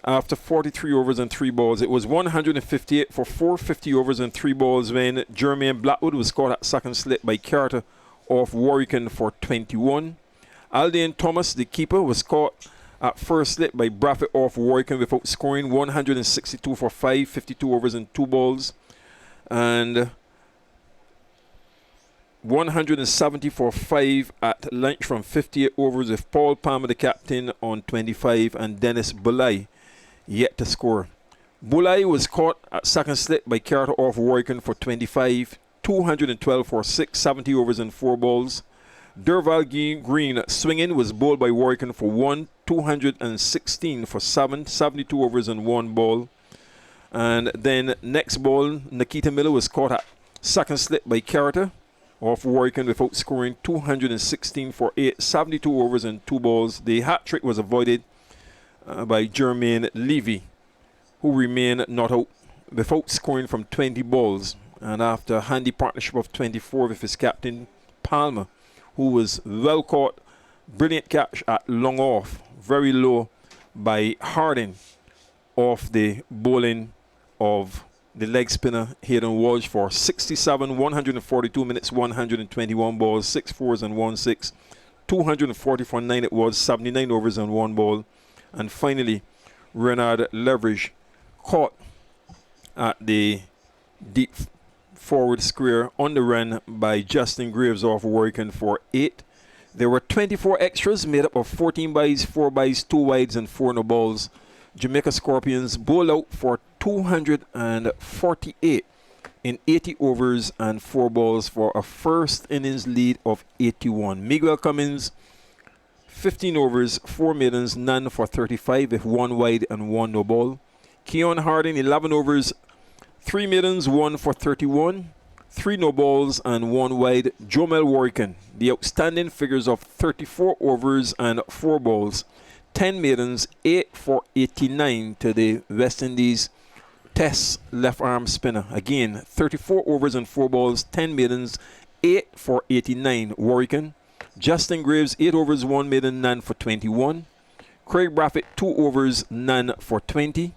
After 43 overs and 3 balls, it was 158 for 450 overs and 3 balls when Jermaine Blackwood was caught at second slip by Carter off Warrican for 21. Aldane Thomas, the keeper, was caught at first slip by Braffett off Warrican without scoring. 162 for 5, 52 overs and 2 balls. And 170 for 5 at lunch from 58 overs, with Paul Palmer, the captain, on 25, and Dennis Bulai yet to score. Bulai was caught at second slip by Carter off Warrican for 25, 212 for 6, 70 overs and 4 balls. Derval Green swinging was bowled by Warrican for 1, 216 for 7, 72 overs and 1 ball. And then next ball, Nikita Miller was caught at second slip by Carter off Warrican without scoring. 216 for 8, 72 overs and 2 balls. The hat trick was avoided by Jermaine Levy, who remained not out without scoring from 20 balls. And after a handy partnership of 24 with his captain Palmer, who was well caught, brilliant catch at long off, very low by Harding off the bowling of the leg spinner Hayden Walsh for 67, 142 minutes, 121 balls, 6 fours and 1 6, 240 for 9 it was, 79 overs and 1 ball. And finally, Renard Leverage caught at the deep forward square on the run by Justin Graves off Warrican for 8. There were 24 extras made up of 14 byes, 4 byes, 2 wides and 4 no balls. Jamaica Scorpions bowled out for 248 in 80 overs and 4 balls for a first innings lead of 81. Miguel Cummins, 15 overs, 4 maidens, none for 35 with 1 wide and 1 no ball. Keon Harding, 11 overs, 3 maidens, 1 for 31, 3 no balls and 1 wide. Jomel Warrican, the outstanding figures of 34 overs and 4 balls, 10 maidens, 8 for 89 to the West Indies Test left arm spinner. Again, 34 overs and 4 balls, 10 maidens, 8 for 89. Warrican. Justin Graves, 8 overs, 1 maiden, none for 21. Craig Braffett, 2 overs, none for 20.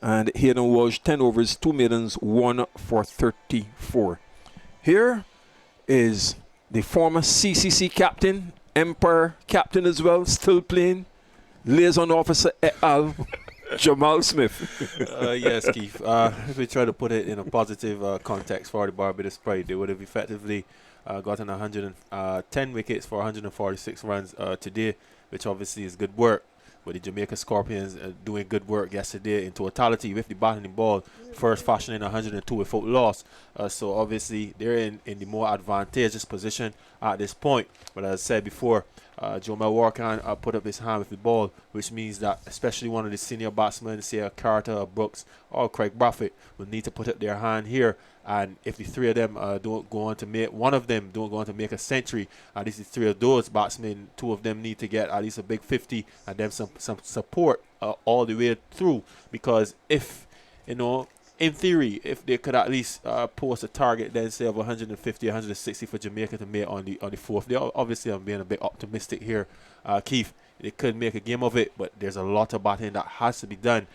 And Hayden Walsh, 10 overs, 2 maidens, 1 for 34. Here is the former CCC captain, Empire captain as well, still playing, liaison officer et al., Jamal Smith. Yes, Keith. If we try to put it in a positive context for the Barbados Pride, they would have effectively gotten 110 wickets for 146 runs today, which obviously is good work. With the Jamaica Scorpions doing good work yesterday in totality with the batting ball, first fashioning 102 without loss. So obviously they're in the more advantageous position at this point. But as I said before, Jomel Warrican put up his hand with the ball, which means that especially one of the senior batsmen, say Carter or Brooks or Craig Braffett, will need to put up their hand here. And if the three of them don't go on to make, one of them don't go on to make a century, at least the three of those batsmen, 2 of them need to get at least a big 50 and then some support all the way through. Because if, in theory, if they could at least post a target, then say of 150, 160 for Jamaica to make on the fourth. They obviously, I'm being a bit optimistic here, Keith. They could make a game of it, but there's a lot of batting that has to be done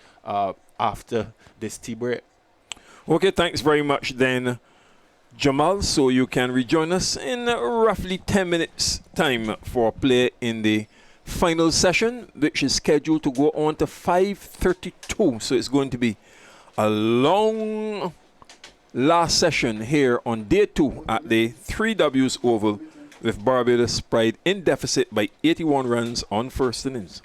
after this tea break. Okay, thanks very much then, Jamal. So you can rejoin us in roughly 10 minutes time for play in the final session, which is scheduled to go on to 5:32. So it's going to be a long last session here on day 2 at the 3Ws Oval with Barbados Pride in deficit by 81 runs on first innings.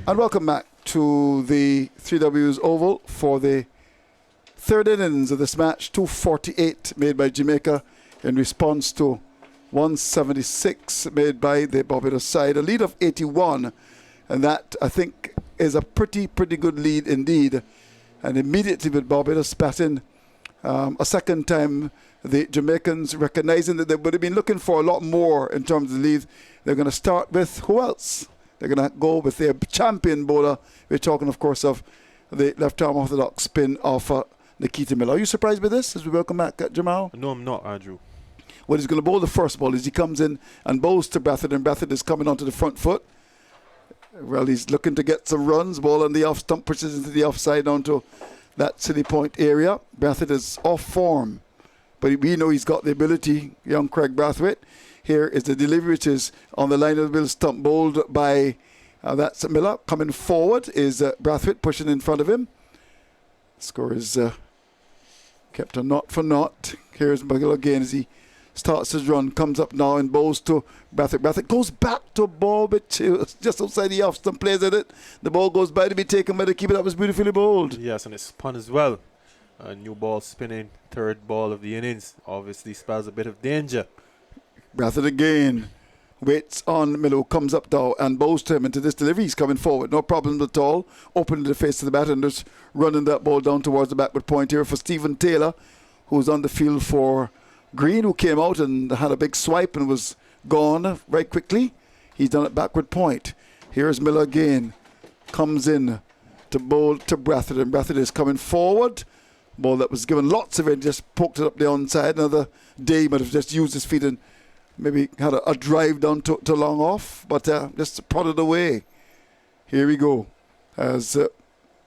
And welcome back to the 3Ws Oval for the third innings of this match. 248 made by Jamaica in response to 176 made by the Barbados side. A lead of 81, and that, I think, is a pretty good lead indeed. And immediately with Barbados batting a second time, the Jamaicans recognizing that they would have been looking for a lot more in terms of the lead. They're going to start with who else? They're going to go with their champion bowler. We're talking, of course, of the left-arm orthodox spin of Nikita Miller. Are you surprised by this as we welcome back Jamal? No, I'm not, Andrew. Well, he's going to bowl the first ball as he comes in and bowls to Brathwaite, and Brathwaite is coming onto the front foot. Well, he's looking to get some runs. Ball on the off stump, pushes into the offside onto that silly point area. Brathwaite is off form, but we know he's got the ability, young Craig Brathwaite. Here is the delivery, which is on the line of the middle stump, bowled by that's Miller. Coming forward is Brathwaite, pushing in front of him. Score is kept a knot for naught. Here's Miller again as he starts his run, comes up now and bowls to Brathwaite. Brathwaite goes back to ball, but just outside the off stump, plays at it. The ball goes by to be taken by the keeper. That was beautifully bowled. Yes, and it's spun as well. A new ball spinning, third ball of the innings. Obviously spells a bit of danger. Brathwaite again waits on Miller, who comes up now and bowls to him into this delivery. He's coming forward, no problem at all. Opening the face of the bat and just running that ball down towards the backward point here for Stephen Taylor, who's on the field for Green, who came out and had a big swipe and was gone very quickly. He's done it backward point. Here's Miller again. Comes in to bowl to Brathwaite, and Brathwaite is coming forward. Ball that was given lots of it, just poked it up the onside. Another day might have just used his feet and maybe had a drive down to long off, but just prodded away. Here we go. As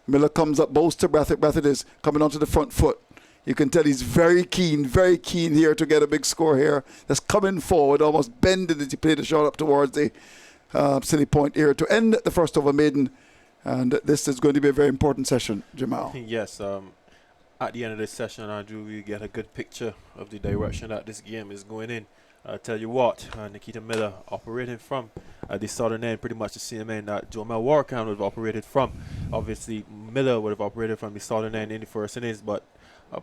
Miller comes up, bowls to Brathwaite. Brathwaite is coming onto the front foot. You can tell he's very keen here to get a big score here. That's coming forward, almost bending as he played a shot up towards the silly point here to end the first over maiden. And this is going to be a very important session, Jamal. Yes, at the end of this session, Andrew, we get a good picture of the direction that this game is going in. I tell you what, Nikita Miller operating from the southern end, pretty much the same end that Warrican would have operated from. Obviously, Miller would have operated from the southern end in the first innings, but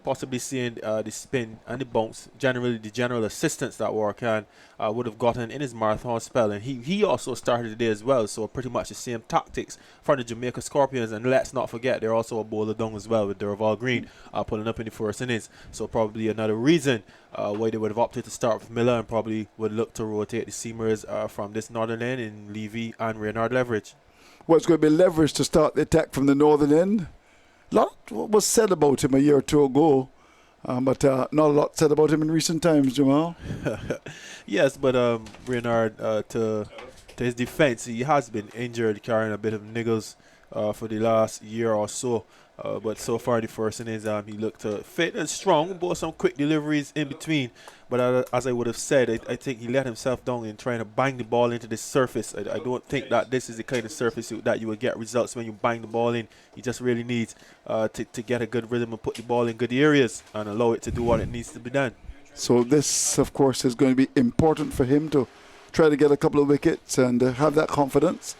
possibly seeing the spin and the bounce, generally the general assistance that Warrican would have gotten in his marathon spell. And he also started today as well, so pretty much the same tactics for the Jamaica Scorpions. And let's not forget, they're also a bowler down as well with Durval Green pulling up in the first innings. So probably another reason why they would have opted to start with Miller and probably would look to rotate the seamers from this northern end in Levy and Reynard Leverage. Well, it's going to be leverage to start the attack from the northern end. A lot was said about him a year or two ago, but not a lot said about him in recent times, Jamal. Yes, but Reynard, to his defense, he has been injured, carrying a bit of niggles for the last year or so. But so far, the first innings, he looked fit and strong, bought some quick deliveries in between. But as I would have said, I think he let himself down in trying to bang the ball into the surface. I don't think that this is the kind of surface that you would get results when you bang the ball in. He just really needs to get a good rhythm and put the ball in good areas and allow it to do what it needs to be done. So this, of course, is going to be important for him to try to get a couple of wickets and have that confidence.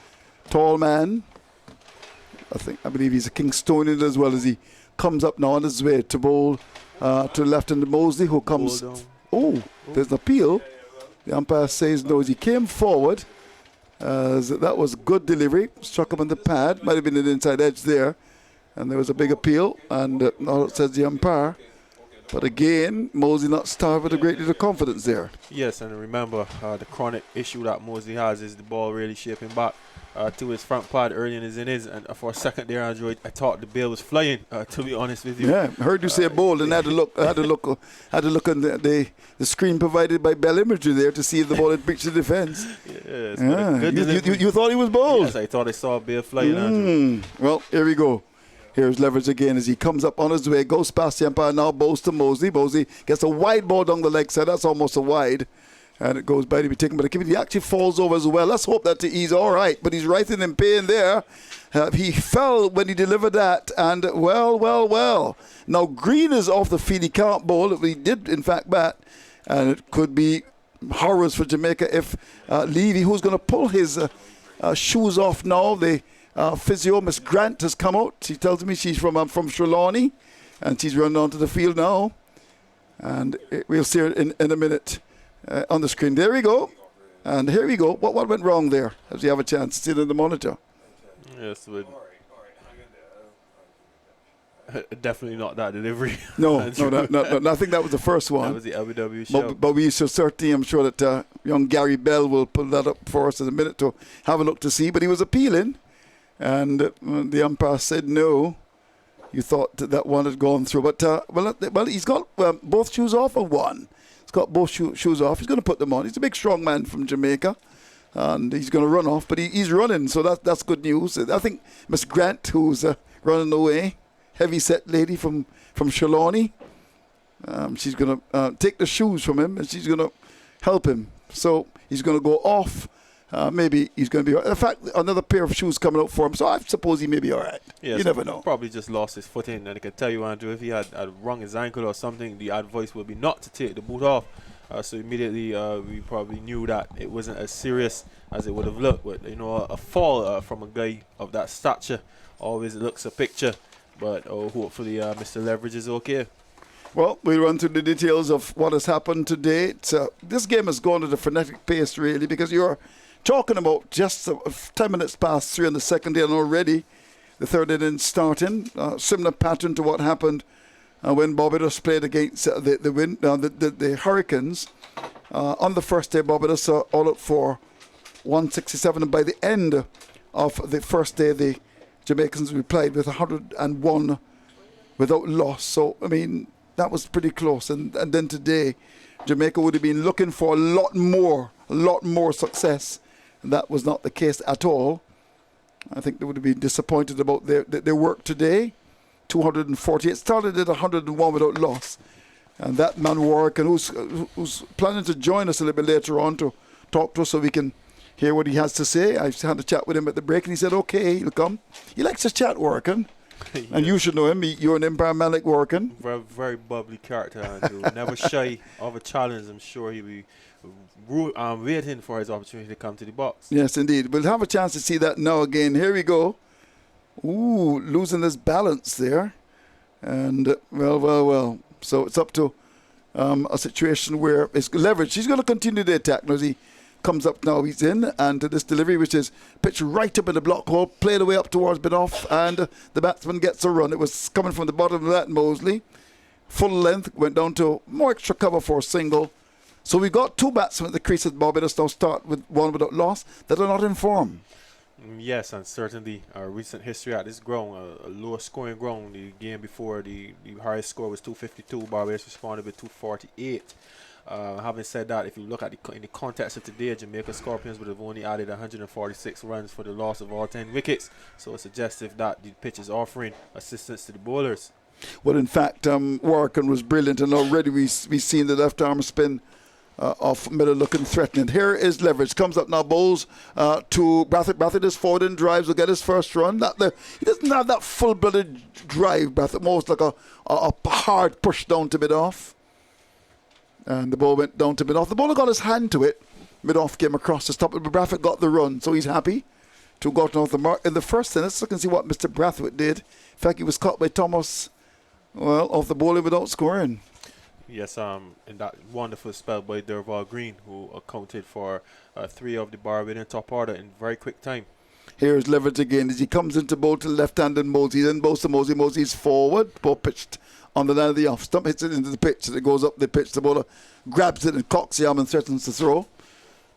Tall man. I believe he's a Kingstonian as well, as he comes up now on his way to bowl to left-handed Mosley, who comes. Oh, there's an appeal. The umpire says no. He came forward. That was good delivery. Struck him on the pad. Might have been an inside edge there. And there was a big appeal. And now says the umpire. But again, Mosley not started with a great deal of confidence there. Yes, and remember, the chronic issue that Mosley has is the ball really shaping back to his front pad early in his innings, and for a second there, Andrew, I thought the ball was flying. To be honest with you, yeah, I heard you say bold, and had to look on the screen provided by Bell Imagery there to see if the ball had breached the defence. Yes, you thought he was bold. Yes, I thought I saw a ball flying. Andrew. Well, here we go. Here's Leverage again as he comes up on his way, goes past the umpire, now bowls to Mosley. Mosley gets a wide ball down the leg side. That's almost a wide. And it goes by to be taken by the keeper. He actually falls over as well. Let's hope that he's all right. But he's writhing in pain there. He fell when he delivered that. And well. Now Green is off the field. He can't bowl. He did, in fact, bat. And it could be horrors for Jamaica if Levy, who's going to pull his shoes off now, the physio, Miss Grant, has come out. She tells me she's from Trelawney, and she's running onto the field now. And we'll see her in a minute on the screen. There we go. And here we go. What went wrong there? As you have a chance to see it in the monitor. Yes, but definitely not that delivery. No, I think that was the first one. That was the LBW show. But we should certainly, I'm sure that young Gary Bell will pull that up for us in a minute to have a look to see. But he was appealing, and the umpire said no. You thought that one had gone through. But, well, he's got both shoes off or one. He's got both shoes off. He's going to put them on. He's a big, strong man from Jamaica, and he's going to run off. But he's running, so that's good news. I think Miss Grant, who's running away, heavy-set lady from Trelawney, she's going to take the shoes from him, and she's going to help him. So he's going to go off. Maybe he's going to be all right. In fact, another pair of shoes coming out for him, so I suppose he may be all right. Yes, you never know. Probably just lost his footing, and I can tell you, Andrew, if he had wrung his ankle or something, the advice would be not to take the boot off. So immediately we probably knew that it wasn't as serious as it would have looked. But, a fall from a guy of that stature always looks a picture. But hopefully Mr. Leverage is okay. Well, we'll run through the details of what has happened today. This game has gone at a frenetic pace, really, because you're talking about just 10 minutes past 3 on the second day, and already the third inning starting. Similar pattern to what happened when Barbados played against the Hurricanes. On the first day, Barbados all up for 167, and by the end of the first day, the Jamaicans replied with 101 without loss. So, I mean, that was pretty close. And then today, Jamaica would have been looking for a lot more success. And that was not the case at all. I think they would have been disappointed about their work today. 248. Started at 101 without loss. And that man, Warrican, who's planning to join us a little bit later on to talk to us so we can hear what he has to say. I had a chat with him at the break, and he said, okay, he'll come. He likes to chat, Warrican. Yeah. And you should know him. You're an Empire man like Warrican. Very, very bubbly character, Andrew. Never shy of a challenge. I'm sure he'll be waiting for his opportunity to come to the box. Yes, indeed. We'll have a chance to see that now again. Here we go. Ooh, losing his balance there. And, well. So it's up to a situation where it's Leverage. He's going to continue the attack. As he comes up now, he's in. And this delivery, which is pitched right up in the block hole, played away up towards mid-off, and the batsman gets a run. It was coming from the bottom of that, Mosley. Full length, went down to more extra cover for a single. So we got two batsmen at the crease at Barbados now start with one without loss that are not in form. Yes, and certainly our recent history at this ground, a lower scoring ground. The game before, the highest score was 252. Barbados responded with 248. Having said that, if you look at in the context of today, Jamaica Scorpions would have only added 146 runs for the loss of all 10 wickets. So it's suggestive that the pitch is offering assistance to the bowlers. Well, in fact, Warrican was brilliant, and already we've seen the left arm spin off middle looking threatening. Here is Leverage. Comes up now, bowls to Brathwaite. Brathwaite is forward and drives, will get his first run. He doesn't have that full-blooded drive, Brathwaite. Most like a hard push down to mid-off. And the ball went down to mid-off. The bowler got his hand to it. Mid-off came across the stop, but Brathwaite got the run, so he's happy to go off the mark. In the first innings, look and see what Mr. Brathwaite did. In fact, he was caught by Thomas, off the bowling without scoring. Yes, in that wonderful spell by Derval Green, who accounted for 3 of the Barbadian top order in very quick time. Here's Leverage again as he comes into bowl to left-handed Mosey. Then bowls to Mosey. Mosey's forward. Ball pitched on the line of the off stump. Hits it into the pitch. And it goes up the pitch. The bowler grabs it and cocks the arm and threatens to throw.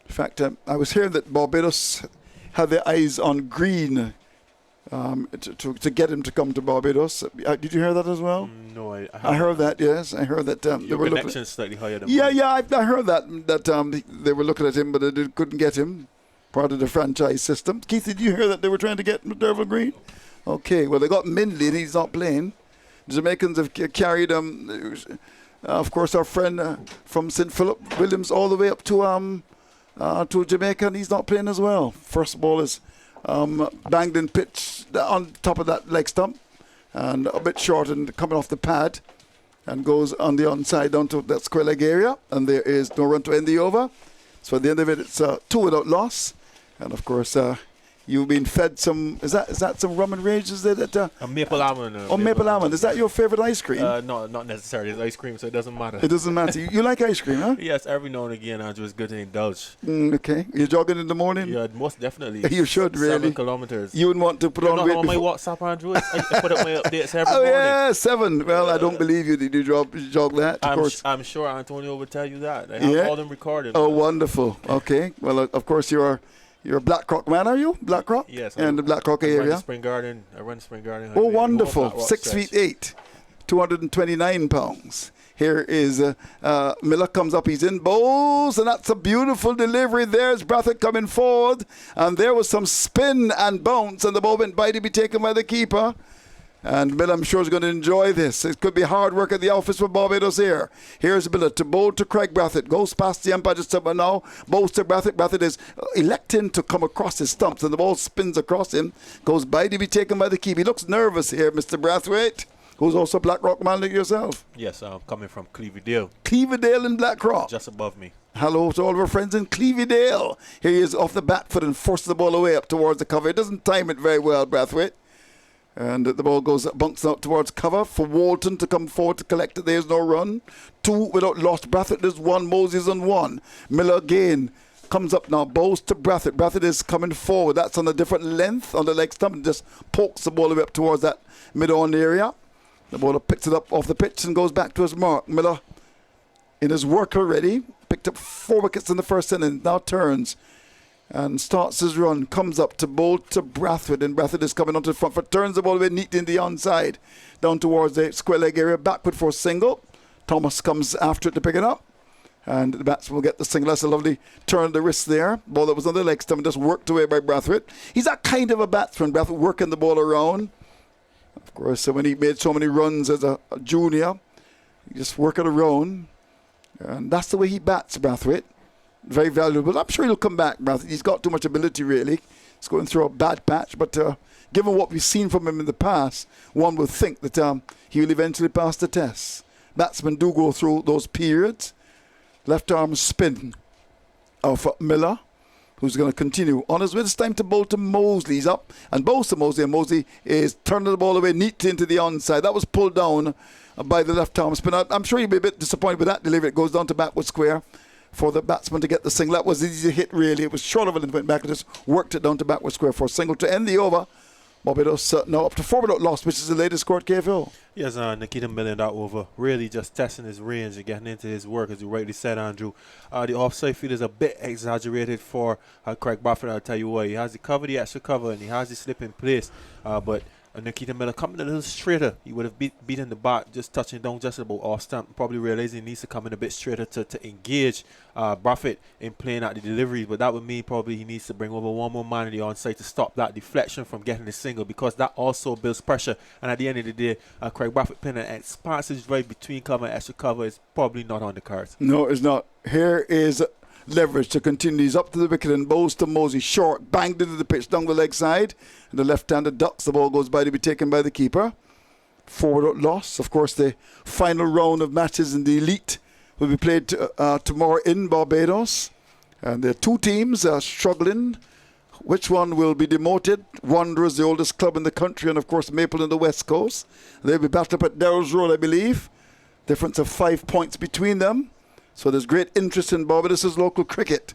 In fact, I was hearing that Barbados had their eyes on Green to get him to come to Barbados. Did you hear that as well? No, I heard that. Yes, I heard that. Your connection is slightly higher than mine. Yeah, I heard that they were looking at him, but they couldn't get him. Part of the franchise system. Keith, did you hear that they were trying to get Derval Green? Okay, well they got Mindley and he's not playing. The Jamaicans have carried of course, our friend from St. Philip Williams all the way up to Jamaica, and he's not playing as well. First ball is banged in pitch on top of that leg stump and a bit short and coming off the pad and goes on the onside down to that square leg area, and there is no run to end the over. So at the end of it, it's 2 without loss, and of course You've been fed some. Is that some rum and rage? Is that A maple almond. maple almond? Is that your favorite ice cream? No, not necessarily. It's ice cream, so it doesn't matter. It doesn't matter. You like ice cream, huh? Yes, every now and again, Andrew, it's good to indulge. Okay. You're jogging in the morning? Yeah, most definitely. You should, really. 7 kilometers. You wouldn't want to put You're on not weight on my before. WhatsApp, Andrew. I put up my updates every Oh, morning. yeah, 7. Well, I don't believe you. Did you jog that? Of course. I'm sure Antonio would tell you that. I have Yeah? all them recorded. Oh, wonderful. Okay. Well, of course, you're a Blackrock man, are you? Blackrock? Yes. And the Blackrock I run area? the Spring Garden. I run the Spring Garden. Oh, Highway. wonderful. Blackrock 6 stretch. feet 8, 229 pounds. Here is Miller comes up. He's in bowls, and that's a beautiful delivery. There's Brathwaite coming forward, and there was some spin and bounce, and the ball went by to be taken by the keeper. And Miller, I'm sure, is going to enjoy this. It could be hard work at the office for Barbados here. Here's Miller to bowl to Craig Brathwaite. Goes past the umpire just about now. Bowls to Brathwaite. Brathwaite is electing to come across his stumps, and the ball spins across him. Goes by to be taken by the keeper. He looks nervous here, Mr. Brathwaite, who's also a Blackrock man like yourself. Yes, I'm coming from Cleaverdale, Cleaverdale and Blackrock. just above me. Hello to all of our friends in Cleaverdale. Here he is off the back foot and forces the ball away up towards the cover. He doesn't time it very well, Brathwaite. And the ball goes bunks out towards cover for Walton to come forward to collect it. There's no run. 2 without lost. Brathwaite is 1. Moses on 1. Miller again comes up now. Bows to Brathwaite. Brathwaite is coming forward. That's on a different length on the leg stump and just pokes the ball away up towards that mid-on area. The bowler picks it up off the pitch and goes back to his mark. Miller in his work already. Picked up 4 wickets in the first inning. Now turns and starts his run, comes up to bowl to Brathwaite, and Brathwaite is coming onto the front foot, turns the ball away neat in the onside, down towards the square leg area, backward for a single. Thomas comes after it to pick it up, and the batsman will get the single. That's a lovely turn of the wrist there. Ball that was on the leg stump, just worked away by Brathwaite. He's that kind of a batsman, Brathwaite, working the ball around. Of course, when he made so many runs as a junior, he just work it around, and that's the way he bats, Brathwaite. Very valuable. I'm sure he'll come back, Brathwaite. He's got too much ability, really. He's going through a bad patch, but given what we've seen from him in the past, one would think that he will eventually pass the test. Batsmen do go through those periods. Left arm spin of Miller, who's going to continue on his way. It's time to bowl to Mosley. He's up and bowls to Mosley, and Mosley is turning the ball away neatly into the onside. That was pulled down by the left arm spin. I'm sure you'll be a bit disappointed with that delivery. It goes down to backward square for the batsman to get the single. That was an easy hit, really. It was short of it and went back and just worked it down to backward square for a single to end the over. Barbados now up to 4 without loss, which is the latest score at KFL. Yes, Nikita Miller in that over, really just testing his range and getting into his work, as you rightly said, Andrew. The offside field is a bit exaggerated for Craig Brathwaite. I'll tell you why. He has the cover, the extra cover, and he has the slip in place. But Nikita Miller coming a little straighter. He would have beaten the bat, just touching down just about off stump. Probably realizing he needs to come in a bit straighter to engage Brathwaite in playing at the deliveries. But that would mean probably he needs to bring over 1 more man in the onside to stop that deflection from getting the single, because that also builds pressure. And at the end of the day, Craig Brathwaite playing an expansive drive between cover and extra cover is probably not on the cards. No, it's not. Here is leverage to continue. He's up to the wicket and bowls to Mosey. Short, banged into the pitch down the leg side. And the left-hander ducks. The ball goes by to be taken by the keeper. 4 without loss. Of course, the final round of matches in the Elite will be played tomorrow in Barbados. And the 2 teams are struggling. Which one will be demoted? Wanderers, the oldest club in the country, and of course Maple in the West Coast. They'll be battled up at Darrell's Road, I believe. Difference of 5 points between them. So there's great interest in Barbados' local cricket.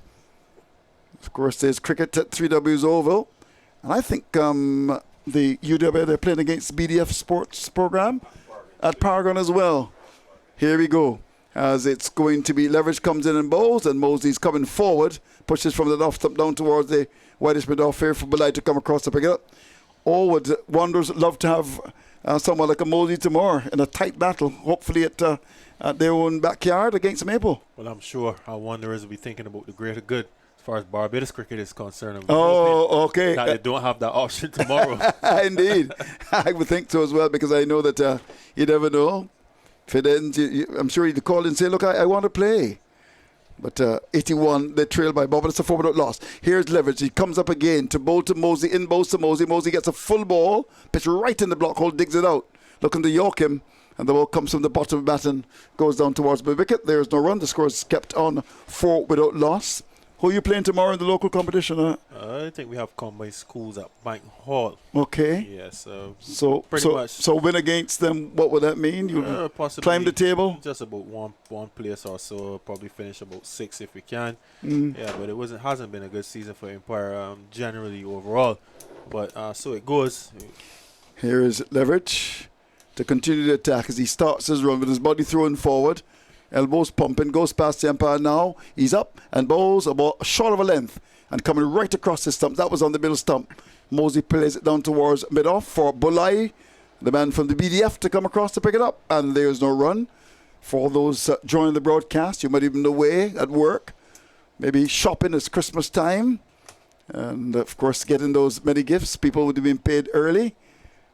Of course, there's cricket at 3W's Oval. And I think the UW, they're playing against BDF Sports Program at Paragon as well. Here we go. As it's going to be, leverage comes in and bowls, and Mosley's coming forward, pushes from the off stump down towards the whitish mid-off here for Belay to come across to pick it up. Oh, would Wanderers love to have someone like a Mosley tomorrow in a tight battle, hopefully at their own backyard against Maple. Well, I'm sure our Wanderers will be thinking about the greater good as far as Barbados cricket is concerned. Oh, okay. That they don't have that option tomorrow. Indeed. I would think so as well, because I know that you never know. If it ends, I'm sure you'd call and say, look, I want to play. But 81, they trail by Bob, but it's a 4 without loss. Here's leverage. He comes up again to bowl to Mosey, in bowls to Mosey. Mosey gets a full ball, pitch right in the block hole, digs it out. Looking to York him, and the ball comes from the bottom of the bat and goes down towards the wicket. There is no run. The score is kept on 4 without loss. Who are you playing tomorrow in the local competition? I think we have combined schools at Bank Hall. Okay. Yes. So pretty much. So win against them, what would that mean? You Possibly climb the table? Just about one place or so. Probably finish about 6 if we can. Mm. Yeah, but it hasn't been a good season for Empire generally overall. But so it goes. Here is Leverage to continue the attack as he starts his run with his body thrown forward. Elbows pumping, goes past the umpire now. He's up and bowls about short of a length and coming right across the stump. That was on the middle stump. Mosey plays it down towards mid-off for Bulai, the man from the BDF, to come across to pick it up. And there's no run. For those joining the broadcast, you might even be away at work. Maybe shopping, it's Christmas time. And, of course, getting those many gifts. People would have been paid early.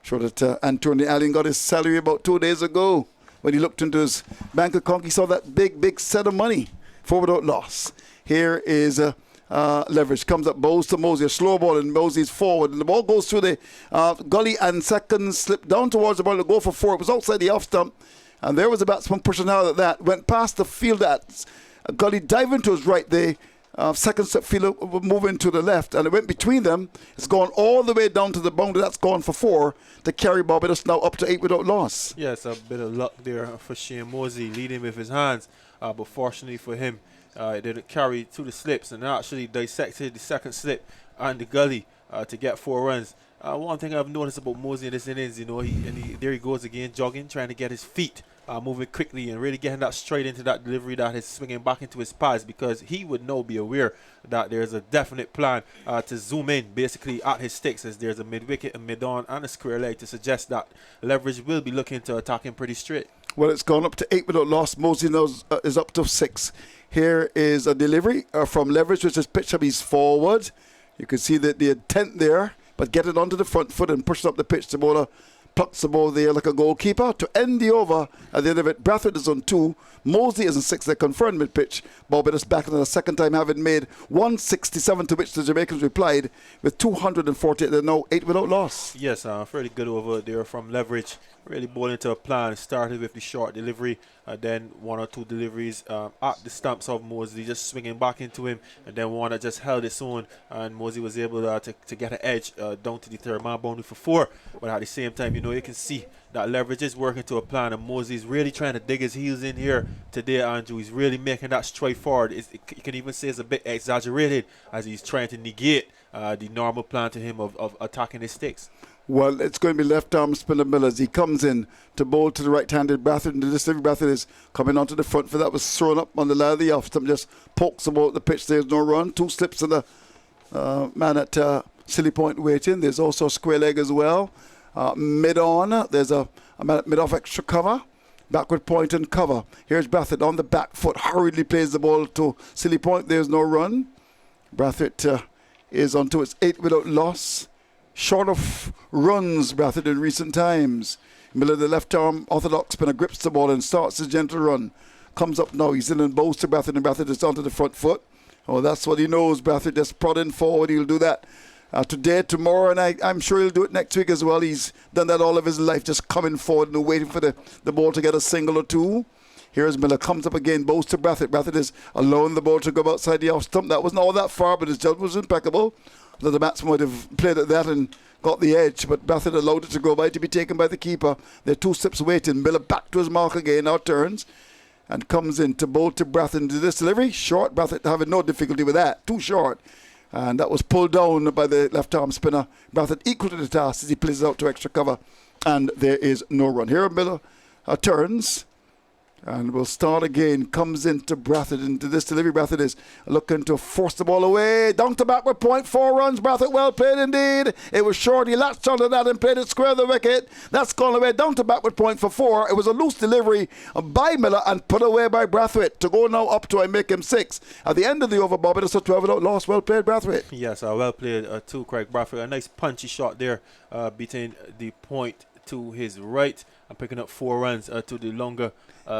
Sure that Anthony Allen got his salary about 2 days ago. When he looked into his bank account, he saw that big set of money for without loss. Here is Leverage. Comes up, bowls to Mosey. A slow ball, and Mosey's forward. And the ball goes through the gully and second slip down towards the ball to go for 4. It was outside the off stump. And there was a batsman pushing out at that. Went past the field at gully, diving to his right. The second step fielder moving to the left, and it went between them. It's gone all the way down to the boundary. That's gone for 4 to carry Barbados now up to 8 without loss. Yes, a bit of luck there for Shane Mosey leading with his hands, but fortunately for him, it didn't carry to the slips and actually dissected the second slip and the gully to get 4 runs. One thing I've noticed about Mosey in this innings, there he goes again, jogging, trying to get his feet moving quickly and really getting that straight into that delivery that is swinging back into his pads, because he would now be aware that there's a definite plan to zoom in basically at his sticks, as there's a mid-wicket, a mid-on and a square leg to suggest that Leverage will be looking to attack him pretty straight. Well, it's gone up to 8 without loss. Mosey now is up to 6. Here is a delivery from Leverage, which is pitched up. He's forward. You can see the intent there, but get it onto the front foot and push it up the pitch. The bowler plucks the ball there like a goalkeeper to end the over. At the end of it, Brathwaite is on 2. Mosey is on 6. They're confirmed mid-pitch. Barbados back in the second time, having made 167, to which the Jamaicans replied with 248. They're now 8 without loss. Yes, fairly good over there from Leverage. Really bowling into a plan. Started with the short delivery, then 1 or 2 deliveries at the stumps of Mosey, just swinging back into him, and then one that just held its own, and Mosey was able to get an edge down to the third man boundary for 4. But at the same time, you can see that Leverage is working to a plan, and Mosey's really trying to dig his heels in here today, Andrew. He's really making that stride forward. You can even say it's a bit exaggerated, as he's trying to negate the normal plan to him of attacking his sticks. Well, it's going to be left arm spinner Millers. He comes in to bowl to the right-handed Brathwaite, and the delivery Brathwaite is coming onto the front. For that was thrown up on the line of the off stump, just pokes the ball at the pitch. There's no run. 2 slips in the man at Silly Point waiting. There's also a square leg as well. Mid-on, there's a man at mid-off extra cover. Backward point and cover. Here's Brathwaite on the back foot. Hurriedly plays the ball to Silly Point. There's no run. Brathwaite is on to its 8 without loss. Short of runs, Brathwaite, in recent times. Miller, the left arm orthodox spinner, grips the ball and starts his gentle run. Comes up now. He's in and bows to Brathwaite, and Brathwaite is onto the front foot. Oh, that's what he knows. Brathwaite just prodding forward. He'll do that today, tomorrow, and I'm sure he'll do it next week as well. He's done that all of his life, just coming forward and waiting for the ball to get a single or 2. Here's Miller, comes up again, bows to Brathwaite. Brathwaite is allowing the ball to go outside the off stump. That wasn't all that far, but his judgment was impeccable. The batsman would have played at that and got the edge, but Brathwaite allowed it to go by, to be taken by the keeper. They're 2 steps waiting. Miller back to his mark again, now turns and comes in to bowl to Brathwaite. Into this delivery, short. Brathwaite having no difficulty with that, too short. And that was pulled down by the left arm spinner. Brathwaite equal to the task as he plays out to extra cover, and there is no run. Here Miller turns and will start again. Comes into Brathwaite, into this delivery. Brathwaite is looking to force the ball away. Down to backward point, 4 runs. Brathwaite well played indeed. It was short. He latched onto that and played it square the wicket. That's gone away. Down to backward point for 4. It was a loose delivery by Miller and put away by Brathwaite to go now up to, I make him 6. At the end of the over, Barbados a 12 without loss. Well played, Brathwaite. Yes, well played too, Craig Brathwaite. A nice punchy shot there, beating the point to his right and picking up 4 runs to the longer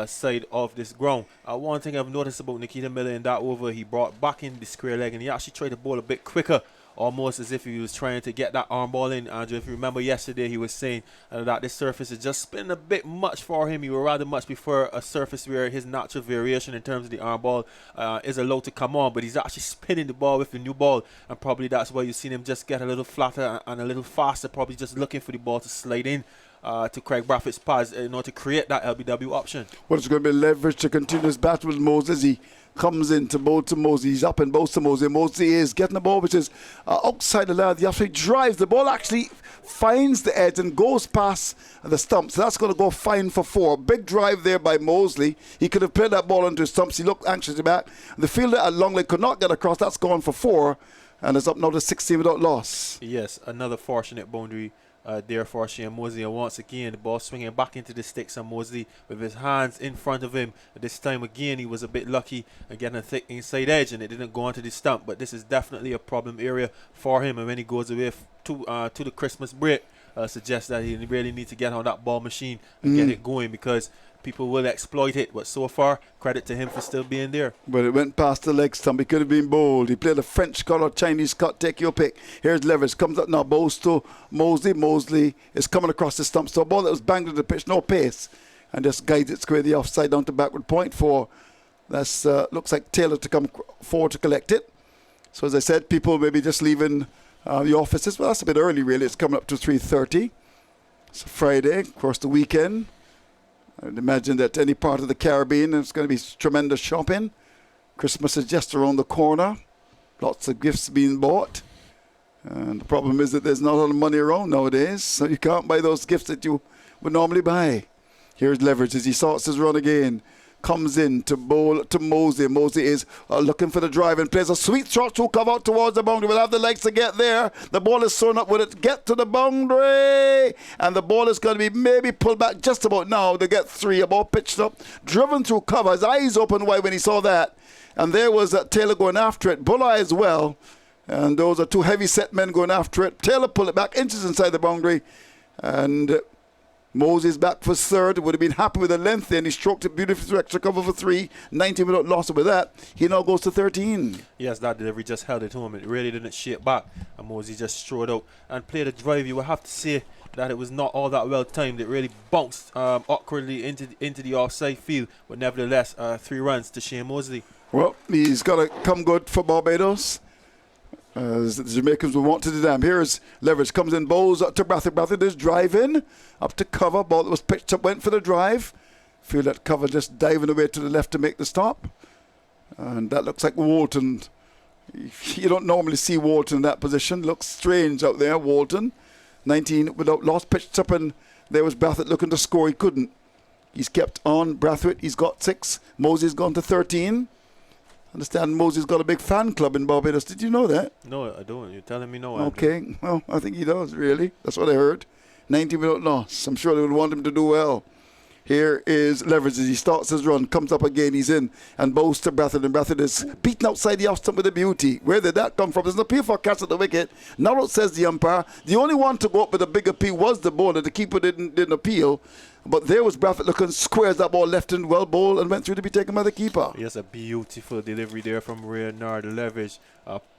side of this ground. One thing I've noticed about Nikita Miller in that over, he brought back in the square leg, and he actually tried to bowl a bit quicker almost as if he was trying to get that arm ball in. Andrew, if you remember yesterday, he was saying that this surface is just spinning a bit much for him. He would rather much prefer a surface where his natural variation in terms of the arm ball is allowed to come on, but he's actually spinning the ball with the new ball, and probably that's why you've seen him just get a little flatter and a little faster, probably just looking for the ball to slide in to Craig Braffett's pads in order to create that LBW option. Well, it's going to be leverage to continue his battle with Moses. He comes in to bowl to Mosey. He's up and bowls to Mosey. Mosey is getting the ball, which is outside the line. He actually drives. The ball actually finds the edge and goes past the stumps. So that's going to go fine for 4. Big drive there by Mosley. He could have played that ball into his stumps. He looked anxiously back. The fielder at Longley could not get across. That's gone for 4. And it's up now to 16 without loss. Yes, another fortunate boundary there for Shane Mosley, and once again the ball swinging back into the sticks, and Mosley with his hands in front of him. This time again he was a bit lucky and getting a thick inside edge, and it didn't go onto the stump, but this is definitely a problem area for him, and when he goes away to the Christmas break, suggests that he really needs to get on that ball machine and get it going, because people will exploit it. But so far, credit to him for still being there. But it went past the leg stump. He could have been bowled. He played a French cut or Chinese cut. Take your pick. Here's Leverage. Comes up now. Bowls to Mosley. Mosley is coming across the stumps. So a ball that was banged to the pitch. No pace. And just guides it square the offside down to backward point for. That's looks like Taylor to come forward to collect it. So as I said, people maybe just leaving the offices. Well, that's a bit early really. It's coming up to 3:30. It's a Friday. Of course, the weekend. I'd imagine that any part of the Caribbean, it's going to be tremendous shopping. Christmas is just around the corner. Lots of gifts being bought. And the problem is that there's not a lot of money around nowadays, so you can't buy those gifts that you would normally buy. Here's Leverage as he starts his run again. Comes in to bowl to Mosey. Mosey is looking for the drive and plays a sweet shot to come out towards the boundary. Will have the legs to get there. The ball is thrown up. Will it get to the boundary? And the ball is going to be maybe pulled back just about now. They get 3. A ball pitched up, driven through cover. His eyes opened wide when he saw that. And there was Taylor going after it. Bulleye as well. And those are 2 heavy-set men going after it. Taylor pulled it back inches inside the boundary. And Moses back for 3rd. Would have been happy with the length there, and he stroked it beautifully through extra cover for 3. 19 without loss. With that, he now goes to 13. Yes, that delivery just held it home. It really didn't shape back, and Moses just strode out and played a drive. You would have to say that it was not all that well timed. It really bounced awkwardly into the offside field, but nevertheless, 3 runs to Shane Mosley. Well, he's got to come good for Barbados. As the Jamaicans will want to do them. Here's Leverage, comes in, bowls up to Brathwaite. Brathwaite is driving up to cover. Ball that was pitched up went for the drive. Feel that cover just diving away to the left to make the stop. And that looks like Walton. You don't normally see Walton in that position. Looks strange out there, Walton. 19 without loss, pitched up, and there was Brathwaite looking to score. He couldn't. He's kept on Brathwaite. He's got 6. Mosey's gone to 13. Understand Moses got a big fan club in Barbados. Did you know that? No, I don't. You're telling me no. Okay. Well, I think he does, really. That's what I heard. 90 without loss. I'm sure they would want him to do well. Here is Leverage as he starts his run. Comes up again. He's in and bows to Brathwaite. And Brathwaite is beaten outside the off stump with a beauty. Where did that come from? There's an appeal for a catch at the wicket. Now it says the umpire. The only one to go up with a big appeal was the bowler. The keeper didn't appeal. But there was Brathwaite looking squares that ball left and well bowled and went through to be taken by the keeper. Yes, a beautiful delivery there from Reynard Leverage.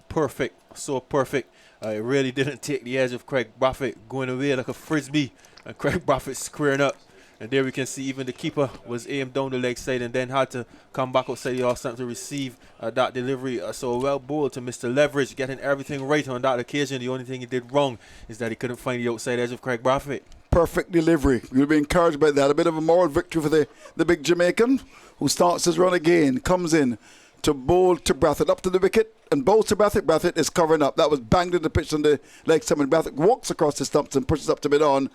Perfect, so perfect. It really didn't take the edge of Craig Brathwaite going away like a frisbee. And Craig Brathwaite squaring up. And there we can see even the keeper was aimed down the leg side and then had to come back outside the off-stump to receive that delivery. So well bowled to Mr. Leverage, getting everything right on that occasion. The only thing he did wrong is that he couldn't find the outside edge of Craig Brathwaite. Perfect delivery. You'll be encouraged by that. A bit of a moral victory for the big Jamaican, who starts his run again. Comes in to bowl to Brathwaite, up to the wicket, and bowls to Brathwaite. Brathwaite is covering up. That was banged in the pitch on the leg stump, and Brathwaite walks across the stumps and pushes up to mid on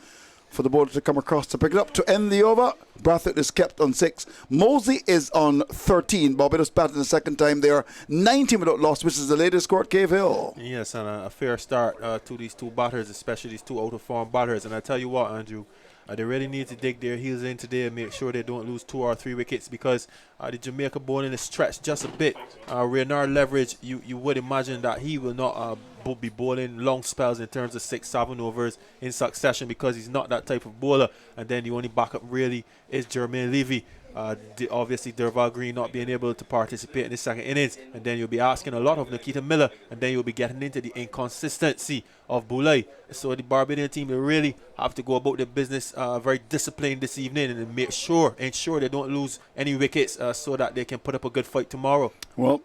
for the bowler to come across to pick it up to end the over. Brathwaite is kept on 6. Mosey is on 13. Barbados batted the second time. They are 19 without loss, which is the latest score at Cave Hill. Yes, and a fair start to these 2 batters, especially these 2 out-of-form batters. And I tell you what, Andrew, they really need to dig their heels in today and make sure they don't lose 2 or 3 wickets, because the Jamaica bowling is stretched just a bit. Reynard Leverage, you would imagine that he will not be bowling long spells in terms of 6-7 overs in succession, because he's not that type of bowler. And then the only backup really is Jermaine Levy. Obviously, Derval Green not being able to participate in the second innings, and then you'll be asking a lot of Nikita Miller, and then you'll be getting into the inconsistency of Boulay. So the Barbadian team will really have to go about their business very disciplined this evening and ensure they don't lose any wickets so that they can put up a good fight tomorrow. Well,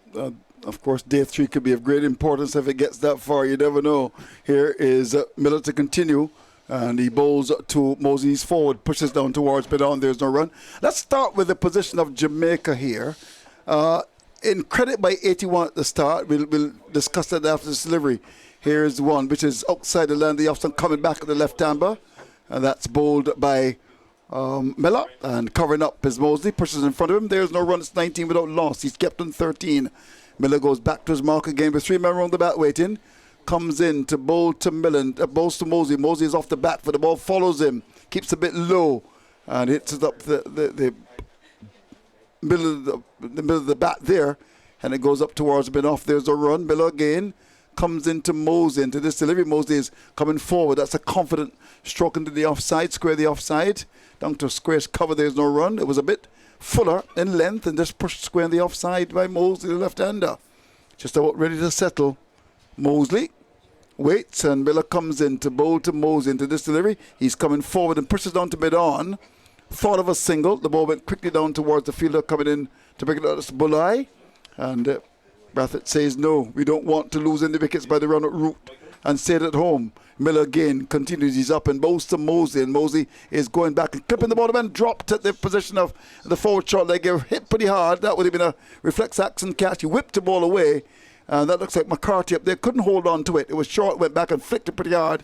of course, day 3 could be of great importance if it gets that far. You never know. Here is Miller to continue. And he bowls to Moses forward, pushes down towards mid-on. There's no run. Let's start with the position of Jamaica here. In credit by 81 at the start. We'll discuss that after this delivery. Here's one, which is outside the land of the off-stump, coming back at the left-hander. And that's bowled by Miller. And covering up is Mosley, pushes in front of him. There's no run. It's 19 without loss. He's kept on 13. Miller goes back to his mark again with 3 men around the bat waiting. Comes in to bowl to Millen, bowls to Mosey. Mosey is off the bat, for the ball follows him, keeps a bit low, and hits it up the middle of the bat there, and it goes up towards mid-off. There's a run. Miller again comes into Mosey, into this delivery. Mosey is coming forward. That's a confident stroke into the offside, square the offside, down to square cover. There's no run. It was a bit fuller in length and just pushed square in the offside by Mosley, the left-hander. Just about ready to settle. Mosley waits, and Miller comes in to bowl to Mosley into this delivery. He's coming forward and pushes down to mid-on. Thought of a single. The ball went quickly down towards the fielder coming in to pick it up. It's Bulai. And Brathwaite says, no, we don't want to lose any wickets by the run-out route and stayed at home. Miller again continues. He's up and bowls to Mosley, and Mosley is going back and clipping the ball. The man dropped at the position of the forward short leg. Hit pretty hard. That would have been a reflex action catch. He whipped the ball away. And that looks like McCarthy up there. Couldn't hold on to it. It was short, went back and flicked it pretty hard.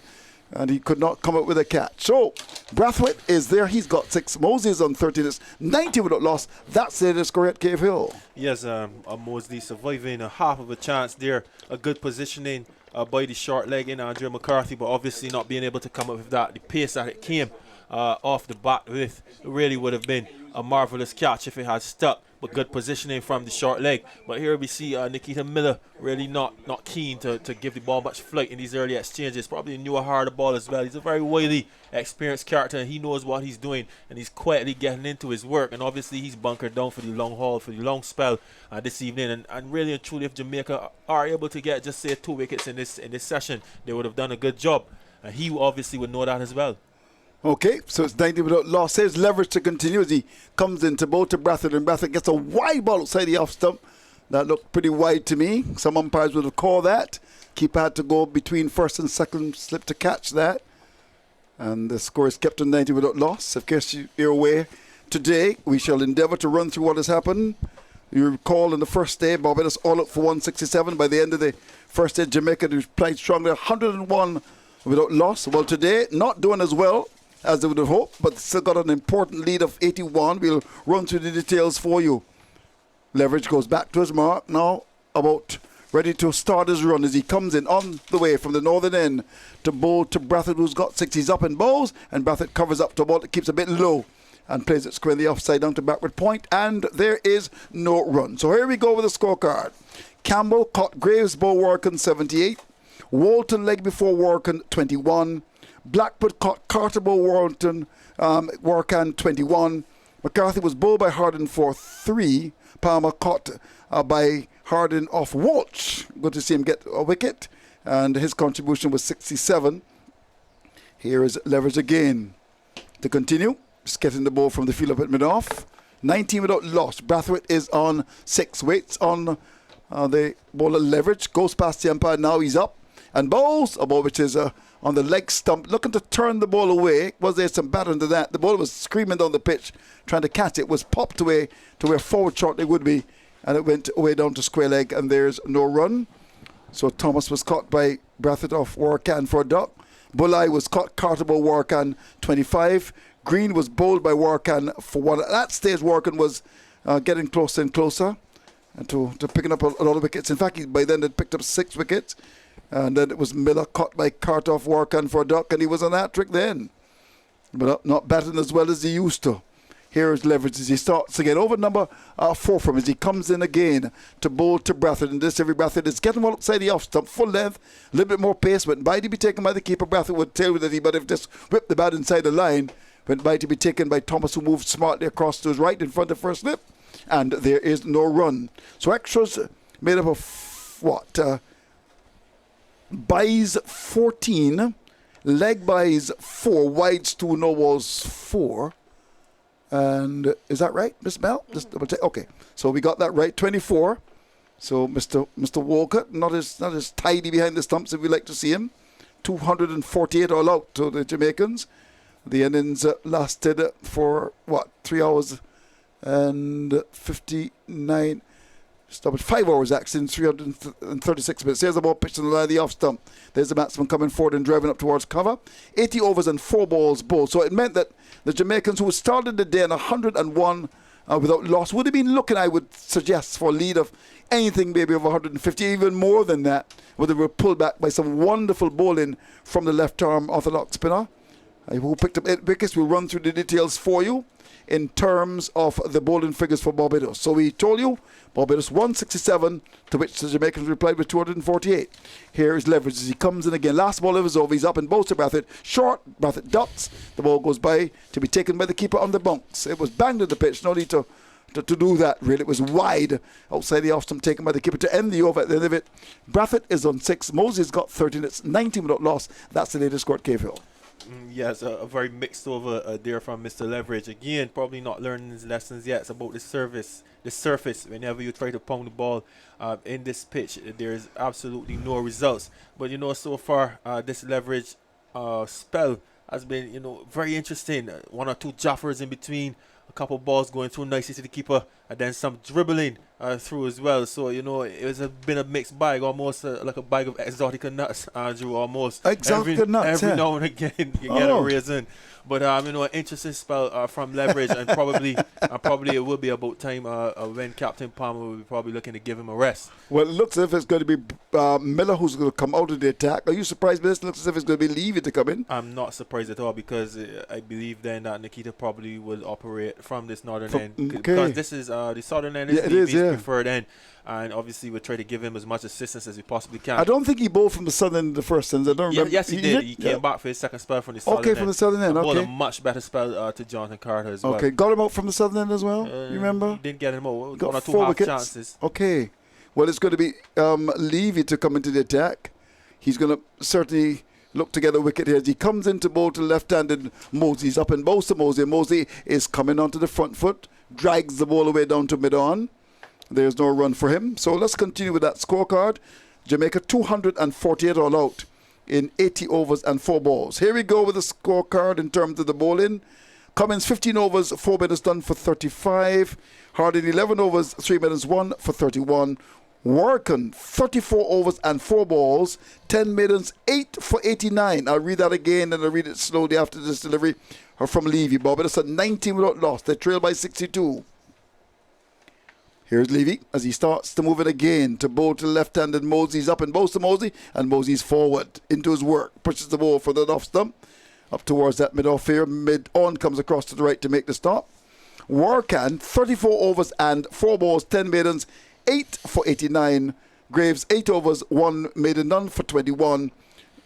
And he could not come up with a catch. So, Brathwaite is there. He's got 6. Mosley is on 13. It's 90 without loss. That's the score at Cave Hill. Yes, Mosley surviving a half of a chance there. A good positioning by the short leg in Andrew McCarthy, but obviously not being able to come up with that. The pace that it came off the bat with really would have been a marvelous catch if it had stuck. But good positioning from the short leg. But here we see Nikita Miller really not keen to give the ball much flight in these early exchanges. Probably knew a harder ball as well. He's a very wily, experienced character, and he knows what he's doing, and he's quietly getting into his work. And obviously he's bunkered down for the long haul, for the long spell this evening. And really and truly, if Jamaica are able to get just say 2 wickets in this session, they would have done a good job. And he obviously would know that as well. Okay, so it's 90 without loss. There's leverage to continue as he comes into bowl to Brathwaite, and Brathwaite gets a wide ball outside the off stump. That looked pretty wide to me. Some umpires would have called that. Keeper had to go between first and second slip to catch that. And the score is kept on 90 without loss. Of course, you're aware. Today, we shall endeavour to run through what has happened. You recall in the first day, Barbados all up for 167. By the end of the first day, Jamaica played strongly, 101 without loss. Well, today, not doing as well as they would have hoped, but still got an important lead of 81. We'll run through the details for you. Leverage goes back to his mark now, about ready to start his run as he comes in on the way from the northern end to bowl to Brathwaite, who's got 6. He's up in bowls, and Brathwaite covers up to a ball that keeps a bit low and plays it square in the offside down to backward point, and there is no run. So here we go with the scorecard. Campbell caught Graves, ball Warrican 78. Walton leg before Warrican 21. Blackwood caught Carter Bow Warrican 21. McCarthy was bowled by Hardin for 3. Palmer caught by Hardin off Walsh. Good to see him get a wicket. And his contribution was 67. Here is Leverage again. To continue, just getting the ball from the field up at mid-off. 19 without loss. Brathwaite is on 6. Waits on the bowler Leverage. Goes past the umpire. Now he's up. And bowls a ball which is on the leg stump, looking to turn the ball away. Was there some pattern to that? The ball was screaming down the pitch, trying to catch it. Was popped away to where forward short leg would be, and it went away down to square leg, and there's no run. So Thomas was caught by Brathwaite off Warrican for a duck. Bulai was caught Carterbow Warrican 25. Green was bowled by Warrican for 1. At that stage, Warrican was getting closer and closer to picking up a lot of wickets. In fact, by then they'd picked up 6 wickets. And then it was Miller caught by Carter off Warrican for a duck, and he was on that trick then. But not batting as well as he used to. Here is Leverage as he starts again. Over number 4 from him as he comes in again to bowl to Brathwaite. And this every Brathwaite is getting well outside the off stump, full length, a little bit more pace. But by to be taken by the keeper, Brathwaite would tail with it. But if just whipped the bat inside the line, Went by to be taken by Thomas, who moved smartly across to his right in front of first slip. And there is no run. So extras made up of what? Buys 14, leg buys 4, wides 2, no balls 4. And is that right, Miss Mel? Just double check. Okay, so we got that right. 24. So Mr. Walcott, not as tidy behind the stumps if we like to see him. 248 all out to the Jamaicans. The innings lasted for 3 hours and 59. 5 hours actually in 336 minutes. Here's the ball pitched on the line of the off stump. There's the batsman coming forward and driving up towards cover. 80 overs and 4 balls bowled. So it meant that the Jamaicans, who started the day on 101 without loss, would have been looking, I would suggest, for a lead of anything maybe of 150, even more than that, where they were pulled back by some wonderful bowling from the left arm orthodox spinner who picked up 8 wickets. We'll run through the details for you in terms of the bowling figures for Barbados. So we told you Barbados 167, to which the Jamaicans replied with 248. Here is Leverage as he comes in again. Last ball of his over. He's up and bowls to Brathwaite. Short. Brathwaite ducks. The ball goes by to be taken by the keeper on the bunks. It was banged at the pitch. No need to do that, really. It was wide outside the off stump, taken by the keeper to end the over at the end of it. Brathwaite is on 6. Mosey's got 13. It's 19 without loss. That's the latest score at Cave Hill. Yes, a very mixed over there from Mr. Leverage. Again, probably not learning his lessons yet. It's about the surface. Whenever you try to pound the ball in this pitch, there's absolutely no results. But, so far, this Leverage spell has been, very interesting. 1 or 2 jaffers in between. A couple balls going through nicely to the keeper, and then some dribbling through as well. So, it's been a mixed bag, almost like a bag of exotica nuts, Andrew, almost. Exotica nuts, Every now and again, you get a raisin. But, an interesting spell from Leverage, and probably it will be about time when Captain Palmer will be probably looking to give him a rest. Well, it looks as if it's going to be Miller who's going to come out of the attack. Are you surprised by this? It looks as if it's going to be Levy to come in. I'm not surprised at all, because I believe then that Nikita probably will operate from this northern end. Okay. Because this is the southern end is Levy's preferred end. And obviously, we'll try to give him as much assistance as we possibly can. I don't think he bowled from the southern end in the first innings. I don't remember. Yes, he did. He came back for his second spell from the southern end. Okay, from the southern end. Bowled Okay. a much better spell to Jonathan Carter as well. Okay, got him out from the southern end as well. You remember? He didn't get him out. Got 1 or 2 4 half wickets. chances. Okay. Well, it's going to be Levy to come into the attack. He's going to certainly look to get a wicket here as he comes into bowl to left-handed Mosey. He's up and bowls to Mosey. Mosey is coming onto the front foot, drags the ball away down to mid-on. There's no run for him. So let's continue with that scorecard. Jamaica 248 all out in 80 overs and 4 balls. Here we go with the scorecard in terms of the bowling. Cummins 15 overs, 4 minutes done for 35. Harding 11 overs, 3 minutes 1 for 31. Warrican 34 overs and 4 balls, 10 maidens, 8 for 89. I'll read that again and I'll read it slowly after this delivery from Levy. Barbados at 19 without loss. They trail by 62. Here's Levy as he starts to move it again to bowl to left-handed Mosey. He's up and bowls to Mosey, and Mosey's forward into his work. Pushes the ball for the off stump up towards that mid-off here. Mid-on comes across to the right to make the stop. Warrican 34 overs and 4 balls, 10 maidens, 8 for 89. Graves 8 overs, 1 maiden, none for 21.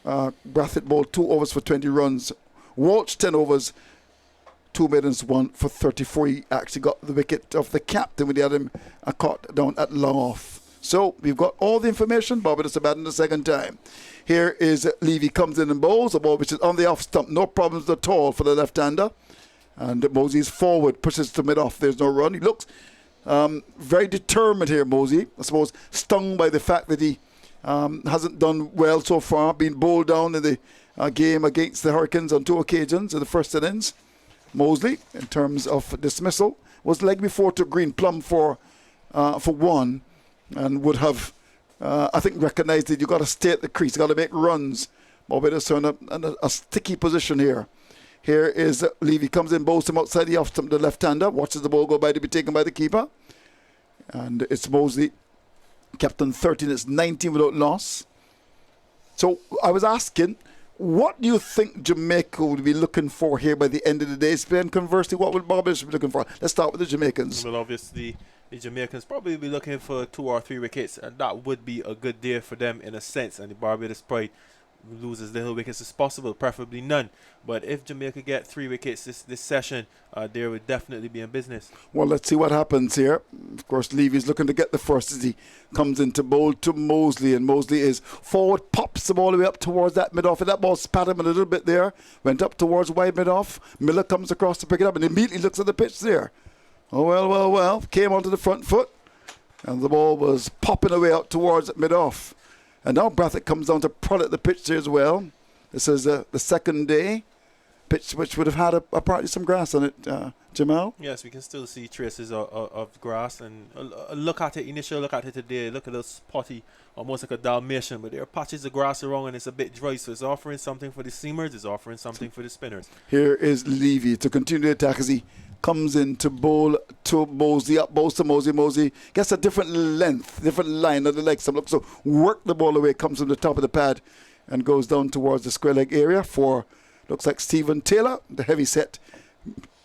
Brathwaite bowled 2 overs for 20 runs. Walsh 10 overs, 2 maidens, 1 for 34. He actually got the wicket of the captain when he had him caught down at long off. So we've got all the information. Barbados are batting the second time. Here is Levy comes in and bowls a ball which is on the off stump. No problems at all for the left-hander. And Mosey's forward, pushes to mid-off. There's no run. He looks very determined here, Mosey. I suppose stung by the fact that he hasn't done well so far. Been bowled down in the game against the Hurricanes on 2 occasions in the first innings. Mosley, in terms of dismissal, was leg before to Green Plum for 1, and would have, I think, recognised that you've got to stay at the crease, you've got to make runs. Barbados are in a sticky position here. Here is Levy, comes in, bowls him outside the off stump, the left-hander, watches the ball go by to be taken by the keeper. And it's Mosley, captain 13, it's 19 without loss. So I was asking, what do you think Jamaica would be looking for here by the end of the day? And conversely, what would Barbados be looking for? Let's start with the Jamaicans. Well, obviously, the Jamaicans probably be looking for 2 or 3 wickets, and that would be a good day for them in a sense. And the Barbados Pride lose as little wickets as possible, preferably none. But if Jamaica get 3 wickets this session, they would definitely be in business. Well, let's see what happens here. Of course, Levy's looking to get the first as he comes into bowl to Mosley, and Mosley is forward, pops the ball all the way up towards that mid-off, and that ball spat him a little bit there, went up towards wide mid-off. Miller comes across to pick it up and immediately looks at the pitch there. Oh, well, came onto the front foot, and the ball was popping away out towards mid-off. And now Brathwaite comes down to prod at the pitch there as well. This is the second day pitch, which would have had apparently some grass on it, Jamal. Yes, we can still see traces of grass, and initial look at it today, look at this spotty, almost like a Dalmatian, but there are patches of grass around and it's a bit dry, so it's offering something for the seamers, it's offering something for the spinners. Here is Levy to continue the attack as he comes in to bowl to Mosley, up bowls to Mosley. Mosley gets a different length, different line of the legs. So work the ball away, comes from the top of the pad and goes down towards the square leg area for, looks like Stephen Taylor, the heavy set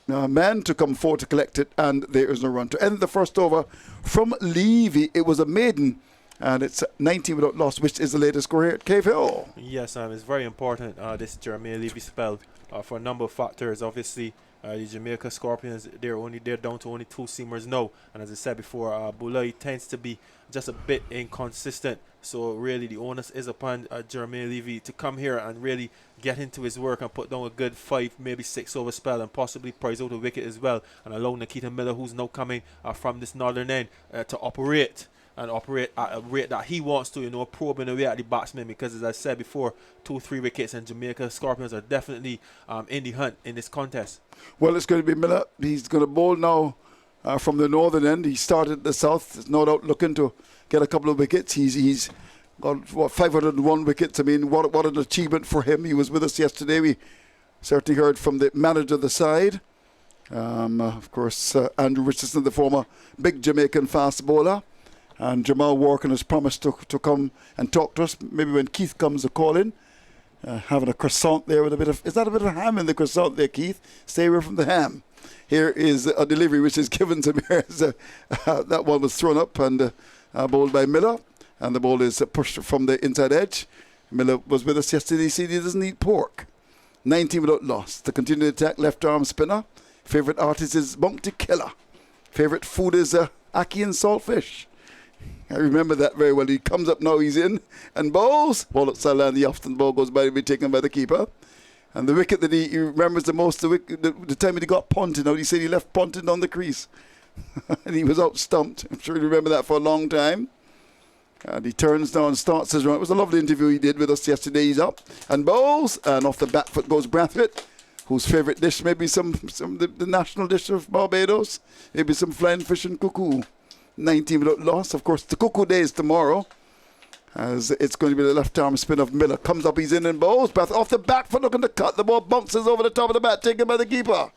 man, to come forward to collect it, and there is no run. To end the first over from Levy, it was a maiden, and it's 19 without loss, which is the latest score here at Cave Hill. Yes, it's very important, this Jeremiah Levy spell, for a number of factors. Obviously, the Jamaica Scorpions, they're down to only 2 seamers now, and as I said before, Bulai tends to be just a bit inconsistent. So really the onus is upon Jeremiah Levy to come here and really get into his work and put down a good 5, maybe 6 over spell, and possibly prize out a wicket as well, and allow Nikita Miller, who's now coming from this northern end, to operate at a rate that he wants to, probing away at the batsman, because as I said before, 2-3 wickets, and Jamaica Scorpions are definitely in the hunt in this contest. Well, it's going to be Miller. He's going to bowl now from the northern end. He started at the south. There's no doubt looking to get a couple of wickets. He's got 501 wickets. I mean, what an achievement for him. He was with us yesterday. We certainly heard from the manager of the side. Of course, Andrew Richardson, the former big Jamaican fast bowler. And Jamal Warrican has promised to come and talk to us, maybe when Keith comes to call in. Having a croissant there with a bit of... Is that a bit of ham in the croissant there, Keith? Stay away from the ham. Here is a delivery which is given to me. That one was thrown up and bowled by Miller. And the ball is pushed from the inside edge. Miller was with us yesterday. He said he doesn't eat pork. 19 without loss. To continue the attack, left arm spinner. Favourite artist is Bounty Killer. Favourite food is ackee and saltfish. I remember that very well. He comes up now, he's in, and bowls. Ball outside line, the often ball goes by to be taken by the keeper. And the wicket that he remembers the most, the time he got punted out, he said he left punted on the crease. And he was out stumped. I'm sure you remember that for a long time. And he turns now and starts his run. It was a lovely interview he did with us yesterday. He's up and bowls, and off the back foot goes Brathwaite, whose favourite dish may be the national dish of Barbados, maybe some flying fish and cuckoo. 19 without loss. Of course, the cuckoo day is tomorrow, as it's going to be the left arm spin of Miller. Comes up, he's in and bowls. Bath off the back foot, looking to cut. The ball bounces over the top of the bat, taken by the keeper.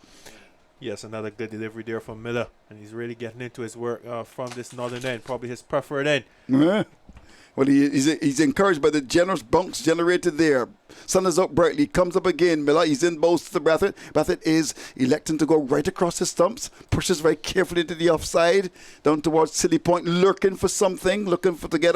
Yes, another good delivery there from Miller, and he's really getting into his work from this northern end, probably his preferred end. Yeah. Well, he's encouraged by the generous bounce generated there. Sun is up brightly. Comes up again. Miller, he's in bowls to Brathwaite. Brathwaite is electing to go right across his stumps. Pushes very carefully to the offside. Down towards Silly Point. Lurking for something. Looking to get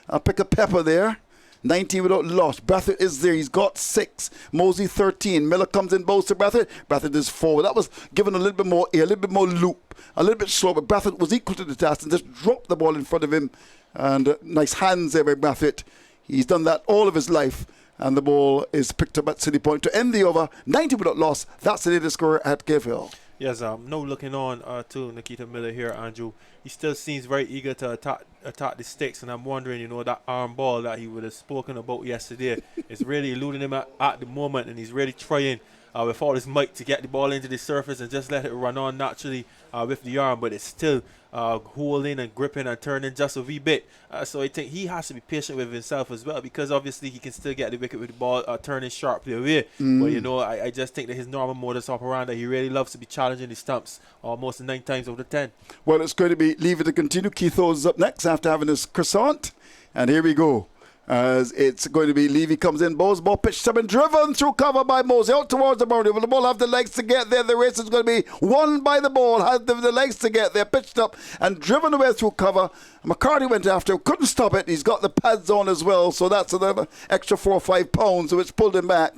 a pick of pepper there. 19 without loss. Brathwaite is there. He's got 6. Mosley 13. Miller comes in bowls to Brathwaite. Brathwaite is forward. That was given a little bit more air, a little bit more loop, a little bit slow. But Brathwaite was equal to the task and just dropped the ball in front of him. And nice hands there by Brathwaite. He's done that all of his life. And the ball is picked up at City Point to end the over. 90 without loss. That's the latest score at Cave Hill. Yes, no looking on to Nikita Miller here, Andrew. He still seems very eager to attack the sticks, and I'm wondering, that arm ball that he would have spoken about yesterday is really eluding him at the moment, and he's really trying with all his might to get the ball into the surface and just let it run on naturally with the arm, but it's still holding and gripping and turning just a wee bit. So I think he has to be patient with himself as well, because obviously he can still get the wicket with the ball turning sharply away. But I just think that his normal modus operandi, he really loves to be challenging the stumps almost 9 times out of 10. Well, it's going to be leave it to continue. Keith Owens is up next after having his croissant, and here we go. As it's going to be Levy comes in, bowls ball pitched up and driven through cover by Mosey out towards the boundary. Will the ball have the legs to get there? The race is going to be won by the ball. Has the legs to get there, pitched up and driven away through cover. McCarthy went after, couldn't stop it. He's got the pads on as well, so that's another extra 4 or 5 pounds, which pulled him back.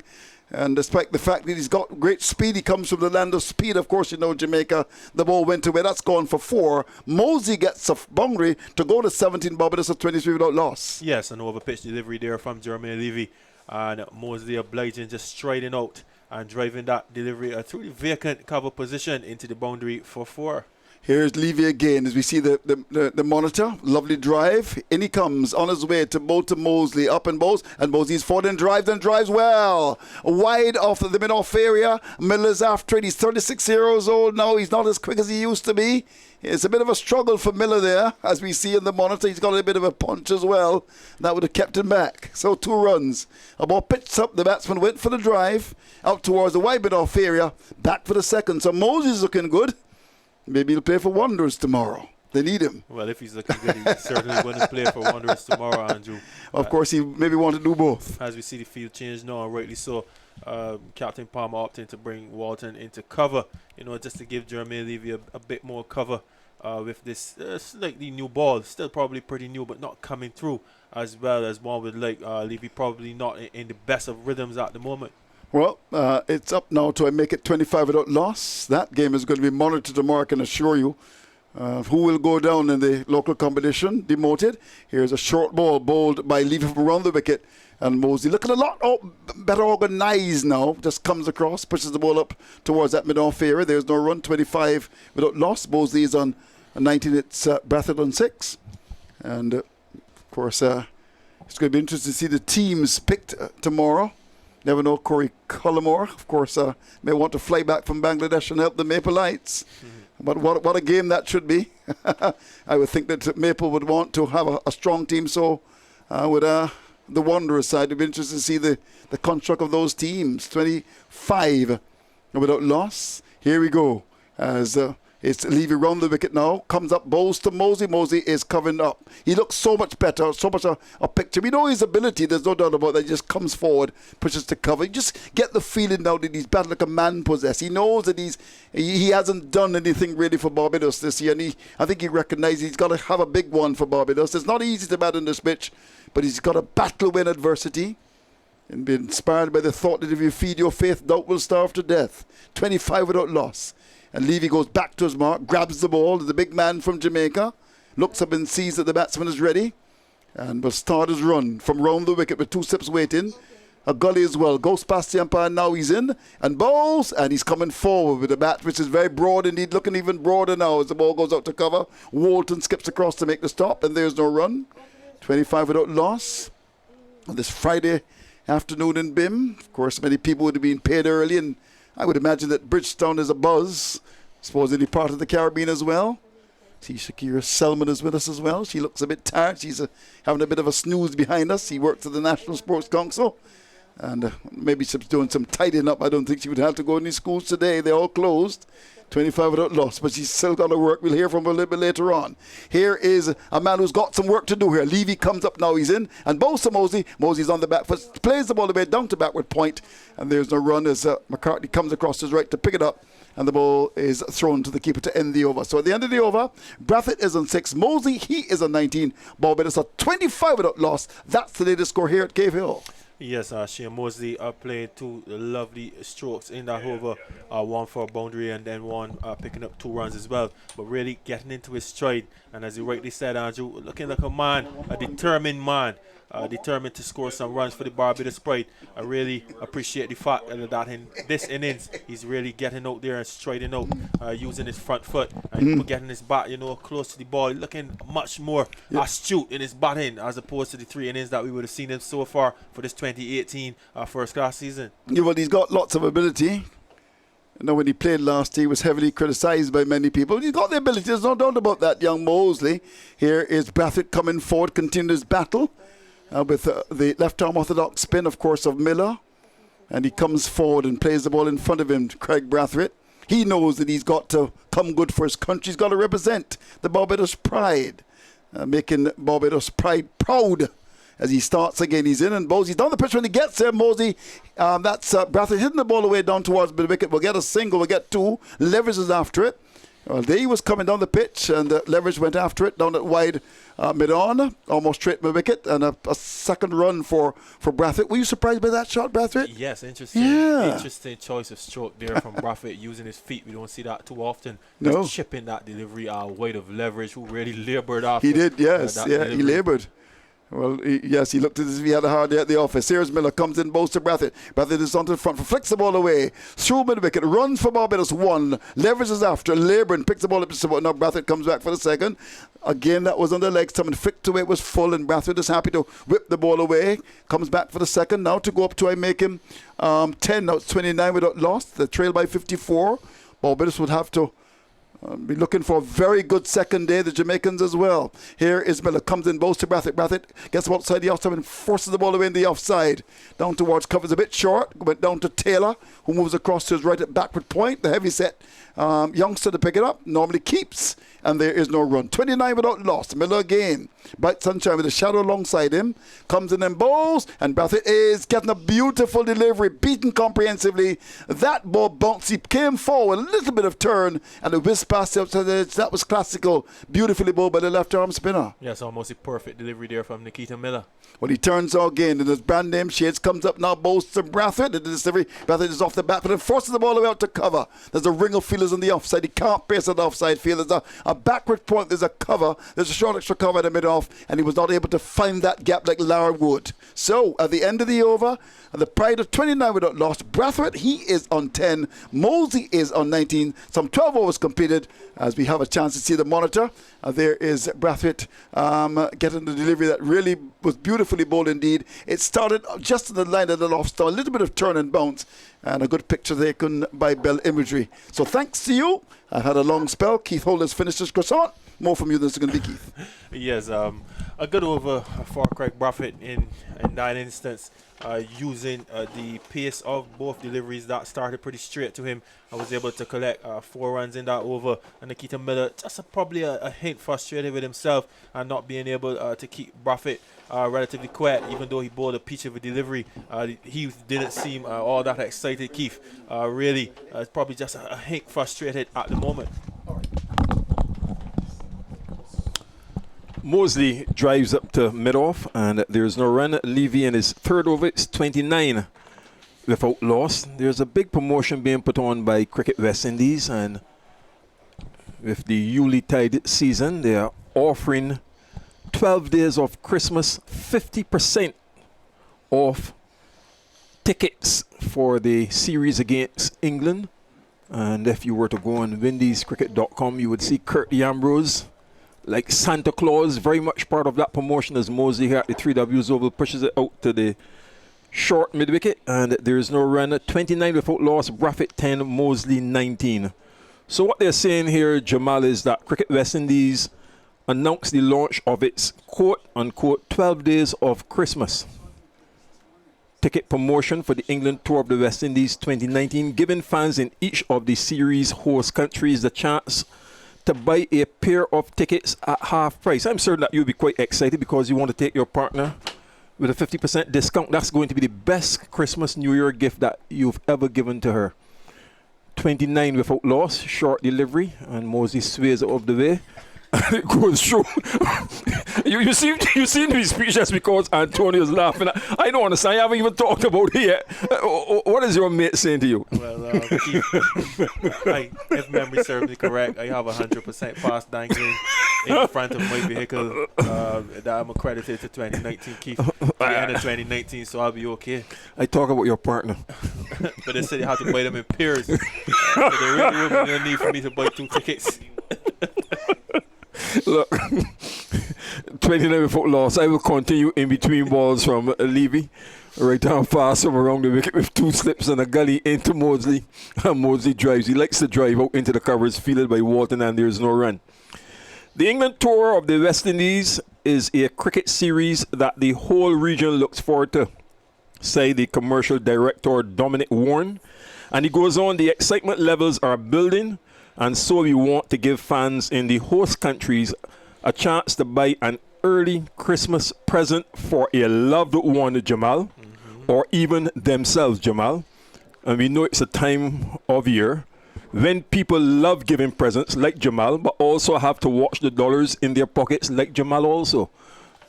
And despite the fact that he's got great speed, he comes from the land of speed. Of course, you know, Jamaica, the ball went away. That's gone for 4. Mosey gets a boundary to go to 17. Barbados of 23 without loss. Yes, an overpitch delivery there from Jermaine Levy. And Mosley obliging, just striding out and driving that delivery through the vacant cover position into the boundary for 4. Here's Levy again as we see the monitor. Lovely drive. In he comes on his way to bowl to Mosley. Up and bowls. And Mosley's forward and drives well. Wide off the mid-off area. Miller's after it. He's 36 years old now. He's not as quick as he used to be. It's a bit of a struggle for Miller there. As we see in the monitor, he's got a bit of a punch as well. That would have kept him back. So 2 runs. A ball pitched up. The batsman went for the drive. Out towards the wide mid-off area. Back for the second. So Mosley's looking good. Maybe he'll play for Wanderers tomorrow. They need him. Well, if he's looking good, he's certainly going to play for Wanderers tomorrow, Andrew. Of course, he maybe want to do both. As we see the field change now, and rightly so, Captain Palmer opting to bring Walton into cover, you know, just to give Jermaine Levy a bit more cover with this slightly new ball. Still probably pretty new, but not coming through as well as one would like. Levy probably not in the best of rhythms at the moment. Well, it's up now to make it 25 without loss. That game is going to be monitored tomorrow, I can assure you. Who will go down in the local competition, demoted. Here's a short ball bowled by Levy from around the wicket. And Mosley looking a lot better organised now. Just comes across, pushes the ball up towards that mid-off area. There's no run, 25 without loss. Mosley is on 19, it's Brathwaite on 6. And, of course, it's going to be interesting to see the teams picked tomorrow. Never know, Corey Cullimore, of course, may want to fly back from Bangladesh and help the Maple Lights. But what a game that should be. I would think that Maple would want to have a strong team. So with the Wanderers side, it'd be interesting to see the construct of those teams. 25 without loss. Here we go. As it's Levy round the wicket now. Comes up, bowls to Mosey. Mosey is covering up. He looks so much better, so much a picture. We know his ability, there's no doubt about that. He just comes forward, pushes to cover. You just get the feeling now that he's battled like a man possessed. He knows that he hasn't done anything really for Barbados this year. And I think he recognises he's got to have a big one for Barbados. It's not easy to bat in this pitch, but he's got to battle with adversity and be inspired by the thought that if you feed your faith, doubt will starve to death. 25 without loss. And Levy goes back to his mark, grabs the ball. The big man from Jamaica looks up and sees that the batsman is ready and will start his run from round the wicket with 2 steps waiting. A gully as well. Goes past the umpire, now he's in and bowls, and he's coming forward with a bat which is very broad indeed, looking even broader now as the ball goes out to cover. Walton skips across to make the stop, and there's no run. 25 without loss on this Friday afternoon in BIM. Of course, many people would have been paid early, and I would imagine that Bridgetown is a buzz. Supposedly part of the Caribbean as well. See, Shakira Selman is with us as well. She looks a bit tired. She's having a bit of a snooze behind us. He works at the National Sports Council. And maybe she's doing some tidying up. I don't think she would have to go to any schools today. They're all closed. 25 without loss, but she's still got to work. We'll hear from her a little bit later on. Here is a man who's got some work to do here. Levy comes up now, he's in, and bowls to Mosey. Mosey's on the back foot, plays the ball the way down to backward point, and there's no run as McCarthy comes across his right to pick it up, and the ball is thrown to the keeper to end the over. So at the end of the over, Brathwaite is on 6, Mosey, he is on 19, Barbados are 25 without loss. That's the latest score here at Cave Hill. Yes, Shane Mosley playing 2 lovely strokes in that over, 1 for a boundary and then 1 picking up 2 runs as well. But really getting into his stride, and as you rightly said, Andrew, looking like a man, a determined man, determined to score some runs for the Barbados Pride. I really appreciate the fact that in this innings, he's really getting out there and striding out, using his front foot and getting his bat, close to the ball, looking much more astute in his batting as opposed to the 3 innings that we would have seen him so far for this 2018 first class season. Yeah, well, he's got lots of ability. When he played last year, he was heavily criticised by many people. He's got the ability, there's no doubt about that, young Mosley. Here is Brathwaite coming forward, continuing his battle. With the left-arm orthodox spin, of course, of Miller. And he comes forward and plays the ball in front of him to Craig Brathwaite. He knows that he's got to come good for his country. He's got to represent the Barbados Pride, making Barbados Pride proud as he starts again. He's in and Bowles. He's down the pitch when he gets there. Mosley, that's Brathwaite hitting the ball away down towards the wicket. We'll get a single. We'll get two. Leverage is after it. Well, there he was coming down the pitch, and Leverage went after it down at wide mid-on, almost straight mid-wicket, and a second run for Brathwaite. Were you surprised by that shot, Brathwaite? Yes, interesting. Yeah. Interesting choice of stroke there from Brathwaite, using his feet. We don't see that too often. No. Just chipping that delivery wide of Leverage, who really laboured after. He did, yes. that Yeah, delivery. he laboured. Well, he looked as if he had a hard day at the office. Here's Miller, comes in, bows to Brathwaite. Brathwaite is onto the front, flicks the ball away. Through mid-wicket, runs for Barbados, one. Leverage is after, labouring, picks the ball up to support. Now Brathwaite comes back for the second. Again, that was on the legs. Someone flicked away, it was full, and Brathwaite is happy to whip the ball away. Comes back for the second. Now to go up to, I make him 10. Now it's 29 without loss. The trail by 54. Barbados would have to be looking for a very good second day, the Jamaicans as well. Here is Miller, comes in, bows to Brathwaite. Brathwaite gets outside the offside and forces the ball away in the offside. Down towards, covers a bit short, went down to Taylor, who moves across to his right at backward point. The heavy set youngster to pick it up, normally keeps, and there is no run. 29 without loss. Miller again. Bright sunshine with a shadow alongside him. Comes in and bowls, and Brathwaite is getting a beautiful delivery, beaten comprehensively. That ball bounced. He came forward, a little bit of turn, and it whizzed past the outside edge. That was classical. Beautifully bowled by the left arm spinner. Yes, almost a perfect delivery there from Nikita Miller. Well, he turns again, and his brand name shades comes up now, bowls to Brathwaite. The delivery, Brathwaite is off the bat, but it forces the ball away out to cover. There's a ring of fielders on the offside. He can't pace at the offside field. There's a backward point. There's a cover. There's a short extra cover in the mid-off, and he was not able to find that gap like Lara would. So, at the end of the over, the pride of 29 without loss, Brathwaite, he is on 10. Mosley is on 19. Some 12 overs completed as we have a chance to see the monitor. There is Brathwaite getting the delivery that really was beautifully bowled indeed. It started just in the line of the off star, a little bit of turn and bounce, and a good picture taken by Bell Imagery. So thanks to you. I've had a long spell. Keith Holder's finished his croissant. More from you than it's going to be, Keith. Yes, a good over for Craig Brathwaite in that instance, using the pace of both deliveries that started pretty straight to him. I was able to collect 4 runs in that over, and Nikita Miller just probably a hint frustrated with himself and not being able to keep Brathwaite relatively quiet, even though he bowled a peach of a delivery. He didn't seem all that excited, Keith. Really, probably just a hint frustrated at the moment. Mosley drives up to mid-off, and there's no run. Levy in his third over, it's 29 without loss. There's a big promotion being put on by Cricket West Indies, and with the Yuletide season, they are offering 12 days of Christmas, 50% off tickets for the series against England. And if you were to go on windiescricket.com, you would see Curtly Ambrose like Santa Claus, very much part of that promotion as Mosley here at the 3Ws Oval pushes it out to the short mid-wicket, and there is no run. 29 without loss, Brathwaite 10, Mosley 19. So what they're saying here, Jamal, is that Cricket West Indies announced the launch of its quote-unquote 12 days of Christmas ticket promotion for the England Tour of the West Indies 2019, giving fans in each of the series host countries the chance to buy a pair of tickets at half price. I'm certain that you'll be quite excited because you want to take your partner with a 50% discount. That's going to be the best Christmas New Year gift that you've ever given to her. 29 without loss, short delivery, and Mosley sways it off the way. It goes through. you seem to be speechless because Antonio's laughing. I don't understand. I haven't even talked about it yet. What is your mate saying to you? Well, if memory serves me correct, I have 100% pass dangling in front of my vehicle that I'm accredited to 2019, Keith. The end of 2019, so I'll be okay. I talk about your partner. But they said you have to buy them in pairs. So there really will be no need for me to buy 2 tickets. Look, 29 without loss. I will continue in between balls from Levy. Right down fast from around the wicket with 2 slips and a gully into Mosley. And Mosley drives. He likes to drive out into the covers, fielded by Walton, and there's no run. The England Tour of the West Indies is a cricket series that the whole region looks forward to, say the commercial director Dominic Warren. And he goes on, the excitement levels are building, and so we want to give fans in the host countries a chance to buy an early Christmas present for a loved one, Jamal, or even themselves, Jamal. And we know it's a time of year when people love giving presents like Jamal, but also have to watch the dollars in their pockets like Jamal also.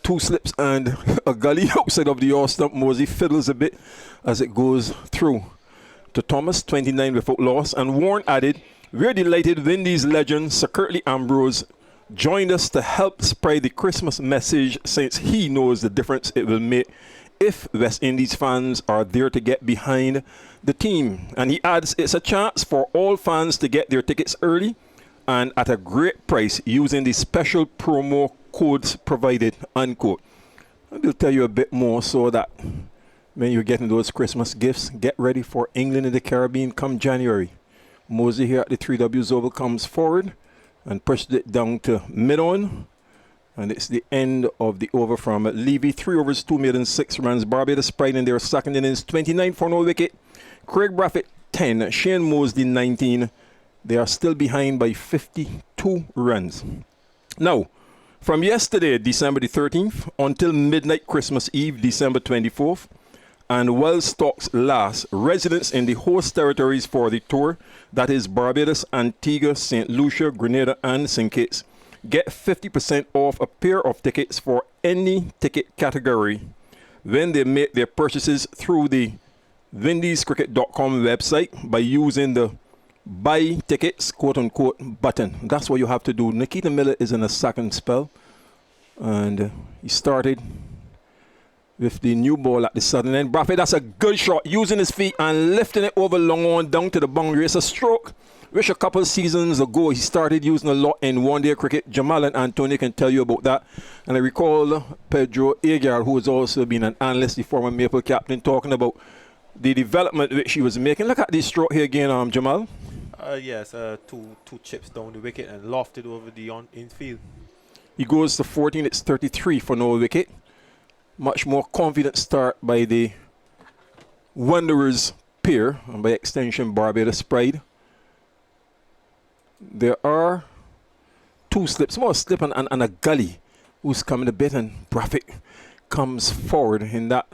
2 slips and a gully outside of the stump. Mosey fiddles a bit as it goes through to Thomas, 29 without loss. And Warren added, we're delighted Windies legend Sir Curtly Ambrose joined us to help spread the Christmas message, since he knows the difference it will make if West Indies fans are there to get behind the team. And he adds, it's a chance for all fans to get their tickets early and at a great price using the special promo codes provided, unquote. I will tell you a bit more so that when you're getting those Christmas gifts, get ready for England in the Caribbean come January. Mosey here at the 3Ws Oval comes forward and pushed it down to mid-on. And it's the end of the over from Levy. 3 overs, 2 made and 6 runs. Barbados Pride in their second innings, 29 for no wicket. Craig Braffett, 10. Shane Mosley, 19. They are still behind by 52 runs. Now, from yesterday, December the 13th, until midnight Christmas Eve, December 24th, and while stocks last, residents in the host territories for the tour, that is Barbados, Antigua, St. Lucia, Grenada, and St. Kitts, get 50% off a pair of tickets for any ticket category when they make their purchases through the windiescricket.com website by using the buy tickets, quote-unquote, button. That's what you have to do. Nikita Miller is in a second spell, and he started with the new ball at the southern end. Braffett, that's a good shot, using his feet and lifting it over long on down to the boundary. It's a stroke which a couple seasons ago he started using a lot in one-day cricket. Jamal and Anthony can tell you about that. And I recall Pedro Aguiar, who has also been an analyst, the former Maple captain, talking about the development which he was making. Look at this stroke here again, Jamal. Yes, two chips down the wicket and lofted over the infield. He goes to 14. It's 33 for no wicket. Much more confident start by the Wanderers pair, and by extension Barbados Pride. There are 2 slips, more a slip and a gully who's coming a bit, and Braffett comes forward in that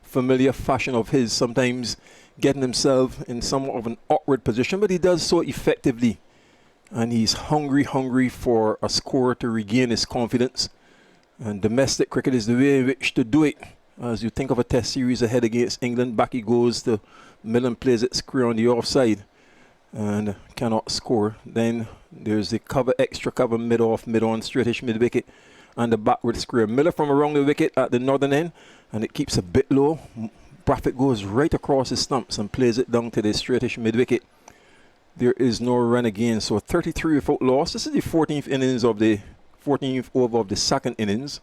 familiar fashion of his, sometimes getting himself in somewhat of an awkward position, but he does so effectively. And he's hungry for a score to regain his confidence. And domestic cricket is the way in which to do it. As you think of a test series ahead against England, back he goes to middle and plays it square on the offside and cannot score. Then there's the cover, extra cover, mid-off, mid-on, straightish mid-wicket, and the backward square. Miller from around the wicket at the northern end, and it keeps a bit low. Braffett goes right across his stumps and plays it down to the straightish mid-wicket. There is no run again, so 33 without loss. This is the 14th innings of the 14th over of the second innings.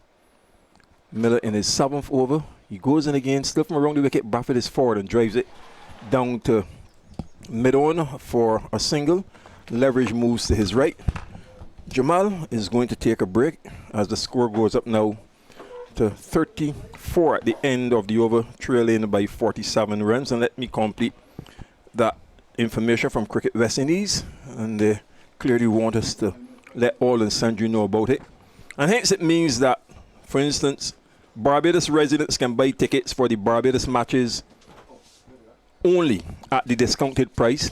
Miller in his 7th over. He goes in again, still from around the wicket. Braffett is forward and drives it down to mid-on for a single. Leverage moves to his right. Jamal is going to take a break as the score goes up now to 34 at the end of the over, trailing by 47 runs. And let me complete that information from Cricket West Indies, and they clearly want us to let all and sundry know about it. And hence it means that, for instance, Barbados residents can buy tickets for the Barbados matches only at the discounted price.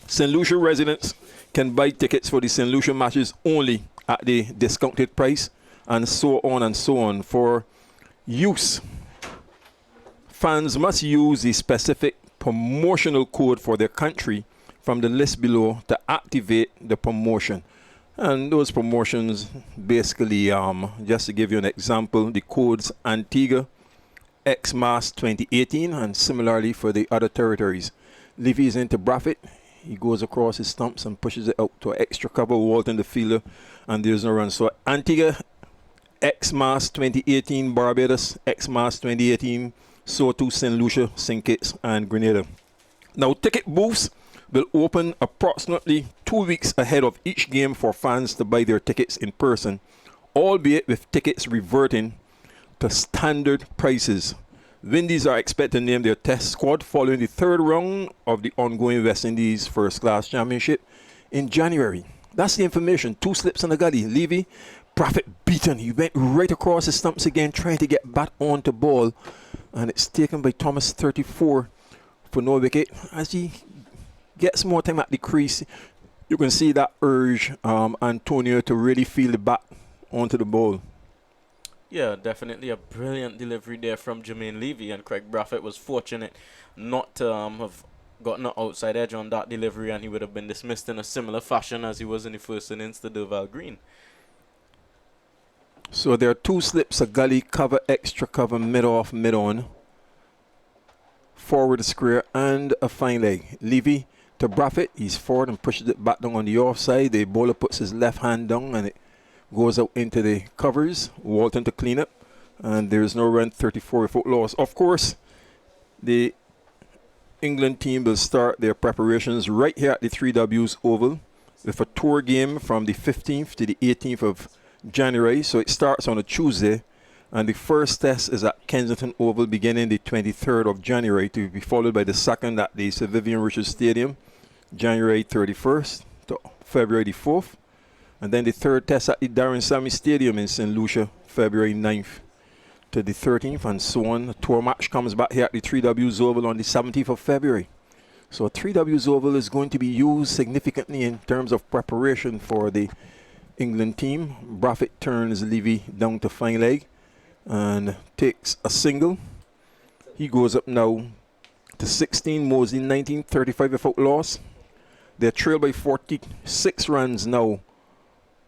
St. Lucia residents can buy tickets for the St. Lucia matches only at the discounted price, and so on and so on. For use, fans must use the specific promotional code for their country from the list below to activate the promotion. And those promotions basically, just to give you an example, the codes Antigua, Xmas 2018, and similarly for the other territories. Levy is into Braffett. He goes across his stumps and pushes it out to an extra cover, Walton the fielder, and there's no run. So Antigua, Xmas 2018, Barbados, Xmas 2018, so too St. Lucia, St. Kitts, and Grenada. Now, ticket booths will open approximately 2 weeks ahead of each game for fans to buy their tickets in person, albeit with tickets reverting to standard prices. Windies are expected to name their test squad following the 3rd round of the ongoing West Indies First Class Championship in January. That's the information. 2 slips and a gully. Levy Braffett beaten. He went right across the stumps again, trying to get back onto ball. And it's taken by Thomas, 34, for no wicket. As he gets more time at the crease, you can see that urge Antonio to really feel the bat onto the ball. Yeah, definitely a brilliant delivery there from Jermaine Levy, and Craig Braffett was fortunate not to have gotten an outside edge on that delivery, and he would have been dismissed in a similar fashion as he was in the first innings to Durval Green. So there are 2 slips, a gully, cover, extra cover, mid-off, mid-on, forward a square, and a fine leg. Levy to Braffett, he's forward and pushes it back down on the offside. The bowler puts his left hand down and it goes out into the covers. Walton to clean up, and there's no run, 34 without loss. Of course, the England team will start their preparations right here at the 3Ws Oval with a tour game from the 15th to the 18th of January. So it starts on a Tuesday, and the first test is at Kensington Oval beginning the 23rd of January, to be followed by the second at the Sir Vivian Richards Stadium, January 31st to February the 4th. And then the third test at the Darren Sammy Stadium in St. Lucia, February 9th to the 13th, and so on. The tour match comes back here at the 3Ws Oval on the 17th of February. So 3Ws Oval is going to be used significantly in terms of preparation for the England team. Braffett turns Levy down to fine leg and takes a single. He goes up now to 16, Mosley 19, 35 without loss. They're trailed by 46 runs now,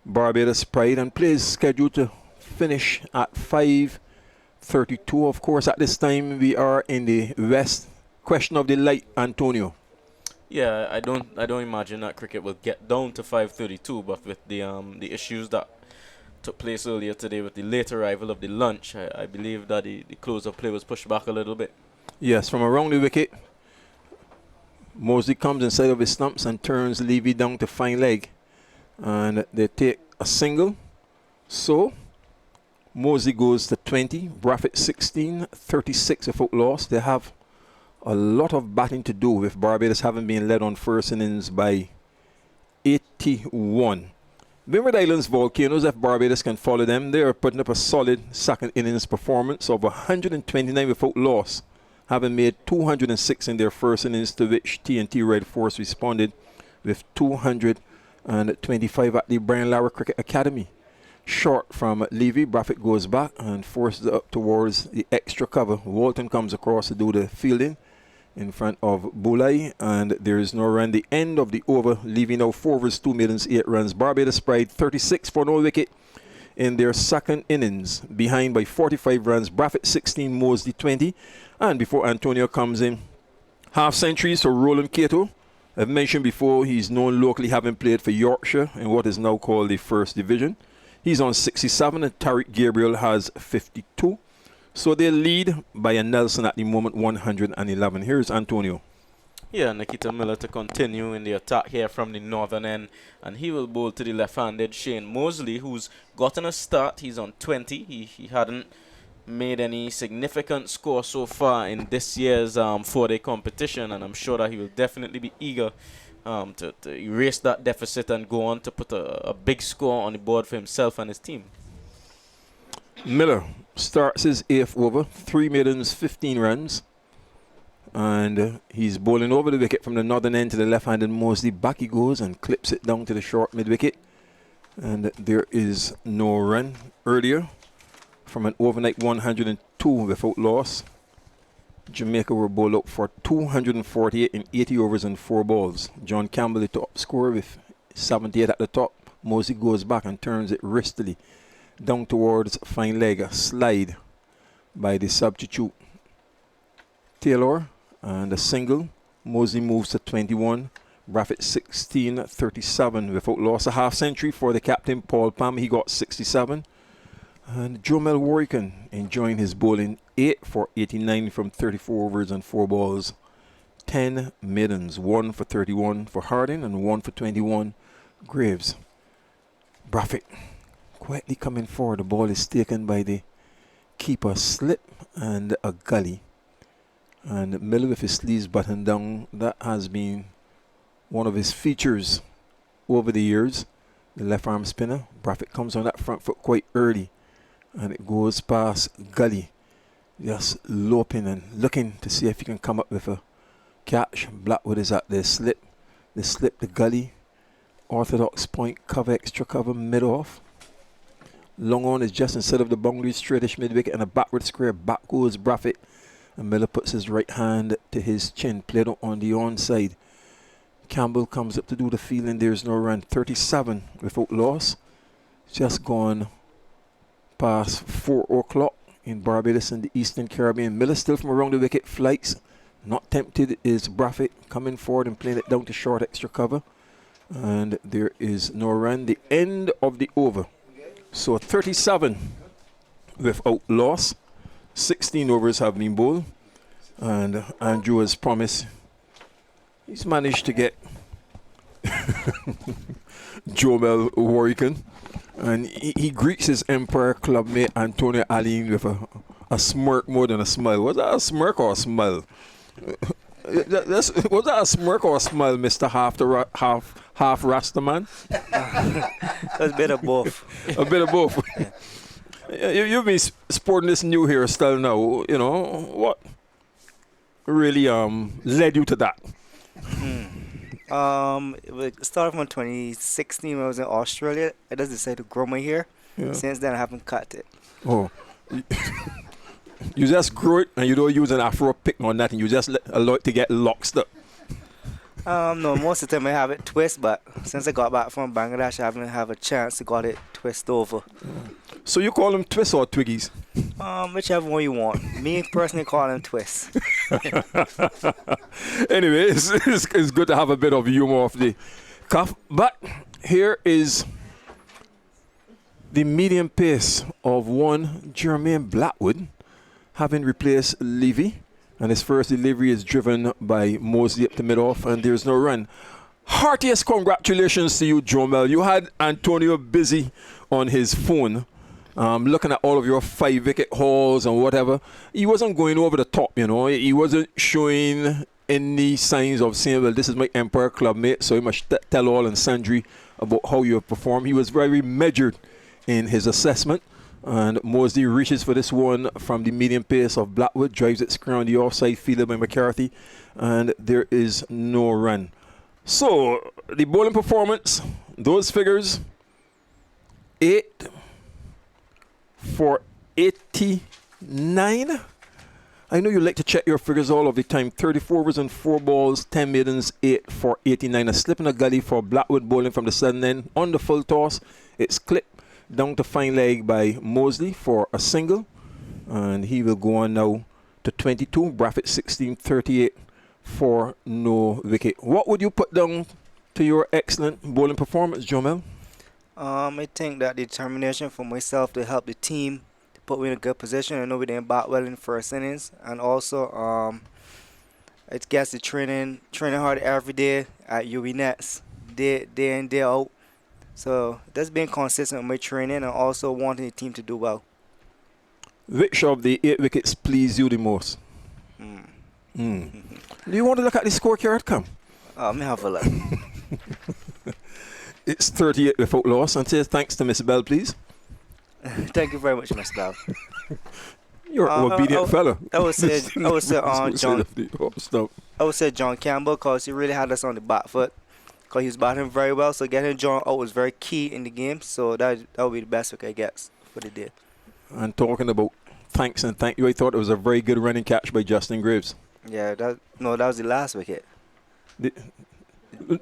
Barbados Pride, and play is scheduled to finish at 5:32. Of course, at this time we are in the west. Question of the light, Antonio. Yeah, I don't imagine that cricket will get down to 5:32, but with the issues that took place earlier today with the late arrival of the lunch, I believe that the close of play was pushed back a little bit. Yes, from around the wicket, Mosley comes inside of his stumps and turns Levy down to fine leg, and they take a single. So Mosley goes to 20, Braffett 16, 36 without loss. They have a lot of batting to do, with Barbados having been led on first innings by 81. Windward Islands Volcanoes, if Barbados can follow them, they are putting up a solid second innings performance of 129 without loss, having made 206 in their first innings, to which TNT Red Force responded with 225 at the Brian Lara Cricket Academy. Short from Levy, Braffett goes back and forces it up towards the extra cover. Walton comes across to do the fielding in front of Bulai, and there is no run. The end of the over, Levy now 4 overs, 2 maidens, 8 runs. Barbados Pride 36 for no wicket in their second innings, behind by 45 runs. Braffett 16, Mosley 20. And before Antonio comes in, half centuries for Roland Cato. I've mentioned before, he's known locally, having played for Yorkshire in what is now called the First Division. He's on 67, and Tariq Gabriel has 52. So they lead by a Nelson at the moment, 111. Here's Antonio. Yeah, Nikita Miller to continue in the attack here from the northern end, and he will bowl to the left-handed Shane Mosley, who's gotten a start. He's on 20. He hadn't made any significant score so far in this year's 4-day competition, and I'm sure that he will definitely be eager to erase that deficit and go on to put a big score on the board for himself and his team. Miller starts his 8th over, 3 maidens, 15 runs, and he's bowling over the wicket from the northern end to the left-handed Mosley. Back he goes and clips it down to the short mid-wicket, and there is no run. Earlier, from an overnight 102 without loss, Jamaica were bowled out for 248 in 80 overs and 4 balls. John Campbell, the top scorer, with 78 at the top. Mosley goes back and turns it wristily down towards fine leg. A slide by the substitute Taylor, and a single. Mosley moves to 21. Braffett 16, 37 without loss. A half century for the captain Paul Palmer. He got 67. And Jomel Warrican enjoying his bowling, 8 for 89 from 34 overs and 4 balls. 10 maidens, 1 for 31 for Harding and 1 for 21 Graves. Braffett quietly coming forward. The ball is taken by the keeper, slip and a gully. And Miller with his sleeves buttoned down. That has been one of his features over the years. the left arm spinner. Braffett comes on that front foot quite early, and it goes past Gully, just loping and looking to see if he can come up with a catch. Blackwood is at the slip. They slip the Gully. Orthodox point, cover, extra cover, mid off. Long on is just instead of the boundary, straightish mid wicket and a backward square. Back goes Braffett. And Miller puts his right hand to his chin, played on the onside. Campbell comes up to do the fielding. There's no run. 37 without loss. Just gone past 4 o'clock in Barbados and the Eastern Caribbean. Miller still from around the wicket flights. Not tempted is Braffett coming forward and playing it down to short extra cover. And there is no run. The end of the over. So 37 without loss. 16 overs have been bowled. And Andrew has promised. He's managed to get Jamaica Warrican. And he greets his Empire club mate Antonio Allen with a smirk more than a smile. Was that a smirk or a smile? Was that a smirk or a smile, Mr. Half Rasta man? That's a bit of both. A bit of both. You've been sporting this new hairstyle now. You know what really led you to that? It started from 2016 when I was in Australia. I just decided to grow my hair. Yeah. Since then, I haven't cut it. Oh. You just grow it and you don't use an afro pick or nothing. You just allow it to get locked up. No, most of the time I have it twist, but since I got back from Bangladesh, I haven't had a chance to got it twist over. So you call them twists or twiggies? Whichever one you want. Me personally call them twists. Anyway, it's good to have a bit of humor off the cuff. But here is the medium pace of one Jermaine Blackwood, having replaced Levy. And his first delivery is driven by Mosley up to mid-off, and there's no run. Heartiest congratulations to you, Jomel. You had Antonio busy on his phone, looking at all of your 5-wicket hauls and whatever. He wasn't going over the top, you know. He wasn't showing any signs of saying, well, this is my Empire club mate, so he must tell all and sundry about how you have performed. He was very measured in his assessment. And Mosley reaches for this one from the medium pace of Blackwood, drives it square on the offside, fielded by McCarthy, and there is no run. So, the bowling performance, those figures, 8 for 89. I know you like to check your figures all of the time. 34 overs and 4 balls, 10 maidens, 8 for 89. A slip in a gully for Blackwood bowling from the southern end. On the full toss, it's clipped down to fine leg by Mosley for a single, and he will go on now to 22. Braffett 16-38 for no wicket. What would you put down to your excellent bowling performance, Jomel? I think that determination for myself to help the team to put me in a good position. I know we didn't bat well in first innings, and also I guess the training hard every day at UB Nets, day in, day out. So that's being consistent with my training and also wanting the team to do well. Which of the 8 wickets please you the most? Do you want to look at the scorecard, come? Let me have a look. It's 38 without loss, and say thanks to Miss Bell, please. Thank you very much, Miss Bell. You're an obedient fella. I would say John Campbell, because he really had us on the back foot. Because he was batting very well, so getting John out was very key in the game. So that would be the best we could get for the day. And talking about thanks and thank you, I thought it was a very good running catch by Justin Graves. Yeah, that was the last wicket.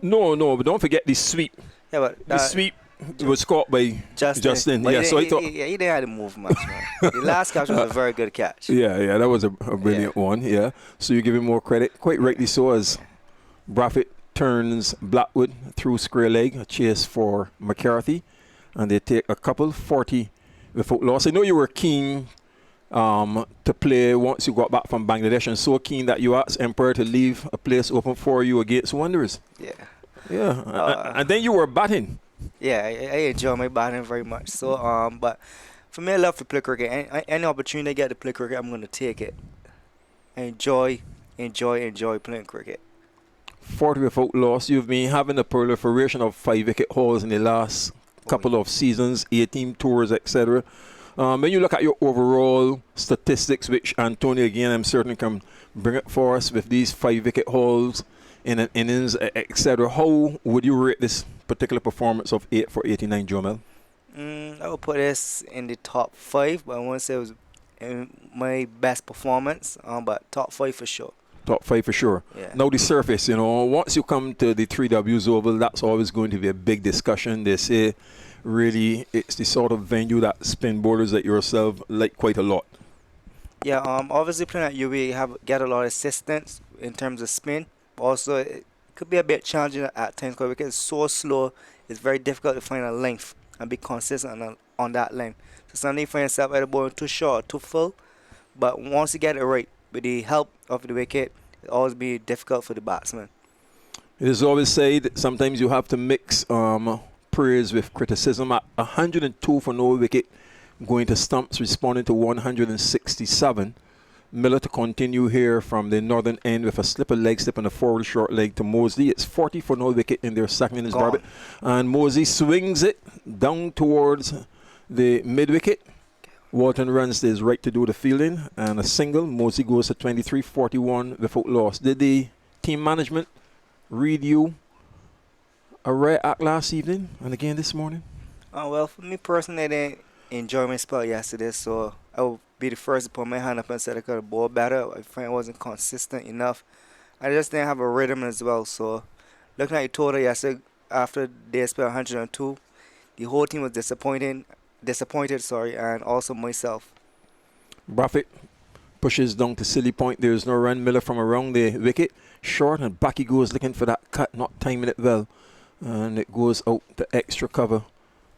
No, but don't forget the sweep. Yeah, but the sweep was caught by Justin. Yeah, so I thought he didn't have to move much, man. The last catch was a very good catch. Yeah, that was a brilliant one. Yeah, so you give him more credit, quite rightly so, as Braffett turns Blackwood through square leg, a chase for McCarthy, and they take a couple 40 without loss. I know you were keen to play once you got back from Bangladesh, and so keen that you asked Empire to leave a place open for you against Wanderers. Yeah, and then you were batting. Yeah, I enjoy my batting very much. So but for me, I love to play cricket. Any opportunity I get to play cricket, I'm going to take it. I enjoy playing cricket. 40 without loss. You've been having a proliferation of 5-wicket hauls in the last couple of seasons, 18 tours, etc. When you look at your overall statistics, which Antonio, again, I'm certain can bring it for us with these 5 wicket hauls in an innings, etc., how would you rate this particular performance of 8 for 89, Jomel? I would put this in the top 5, but I won't say it was my best performance, but top 5 for sure. Top 5 for sure. Yeah. Now the surface, once you come to the 3Ws Oval, that's always going to be a big discussion. They say really it's the sort of venue that spin bowlers like yourself like quite a lot. Yeah, obviously playing at UB, you get a lot of assistance in terms of spin. Also, it could be a bit challenging at times because it's so slow. It's very difficult to find a length and be consistent on that length. So sometimes you find yourself either bowling too short or too full. But once you get it right, with the help of the wicket, it always be difficult for the batsman. It is always said sometimes you have to mix praise with criticism. At 102 for no wicket, going to Stumps, responding to 167. Miller to continue here from the northern end with a slipper leg slip and a forward short leg to Mosley. It's 40 for no wicket in their second innings, Barbados. And Mosley swings it down towards the mid wicket. Walton runs his right to do the fielding and a single. Mosley goes to 23-41 without loss. Did the team management read you a right act last evening and again this morning? Well, for me personally, I didn't enjoy my spell yesterday, so I will be the first to put my hand up and say I could have bowled better. I find I wasn't consistent enough. I just didn't have a rhythm as well. So looking at the total yesterday, after they spent 102, the whole team was disappointed, and also myself. Buffett pushes down to silly point. There's no run. Miller from around the wicket. Short and back he goes looking for that cut, not timing it well. And it goes out to extra cover.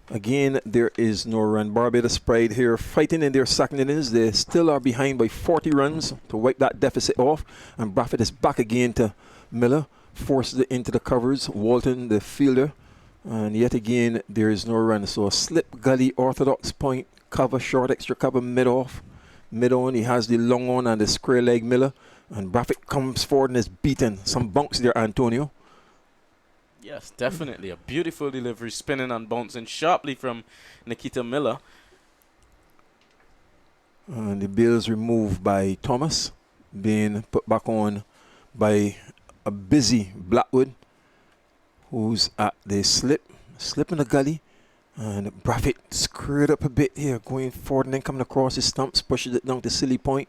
Again, there is no run. Barbados Pride here fighting in their second innings. They still are behind by 40 runs to wipe that deficit off. And Buffett is back again to Miller. Forces it into the covers. Walton, the fielder. And yet again, there is no run. So a slip, gully, orthodox point, cover, short, extra cover, mid-off. Mid-on, he has the long on and the square leg Miller. And Buffett comes forward and is beaten. Some bunks there, Antonio. Yes, definitely. A beautiful delivery, spinning and bouncing sharply from Nikita Miller. And the bails removed by Thomas, being put back on by a busy Blackwood, who's at the slip in the gully. And Buffett screwed up a bit here, going forward and then coming across his stumps, pushes it down to silly point.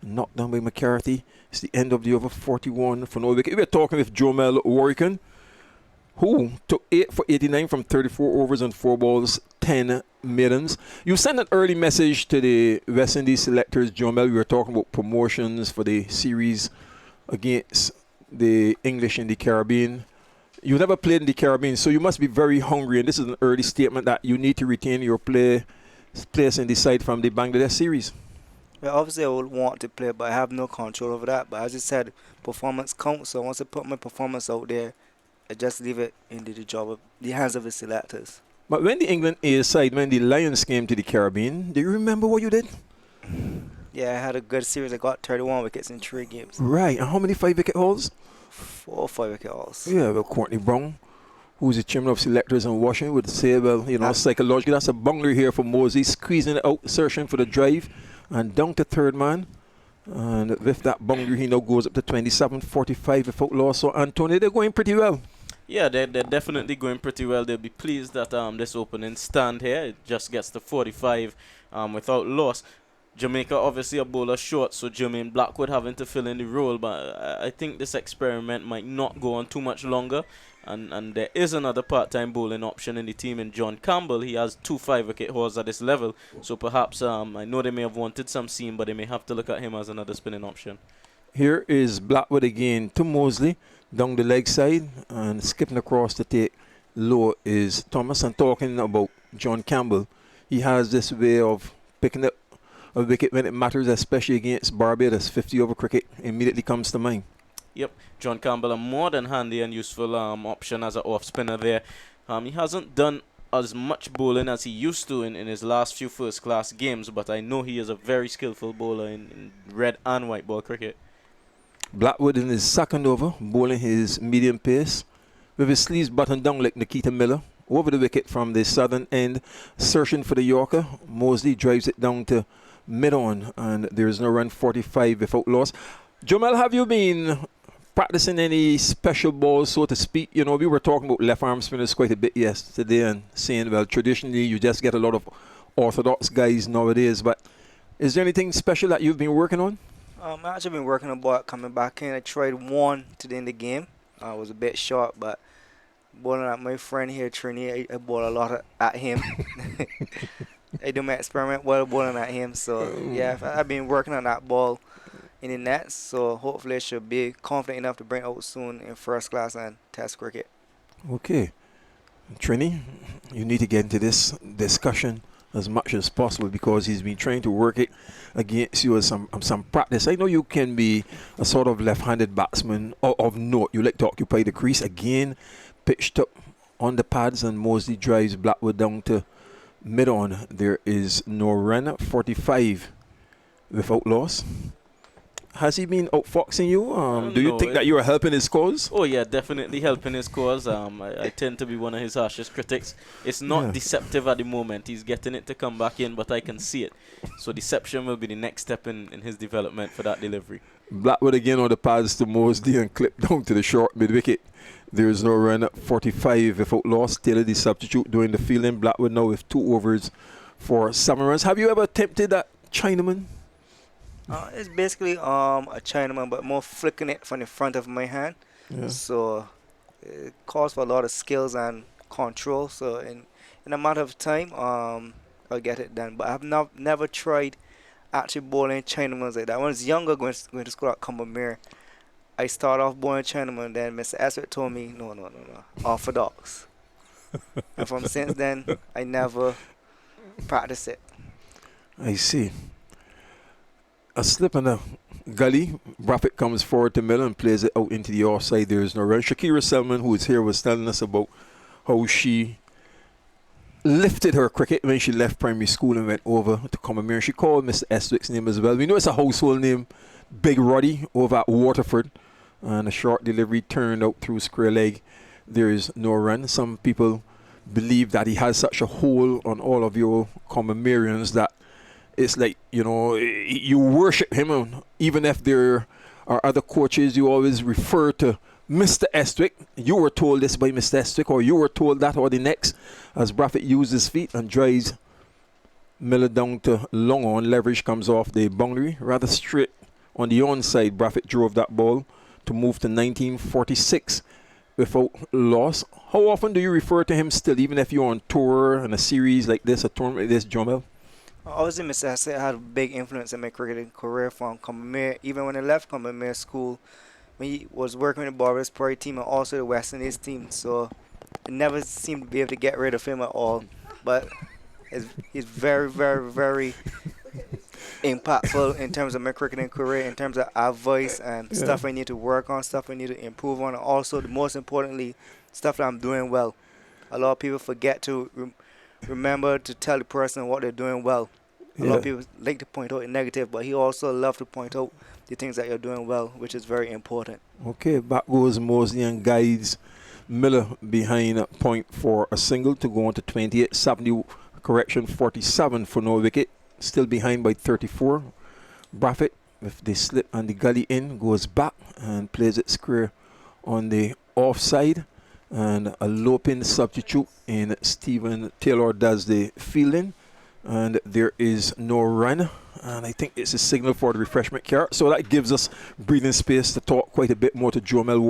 Knocked down by McCarthy. It's the end of the over, 41 for no wicket. We're talking with Jomel Warrican, who took 8 for 89 from 34 overs and 4 balls, 10 maidens. You sent an early message to the West Indies selectors, Jomel. We were talking about promotions for the series against the English in the Caribbean. You never played in the Caribbean, so you must be very hungry. And this is an early statement that you need to retain your place in the side from the Bangladesh series. Well, obviously I would want to play, but I have no control over that. But as I said, performance counts. So once I put my performance out there, I just leave it in the hands of the selectors. But when the England A side, when the Lions came to the Caribbean, do you remember what you did? Yeah, I had a good series. I got 31 wickets in 3 games. Right. And how many 5-wicket hauls? 4 or 5 wicket hauls. Yeah, well, Courtney Brown, who's the chairman of selectors in Washington, would say, well, psychologically, that's a bungler here for Mosey, squeezing it out, searching for the drive, and down to third man. And with that bungler, he now goes up to 27-45 without loss. So, Antonio, they're going pretty well. Yeah, they're definitely going pretty well. They'll be pleased that this opening stand here, it just gets to 45 without loss. Jamaica obviously a bowler short, so Jermaine Blackwood having to fill in the role, but I think this experiment might not go on too much longer. And there is another part-time bowling option in the team in John Campbell. He has 2 5-wicket hauls at this level, so perhaps I know they may have wanted some seam, but they may have to look at him as another spinning option. Here is Blackwood again to Mosley down the leg side, and skipping across to take low is Thomas. And talking about John Campbell, he has this way of picking up a wicket when it matters, especially against Barbados. 50 over cricket immediately comes to mind. Yep, John Campbell, a more than handy and useful option as an off spinner there. He hasn't done as much bowling as he used to in his last few first class games, but I know he is a very skillful bowler in red and white ball cricket. Blackwood in his second over, bowling his medium pace with his sleeves buttoned down like Nikita Miller. over the wicket from the southern end, searching for the Yorker. Mosley drives it down to mid-on, and there is no run, 45 without loss. Jamel, have you been practicing any special balls, so to speak? You know, we were talking about left arm spinners quite a bit yesterday and saying, well, traditionally you just get a lot of orthodox guys nowadays, but is there anything special that you've been working on? I've actually been working on ball coming back in. I tried one today in the game. I was a bit short, but bowling at my friend here, Trini, I bowled a lot at him. I do my experiment while bowling at him. So, yeah, I've been working on that ball in the nets. So, hopefully I should be confident enough to bring it out soon in first class and test cricket. Okay. Trini, you need to get into this discussion as much as possible because he's been trying to work it against you as some practice. I know you can be a sort of left-handed batsman of note. You like to occupy the crease. Again, pitched up on the pads, and Mosley drives Blackwood down to mid-on. There is no run, 45 without loss. Has he been outfoxing you? Do you think that you are helping his cause? Oh, yeah, definitely helping his cause. I tend to be one of his harshest critics. It's not deceptive at the moment. He's getting it to come back in, but I can see it. So deception will be the next step in his development for that delivery. Blackwood again on the pads to Mosley and clipped down to the short mid-wicket. There is no run, 45 without loss. Taylor the substitute doing the fielding. Blackwood now with 2 overs for 7 runs. Have you ever attempted that Chinaman? It's basically a Chinaman, but more flicking it from the front of my hand. Yeah. So it calls for a lot of skills and control. So in a matter of time, I'll get it done. But I've never tried actually bowling Chinamans like that. When I was younger, going to school at Campbell, I started off bowling Chinaman. Then Mr. Eswick told me, no, orthodox. And from since then, I never practiced it. I see. A slip in the gully. Braffett comes forward to middle and plays it out into the offside. There is no run. Shakira Selman, who is here, was telling us about how she lifted her cricket when she left primary school and went over to Combermere. She called Mr. Estwick's name as well. We know it's a household name, Big Roddy, over at Waterford. And a short delivery turned out through square leg. There is no run. Some people believe that he has such a hold on all of your Combermereans that it's like, you know, you worship him. And even if there are other coaches, you always refer to Mr. Estwick. You were told this by Mr. Estwick, or you were told that, or the next, as Braffett uses his feet and drives Miller down to long on. Leverage comes off the boundary, rather straight on the onside. Braffett drove that ball to move to 1946 without loss. How often do you refer to him still, even if you're on tour in a series like this, a tournament like this, Jamel? Obviously, Mr. Hassett had a big influence in my cricketing career from Combermere. Even when I left Combermere School, when he was working with the Barbados Pride team and also the West Indies team, so I never seemed to be able to get rid of him at all. But he's very, very, very impactful in terms of my cricketing career, in terms of advice and stuff I need to work on, stuff I need to improve on, and also, the most importantly, stuff that I'm doing well. A lot of people forget to remember to tell the person what they're doing well. A lot of people like to point out the negative, but he also loves to point out the things that you're doing well, which is very important. Okay, back goes Mosley and guides Miller behind point for a single to go on to 28. 70, correction, 47 for no wicket. Still behind by 34. Braffett, with the slip and the gully in, goes back and plays it square on the offside. And a low-pin substitute in Stephen Taylor does the fielding. And there is no run. And I think it's a signal for the refreshment cart. So that gives us breathing space to talk quite a bit more to Jamel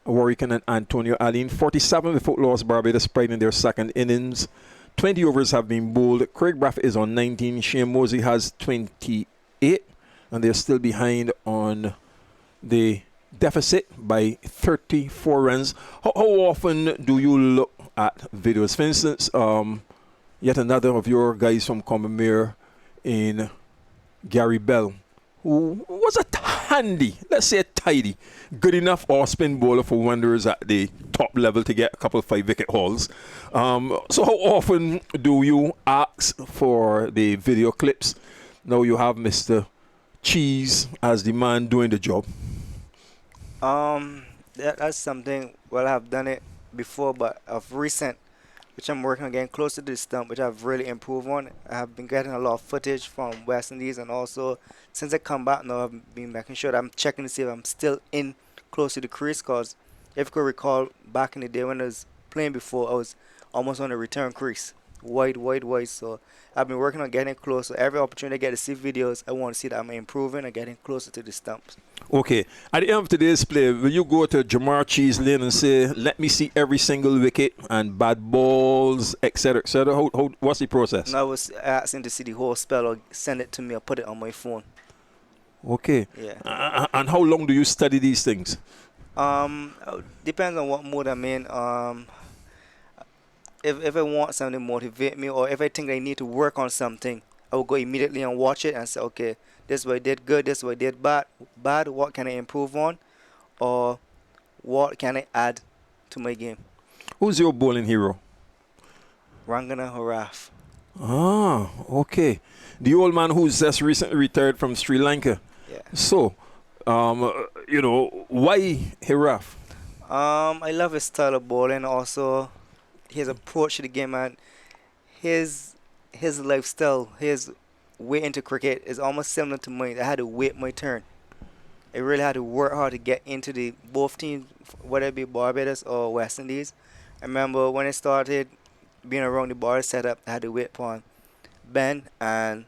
Warrican and Antonio Allen. 47 without loss. Barbados Pride in their second innings. 20 overs have been bowled. Craig Braffett is on 19. Shane Mosley has 28. And they're still behind on the deficit by 34 runs. How often do you look at videos? For instance, yet another of your guys from Combermere in Gary Bell, who was a handy, let's say a tidy, good enough off-spin bowler for Wanderers at the top level to get a couple of 5-wicket hauls. So how often do you ask for the video clips? Now you have Mr. Cheese as the man doing the job. That's something, well, I've done it before, but of recent, which I'm working on getting closer to the stump, which I've really improved on. I have been getting a lot of footage from West Indies, and also since I come back now, I've been making sure that I'm checking to see if I'm still in close to the crease. Cause if you could recall back in the day when I was playing before, I was almost on the return crease, wide, wide, wide. So I've been working on getting closer. Every opportunity I get to see videos, I want to see that I'm improving and getting closer to the stumps. Okay. At the end of today's play, will you go to Jamar Cheese Lane and say, let me see every single wicket and bad balls, etc., etc.? What's the process? And I was asking to see the whole spell or send it to me or put it on my phone. Okay. Yeah. And how long do you study these things? Depends on what mood I'm in. If I want something to motivate me, or if I think I need to work on something, I will go immediately and watch it and say, okay, this is what I did good, this is what I did bad. What can I improve on, or what can I add to my game? Who's your bowling hero? Rangana Haraf. Ah, okay. The old man who's just recently retired from Sri Lanka. Yeah. So, why Hiraf? I love his style of bowling, also his approach to the game, and his lifestyle, his way into cricket is almost similar to mine. I had to wait my turn. I really had to work hard to get into the both teams, whether it be Barbados or West Indies. I remember when I started being around the bar setup, I had to wait upon Ben and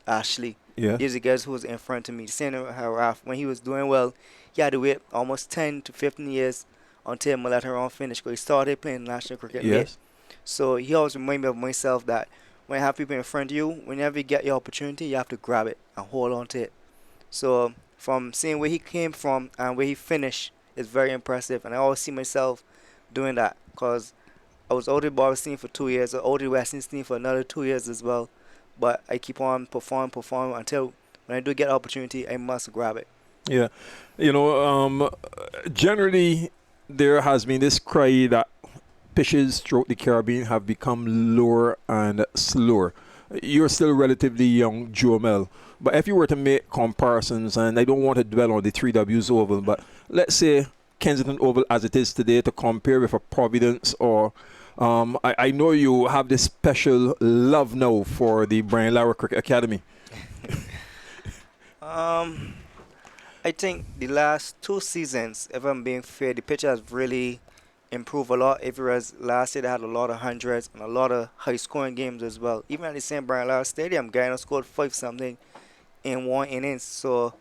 Ashley. Yeah. These are the guys who was in front of me. Same how Ralph, when he was doing well, he had to wait almost 10 to 15 years until my later on finished, because he started playing national cricket late. Yes. So he always reminded me of myself that when I have people in front of you, whenever you get your opportunity, you have to grab it and hold on to it. So from seeing where he came from and where he finished is very impressive, and I always see myself doing that, because I was out of the Barbados team for 2 years, I was out of the West Indies team for another 2 years as well. But I keep on performing until when I do get an opportunity, I must grab it. Yeah. Generally, there has been this cry that pitches throughout the Caribbean have become lower and slower. You're still relatively young, Joe Mel. But if you were to make comparisons, and I don't want to dwell on the 3Ws Oval, but let's say Kensington Oval as it is today to compare with a Providence, or I know you have this special love now for the Brian Lara Cricket Academy. I think the last 2 seasons, if I'm being fair, the pitch has really improved a lot. If whereas last year they had a lot of hundreds and a lot of high-scoring games as well. Even at the same Brian Lara Stadium, Guyana scored 5-something in 1 innings. So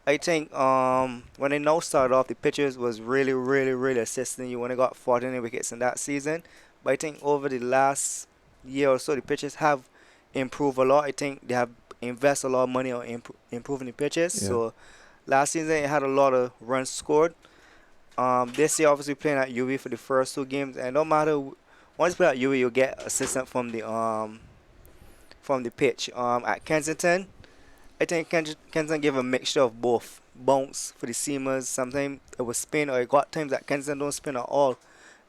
I think when they now started off, the pitchers was really, really, really assisting you when they got 49 wickets in that season. But I think over the last year or so, the pitchers have improved a lot. I think they have invested a lot of money on improving the pitches. Yeah. So last season, it had a lot of runs scored. This year, obviously, playing at UV for the first 2 games. And no matter, once you play at UV, you'll get assistance from the pitch. At Kensington, I think Kensington gave a mixture of both. Bounce for the seamers, sometimes it was spin, or it got times that Kensington don't spin at all.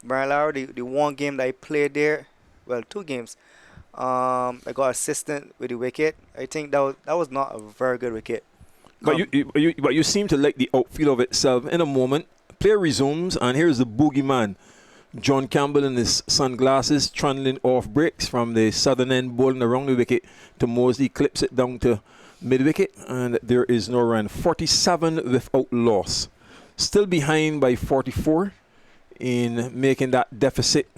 Brian Lara, the 1 game that I played there, well, 2 games, I got assistant with the wicket. I think that was not a very good wicket. But you seem to like the outfield of itself. In a moment, play resumes, and here's the boogeyman, John Campbell in his sunglasses, trundling off breaks from the southern end, bowling around the wicket to Mosley, clips it down to mid-wicket, and there is no run. 47 without loss. Still behind by 44 in making that deficit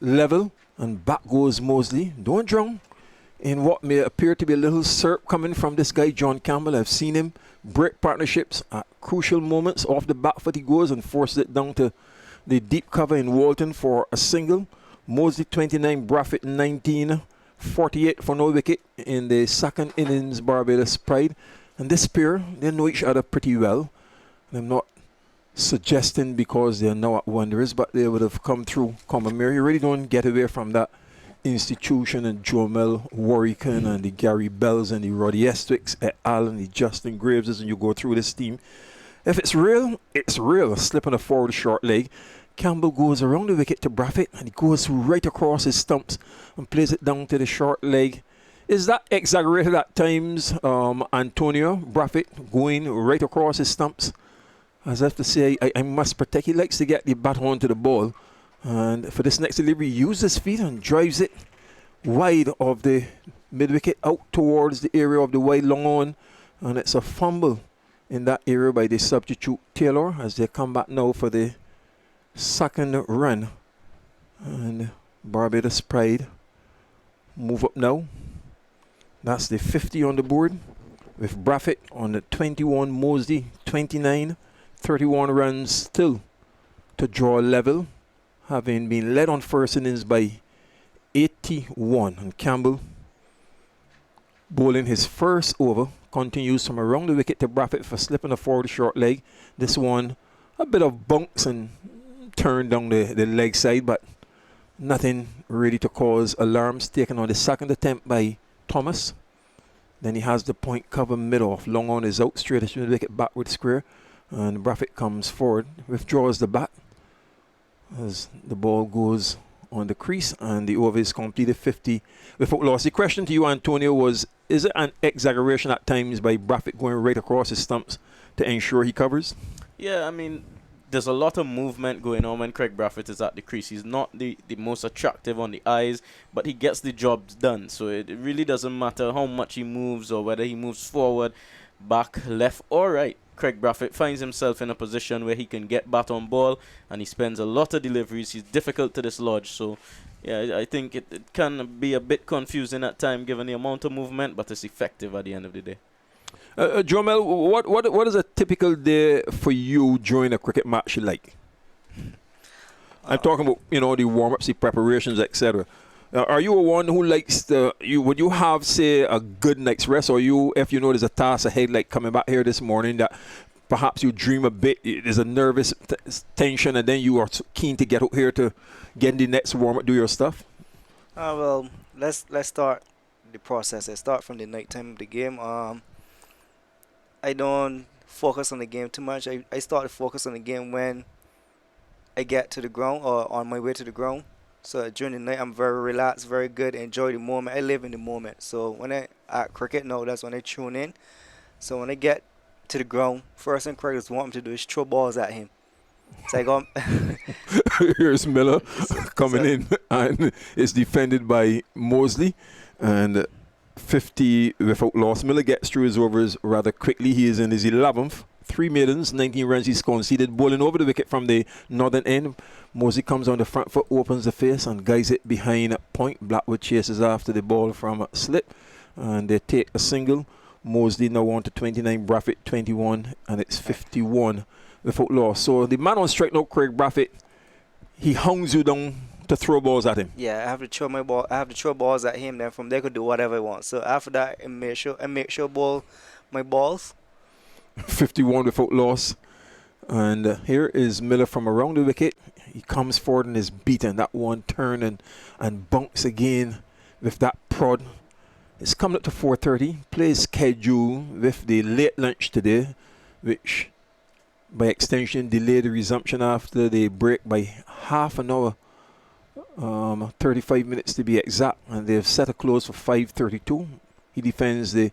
level, and back goes Mosley. Don't drown in what may appear to be a little syrup coming from this guy, John Campbell. I've seen him break partnerships at crucial moments. Off the back foot he goes and forces it down to the deep cover in Walton for a single. Mosley 29, Braffett 19, 48 for no wicket in the second innings, Barbados Pride. And this pair, they know each other pretty well. And I'm not suggesting because they're now at Wanderers, but they would have come through Combermere. You really don't get away from that institution, and Jomel, Warrican, and the Gary Bells, and the Roddy Estwicks, et al., and the Justin Graveses, and you go through this team. If it's real, it's real. Slipping a forward short leg. Campbell goes around the wicket to Braffett, and he goes right across his stumps and plays it down to the short leg. Is that exaggerated at times, Antonio Braffett going right across his stumps? as I have to say, I must protect. He likes to get the bat onto the ball. And for this next delivery, he uses his feet and drives it wide of the mid-wicket out towards the area of the wide long on. And it's a fumble in that area by the substitute Taylor as they come back now for the second run. And Barbados Pride move up now. That's the 50 on the board with Braffett on the 21, Mosley 29, 31 runs still to draw level, having been led on first innings by 81. And Campbell, bowling his first over, continues from around the wicket to Braffett for slipping a forward short leg. This one, a bit of bunks and turn down the leg side, but nothing really to cause alarms. Taken on the second attempt by Thomas. Then he has the point cover mid-off. Long on is out, straight to the wicket, backward square. And Braffett comes forward, withdraws the bat as the ball goes on the crease, and the over is completed 50 without loss. The question to you, Antonio, was, is it an exaggeration at times by Braffett going right across his stumps to ensure he covers? Yeah, I mean, there's a lot of movement going on when Craig Braffett is at the crease. He's not the most attractive on the eyes, but he gets the job done. So it really doesn't matter how much he moves or whether he moves forward, back, left or right. Craig Braffett finds himself in a position where he can get bat on ball, and he spends a lot of deliveries. He's difficult to dislodge. So yeah, I think it can be a bit confusing at time given the amount of movement, but it's effective at the end of the day. Jomel, what is a typical day for you during a cricket match like? I'm talking about, the warm-ups, the preparations, etc. Are you a one who likes would you have, say, a good night's rest, or if you know there's a task ahead, like coming back here this morning, that perhaps you dream a bit, there's a nervous tension, and then you are keen to get out here to get in the next warm-up, do your stuff? Well, let's start the process. Let's start from the night time of the game. I don't focus on the game too much. I start to focus on the game when I get to the ground or on my way to the ground. So during the night, I'm very relaxed, very good, enjoy the moment. I live in the moment. So when I at cricket now, that's when I tune in. So when I get to the ground, first thing Craig want me to do is throw balls at him. So I go. Here's Miller coming in, and it's defended by Mosley, and 50 without loss. Miller gets through his overs rather quickly. He is in his 11th. 3 maidens, 19 runs he's conceded. Bowling over the wicket from the northern end. Mosley comes on the front foot, opens the face and guides it behind point. Blackwood chases after the ball from slip, and they take a single. Mosley now on to 29, Braffett 21, and it's 51 without loss. So the man on strike now, Craig Braffett, he hounds you down to throw balls at him. Yeah, I have to throw my ball. I have to throw balls at him. Then from there, I could do whatever I want. So after that, I make sure ball my balls. 51 without loss. And here is Miller from around the wicket. He comes forward and is beaten. That one turn and bunks again with that prod. It's coming up to 4:30. Plays schedule with the late lunch today, which by extension delayed the resumption after the break by half an hour. 35 minutes to be exact, and they've set a close for 5:32. He defends the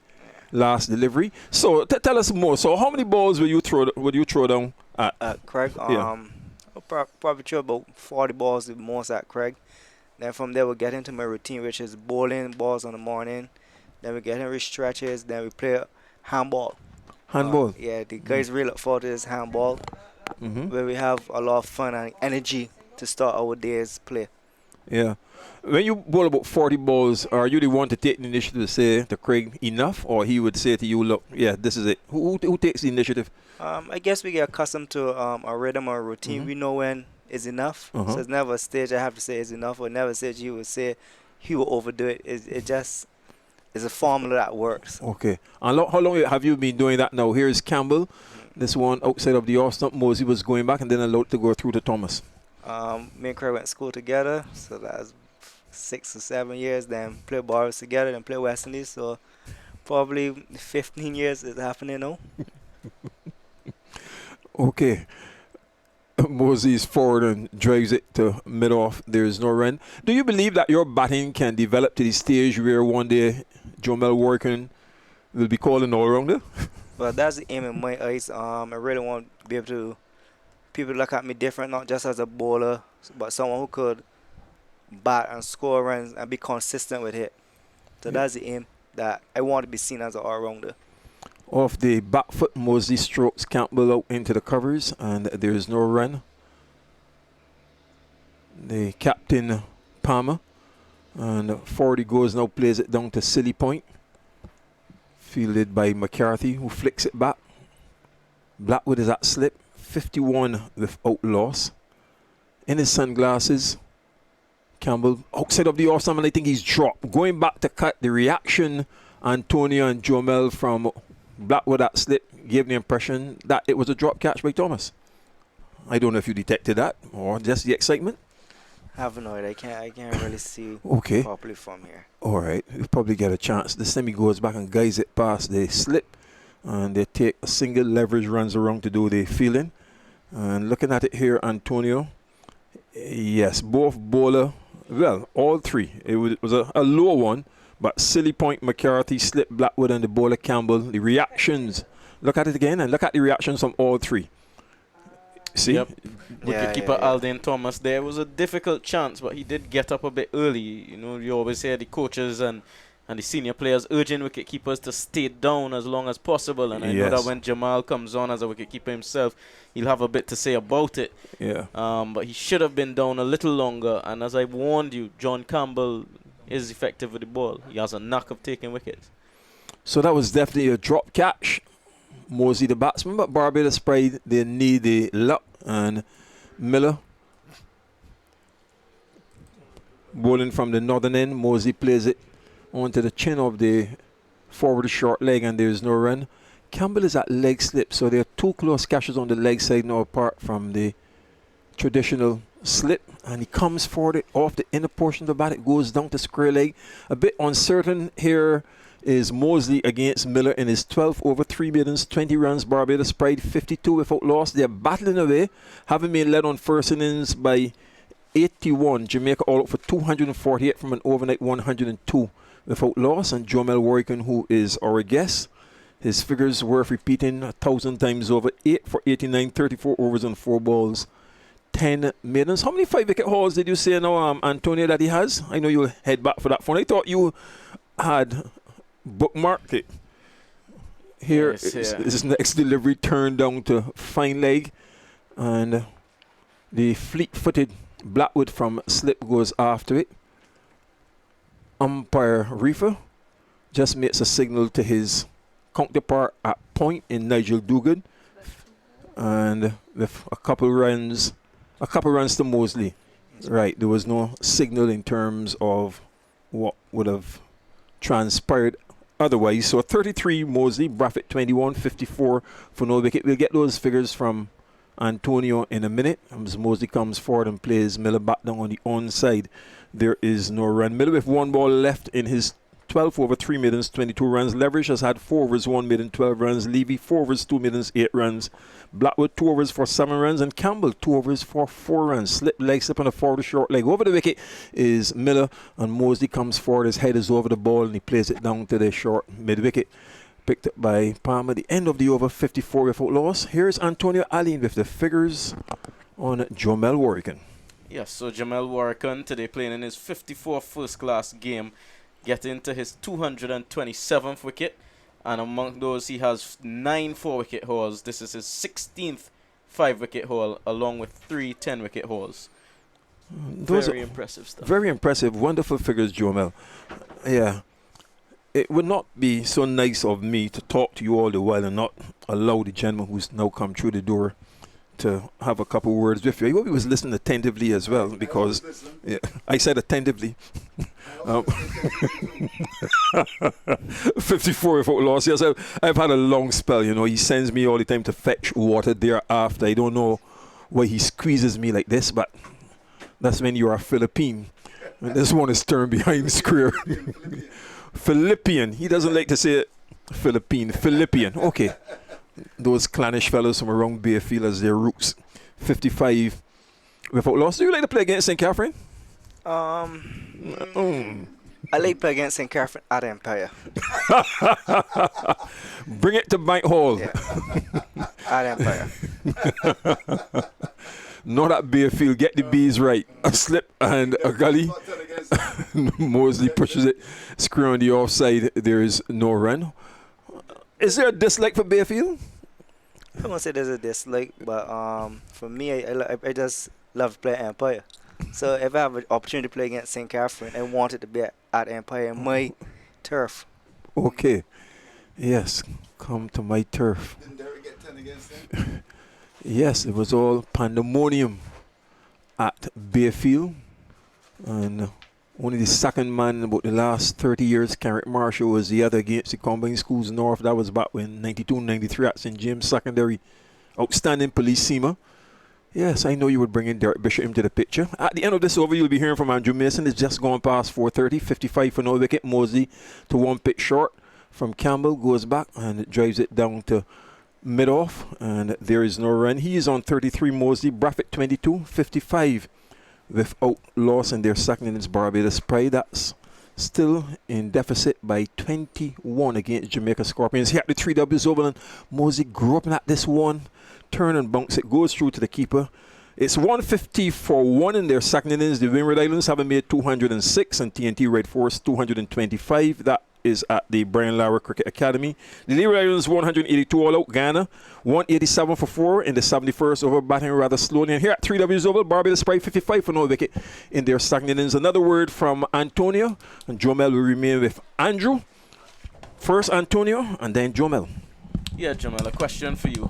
last delivery. So tell us more. So how many balls would you throw down at Craig? I'll probably throw about 40 balls the most at Craig. Then from there we'll get into my routine, which is bowling balls in the morning. Then we get into stretches. Then we play handball. Handball. Yeah, the guys really look forward to this handball, where we have a lot of fun and energy to start our day's play. Yeah. When you bowl about 40 balls, are you the one to take the initiative to say to Craig enough, or he would say to you, look, yeah, this is it? Who takes the initiative? I guess we get accustomed to a rhythm or a routine. We know when is enough. So it's never a stage I have to say is enough, or never a stage he would say he will overdo it. It just is a formula that works. Okay. And how long have you been doing that now? Here's Campbell. This one outside of the off stump. Mosley was going back and then allowed to go through to Thomas. Me and Craig went to school together, so that was 6 or 7 years. Then played Barbados together, then played West Indies. So probably 15 years is happening now. Okay. Mosley is forward and drives it to mid-off. There is no run. Do you believe that your batting can develop to the stage where one day Jomel Warrican will be called an all-rounder? Well, that's the aim in my eyes. I really want to be able to people look at me different, not just as a bowler, but someone who could bat and score runs and be consistent with it. So that's the aim that I want to be seen as an all-rounder. Off the back foot, Mosley strokes Campbell out into the covers, and there is no run. The captain, Palmer, and 40 goes now, plays it down to Silly Point. Fielded by McCarthy, who flicks it back. Blackwood is at slip, 51 without loss. In his sunglasses, Campbell outside of the off stump, and I think he's dropped. Going back to cut, the reaction, Antonio and Jomel from Blackwood at slip gave the impression that it was a drop catch by Thomas. I don't know if you detected that or just the excitement. I have no idea. I can't really see Okay. properly from here. All right, we'll probably get a chance. The semi goes back and guides it past the slip, and they take a single leverage runs around to do the fielding. And looking at it here, Antonio, yes, both bowler, well, all three. It was a low one, but Silly Point, McCarthy, slip, Blackwood, and the bowler Campbell. The reactions, look at it again, and look at the reactions from all three. See? Yep. Wicketkeeper Alden Thomas there was a difficult chance, but he did get up a bit early. You know, you always hear the coaches and the senior players urging wicketkeepers to stay down as long as possible. And I know that when Jamal comes on as a wicketkeeper himself, he'll have a bit to say about it. Yeah. But he should have been down a little longer. And as I warned you, John Campbell is effective with the ball. He has a knack of taking wickets. So that was definitely a drop catch. Mosley the batsman, but Barbados Pride, they need the luck, and Miller bowling from the northern end. Mosley plays it onto the chin of the forward short leg, and there's no run. Campbell is at leg slip, so there are two close catches on the leg side now apart from the traditional slip, and he comes forward off the inner portion of the bat. It goes down to square leg. A bit uncertain here is Mosley against Miller in his 12th over 3 maidens, 20 runs. Barbados Pride 52 without loss. They're battling away, having been led on first innings by 81. Jamaica all out for 248 from an overnight 102 without loss. And Jomel Warrican, who is our guest, his figures worth repeating 1,000 times over. 8 for 89, 34 overs and 4 balls, 10 maidens. How many 5-wicket hauls did you say now, Antonio, that he has? I know you'll head back for that one. I thought you had bookmarked it. Here is his next delivery, turned down to fine leg, and the fleet-footed Blackwood from slip goes after it. Umpire Reefer just makes a signal to his counterpart at point in Nigel Dugan, and with a couple runs to Mosley. Right, there was no signal in terms of what would have transpired otherwise. So 33 Mosley, Braffett 21, 54 for no wicket. We'll get those figures from Antonio in a minute. As Mosley comes forward and plays Miller back down on the onside, there is no run. Miller with 1 ball left in his 12 over 3 maidens, 22 runs. Leverage has had 4 overs, 1 maiden, 12 runs. Levy 4 overs, 2 maidens, 8 runs. Blackwood 2 overs for 7 runs, and Campbell 2 overs for 4 runs. Slip on the forward short leg. Over the wicket is Miller, and Mosley comes forward. His head is over the ball, and he plays it down to the short mid wicket. Picked up by Palmer. The end of the over, 54 without loss. Here's Antonio Allen with the figures on Jomel Warrican. Yes, so Jamel Warrican today playing in his 54th first-class game, getting to his 227th wicket, and among those he has 9 4-wicket hauls. This is his 16th 5-wicket haul, along with 3 10-wicket hauls. Very impressive stuff. Very impressive, wonderful figures, Jomel. Yeah. It would not be so nice of me to talk to you all the while and not allow the gentleman who's now come through the door to have a couple words with you. I hope he was listening attentively as well, because I said attentively. 54 without loss. Yes, I've had a long spell. You know, he sends me all the time to fetch water thereafter. I don't know why he squeezes me like this, but that's when you're a Philippine. And this one is turned behind square. Philippian. He doesn't like to say it. Philippian. Okay. Those clannish fellows from around Bayfield as their roots. 55 without loss. Do you like to play against St. Catherine? I like play against St. Catherine at Empire. Bring it to Bank Hall. Yeah. At Empire. Not at Bayfield. Get the B's right. A slip and a gully. Mosley pushes it. Screw on the offside. There is no run. Is there a dislike for Bayfield? I won't say there's a dislike, but for me, I just love playing Empire. So if I have an opportunity to play against St. Catherine, I want it to be at Empire, my turf. Okay. Yes. Come to my turf. Didn't Derek get 10 against them? Yes, it was all pandemonium at Bayfield. And only the second man in about the last 30 years, Carrick Marshall, was the other against the Combined Schools North. That was back when 92, 93 at St. James Secondary. Outstanding police seamer. Yes, I know you would bring in Derek Bishop into the picture. At the end of this over, you'll be hearing from Andrew Mason. It's just gone past 4:30. 55 for no wicket. Mosley to 1 pitch short from Campbell. Goes back and drives it down to mid-off. And there is no run. He is on 33, Mosley. Braffett 22. 55 without loss. And their second innings, Barbados Pride. That's still in deficit by 21 against Jamaica Scorpions. Here at the 3Ws over, and Mosley groping at this one. Turn and bounce it, goes through to the keeper. It's 150 for 1 in their second innings. The Windward Islands haven't made 206 and TNT Red Force 225. That is at the Brian Lara Cricket Academy. The Leeward Islands 182 all out. Ghana 187 for 4 in the 71st over, batting rather slowly. And here at 3Ws over, Barbados Pride 55 for no wicket in their second innings. Another word from Antonio, and Jomel will remain with Andrew. First Antonio and then Jomel. Yeah, Jamal, a question for you.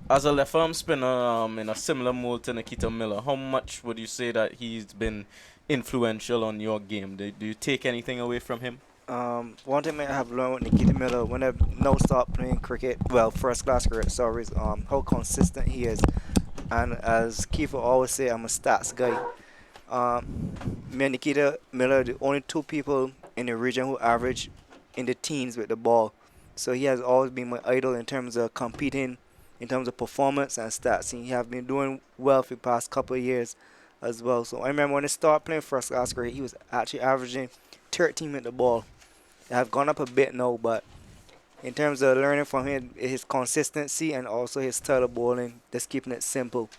As a left arm spinner in a similar mold to Nikita Miller, how much would you say that he's been influential on your game? Do you take anything away from him? One thing I have learned with Nikita Miller when I now start playing cricket, well, first class cricket, sorry, is how consistent he is. And as Kiefer always say, I'm a stats guy. Me and Nikita Miller are the only two people in the region who average in the teens with the ball. So he has always been my idol in terms of competing, in terms of performance and stats. And he has been doing well for the past couple of years as well. So I remember when I started playing first class cricket, he was actually averaging 13 with the ball. It has gone up a bit now, but in terms of learning from him, his consistency and also his style of bowling, just keeping it simple.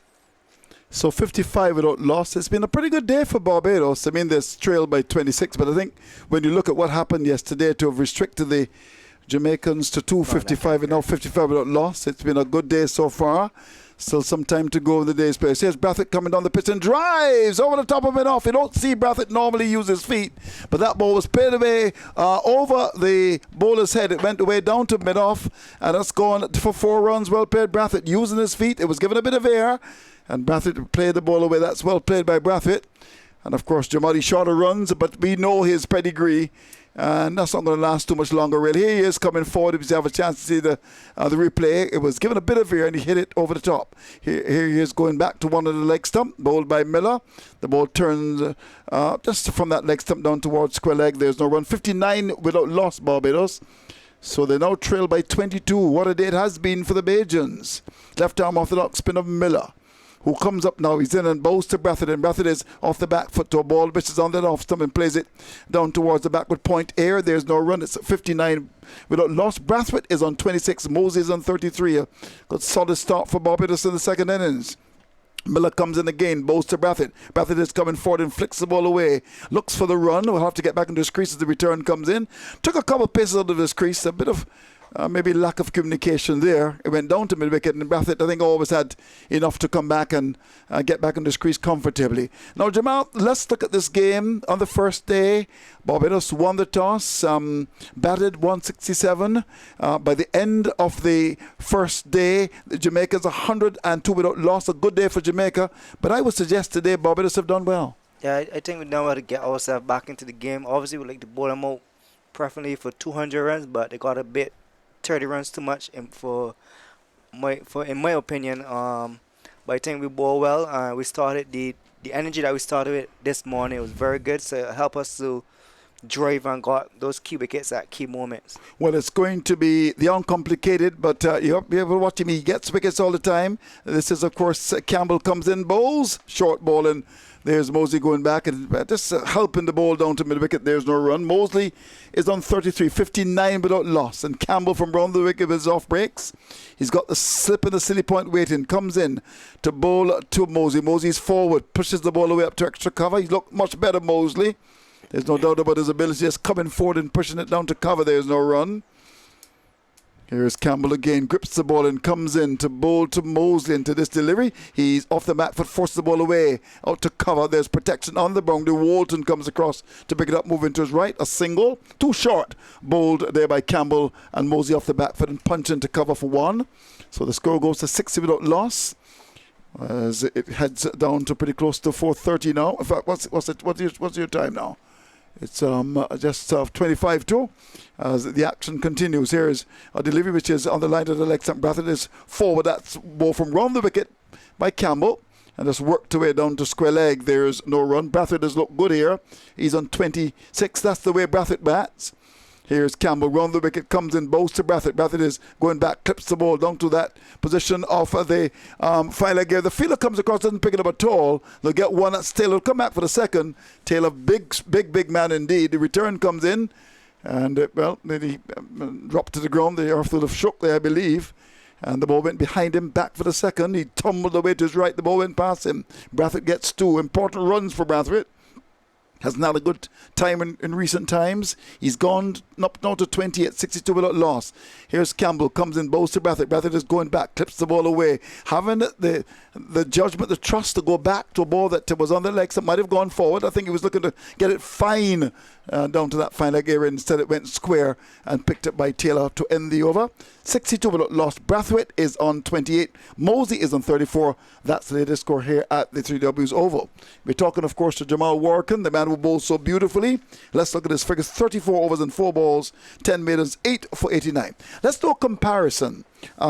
So 55 without loss. It's been a pretty good day for Barbados. I mean, they're trailed by 26, but I think when you look at what happened yesterday to have restricted the Jamaicans to 255 and now 55 without loss, it's been a good day so far. Still some time to go in the day's place. Here's Brathwaite coming down the pitch and drives over the top of it off. You don't see Brathwaite normally use his feet, but that ball was played away over the bowler's head. It went away down to mid-off, and that's gone for 4 runs. Well played, Brathwaite, using his feet. It was given a bit of air, and Brathwaite played the ball away. That's well played by Brathwaite. And of course, Jamadi shorter runs, but we know his pedigree. And that's not going to last too much longer, really. Here he is coming forward. If you have a chance to see the replay, it was given a bit of air and he hit it over the top. Here he is going back to one of the leg stump, bowled by Miller. The ball turns just from that leg stump down towards square leg. There's no run. 59 without loss, Barbados. So they now trail by 22. What a day it has been for the Bajans. Left arm orthodox spin of Miller, who comes up now. He's in and bows to Brathwaite, and Brathwaite is off the back foot to a ball, which is on that off stump and plays it down towards the backward point air. There's no run. It's 59 without loss. Brathwaite is on 26. Moses is on 33. A good solid start for Barbados in the second innings. Miller comes in again, bows to Brathwaite. Brathwaite is coming forward and flicks the ball away. Looks for the run. We'll have to get back into his crease as the return comes in. Took a couple of paces out of his crease. A bit of maybe lack of communication there. It went down to mid-wicket, and Brathwaite, I think, always had enough to come back and get back into his crease comfortably. Now, Jamal, let's look at this game. On the first day, Barbados won the toss, batted 167. By the end of the first day, the Jamaica's 102 without loss. A good day for Jamaica, but I would suggest today Barbados have done well. Yeah, I think we know how to get ourselves back into the game. Obviously, we'd like to bowl them out, preferably for 200 runs, but they got a bit 30 runs too much in my opinion. But I think we bowl well. We started the energy that we started with this morning was very good, so it helped us to drive and got those key wickets at key moments. Well, it's going to be the uncomplicated, but you have to watch him. He gets wickets all the time. This is, of course, Campbell comes in, bowls, short ball, and There's Mosley going back and just helping the ball down to mid-wicket. There's no run. Mosley is on 33, 59 without loss. And Campbell from round the wicket is off breaks. He's got the slip and the silly point waiting. Comes in to bowl to Mosley. Mosley's forward, pushes the ball away up to extra cover. He's looked much better, Mosley. There's no doubt about his ability just coming forward and pushing it down to cover. There's no run. Here's Campbell again, grips the ball and comes in to bowl to Mosley into this delivery. He's off the back foot, forces the ball away, out to cover. There's protection on the boundary. Walton comes across to pick it up, moving to his right. A single, too short, bowled there by Campbell, and Mosley off the back foot and punch into cover for 1. So the score goes to 60 without loss. As it heads down to pretty close to 4:30 now. In fact, what's your time now? It's just 25-2 as the action continues. Here is a delivery which is on the line of the leg stump. Brathwaite is forward. That's ball from round the wicket by Campbell. And just worked away down to square leg. There's no run. Brathwaite has looked good here. He's on 26. That's the way Brathwaite bats. Here's Campbell, round the wicket, comes in, bows to Brathwaite. Brathwaite is going back, clips the ball down to that position of the filer gear. The fielder comes across, doesn't pick it up at all. They'll get one at Taylor. He'll come back for the second. Taylor, big man indeed. The return comes in, and, then he dropped to the ground. The earth would have shook there, I believe. And the ball went behind him, back for the second. He tumbled away to his right. The ball went past him. Brathwaite gets 2 important runs for Brathwaite. Has not a good time in recent times. He's gone up now to 20 at 62 without loss. Here's Campbell, comes in, bows to Brathwaite. Brathwaite is going back, clips the ball away. Having the judgment, the trust to go back to a ball that was on the legs that might have gone forward. I think he was looking to get it fine down to that fine leg area. Instead it went square and picked up by Taylor to end the over. 62 without loss. Brathwaite is on 28. Mosley is on 34. That's the latest score here at the 3Ws Oval. We're talking, of course, to Jamal Warrican, the man who bowls so beautifully. Let's look at his figures. 34 overs and 4 balls, 10 maidens, 8 for 89. Let's do a comparison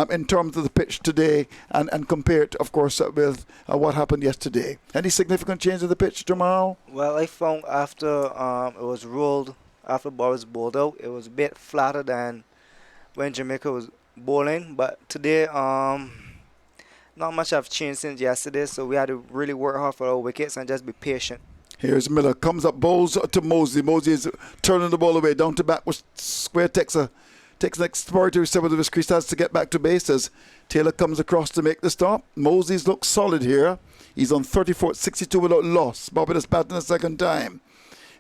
in terms of the pitch today and compare it, of course, with what happened yesterday. Any significant change in the pitch, Jamal? Well, I found after it was rolled, after the ball was bowled out, it was a bit flatter than when Jamaica was bowling. But today, not much have changed since yesterday, so we had to really work hard for our wickets and just be patient. Here's Miller, comes up, bowls to Mosley. Mosley is turning the ball away, down to back with square, takes an exploratory step with his crease, has to get back to base as Taylor comes across to make the stop. Mosley's looks solid here. He's on 34 at 62 without loss. Barbados batting the second time.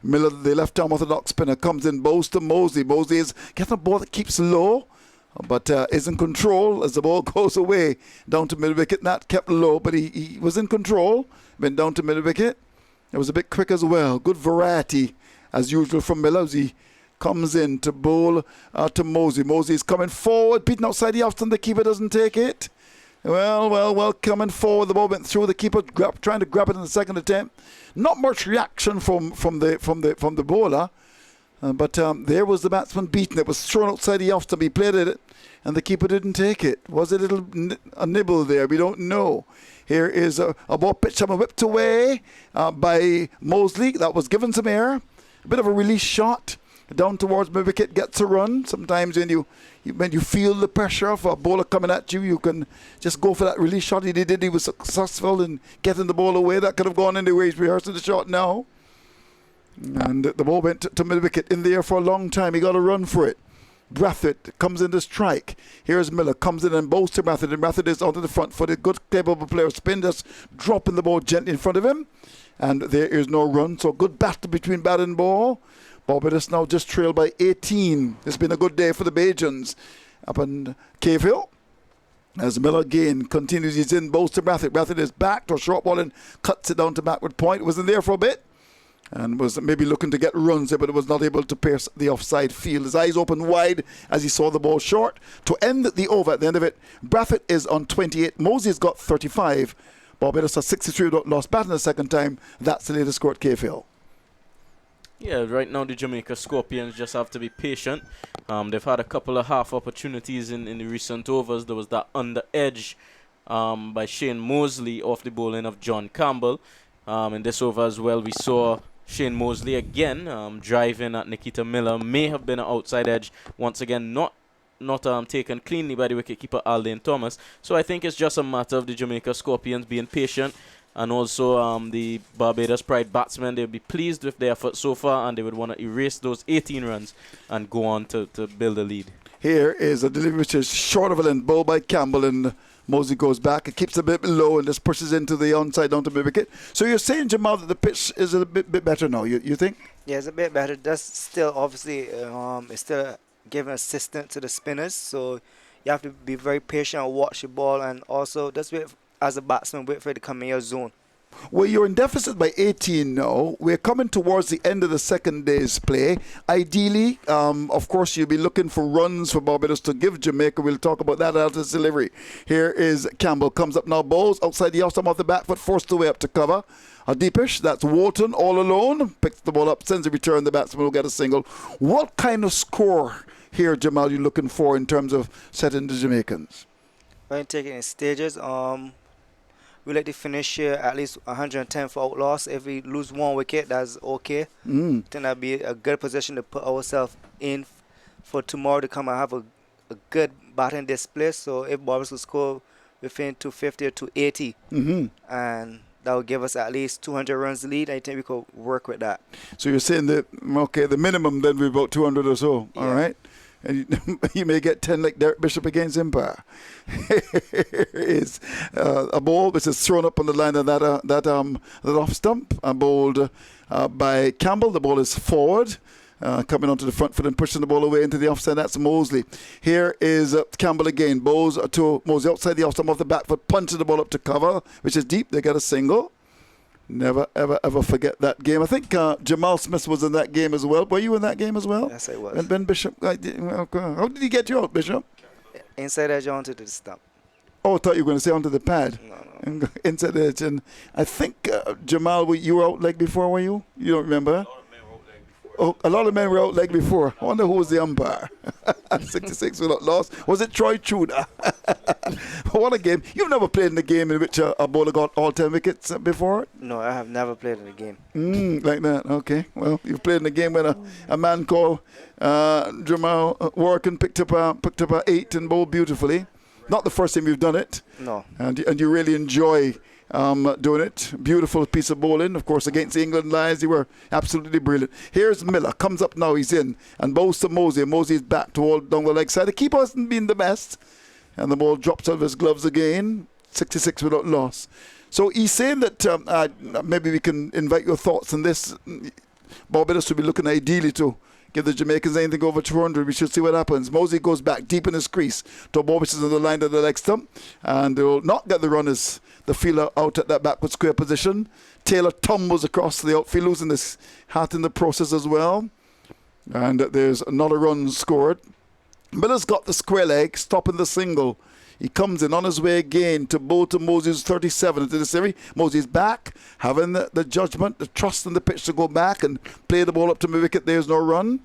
Miller, the left-arm orthodox spinner, comes in, bows to Mosley. Mosley is getting a ball that keeps low, but is in control as the ball goes away down to mid-wicket. That kept low, but he was in control. Went down to mid-wicket. It was a bit quick as well. Good variety, as usual, from Miller as he comes in to bowl to Mosley. Mosley is coming forward, beaten outside the off-stump. The keeper doesn't take it. Well, coming forward. The ball went through. The keeper trying to grab it in the second attempt. Not much reaction from the bowler, but there was the batsman beaten. It was thrown outside the off-stump. He played at it, and the keeper didn't take it. Was it a nibble there? We don't know. Here is a ball pitched up and whipped away by Mosley. That was given some air. A bit of a release shot down towards mid-wicket, gets a run. Sometimes when you feel the pressure of a bowler coming at you, you can just go for that release shot. He did. He was successful in getting the ball away. That could have gone anyway. He's rehearsing the shot now. And the ball went to mid-wicket in the air for a long time. He got a run for it. Brathwaite comes in to strike. Here's Miller, comes in and bows to Brathwaite, and Brathwaite is onto the front foot. A good, capable player. Spin, just dropping the ball gently in front of him. And there is no run. So good battle between bat and ball. Barbados now just trailed by 18. It's been a good day for the Bajans up on Cave Hill. As Miller again continues, he's in, bows to Brathwaite. Brathwaite is back to a short ball and cuts it down to backward point. Was in there for a bit and was maybe looking to get runs there, but it was not able to pierce the offside field. His eyes opened wide as he saw the ball short. To end the over at the end of it, Brathwaite is on 28. Mosley's got 35. Barbados has 63 without lost batting the second time. That's the latest score at Cave Hill. Yeah, right now the Jamaica Scorpions just have to be patient. They've had a couple of half opportunities in the recent overs. There was that under edge by Shane Mosley off the bowling of John Campbell. In this over as well, we saw Shane Mosley again driving at Nikita Miller. May have been an outside edge once again, not taken cleanly by the wicketkeeper Aldane Thomas. So I think it's just a matter of the Jamaica Scorpions being patient and also the Barbados Pride batsmen. They'll be pleased with their effort so far, and they would want to erase those 18 runs and go on to build a lead. Here is a delivery which is short of a length, bowled by Campbell, and Mosey goes back. It keeps a bit low and just pushes into the onside down to mid-wicket. So you're saying, Jamal, that the pitch is a bit better now, you think? Yeah, it's a bit better. That's still obviously it's still giving assistance to the spinners, so you have to be very patient and watch the ball, and also just wait as a batsman, wait for it to come in your zone. Well, you're in deficit by 18 now. We're coming towards the end of the second day's play. Ideally, of course, you'll be looking for runs for Barbados to give Jamaica. We'll talk about that after this delivery. Here is Campbell. Comes up now, bowls outside the off-stump off the back foot, forced away up to cover. A deepish. That's Walton all alone. Picks the ball up, sends a return. The batsman will get a single. What kind of score here, Jamal, you looking for in terms of setting the Jamaicans? We're going to take it in stages. We like to finish here at least 110 for out loss. If we lose one wicket, that's okay. I think that'd be a good position to put ourselves in for tomorrow to come and have a good batting display. So if Barbados will score within 250 or 280, and that will give us at least 200 runs lead, I think we could work with that. So you're saying that, okay, the minimum then will be about 200 or so, Yeah. all right? And you may get 10 like Derek Bishop against Empire. Here is a ball which is thrown up on the line of that off stump, bowled by Campbell. The ball is forward, coming onto the front foot and pushing the ball away into the offside. That's Mosley. Here is Campbell again. Bowls to Mosley outside the off stump off the back foot, punches the ball up to cover, which is deep. They get a single. Never, ever, ever forget that game. I think Jamal Smith was in that game as well. Were you in that game as well? Yes, I was. And Ben Bishop. How did he get you out, Bishop? Inside edge onto the stump. Oh, I thought you were going to say onto the pad. No. Inside edge. And I think, Jamal, you were out leg before, were you? You don't remember? Oh, a lot of men were out leg before. I wonder who was the umpire. 66 without loss. Was it Troy Tudor? What a game. You've never played in a game in which a bowler got all 10 wickets before? No, I have never played in a game. Like that. Okay. Well, you've played in a game when a man called Jamal Warrican picked up a 8 and bowled beautifully. Not the first time you've done it. No. And you really enjoy doing it. Beautiful piece of bowling. Of course, against the England Lions, they were absolutely brilliant. Here's Miller. Comes up now. He's in. And bows to Mosey. And Mosey's back to all down the leg side. The keeper hasn't been the best. And the ball drops out of his gloves again. 66 without loss. So he's saying that maybe we can invite your thoughts on this. Barbados will be looking ideally to give the Jamaicans anything over 200. We should see what happens. Mosey goes back deep in his crease to a ball which is on the line of the leg stump. And they will not get the runners, the fielder, out at that backward square position. Taylor tumbles across the outfield, losing his hat in the process as well. And there's another run scored. Miller's got the square leg, stopping the single. He comes in on his way again to bowl to Moses 37 into the series. Moses back, having the judgment, the trust in the pitch to go back and play the ball up to mid-wicket. There's no run.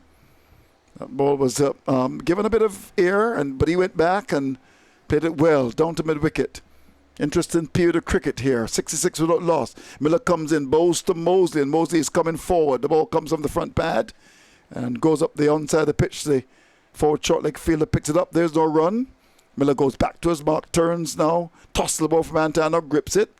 That ball was given a bit of air, but he went back and played it well down to mid-wicket. Interesting period of cricket here. 66 without loss. Miller comes in, bowls to Mosley, and Mosley is coming forward. The ball comes from the front pad and goes up the onside of the pitch. The forward short leg fielder picks it up. There's no run. Miller goes back to his mark, turns now, tosses the ball from Antano, grips it,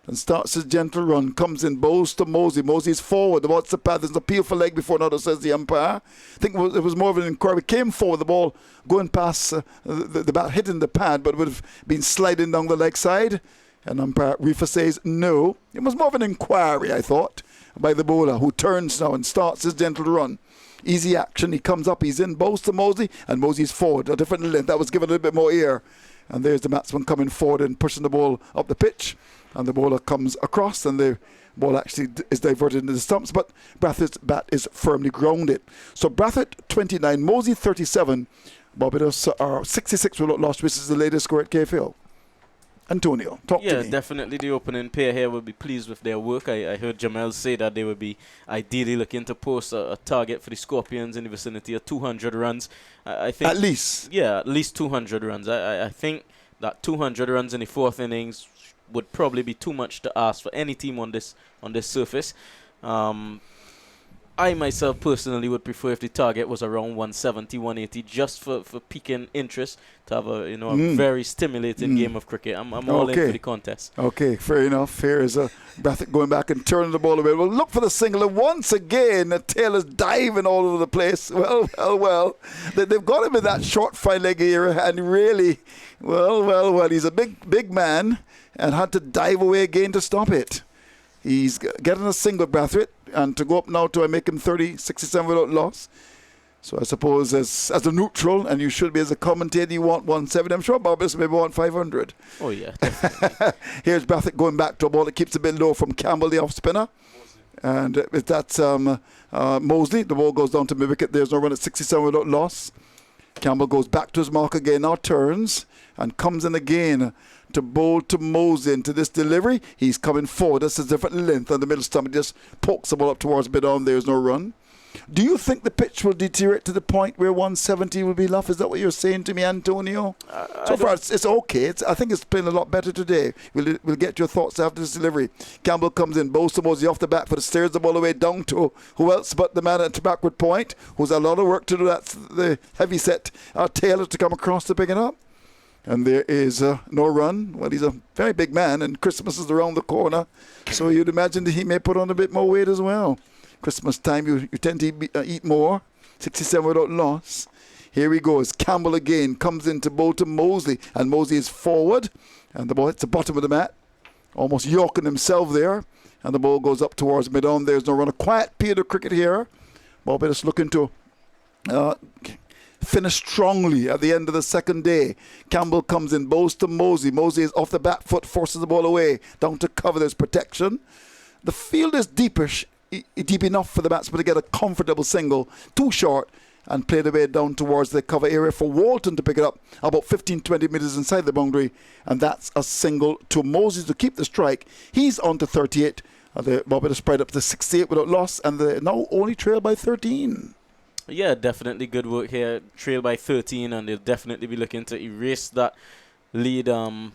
and starts his gentle run. Comes in, bowls to Mosey. Mosey's forward. The ball's the pad. There's an appeal for leg before another, says the umpire. I think it was more of an inquiry. Came forward, the ball going past the bat, hitting the pad, but would have been sliding down the leg side. And umpire Reefer says no. It was more of an inquiry, I thought, by the bowler, who turns now and starts his gentle run. Easy action. He comes up. He's in. Bows to Mosey. And Mosey's forward. A different length. That was given a little bit more air. And there's the batsman coming forward and pushing the ball up the pitch. And the bowler comes across. And the ball actually is diverted into the stumps. But Brathwaite's bat is firmly grounded. So Brathwaite 29. Mosey 37. Barbados are 66 without loss, which is the latest score at KFL. Antonio, talk to me. Yeah, definitely the opening pair here will be pleased with their work. I heard Jamel say that they would be ideally looking to post a target for the Scorpions in the vicinity of 200 runs. I think At least. Yeah, at least 200 runs. I think that 200 runs in the fourth innings would probably be too much to ask for any team on this surface. I myself personally would prefer if the target was around 170, 180, just for piquing interest, to have a a very stimulating game of cricket. I'm all in for the contest. Okay, fair enough. Here is Brathwaite going back and turning the ball away. Well, look for the single, and once again, the tail is diving all over the place. Well. They've got him in that short fine leg era, and really, well. He's a big man and had to dive away again to stop it. He's getting a single, Brathwaite, and to go up now to make him 30, 67 without loss. So I suppose as a neutral, and you should be as a commentator, you want 170. I'm sure Barbados maybe want 500. Oh, yeah, definitely. Here's Brathwaite going back to a ball that keeps a bit low from Campbell, the off spinner. And if that's Mosley, the ball goes down to mid-wicket. There's no run at 67 without loss. Campbell goes back to his mark again, now turns and comes in again to bowl to Mosley into this delivery. He's coming forward. This is a different length on the middle stump. He just pokes the ball up towards mid-on. There's no run. Do you think the pitch will deteriorate to the point where 170 will be enough? Is that what you're saying to me, Antonio? So far, it's okay. I think it's playing a lot better today. We'll get your thoughts after this delivery. Campbell comes in, bows to Mosley off the bat, but steers the ball away down to who else but the man at the backward point, who's a lot of work to do. That's the heavy-set Taylor to come across to pick it up. And there is no run. Well, he's a very big man, and Christmas is around the corner, so you'd imagine that he may put on a bit more weight as well. Christmas time, you tend to eat more. 67 without loss. Here he goes. Campbell again comes in to bowl to Mosley, and Mosley is forward, and the ball hits the bottom of the mat, almost yorking himself there, and the ball goes up towards mid-on. There's no run. A quiet period of cricket here. Barbados looking to finish strongly at the end of the second day. Campbell comes in, bowls to Mosley. Mosley is off the back foot, forces the ball away, down to cover. There's protection. The field is deepish. Deep enough for the batsman to get a comfortable single, too short, and play the way down towards the cover area for Walton to pick it up about 15-20 metres inside the boundary, and that's a single to Moses to keep the strike. He's on to 38. The Barbados spread up to 68 without loss, and they now only trail by 13. Yeah, definitely good work here. Trail by 13, and they'll definitely be looking to erase that lead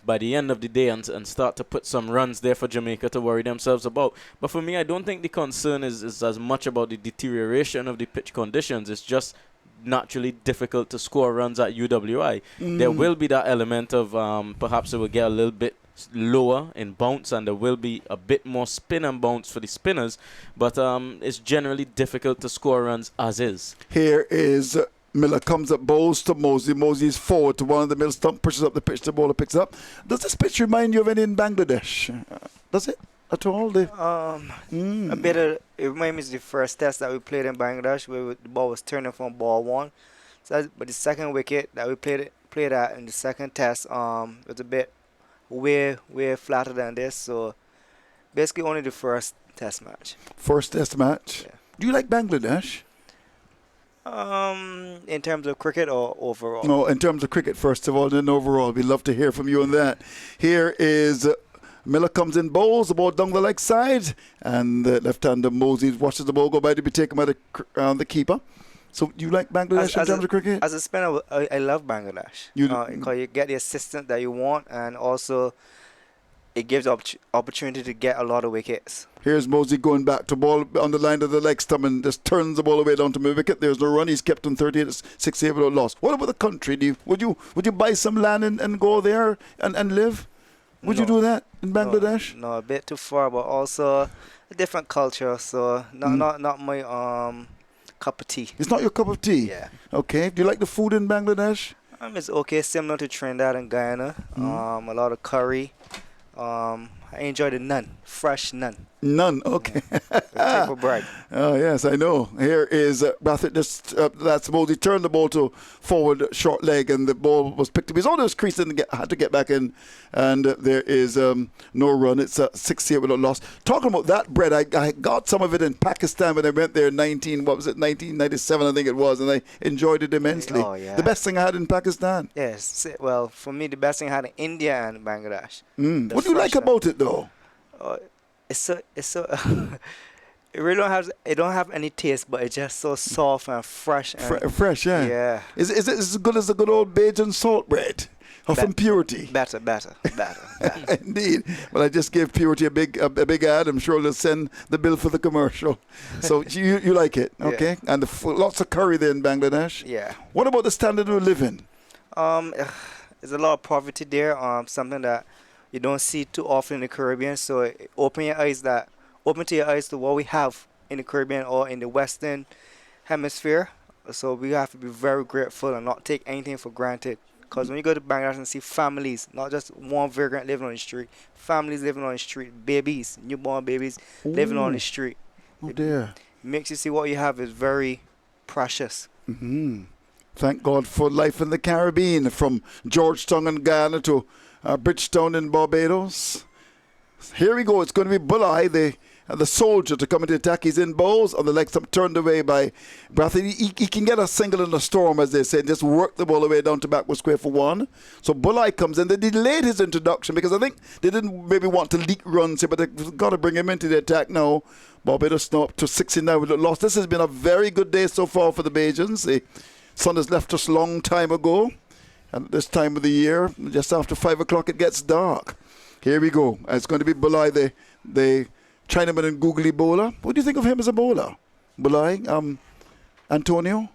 by the end of the day and start to put some runs there for Jamaica to worry themselves about. But for me, I don't think the concern is as much about the deterioration of the pitch conditions. It's just naturally difficult to score runs at UWI. There will be that element of perhaps it will get a little bit lower in bounce, and there will be a bit more spin and bounce for the spinners, but it's generally difficult to score runs as is. Here is Miller, comes up, bowls to Mosley. Mosley is forward to one of the middle stump, pushes up the pitch, the bowler picks up. Does this pitch remind you of any in Bangladesh? Does it at all? A bit of, it reminds me of the first test that we played in Bangladesh, where the ball was turning from ball one. So, but the second wicket that we played at in the second test was a bit way flatter than this. So basically only the first test match. First test match. Yeah. Do you like Bangladesh? In terms of cricket or overall? No, in terms of cricket, first of all, then overall. We'd love to hear from you on that. Here is Miller comes in, bowls, the ball down the leg side, and the left-hander Moses watches the ball go by to be taken by the keeper. So you like Bangladesh in terms of cricket? As a spinner, I love Bangladesh. Because you get the assistant that you want, and also it gives opportunity to get a lot of wickets. Here's Mosley going back to ball on the line of the leg stump and just turns the ball away down to mid-wicket. There's no run. He's kept on 38. It's 68 without loss. What about the country? Would you buy some land and go there and live? Would you do that in Bangladesh? No, a bit too far, but also a different culture. So not my cup of tea. It's not your cup of tea? Yeah. Okay. Do you like the food in Bangladesh? It's okay, similar to Trinidad and Guyana. A lot of curry. I enjoy the naan, fresh naan. None, okay. Table bread. Oh, yes, I know. Here is Brathwaite. That's Mosley turned the ball to forward short leg, and the ball was picked up. He's on his crease and had to get back in, and there is no run. It's 68 without loss. Talking about that bread, I got some of it in Pakistan when I went there in 1997, I think it was, and I enjoyed it immensely. Oh, yeah. The best thing I had in Pakistan. Yes, well, for me, the best thing I had in India and Bangladesh. What do you like about it, though? It's so it really don't have any taste, but it's just so soft and fresh. And Fresh, yeah. Yeah. Is it as good as the good old Bajan salt bread? Or from Purity? Better. Indeed. Well, I just gave Purity a big ad. I'm sure they'll send the bill for the commercial. So you like it, okay? Yeah. And lots of curry there in Bangladesh. Yeah. What about the standard of living? There's a lot of poverty there. Something that you don't see too often in the Caribbean. So open to your eyes to what we have in the Caribbean or in the Western Hemisphere. So we have to be very grateful and not take anything for granted. Because when you go to Bangladesh and see families, not just one vagrant living on the street, families living on the street, babies, newborn babies living on the street. Oh dear. It makes you see what you have is very precious. Mm-hmm. Thank God for life in the Caribbean, from Georgetown in Ghana to Bridgetown in Barbados. Here we go. It's going to be Bulai, the soldier, to come into attack. He's in bowls on the legs, turned away by Brathwaite. He can get a single in a storm, as they say, and just work the ball away down to backward square for one. So Bulai comes in. They delayed his introduction because I think they didn't maybe want to leak runs here, but they've got to bring him into the attack now. Barbados now up to 69 with a loss. This has been a very good day so far for the Bajans. The sun has left us a long time ago, and at this time of the year, just after 5 o'clock, it gets dark. Here we go. It's going to be Bulai, the Chinaman and googly bowler. What do you think of him as a bowler? Bulai, Antonio?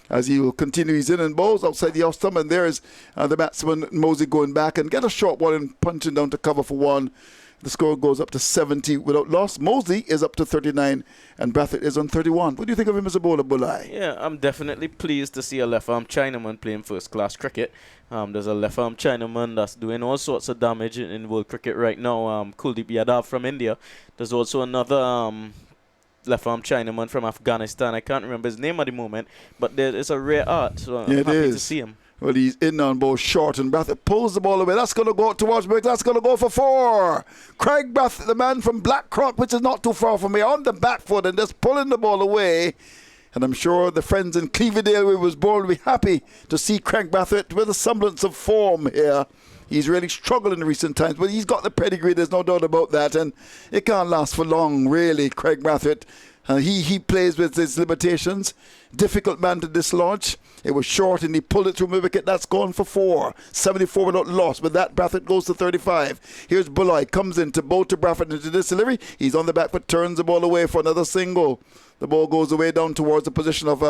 As he will continue, he's in and bowls outside the off stump, and there's the batsman Mosey going back and get a short one and punching down to cover for one. The score goes up to 70 without loss. Mosley is up to 39 and Brathwaite is on 31. What do you think of him as a bowler, Bulai? Yeah, I'm definitely pleased to see a left-arm Chinaman playing first-class cricket. There's a left-arm Chinaman that's doing all sorts of damage in world cricket right now. Kuldeep Yadav from India. There's also another left-arm Chinaman from Afghanistan. I can't remember his name at the moment, but it's a rare art, so I'm happy to see him. Well, he's in on both short, and Brathwaite pulls the ball away. That's going to go towards Wicket. That's going to go for 4. Craig Brathwaite, the man from Blackrock, which is not too far from me, on the back foot and just pulling the ball away. And I'm sure the friends in Clevedale, where he was born, will be happy to see Craig Brathwaite with a semblance of form here. He's really struggled in recent times, but he's got the pedigree, there's no doubt about that. And it can't last for long, really, Craig Brathwaite. He plays with his limitations. Difficult man to dislodge. It was short and he pulled it through my wicket. That's gone for 4. 74 without loss. With that, Brathwaite goes to 35. Here's Bulai. Comes in to bowl to Brathwaite into this delivery. He's on the back foot, turns the ball away for another single. The ball goes away down towards the position of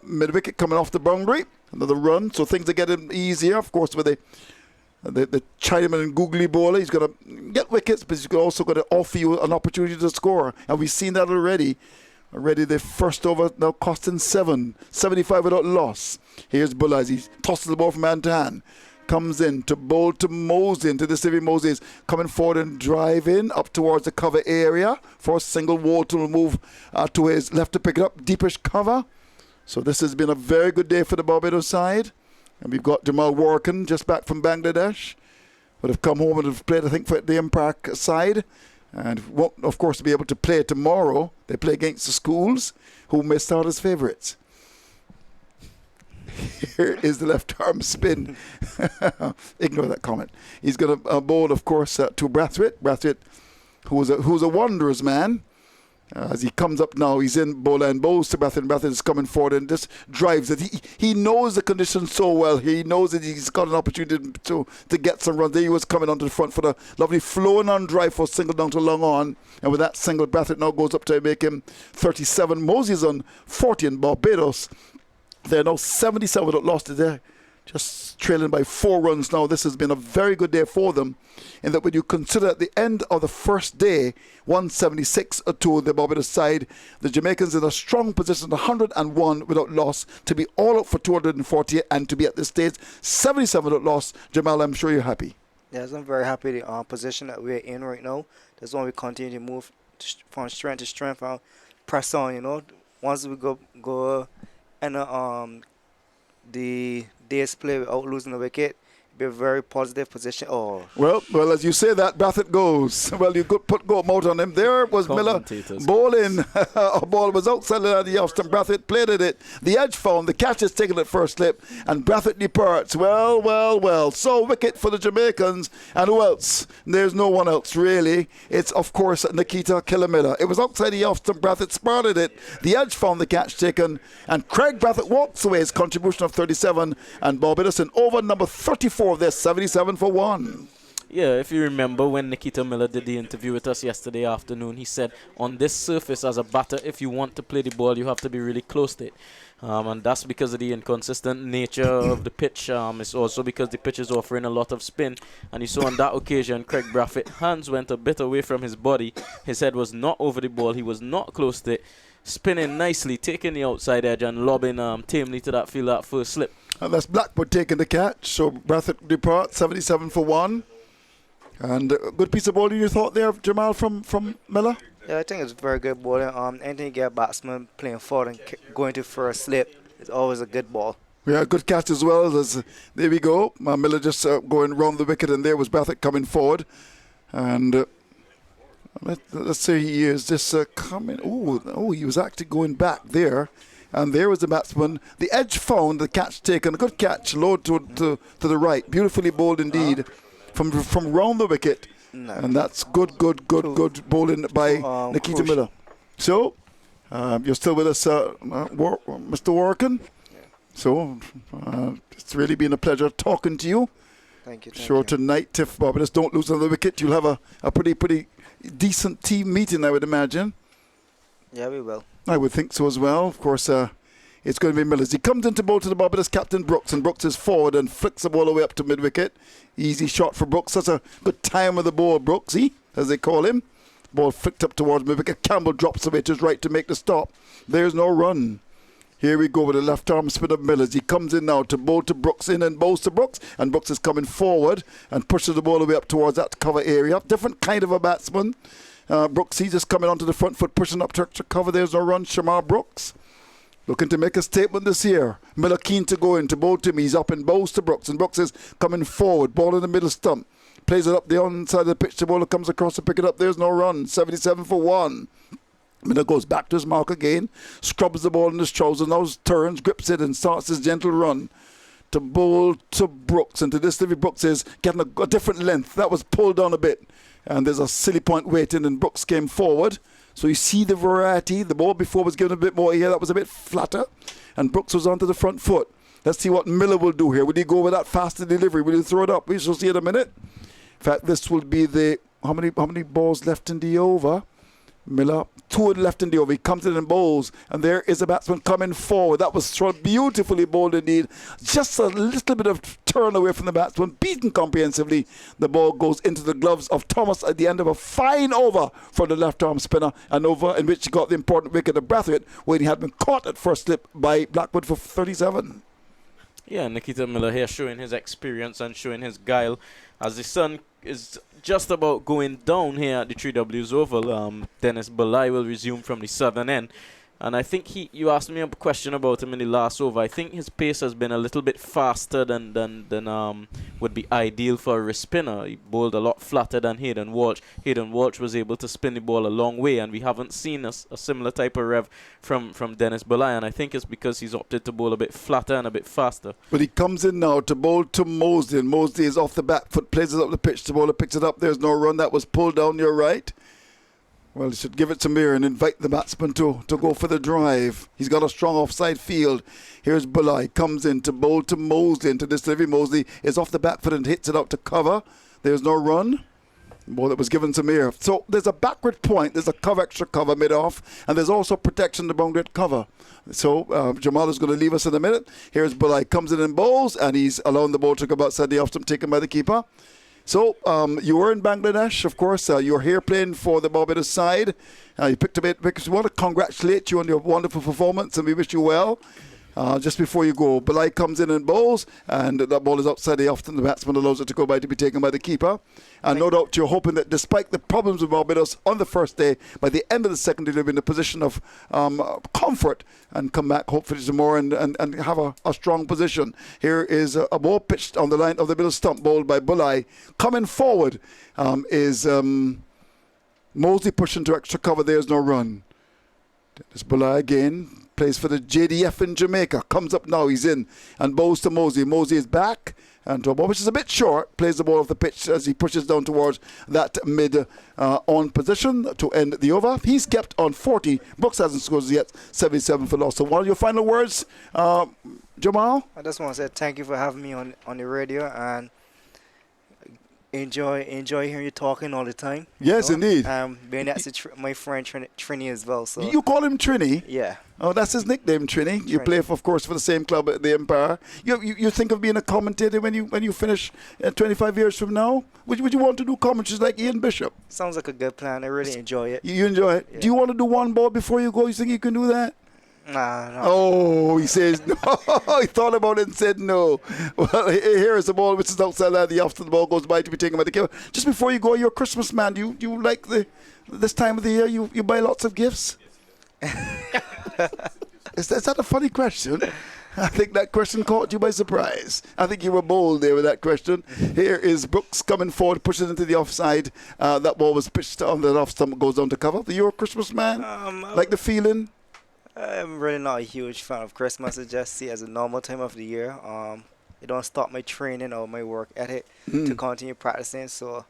mid-wicket coming off the boundary. Another run. So things are getting easier, of course, with the Chinaman and googly bowler. He's going to get wickets, but he's also going to offer you an opportunity to score. And we've seen that already. Already the first over now costing 7. 75 without loss. Here's Bulai as he tosses the ball from hand to hand. Comes in to bowl to Mosey, into the Stevie Mosey is coming forward and drive in up towards the cover area for a single. Walton will move to his left to pick it up. Deepish cover. So this has been a very good day for the Barbados side. And we've got Jamal Warrican just back from Bangladesh. Would have come home and have played, I think, for the Park side. And won't, of course, be able to play tomorrow. They play against the Schools, who may start as favourites. Here is the left arm spin. Ignore that comment. He's going to bowl, of course, to Brathwaite. Brathwaite, who's a wondrous man. As he comes up now, he's in bowler and bowls to Brathwaite. Brathwaite is coming forward and just drives it. He knows the conditions so well. He knows that he's got an opportunity to get some runs. There he was coming onto the front for the lovely flowing on drive for single down to long on. And with that single, Brathwaite now goes up to make him 37. Mosey's on 40 in Barbados. They're now 77 without loss today. Just trailing by 4 runs now. This has been a very good day for them. In that when you consider at the end of the first day, 176 to the Barbados side, the Jamaicans in a strong position, 101 without loss, to be all up for 240 and to be at this stage 77 without loss. Jamal, I'm sure you're happy. Yes, I'm very happy with the position that we're in right now. That's why we continue to move from strength to strength and press on, you know. Once we go and the day's play without losing the wicket, be a very positive position. Oh, Well, as you say that, Brathwaite goes. Well, you could put go out on him. There was Miller Commentators. bowling. A ball was outside the off stump. Brathwaite played at it. The edge found. The catch is taken at first slip. And Brathwaite departs. Well. So wicket for the Jamaicans. And who else? There's no one else, really. It's, of course, Nikita Killamilla. It was outside the off stump. Brathwaite spotted it. The edge found the catch taken. And Craig Brathwaite walks away his contribution of 37. And Barbados in over number 34 of their 77 for 1. Yeah, if you remember when Nikita Miller did the interview with us yesterday afternoon, he said, on this surface as a batter, if you want to play the ball, you have to be really close to it. And that's because of the inconsistent nature of the pitch. It's also because the pitch is offering a lot of spin. And you saw on that occasion, Craig Brathwaite's hands went a bit away from his body. His head was not over the ball. He was not close to it. Spinning nicely, taking the outside edge and lobbing tamely to that field that first slip. And that's Blackwood taking the catch. So Brathwaite departs, 77 for 1. And a good piece of bowling you thought there, Jamal, from Miller? yeah, I think it's very good bowling. Anything you get a batsman playing forward and going to first slip is always a good ball. Yeah, good catch as well. There we go. Miller just going round the wicket, and there was Brathwaite coming forward. And let's say he is just coming. Oh, he was actually going back there. And there was the batsman. The edge found, the catch taken. A good catch, low to the right. Beautifully bowled indeed from round the wicket. No. And that's good bowling by Nikita crucial. Miller. So, you're still with us, Mr. Warrican. Yeah. So, it's really been a pleasure talking to you. Thank you. Sure, tonight, if Barbados don't lose on the wicket, you'll have a pretty decent team meeting, I would imagine. Yeah, we will. I would think so as well. Of course, it's going to be Millers. He comes into bowl to the Barbados captain Brooks, and Brooks is forward and flicks the ball away up to mid-wicket. Easy shot for Brooks. That's a good time with the ball, Brooksy, as they call him. Ball flicked up towards mid-wicket. Campbell drops away to his right to make the stop. There's no run. Here we go with the left arm spin of Millers. He comes in now to bowl to Brooks, in and bowls to Brooks, and Brooks is coming forward and pushes the ball away up towards that cover area. Different kind of a batsman. Brooks, he's just coming onto the front foot, pushing up to cover. There's no run. Shamar Brooks looking to make a statement this year. Miller keen to go in to bowl to him. He's up and bowls to Brooks, and Brooks is coming forward. Ball in the middle stump. Plays it up the onside of the pitch. The bowler comes across to pick it up. There's no run. 77 for 1. Miller goes back to his mark again. Scrubs the ball in his trousers. Now turns, grips it, and starts his gentle run to bowl to Brooks. And to this, Brooks is getting a different length. That was pulled down a bit. And there's a silly point waiting, and Brooks came forward. So you see the variety. The ball before was given a bit more here. That was a bit flatter. And Brooks was onto the front foot. Let's see what Miller will do here. Will he go with that faster delivery? Will he throw it up? We shall see in a minute. In fact, this will be the... How many balls left in the over? Miller, 2 left in the over. He comes in and bowls, and there is a batsman coming forward. That was thrown beautifully bowled indeed. Just a little bit of turn away from the batsman, beaten comprehensively. The ball goes into the gloves of Thomas at the end of a fine over from the left arm spinner, an over in which he got the important wicket of Brathwaite when he had been caught at first slip by Blackwood for 37. Yeah, Nikita Miller here showing his experience and showing his guile as the sun is just about going down here at the 3Ws Oval. Dennis Belay will resume from the southern end. And I think you asked me a question about him in the last over. I think his pace has been a little bit faster than would be ideal for a spinner. He bowled a lot flatter than Hayden Walsh. Hayden Walsh was able to spin the ball a long way, and we haven't seen a similar type of rev from Dennis Belay. And I think it's because he's opted to bowl a bit flatter and a bit faster. But he comes in now to bowl to Mosley, and Mosley is off the back foot, plays it up the pitch. The bowler picks it up. There's no run. That was pulled down your right. Well, he should give it to Mir and invite the batsman to go for the drive. He's got a strong offside field. Here's Belay, comes in to bowl to Mosley, into this delivery. Mosley is off the back foot and hits it out to cover. There's no run. Ball that was given to Mir. So there's a backward point. There's a extra cover mid-off, and there's also protection to boundary cover. So Jamal is going to leave us in a minute. Here's Belay, comes in and bowls, and he's allowing the ball to go outside the off stump, taken by the keeper. So, you were in Bangladesh, of course. You're here playing for the Barbados side. You picked up 8 wickets. We want to congratulate you on your wonderful performance, and we wish you well. just before you go. Belay comes in and bowls, and that ball is outside the off, and the batsman allows it to go by to be taken by the keeper. And no doubt you're hoping that despite the problems with Barbados on the first day, by the end of the second day, they'll be in a position of comfort and come back hopefully tomorrow and have a strong position. Here is a ball pitched on the line of the middle stump, bowled by Belay. Coming forward is Mosley pushing to extra cover. There's no run. There's Belay again. Plays for the JDF in Jamaica. Comes up now. He's in and bows to Mosley. Mosley is back. And to a ball which is a bit short. Plays the ball off the pitch as he pushes down towards that mid-on position to end the over. He's kept on 40. Brooks hasn't scored yet. 77 for loss. So one of your final words, Jamal? I just want to say thank you for having me on the radio, and enjoy hearing you talking all the time. Yes, indeed. Being that's my friend Trini as well. So You call him Trini? yeah. Oh, that's his nickname, Trini. You Trini. play, of course, for the same club at the Empire. You think of being a commentator when you finish 25 years from now? Would you want to do commentaries like Ian Bishop? Sounds like a good plan. I really enjoy it. You enjoy it? Yeah. Do you want to do one ball before you go? You think you can do that? Nah, no. Oh, he says no. He thought about it and said no. Well, here is the ball which is outside the off, the ball goes by to be taken by the keeper. Just before you go, you're a Christmas man. Do you like this time of the year? You buy lots of gifts? Is that a funny question? I think that question caught you by surprise. I think you were bold there with that question. Here is Brooks coming forward, pushes into the offside. That ball was pitched on the off stump, goes down to cover. You're a Christmas man? Like the feeling? I'm really not a huge fan of Christmas. I just see it as a normal time of the year. It don't stop my training or my work ethic to continue practicing. So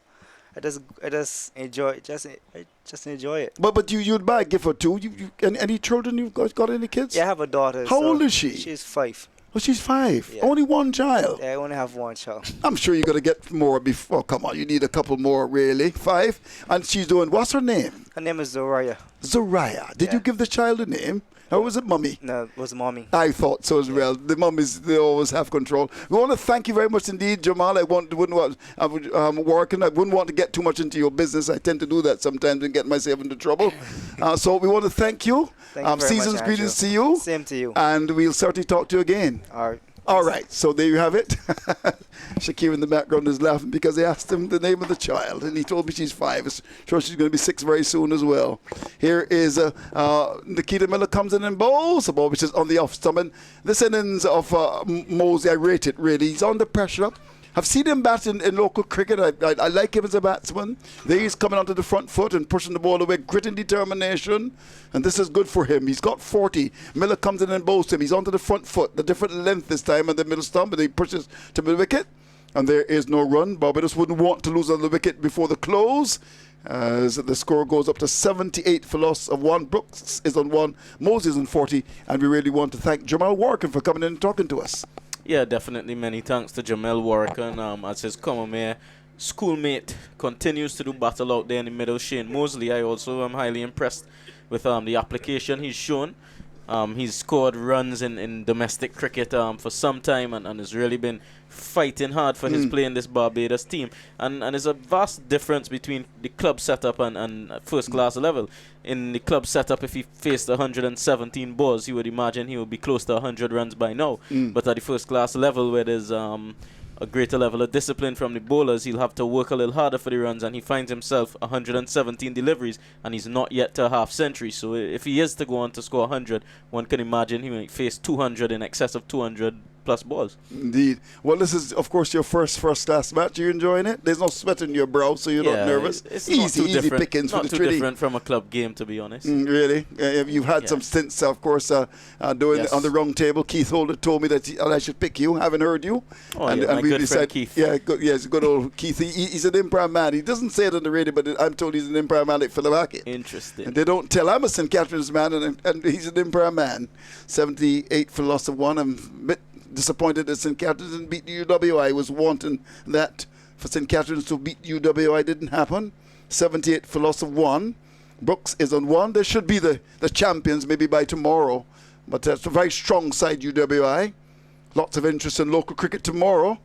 I just enjoy it. I just enjoy it. But you'd buy a gift or two. You any children you've got any kids? Yeah, I have a daughter. How so old is she? She's 5. Oh, she's 5. Yeah. Only one child. Yeah, I only have one child. I'm sure you're going to get more before. Come on, you need a couple more, really. 5. And she's doing, what's her name? Her name is Zoraya. Zoraya. Did you Yeah. give the child a name? Or was it Mummy? No, it was mommy. I thought so as well. The mummies, they always have control. We want to thank you very much indeed, Jamal. I wouldn't want to get too much into your business. I tend to do that sometimes and get myself into trouble. So we want to thank you. Thank you very Season's much, greetings Andrew. to you. Same to you. And we'll certainly talk to you again. All right. All right, so there you have it. Shakir in the background is laughing because they asked him the name of the child, and he told me she's 5. I'm sure she's going to be 6 very soon as well. Here is Nikita Miller comes in and bowls, a ball which is on the off stump. And this innings of Mosley, I rate it really. He's under pressure. I've seen him bat in local cricket. I like him as a batsman. There he's coming onto the front foot and pushing the ball away. Grit and determination. And this is good for him. He's got 40. Miller comes in and bowls him. He's onto the front foot. The different length this time on the middle stump. And he pushes to the wicket. And there is no run. Barbados wouldn't want to lose on the wicket before the close. As the score goes up to 78 for loss of 1. Brooks is on 1. Moses is on 40. And we really want to thank Jamal Warrican for coming in and talking to us. Yeah, definitely. Many thanks to Jamel Warrican as his Commonwealth schoolmate continues to do battle out there in the middle. Shane Mosley, I also am highly impressed with the application he's shown. He's scored runs in domestic cricket for some time and has really been fighting hard for his play in this Barbados team. And there's a vast difference between the club setup and first class level. In the club setup, if he faced 117 balls, you would imagine he would be close to 100 runs by now. But at the first class level, where there's a greater level of discipline from the bowlers, he'll have to work a little harder for the runs, and he finds himself 117 deliveries, and he's not yet to a half century. So if he is to go on to score 100, one can imagine he might face 200 in excess of 200 plus balls. Indeed. Well, this is, of course, your first class match. Are you enjoying it? There's no sweat in your brow, so you're not nervous. It's easy pickings for the too Trinity. different from a club game, to be honest. Really? You've had some stints, of course, doing on the round table. Keith Holder told me that I should pick you, having heard you. Oh, and my good friend Keith. Yeah, yes, good old Keith. He's an Empire man. He doesn't say it on the radio, but I'm told he's an Empire man like Philip. Interesting. And they don't tell. I'm a St. Catherine's man, and he's an Empire man. 78 for loss of 1. I'm a bit disappointed that St. Catherine's didn't beat the UWI. I was wanting that for St. Catherine's to beat UWI. Didn't happen. 78 for loss of 1. Brooks is on 1. They should be the champions maybe by tomorrow. But that's a very strong side, UWI. Lots of interest in local cricket tomorrow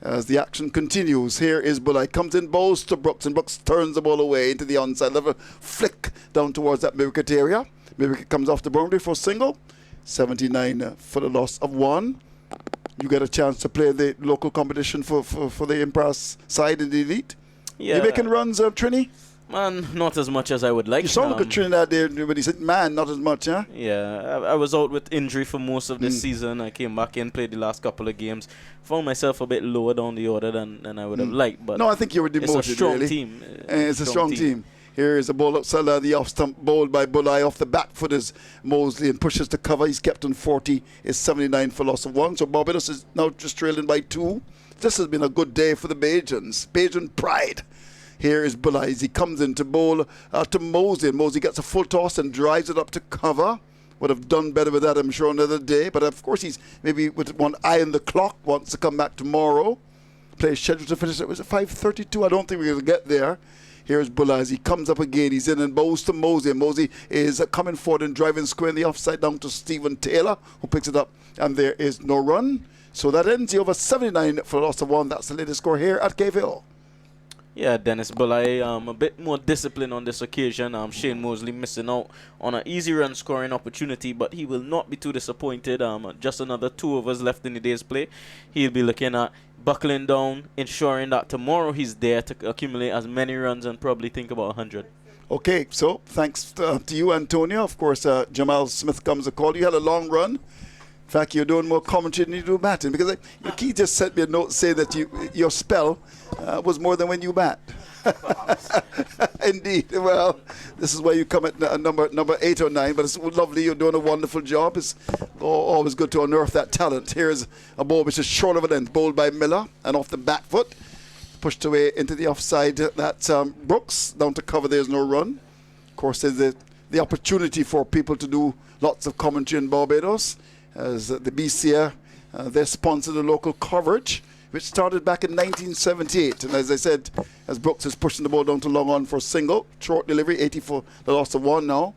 as the action continues. Here is Bulai. Comes in, bowls to Brooks, and Brooks turns the ball away into the onside level. Flick down towards that mid-wicket area. Mid-wicket comes off the boundary for a single. 79 for the loss of 1. You get a chance to play the local competition for the Impasse side in the elite. Yeah. You making runs, Trini? Man, not as much as I would like. You sound like a Trinidad there when he said, man, not as much, huh? Yeah, I was out with injury for most of this season. I came back in, played the last couple of games. Found myself a bit lower down the order than I would have liked. But no, I think you were demoted, it's a strong really. team. It's a strong team. Here is a ball outside the off stump, bowled by Bulai off the back foot is Mosley and pushes to cover. He's kept on 40. It's 79 for loss of 1. So Barbados is now just trailing by 2. This has been a good day for the Bajans. Bajan pride. Here is Bulai as he comes in to bowl to Mosley. And Mosley gets a full toss and drives it up to cover. Would have done better with that, I'm sure, another day. But of course, he's maybe with one eye on the clock, wants to come back tomorrow. Play scheduled to finish. It was at 5:32. I don't think we're going to get there. Here's Bulla as he comes up again. He's in and bows to Mosey. And Mosey is coming forward and driving square in the offside down to Stephen Taylor, who picks it up. And there is no run. So that ends the over 79 for a loss of 1. That's the latest score here at Caveville. Yeah, Dennis Bulai, a bit more discipline on this occasion. Shane Mosley missing out on an easy run scoring opportunity, but he will not be too disappointed. Just another 2 overs left in the day's play. He'll be looking at buckling down, ensuring that tomorrow he's there to accumulate as many runs and probably think about 100. Okay, so thanks to you, Antonio. Of course, Jamal Smith comes to call. You had a long run. In fact, you're doing more commentary than you do batting, because your key just sent me a note saying that your spell was more than when you bat. Indeed. Well, this is where you come at number 8 or 9, but it's lovely. You're doing a wonderful job. It's always good to unearth that talent. Here's a ball which is short of a length, bowled by Miller, and off the back foot, pushed away into the offside. That's Brooks. Down to cover, there's no run. Of course, there's the opportunity for people to do lots of commentary in Barbados. As the BCA, they sponsor the local coverage, which started back in 1978. And as I said, as Brooks is pushing the ball down to long on for a single, short delivery, 80 for the loss of 1 now.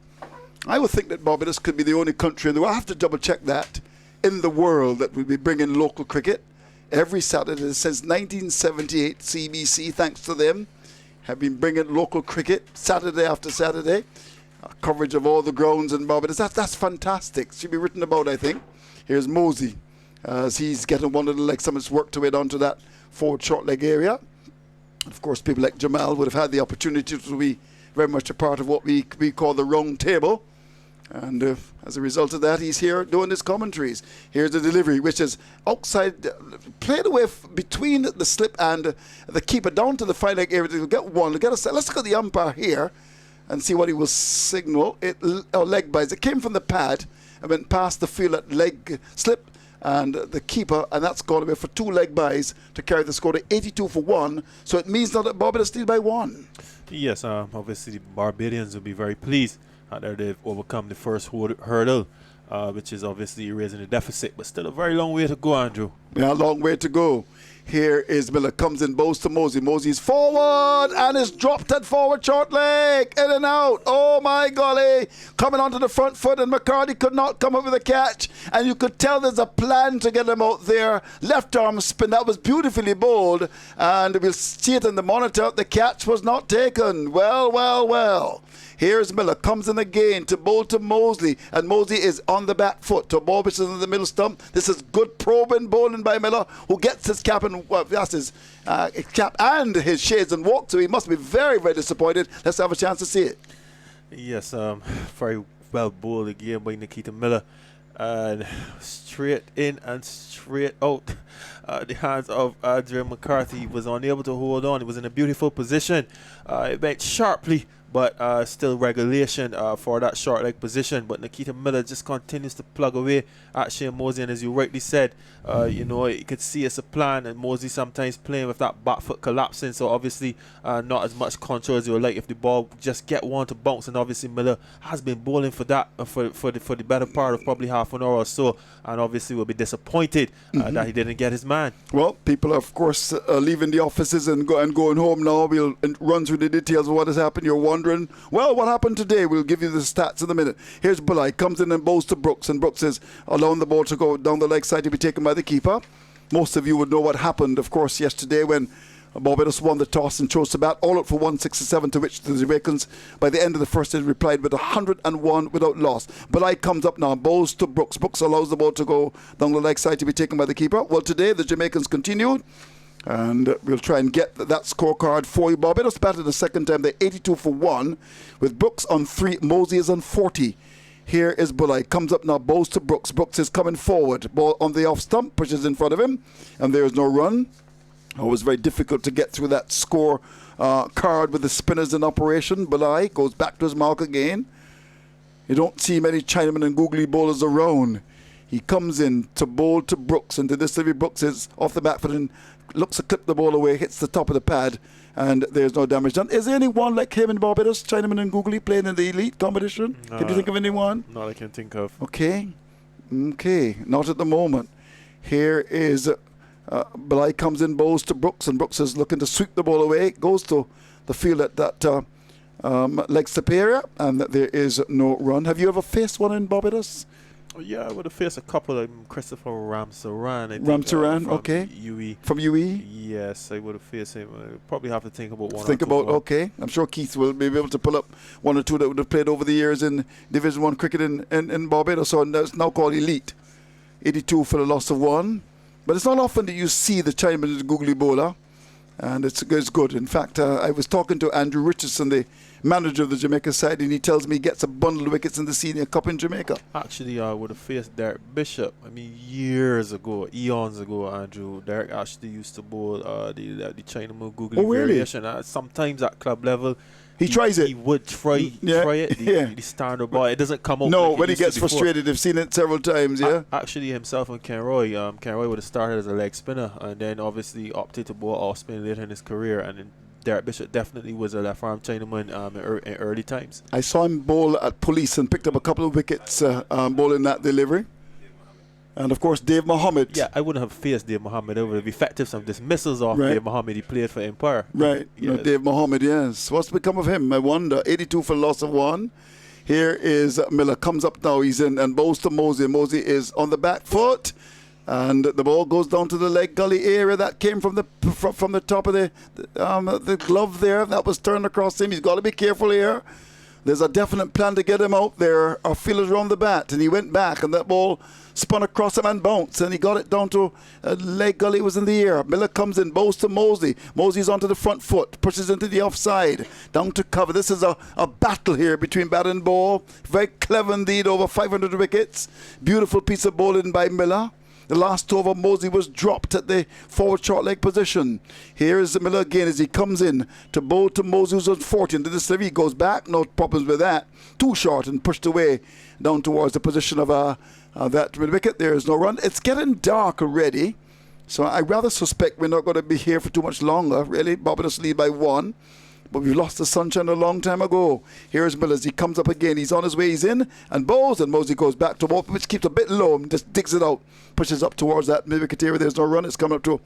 I would think that Barbados could be the only country in the world, I have to double check that, in the world that will be bringing local cricket every Saturday since 1978. CBC, thanks to them, have been bringing local cricket Saturday after Saturday. Coverage of all the grounds in Barbados. That's fantastic. Should be written about, I think. Here's Mosey as he's getting one of the legs. Someone's worked away down to that forward short leg area. Of course, people like Jamal would have had the opportunity to be very much a part of what we call the round table. And as a result of that, he's here doing his commentaries. Here's the delivery, which is outside, played away between the slip and the keeper down to the fine leg area to get one. Let's look at the umpire here and see what he will signal. Leg buys. It came from the pad and went past the field at leg slip and the keeper, and that's gone away for 2 leg buys to carry the score to 82 for 1. So it means now that Barbados still by 1. Yes, obviously the Barbadians will be very pleased that they've overcome the first hurdle, which is obviously raising the deficit, but still a very long way to go, Andrew. Yeah, a long way to go. Here is Miller, comes in, bows to Mosey. Mosey's forward and is dropped at forward short leg. In and out. Oh my golly. Coming onto the front foot, and McCarty could not come up with a catch. And you could tell there's a plan to get him out there. Left arm spin. That was beautifully bowled. And we'll see it in the monitor. The catch was not taken. Well. Here's Miller, comes in again to bowl to Mosley, and Mosley is on the back foot to a ball which is in the middle stump. This is good probing bowling by Miller, who gets his cap and that's his cap and his shades and walks. So he must be very, very disappointed. Let's have a chance to see it. Yes, very well bowled again by Nikita Miller, and straight in and straight out. The hands of Adrian McCarthy was unable to hold on. He was in a beautiful position. It went sharply, but still regulation for that short leg position. But Nikita Miller just continues to plug away at Shane Mosey, and as you rightly said, you could see it's a plan, and Mosey sometimes playing with that back foot collapsing, so obviously not as much control as you would like if the ball just get one to bounce. And obviously Miller has been bowling for that for the better part of probably half an hour or so, and obviously will be disappointed that he didn't get his man. Well, people are of course leaving the offices and going home now. We'll run through the details of what has happened. You're wondering, well, what happened today? We'll give you the stats in a minute. Here's Bulai, comes in and bows to Brooks, and Brooks is allowing the ball to go down the leg side to be taken by the keeper. Most of you would know what happened, of course, yesterday when Barbados won the toss and chose to bat, all out for 167, to which the Jamaicans, by the end of the first, had replied with 101 without loss. Belai comes up now, bowls to Brooks. Brooks allows the ball to go down the leg side to be taken by the keeper. Well, today the Jamaicans continued, and we'll try and get that scorecard for you. Barbados batted the second time. They're 82 for 1, with Brooks on 3, Mosey is on 40. Here is Belai, comes up now, bowls to Brooks. Brooks is coming forward, ball on the off stump, pushes in front of him, and there is no run. Always very difficult to get through that score card with the spinners in operation. Belai goes back to his mark again. You don't see many Chinamen and googly bowlers around. He comes in to bowl to Brooks, and to this delivery, Brooks is off the back foot and looks to clip the ball away, hits the top of the pad, and there's no damage done. Is there anyone like him in Barbados, Chinaman and googly, playing in the elite competition? Can you think of anyone? Not I can think of. Okay, not at the moment. Here is Belai comes in, bowls to Brooks, and Brooks is looking to sweep the ball away. Goes to the field at that leg superior, and there is no run. Have you ever faced one in Barbados? Yeah, I would have faced a couple of Christopher Ramsaran. Ramsaran, okay. UE. From UE? Yes, I would have faced him. I probably have to think about one. Okay. I'm sure Keith will be able to pull up one or two that would have played over the years in Division 1 cricket in Barbados, so that's now called elite. 82 for the loss of 1. But it's not often that you see the Chinaman and the googly bowler, and it's good. In fact, I was talking to Andrew Richardson, the manager of the Jamaica side, and he tells me he gets a bundle of wickets in the Senior Cup in Jamaica. Actually, I would have faced Derek Bishop. I mean, years ago, eons ago, Andrew. Derek actually used to bowl the Chinaman googly variation. Sometimes at club level, he tries it. He would try it. The standard ball. It doesn't come out. No, like when he gets frustrated, they've seen it several times. Actually, himself and Ken Roy would have started as a leg spinner, and then obviously opted to bowl off spin later in his career. And then Derek Bishop definitely was a left arm Chinaman in early times. I saw him bowl at Police and picked up a couple of wickets bowling that delivery. And of course, Dave Mohammed. Yeah, I wouldn't have faced Dave Mohammed. It would have effective some dismissals off Dave Mohammed. He played for Empire. Right. Yes. No, Dave Mohammed, yes. What's become of him? I wonder. 82 for loss of 1. Here is Miller. Comes up now. He's in and bowls to Mosey. Mosey is on the back foot. And the ball goes down to the leg gully area that came from the top of the glove there. That was turned across him. He's got to be careful here. There's a definite plan to get him out there. Our fielders around the bat, and he went back, and that ball spun across him and bounced, and he got it down to a leg gully. It was in the air. Miller comes in, bows to Mosey. Mosey's onto the front foot, pushes into the offside, down to cover. This is a battle here between bat and ball. Very clever indeed, over 500 wickets. Beautiful piece of bowling by Miller. The last over, Mosey was dropped at the forward short leg position. Here is Miller again as he comes in to bowl to Mosey, who's on 40. And to this he goes back, no problems with that. Too short and pushed away down towards the position of that mid wicket. There is no run. It's getting dark already, so I rather suspect we're not going to be here for too much longer, really. Barbados lead by 1. But we lost the sunshine a long time ago. Here's Miller as he comes up again. He's on his way. He's in and bowls, and Mosey goes back to ball, which keeps a bit low and just digs it out. Pushes up towards that mid-wicket area. There's no run. It's coming up to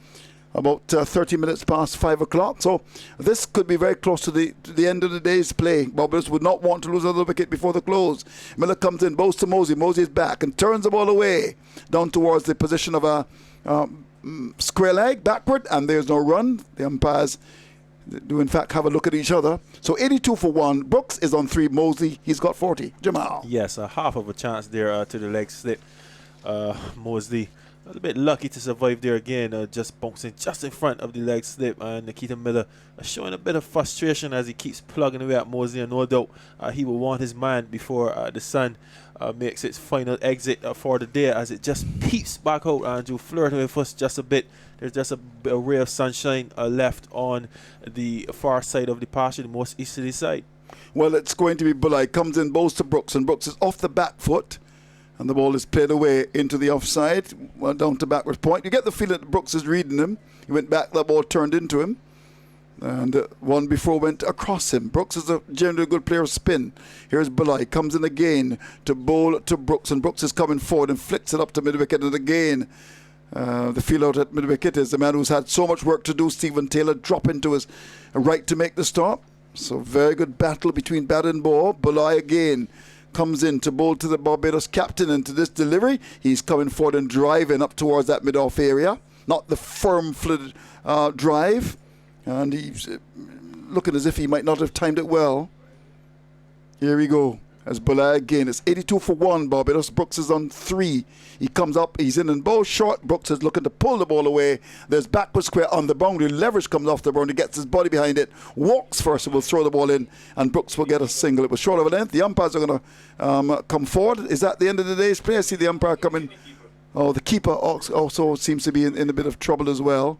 about 30 minutes past 5 o'clock. So this could be very close to the end of the day's play. Barbados would not want to lose another wicket before the close. Miller comes in, bowls to Mosey. Mosey is back and turns the ball away down towards the position of a square leg backward, and there's no run. The umpires do in fact have a look at each other. So 82 for 1. Brooks is on 3. Mosey, he's got 40. Jamal. Yes, a half of a chance there to the leg slip. Mosley a little bit lucky to survive there again, just bouncing just in front of the leg slip. And Nikita Miller showing a bit of frustration as he keeps plugging away at Mosley, and no doubt he will want his man before the sun makes its final exit for the day, as it just peeps back out. Andrew, flirting with us just a bit. There's just a ray of sunshine left on the far side of the pasture, the most easterly side. Well, it's going to be Belai. Comes in, bowls to Brooks, and Brooks is off the back foot, and the ball is played away into the offside, down to backward point. You get the feeling that Brooks is reading him. He went back, that ball turned into him, and one before went across him. Brooks is a generally good player of spin. Here's Belai, comes in again to bowl to Brooks, and Brooks is coming forward and flicks it up to mid-wicket, and again the field out at mid-wicket is the man who's had so much work to do, Stephen Taylor, drop into his right to make the stop. So very good battle between bat and ball. Belai again comes in to bowl to the Barbados captain, into this delivery. He's coming forward and driving up towards that mid-off area. Not the firm-footed drive. And he's looking as if he might not have timed it well. Here we go. As Bulai again. It's 82 for 1. Barbados. Brooks is on 3. He comes up. He's in and bow short. Brooks is looking to pull the ball away. There's backward square on the boundary. Leverage comes off the boundary. Gets his body behind it. Walks first and will throw the ball in. And Brooks will get a single. It was short of a length. The umpires are going to come forward. Is that the end of the day's play? I see the umpire coming. Oh, the keeper also seems to be in a bit of trouble as well.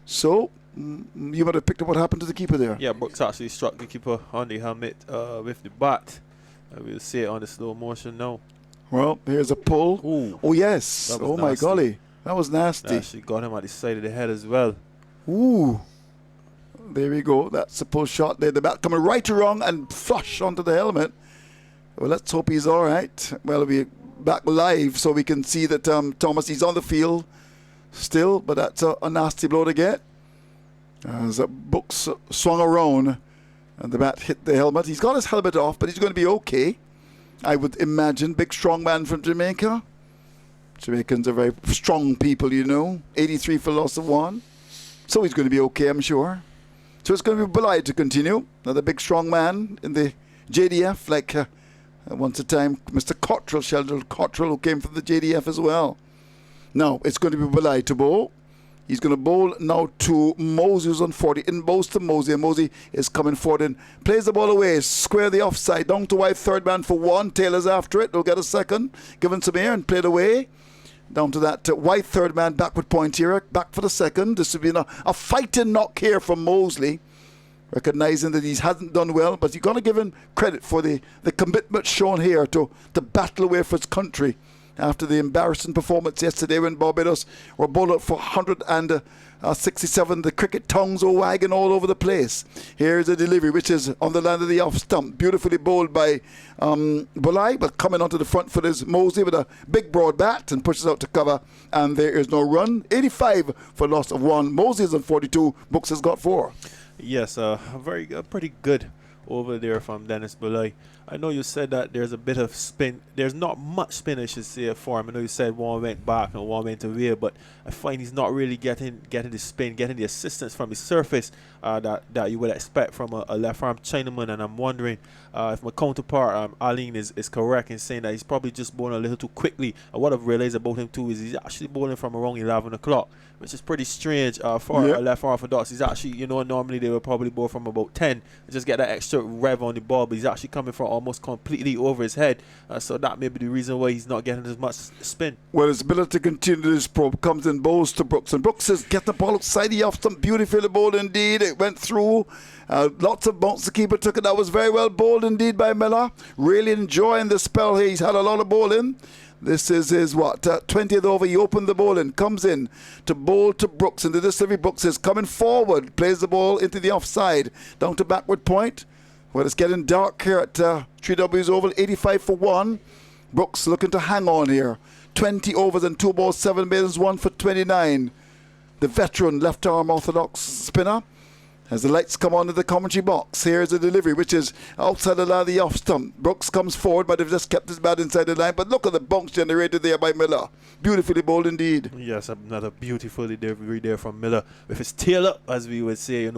So, you might have picked up what happened to the keeper there. Yeah, Brooks actually struck the keeper on the helmet with the bat. We'll see it on the slow motion now. Well, here's a pull. Ooh. Oh, yes. That was Oh, my nasty. golly. That was nasty. Actually got him at the side of the head as well. Ooh. There we go. That's a pull shot there. The bat coming right around and flush onto the helmet. Well, let's hope he's all right. Well, we'll be back live so we can see that Thomas, he's on the field still, but that's a nasty blow to get. As Brooks swung around and the bat hit the helmet. He's got his helmet off, but he's going to be okay, I would imagine. Big, strong man from Jamaica. Jamaicans are very strong people, you know. 83 for loss of 1. So he's going to be okay, I'm sure. So it's going to be Bulai to continue. Another big, strong man in the JDF, like once a time Mr. Cottrell, Sheldon Cottrell, who came from the JDF as well. Now, it's going to be Bulai to bowl. He's going to bowl now to Mosey, who's on 40. In bows to Mosey, and Mosey is coming forward and plays the ball away. Square the offside. Down to wide, third man for 1. Taylor's after it. They'll get a second. Given some air and played away. Down to that wide third man, backward point here. Back for the second. This will be a fighting knock here from Mosley. Recognizing that he hasn't done well, but you've got to give him credit for the commitment shown here to battle away for his country. After the embarrassing performance yesterday when Barbados were bowled out for 167, the cricket tongues are wagging all over the place. Here's a delivery which is on the land of the off stump, beautifully bowled by Bulai, but coming onto the front foot is Mosley with a big broad bat and pushes out to cover, and there is no run. 85 for loss of 1. Mosley is on 42. Brooks has got 4. Yes, pretty good over there from Dennis Bulai. I know you said that there's a bit of spin. There's not much spin, I should say, for him. I know you said one went back and one went away, but I find he's not really getting the spin, getting the assistance from his surface that you would expect from a left-arm Chinaman. And I'm wondering if my counterpart, Aline, is correct in saying that he's probably just bowling a little too quickly. And what I've realized about him, too, is he's actually bowling from around 11 o'clock, which is pretty strange for a left-arm orthodox. He's actually, normally they would probably bowl from about 10 and just get that extra rev on the ball, but he's actually coming from almost completely over his head, so that may be the reason why he's not getting as much spin. Well, his ability to continue this probe comes in bowls to Brooks, and Brooks says get the ball outside the off stump, beautifully bowled indeed. It went through, lots of bounce. The keeper took it. That was very well bowled indeed by Miller. Really enjoying the spell here. He's had a lot of bowling. This is his 20th over. He opened the ball and comes in to bowl to Brooks, and the delivery Brooks is coming forward, plays the ball into the offside, down to backward point. Well, it's getting dark here at 3W's Oval. 85 for 1. Brooks looking to hang on here. 20 overs and 2 balls, 7 bases, 1 for 29. The veteran left-arm orthodox spinner. As the lights come on in the commentary box, here's a delivery which is outside the line of the off stump. Brooks comes forward, but they've just kept his bat inside the line. But look at the bounce generated there by Miller. Beautifully bowled indeed. Yes, another beautiful delivery there from Miller with his tail up, as we would say,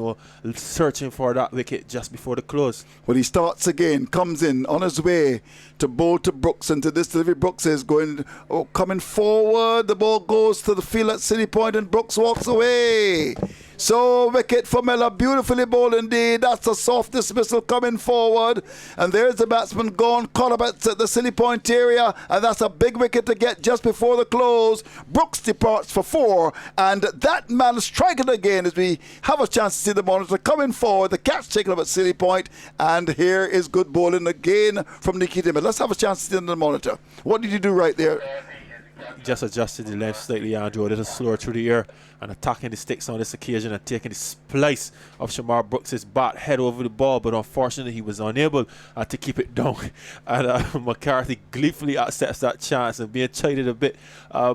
searching for that wicket just before the close. Well, he starts again, comes in on his way to bowl to Brooks, and to this delivery Brooks is coming forward. The ball goes to the field at City Point, and Brooks walks away. So, wicket for Miller, beautifully bowled indeed. That's a soft dismissal coming forward. And there's the batsman gone, caught up at the Silly Point area. And that's a big wicket to get just before the close. Brooks departs for 4. And that man is striking again as we have a chance to see the monitor coming forward. The catch taken up at Silly Point. And here is good bowling again from Nikita Miller. Let's have a chance to see the monitor. What did you do right there? Just adjusted the left slightly, Andrew, a little slower through the air, and attacking the sticks on this occasion and taking the splice of Shamar Brooks' bat head over the ball, but unfortunately he was unable to keep it down. And McCarthy gleefully accepts that chance and being chided a bit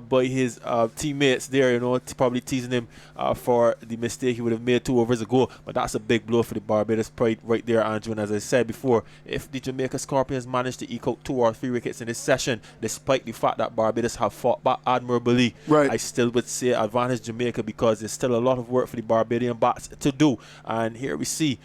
by his teammates there, probably teasing him for the mistake he would have made 2 overs ago. But that's a big blow for the Barbados pride right there, Andrew. And as I said before, if the Jamaica Scorpions manage to eke out 2 or 3 wickets in this session, despite the fact that Barbados have fought back admirably, right, I still would say advantage Jamaica Jamaica, because there's still a lot of work for the Barbadian bats to do. And here we see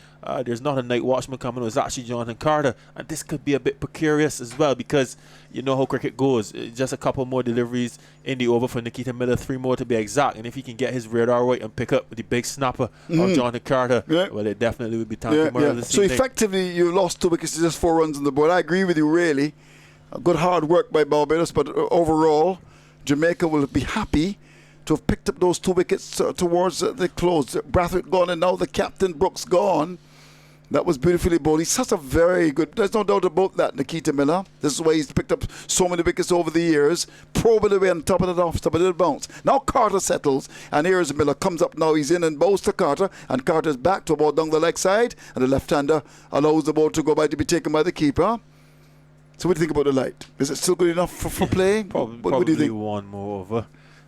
there's not a night watchman coming. It's actually Jonathan Carter, and this could be a bit precarious as well, because you know how cricket goes. Just a couple more deliveries in the over for Nikita Miller, 3 more to be exact, and if he can get his radar right and pick up the big snapper of Jonathan Carter, well, it definitely would be time to murder this So effectively you lost 2 wickets to just 4 runs on the board. I agree with you, really. Good hard work by Barbados, but overall Jamaica will be happy to have picked up those 2 wickets towards the close. Brathwaite gone, and now the captain Brooks gone. That was beautifully bowled. He's such a very good, there's no doubt about that, Nikita Miller. This is why he's picked up so many wickets over the years. Probing away on top of the off, top of the bounce. Now Carter settles, and here's Miller. Comes up now, he's in and bows to Carter, and Carter's back to a ball down the leg side, and the left-hander allows the ball to go by, to be taken by the keeper. So what do you think about the light? Is it still good enough for play? Probably what do you think? one more over.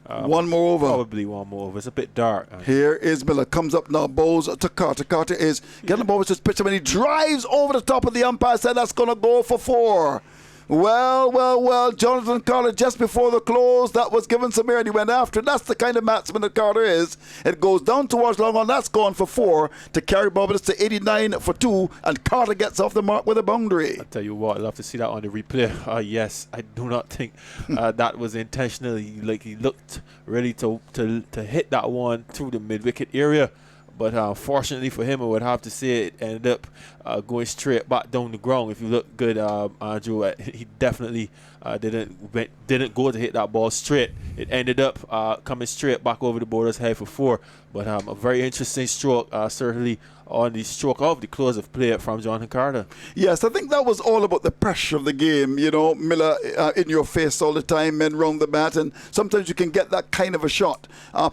One more over. Probably one more over. It's a bit dark. Here is Miller. Comes up now. Bowls to Carter. Carter is getting the ball with his pitcher, and he drives over the top of the umpire. Said that's going to go for 4. Well. Jonathan Carter, just before the close, that was given some air, and he went after. That's the kind of batsman that Carter is. It goes down towards long on. That's gone for 4 to carry Barbados to 89 for 2, and Carter gets off the mark with a boundary. I tell you what, I'd love to see that on the replay. Yes, I do not think that was intentionally. Like, he looked ready to hit that one through the mid-wicket area. But unfortunately for him, I would have to say it ended up going straight back down the ground. If you look good, Andrew, he definitely didn't go to hit that ball straight. It ended up coming straight back over the border's head for 4. But a very interesting stroke, certainly on the stroke of the close of play from Jonathan Carter. Yes, I think that was all about the pressure of the game. You know, Miller in your face all the time, men round the bat, and sometimes you can get that kind of a shot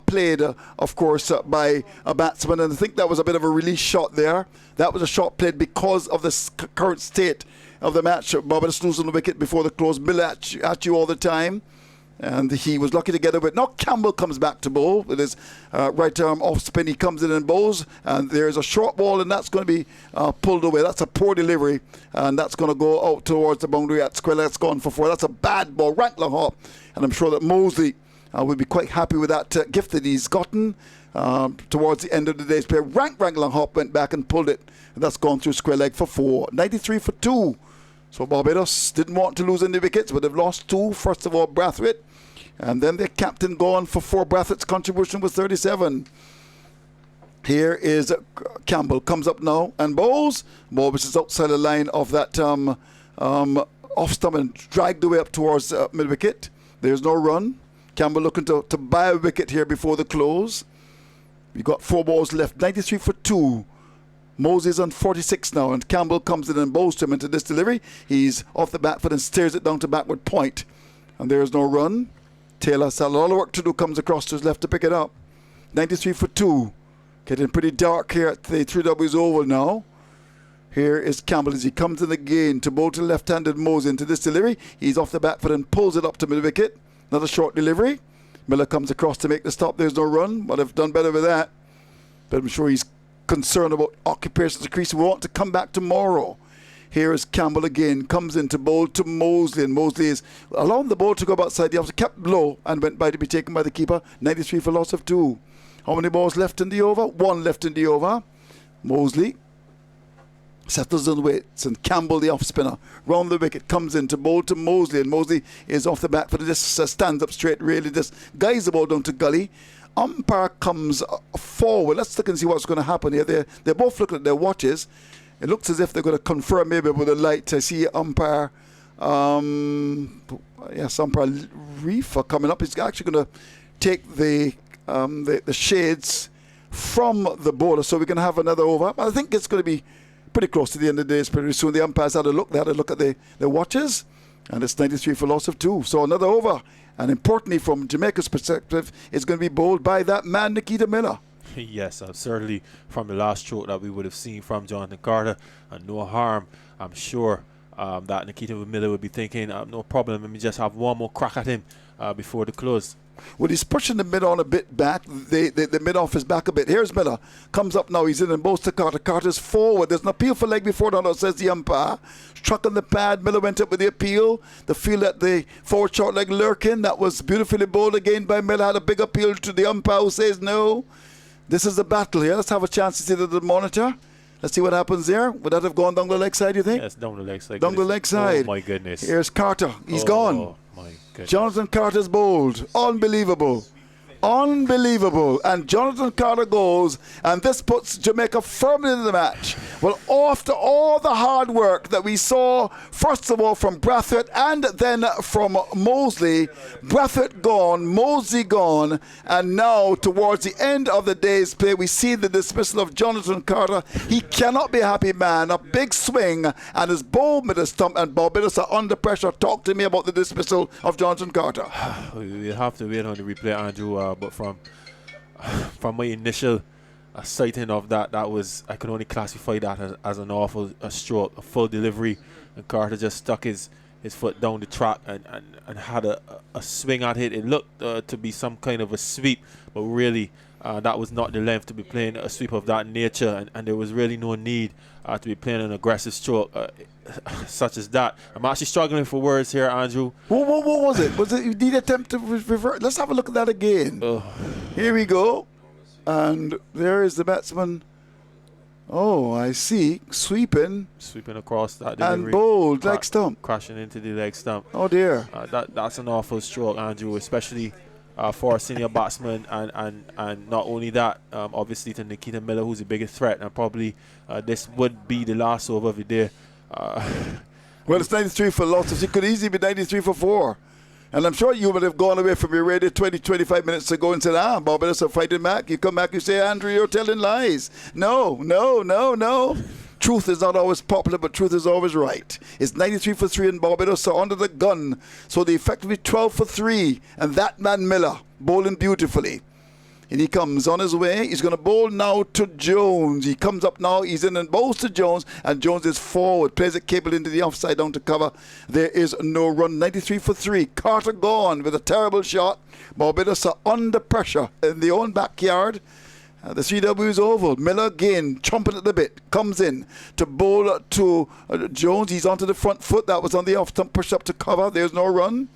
played, of course, by a batsman. And I think that was a bit of a release shot there. That was a shot played because of the current state of the match. Barbados losing the wicket before the close. Miller at you all the time. And he was lucky to get away. Now Campbell comes back to bowl with his right arm off spin. He comes in and bowls, and there's a short ball, and that's going to be pulled away. That's a poor delivery, and that's going to go out towards the boundary at square. That's gone for 4. That's a bad ball, right long hop, and I'm sure that Mosley will be quite happy with that gift that he's gotten towards the end of the day's play. Rank long hop went back and pulled it, and that's gone through square leg for 4. 93 for 2. So Barbados didn't want to lose any wickets, but they've lost 2. First of all, Brathwaite. And then their captain gone for 4. Brathwaite's contribution was 37. Here is Campbell. Comes up now and bowls. Ball which is outside the line of that off stump and dragged away up towards mid-wicket. There's no run. Campbell looking to buy a wicket here before the close. We've got 4 balls left. 93 for 2. Moses on 46 now, and Campbell comes in and bowls to him into this delivery. He's off the back foot and steers it down to backward point. And there's no run. Taylor has a lot of work to do, comes across to his left to pick it up. 93 for 2. Getting pretty dark here at the 3Ws Oval now. Here is Campbell as he comes in again to bowl to left-handed Moses into this delivery. He's off the back foot and pulls it up to mid-wicket. Another short delivery. Miller comes across to make the stop. There's no run, but I've done better with that. But I'm sure he's concerned about occupation of the crease. We want to come back tomorrow. Here is Campbell again, comes in to bowl to Mosley, and Mosley is allowing the ball to go outside the offside, kept low and went by to be taken by the keeper. 93 for loss of 2. How many balls left in the over? 1 left in the over. Mosley settles on the weights, and Campbell, the off spinner, round the wicket, comes in to bowl to Mosley, and Mosley is off the back, but just stands up straight, really just guides the ball down to gully. Umpire comes forward. Let's look and see what's going to happen here. They're both looking at their watches. It looks as if they're going to confirm maybe with a light. I see umpire, umpire Reefer coming up. He's actually going to take the shades from the bowler, so we can have another over. I think it's going to be pretty close to the end of the day. It's pretty soon. The umpires had a look. They had a look at their watches, and it's 93 for loss of 2. So another over. And importantly, from Jamaica's perspective, it's going to be bowled by that man, Nikita Miller. Yes, certainly from the last stroke that we would have seen from Jonathan Carter, and no harm, I'm sure that Nikita Miller would be thinking, no problem, let me just have one more crack at him before the close. Well, he's pushing the mid on a bit back. The mid off his back a bit. Here's Miller. Comes up now. He's in and bowls to Carter. Carter's forward. There's an appeal for leg before now, says the umpire. Struck on the pad. Miller went up with the appeal. The field at the forward short leg lurking. That was beautifully bowled again by Miller. Had a big appeal to the umpire who says no. This is the battle here. Let's have a chance to see the monitor. Let's see what happens there. Would that have gone down the leg side, you think? Yes, down the leg side. Down the leg side. Oh, my goodness. Here's Carter. He's gone. Oh, my goodness. Jonathan Carter's bowled. Unbelievable. Unbelievable. And Jonathan Carter goes, and this puts Jamaica firmly in the match. Well, after all the hard work that we saw, first of all from Brathwaite and then from Mosley, Brathwaite gone, Mosley gone, and now towards the end of the day's play, we see the dismissal of Jonathan Carter. He cannot be a happy man. A big swing, and his bowled with a stump, and Barbados are under pressure. Talk to me about the dismissal of Jonathan Carter. We have to wait on the replay, Andrew. But from my initial sighting of that was, I can only classify that as an awful stroke, a full delivery, and Carter just stuck his foot down the track and had a swing at it. It looked to be some kind of a sweep, but really that was not the length to be playing a sweep of that nature, and there was really no need to be playing an aggressive stroke such as that. I'm actually struggling for words here, Andrew. What was it? Was it the attempt to revert? Let's have a look at that again. Here we go. And there is the batsman. Oh, I see. Sweeping Across that delivery. And bowled leg stump. Crashing into the leg stump. Oh, dear. That's an awful stroke, Andrew, especially for a senior batsman, and not only that, obviously to Nikita Miller, who's the biggest threat, and probably this would be the last over of the day. Well, it's 93 for losses. It could easily be 93 for 4. And I'm sure you would have gone away from your radio 25 minutes ago and said, Barbados are fighting back. You come back, you say, Andrew, you're telling lies. No. Truth is not always popular, but truth is always right. It's 93 for 3 and Barbados are under the gun. So they effectively 12 for 3. And that man Miller bowling beautifully. And he comes on his way. He's going to bowl now to Jones. He comes up now. He's in and bowls to Jones. And Jones is forward. Plays a cable into the offside down to cover. There is no run. 93 for 3. Carter gone with a terrible shot. Barbados are under pressure in their own backyard. The CW's oval. Miller again, chomping at the bit. Comes in to bowl to Jones. He's onto the front foot. That was on the off stump. Push up to cover. There's no run.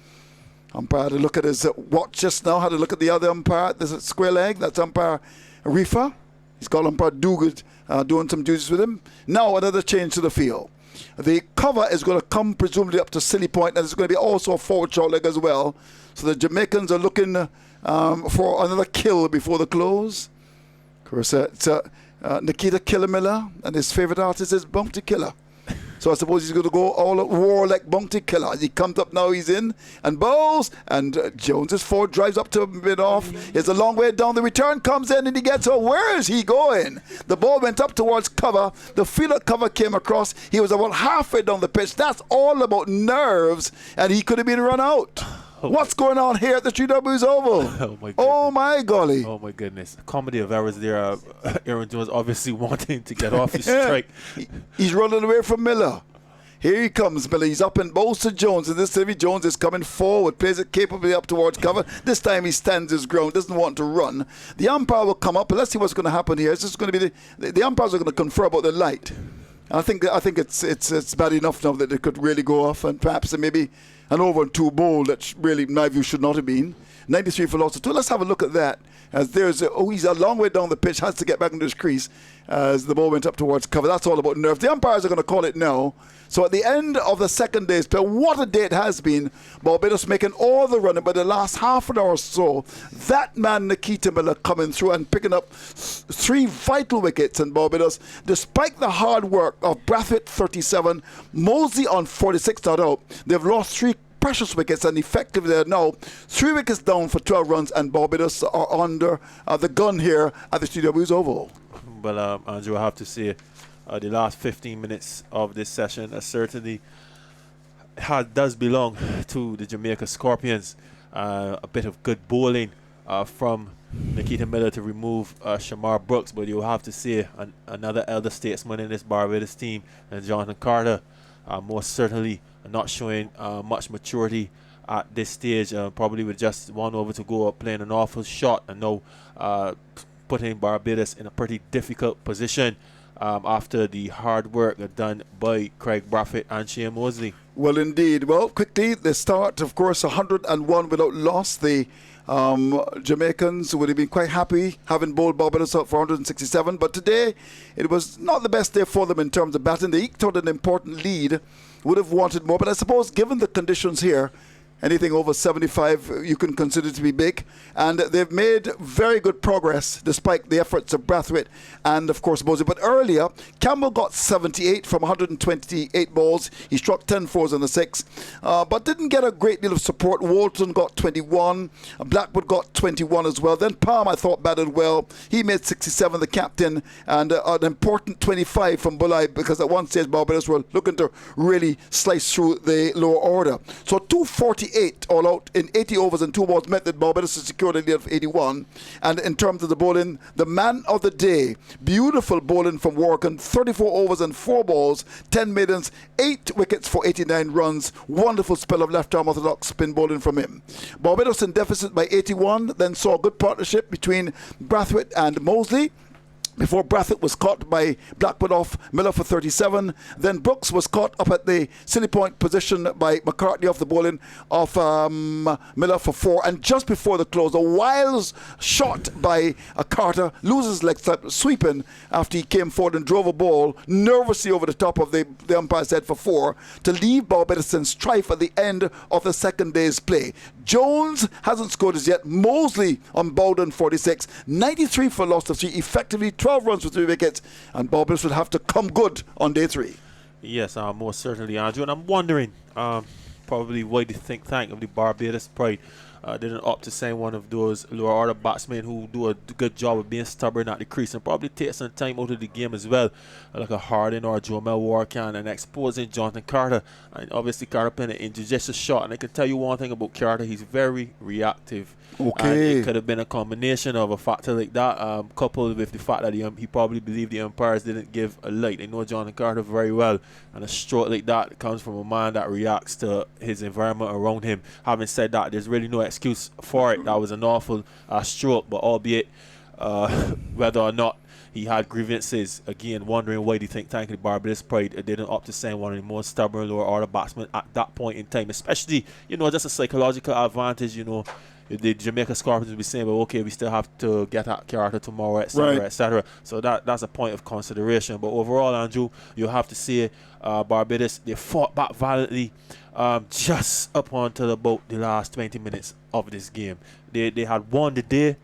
Umpire had a look at his watch just now, had a look at the other umpire. There's a square leg. That's umpire Rifa. He's got umpire Duguid doing some duties with him. Now another change to the field. The cover is going to come presumably up to Silly Point, and it's going to be also a forward short leg as well. So the Jamaicans are looking for another kill before the close. Of course, it's Nikita Killer Miller, and his favourite artist is Bounty Killer. So I suppose he's going to go all at war like Bounty Killer. He comes up now, he's in and bowls, and Jones is forward, drives up to mid off. He's a long way down. The return comes in and he gets, where is he going? The ball went up towards cover. The fielder cover came across. He was about halfway down the pitch. That's all about nerves, and he could have been run out. What's going on here at the 3W's Oval? Oh my golly. Oh my goodness. Comedy of errors there. Aaron Jones obviously wanting to get off his strike. He's running away from Miller. Here he comes, Miller. He's up and bowls to Jones, and this time Jones is coming forward, plays it capably up towards cover. This time he stands his ground, doesn't want to run. The umpire will come up, but let's see what's going to happen here. It's just going to be the umpires are going to confer about the light. And I think it's bad enough now that it could really go off, and perhaps maybe an over and 2 bowl that really, in my view, should not have been. 93 for loss of 2. Let's have a look at that. As he's a long way down the pitch, has to get back into his crease as the ball went up towards cover. That's all about nerves. The umpires are going to call it now. So at the end of the second day's play, what a day it has been. Barbados making all the running, but the last half an hour or so, that man Nikita Miller coming through and picking up 3 vital wickets in Barbados, despite the hard work of Brathwaite 37, Mosley on 46 not out. They've lost 3 precious wickets, and effectively they're now 3 wickets down for 12 runs, and Barbados are under the gun here at the CW's Oval. Well, Andrew, I have to say, the last 15 minutes of this session certainly does belong to the Jamaica Scorpions. A bit of good bowling from Nikita Miller to remove Shamar Brooks, but you'll have to say another elder statesman in this Barbados team, and Jonathan Carter, most certainly not showing much maturity at this stage. Probably with just 1 over to go, playing an awful shot, and now putting Barbados in a pretty difficult position after the hard work done by Craig Braffett and Shane Mosley. Well, indeed. Well, quickly, the start, of course, 101 without loss. The Jamaicans would have been quite happy having bowled Barbados out for 167, but today it was not the best day for them in terms of batting. They eked out an important lead, would have wanted more, but I suppose given the conditions here, anything over 75 you can consider to be big, and they've made very good progress despite the efforts of Brathwaite and of course Mosley. But earlier Campbell got 78 from 128 balls. He struck 10 fours on the 6, but didn't get a great deal of support. Walton got 21, Blackwood got 21 as well. Then Palm, I thought, batted well. He made 67, the captain, and an important 25 from Bulai, because at one stage Barbados were looking to really slice through the lower order. So 248 all out in 80 overs and 2 balls meant that Barbados secured a lead of 81. And in terms of the bowling, the man of the day, beautiful bowling from Warrican, 34 overs and 4 balls, 10 maidens, 8 wickets for 89 runs. Wonderful spell of left-arm orthodox spin bowling from him. Barbados in deficit by 81, then saw a good partnership between Brathwaite and Mosley, before Brathwaite was caught by Blackwood off Miller for 37. Then Brooks was caught up at the silly point position by McCartney off the bowling of Miller for 4. And just before the close, a wild shot by Carter, loses leg sweeping after he came forward and drove a ball nervously over the top of the umpire's head for 4 to leave Barbados in strife at the end of the second day's play. Jones hasn't scored as yet. Mosley on Bowden 46, 93 for loss of 3, effectively 12 runs for 3 wickets, and Barbados will have to come good on day 3. Yes, most certainly, Andrew. And I'm wondering, probably why the think tank of the Barbados Pride didn't opt to sign one of those lower order batsmen who do a good job of being stubborn at the crease and probably take some time out of the game as well, like a Harding or Jamel Warrican, and exposing Jonathan Carter. And obviously Carter playing an injudicious shot, and I can tell you one thing about Carter: he's very reactive. Okay. And it could have been a combination of a factor like that, coupled with the fact that he probably believed the umpires didn't give a light. They know Jonathan Carter very well, and a stroke like that comes from a man that reacts to his environment around him. Having said that, there's really no excuse for it. That was an awful stroke, but albeit whether or not he had grievances, again, wondering why the think tank of the Barbados Pride didn't opt to send one of the most stubborn lower order batsmen at that point in time, especially, just a psychological advantage, the Jamaica Scorpions will be saying, well, okay, we still have to get at Carter tomorrow, etc., right, etc. So that's a point of consideration. But overall, Andrew, you have to say Barbados, they fought back valiantly just up until about the last 20 minutes of this game. They had won the day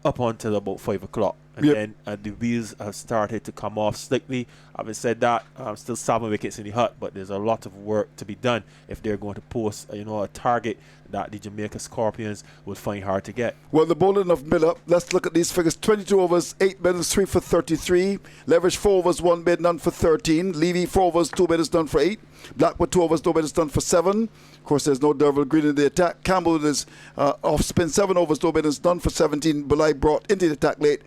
up until about 5 o'clock. And then the wheels have started to come off slightly. Having said that, still 7 wickets in the hut, but there's a lot of work to be done if they're going to post, a target that the Jamaica Scorpions would find hard to get. Well, the bowling of Miller, let's look at these figures. 22 overs, 8 middles, 3 for 33. Leverage 4 overs, 1 mid, none for 13. Levy 4 overs, 2 middles, none for 8. Blackwood 2 overs, no middles, none for 7. Of course, there's no Derval Green in the attack. Campbell is off spin, 7 overs, no middles, none for 17. Bulai brought into the attack late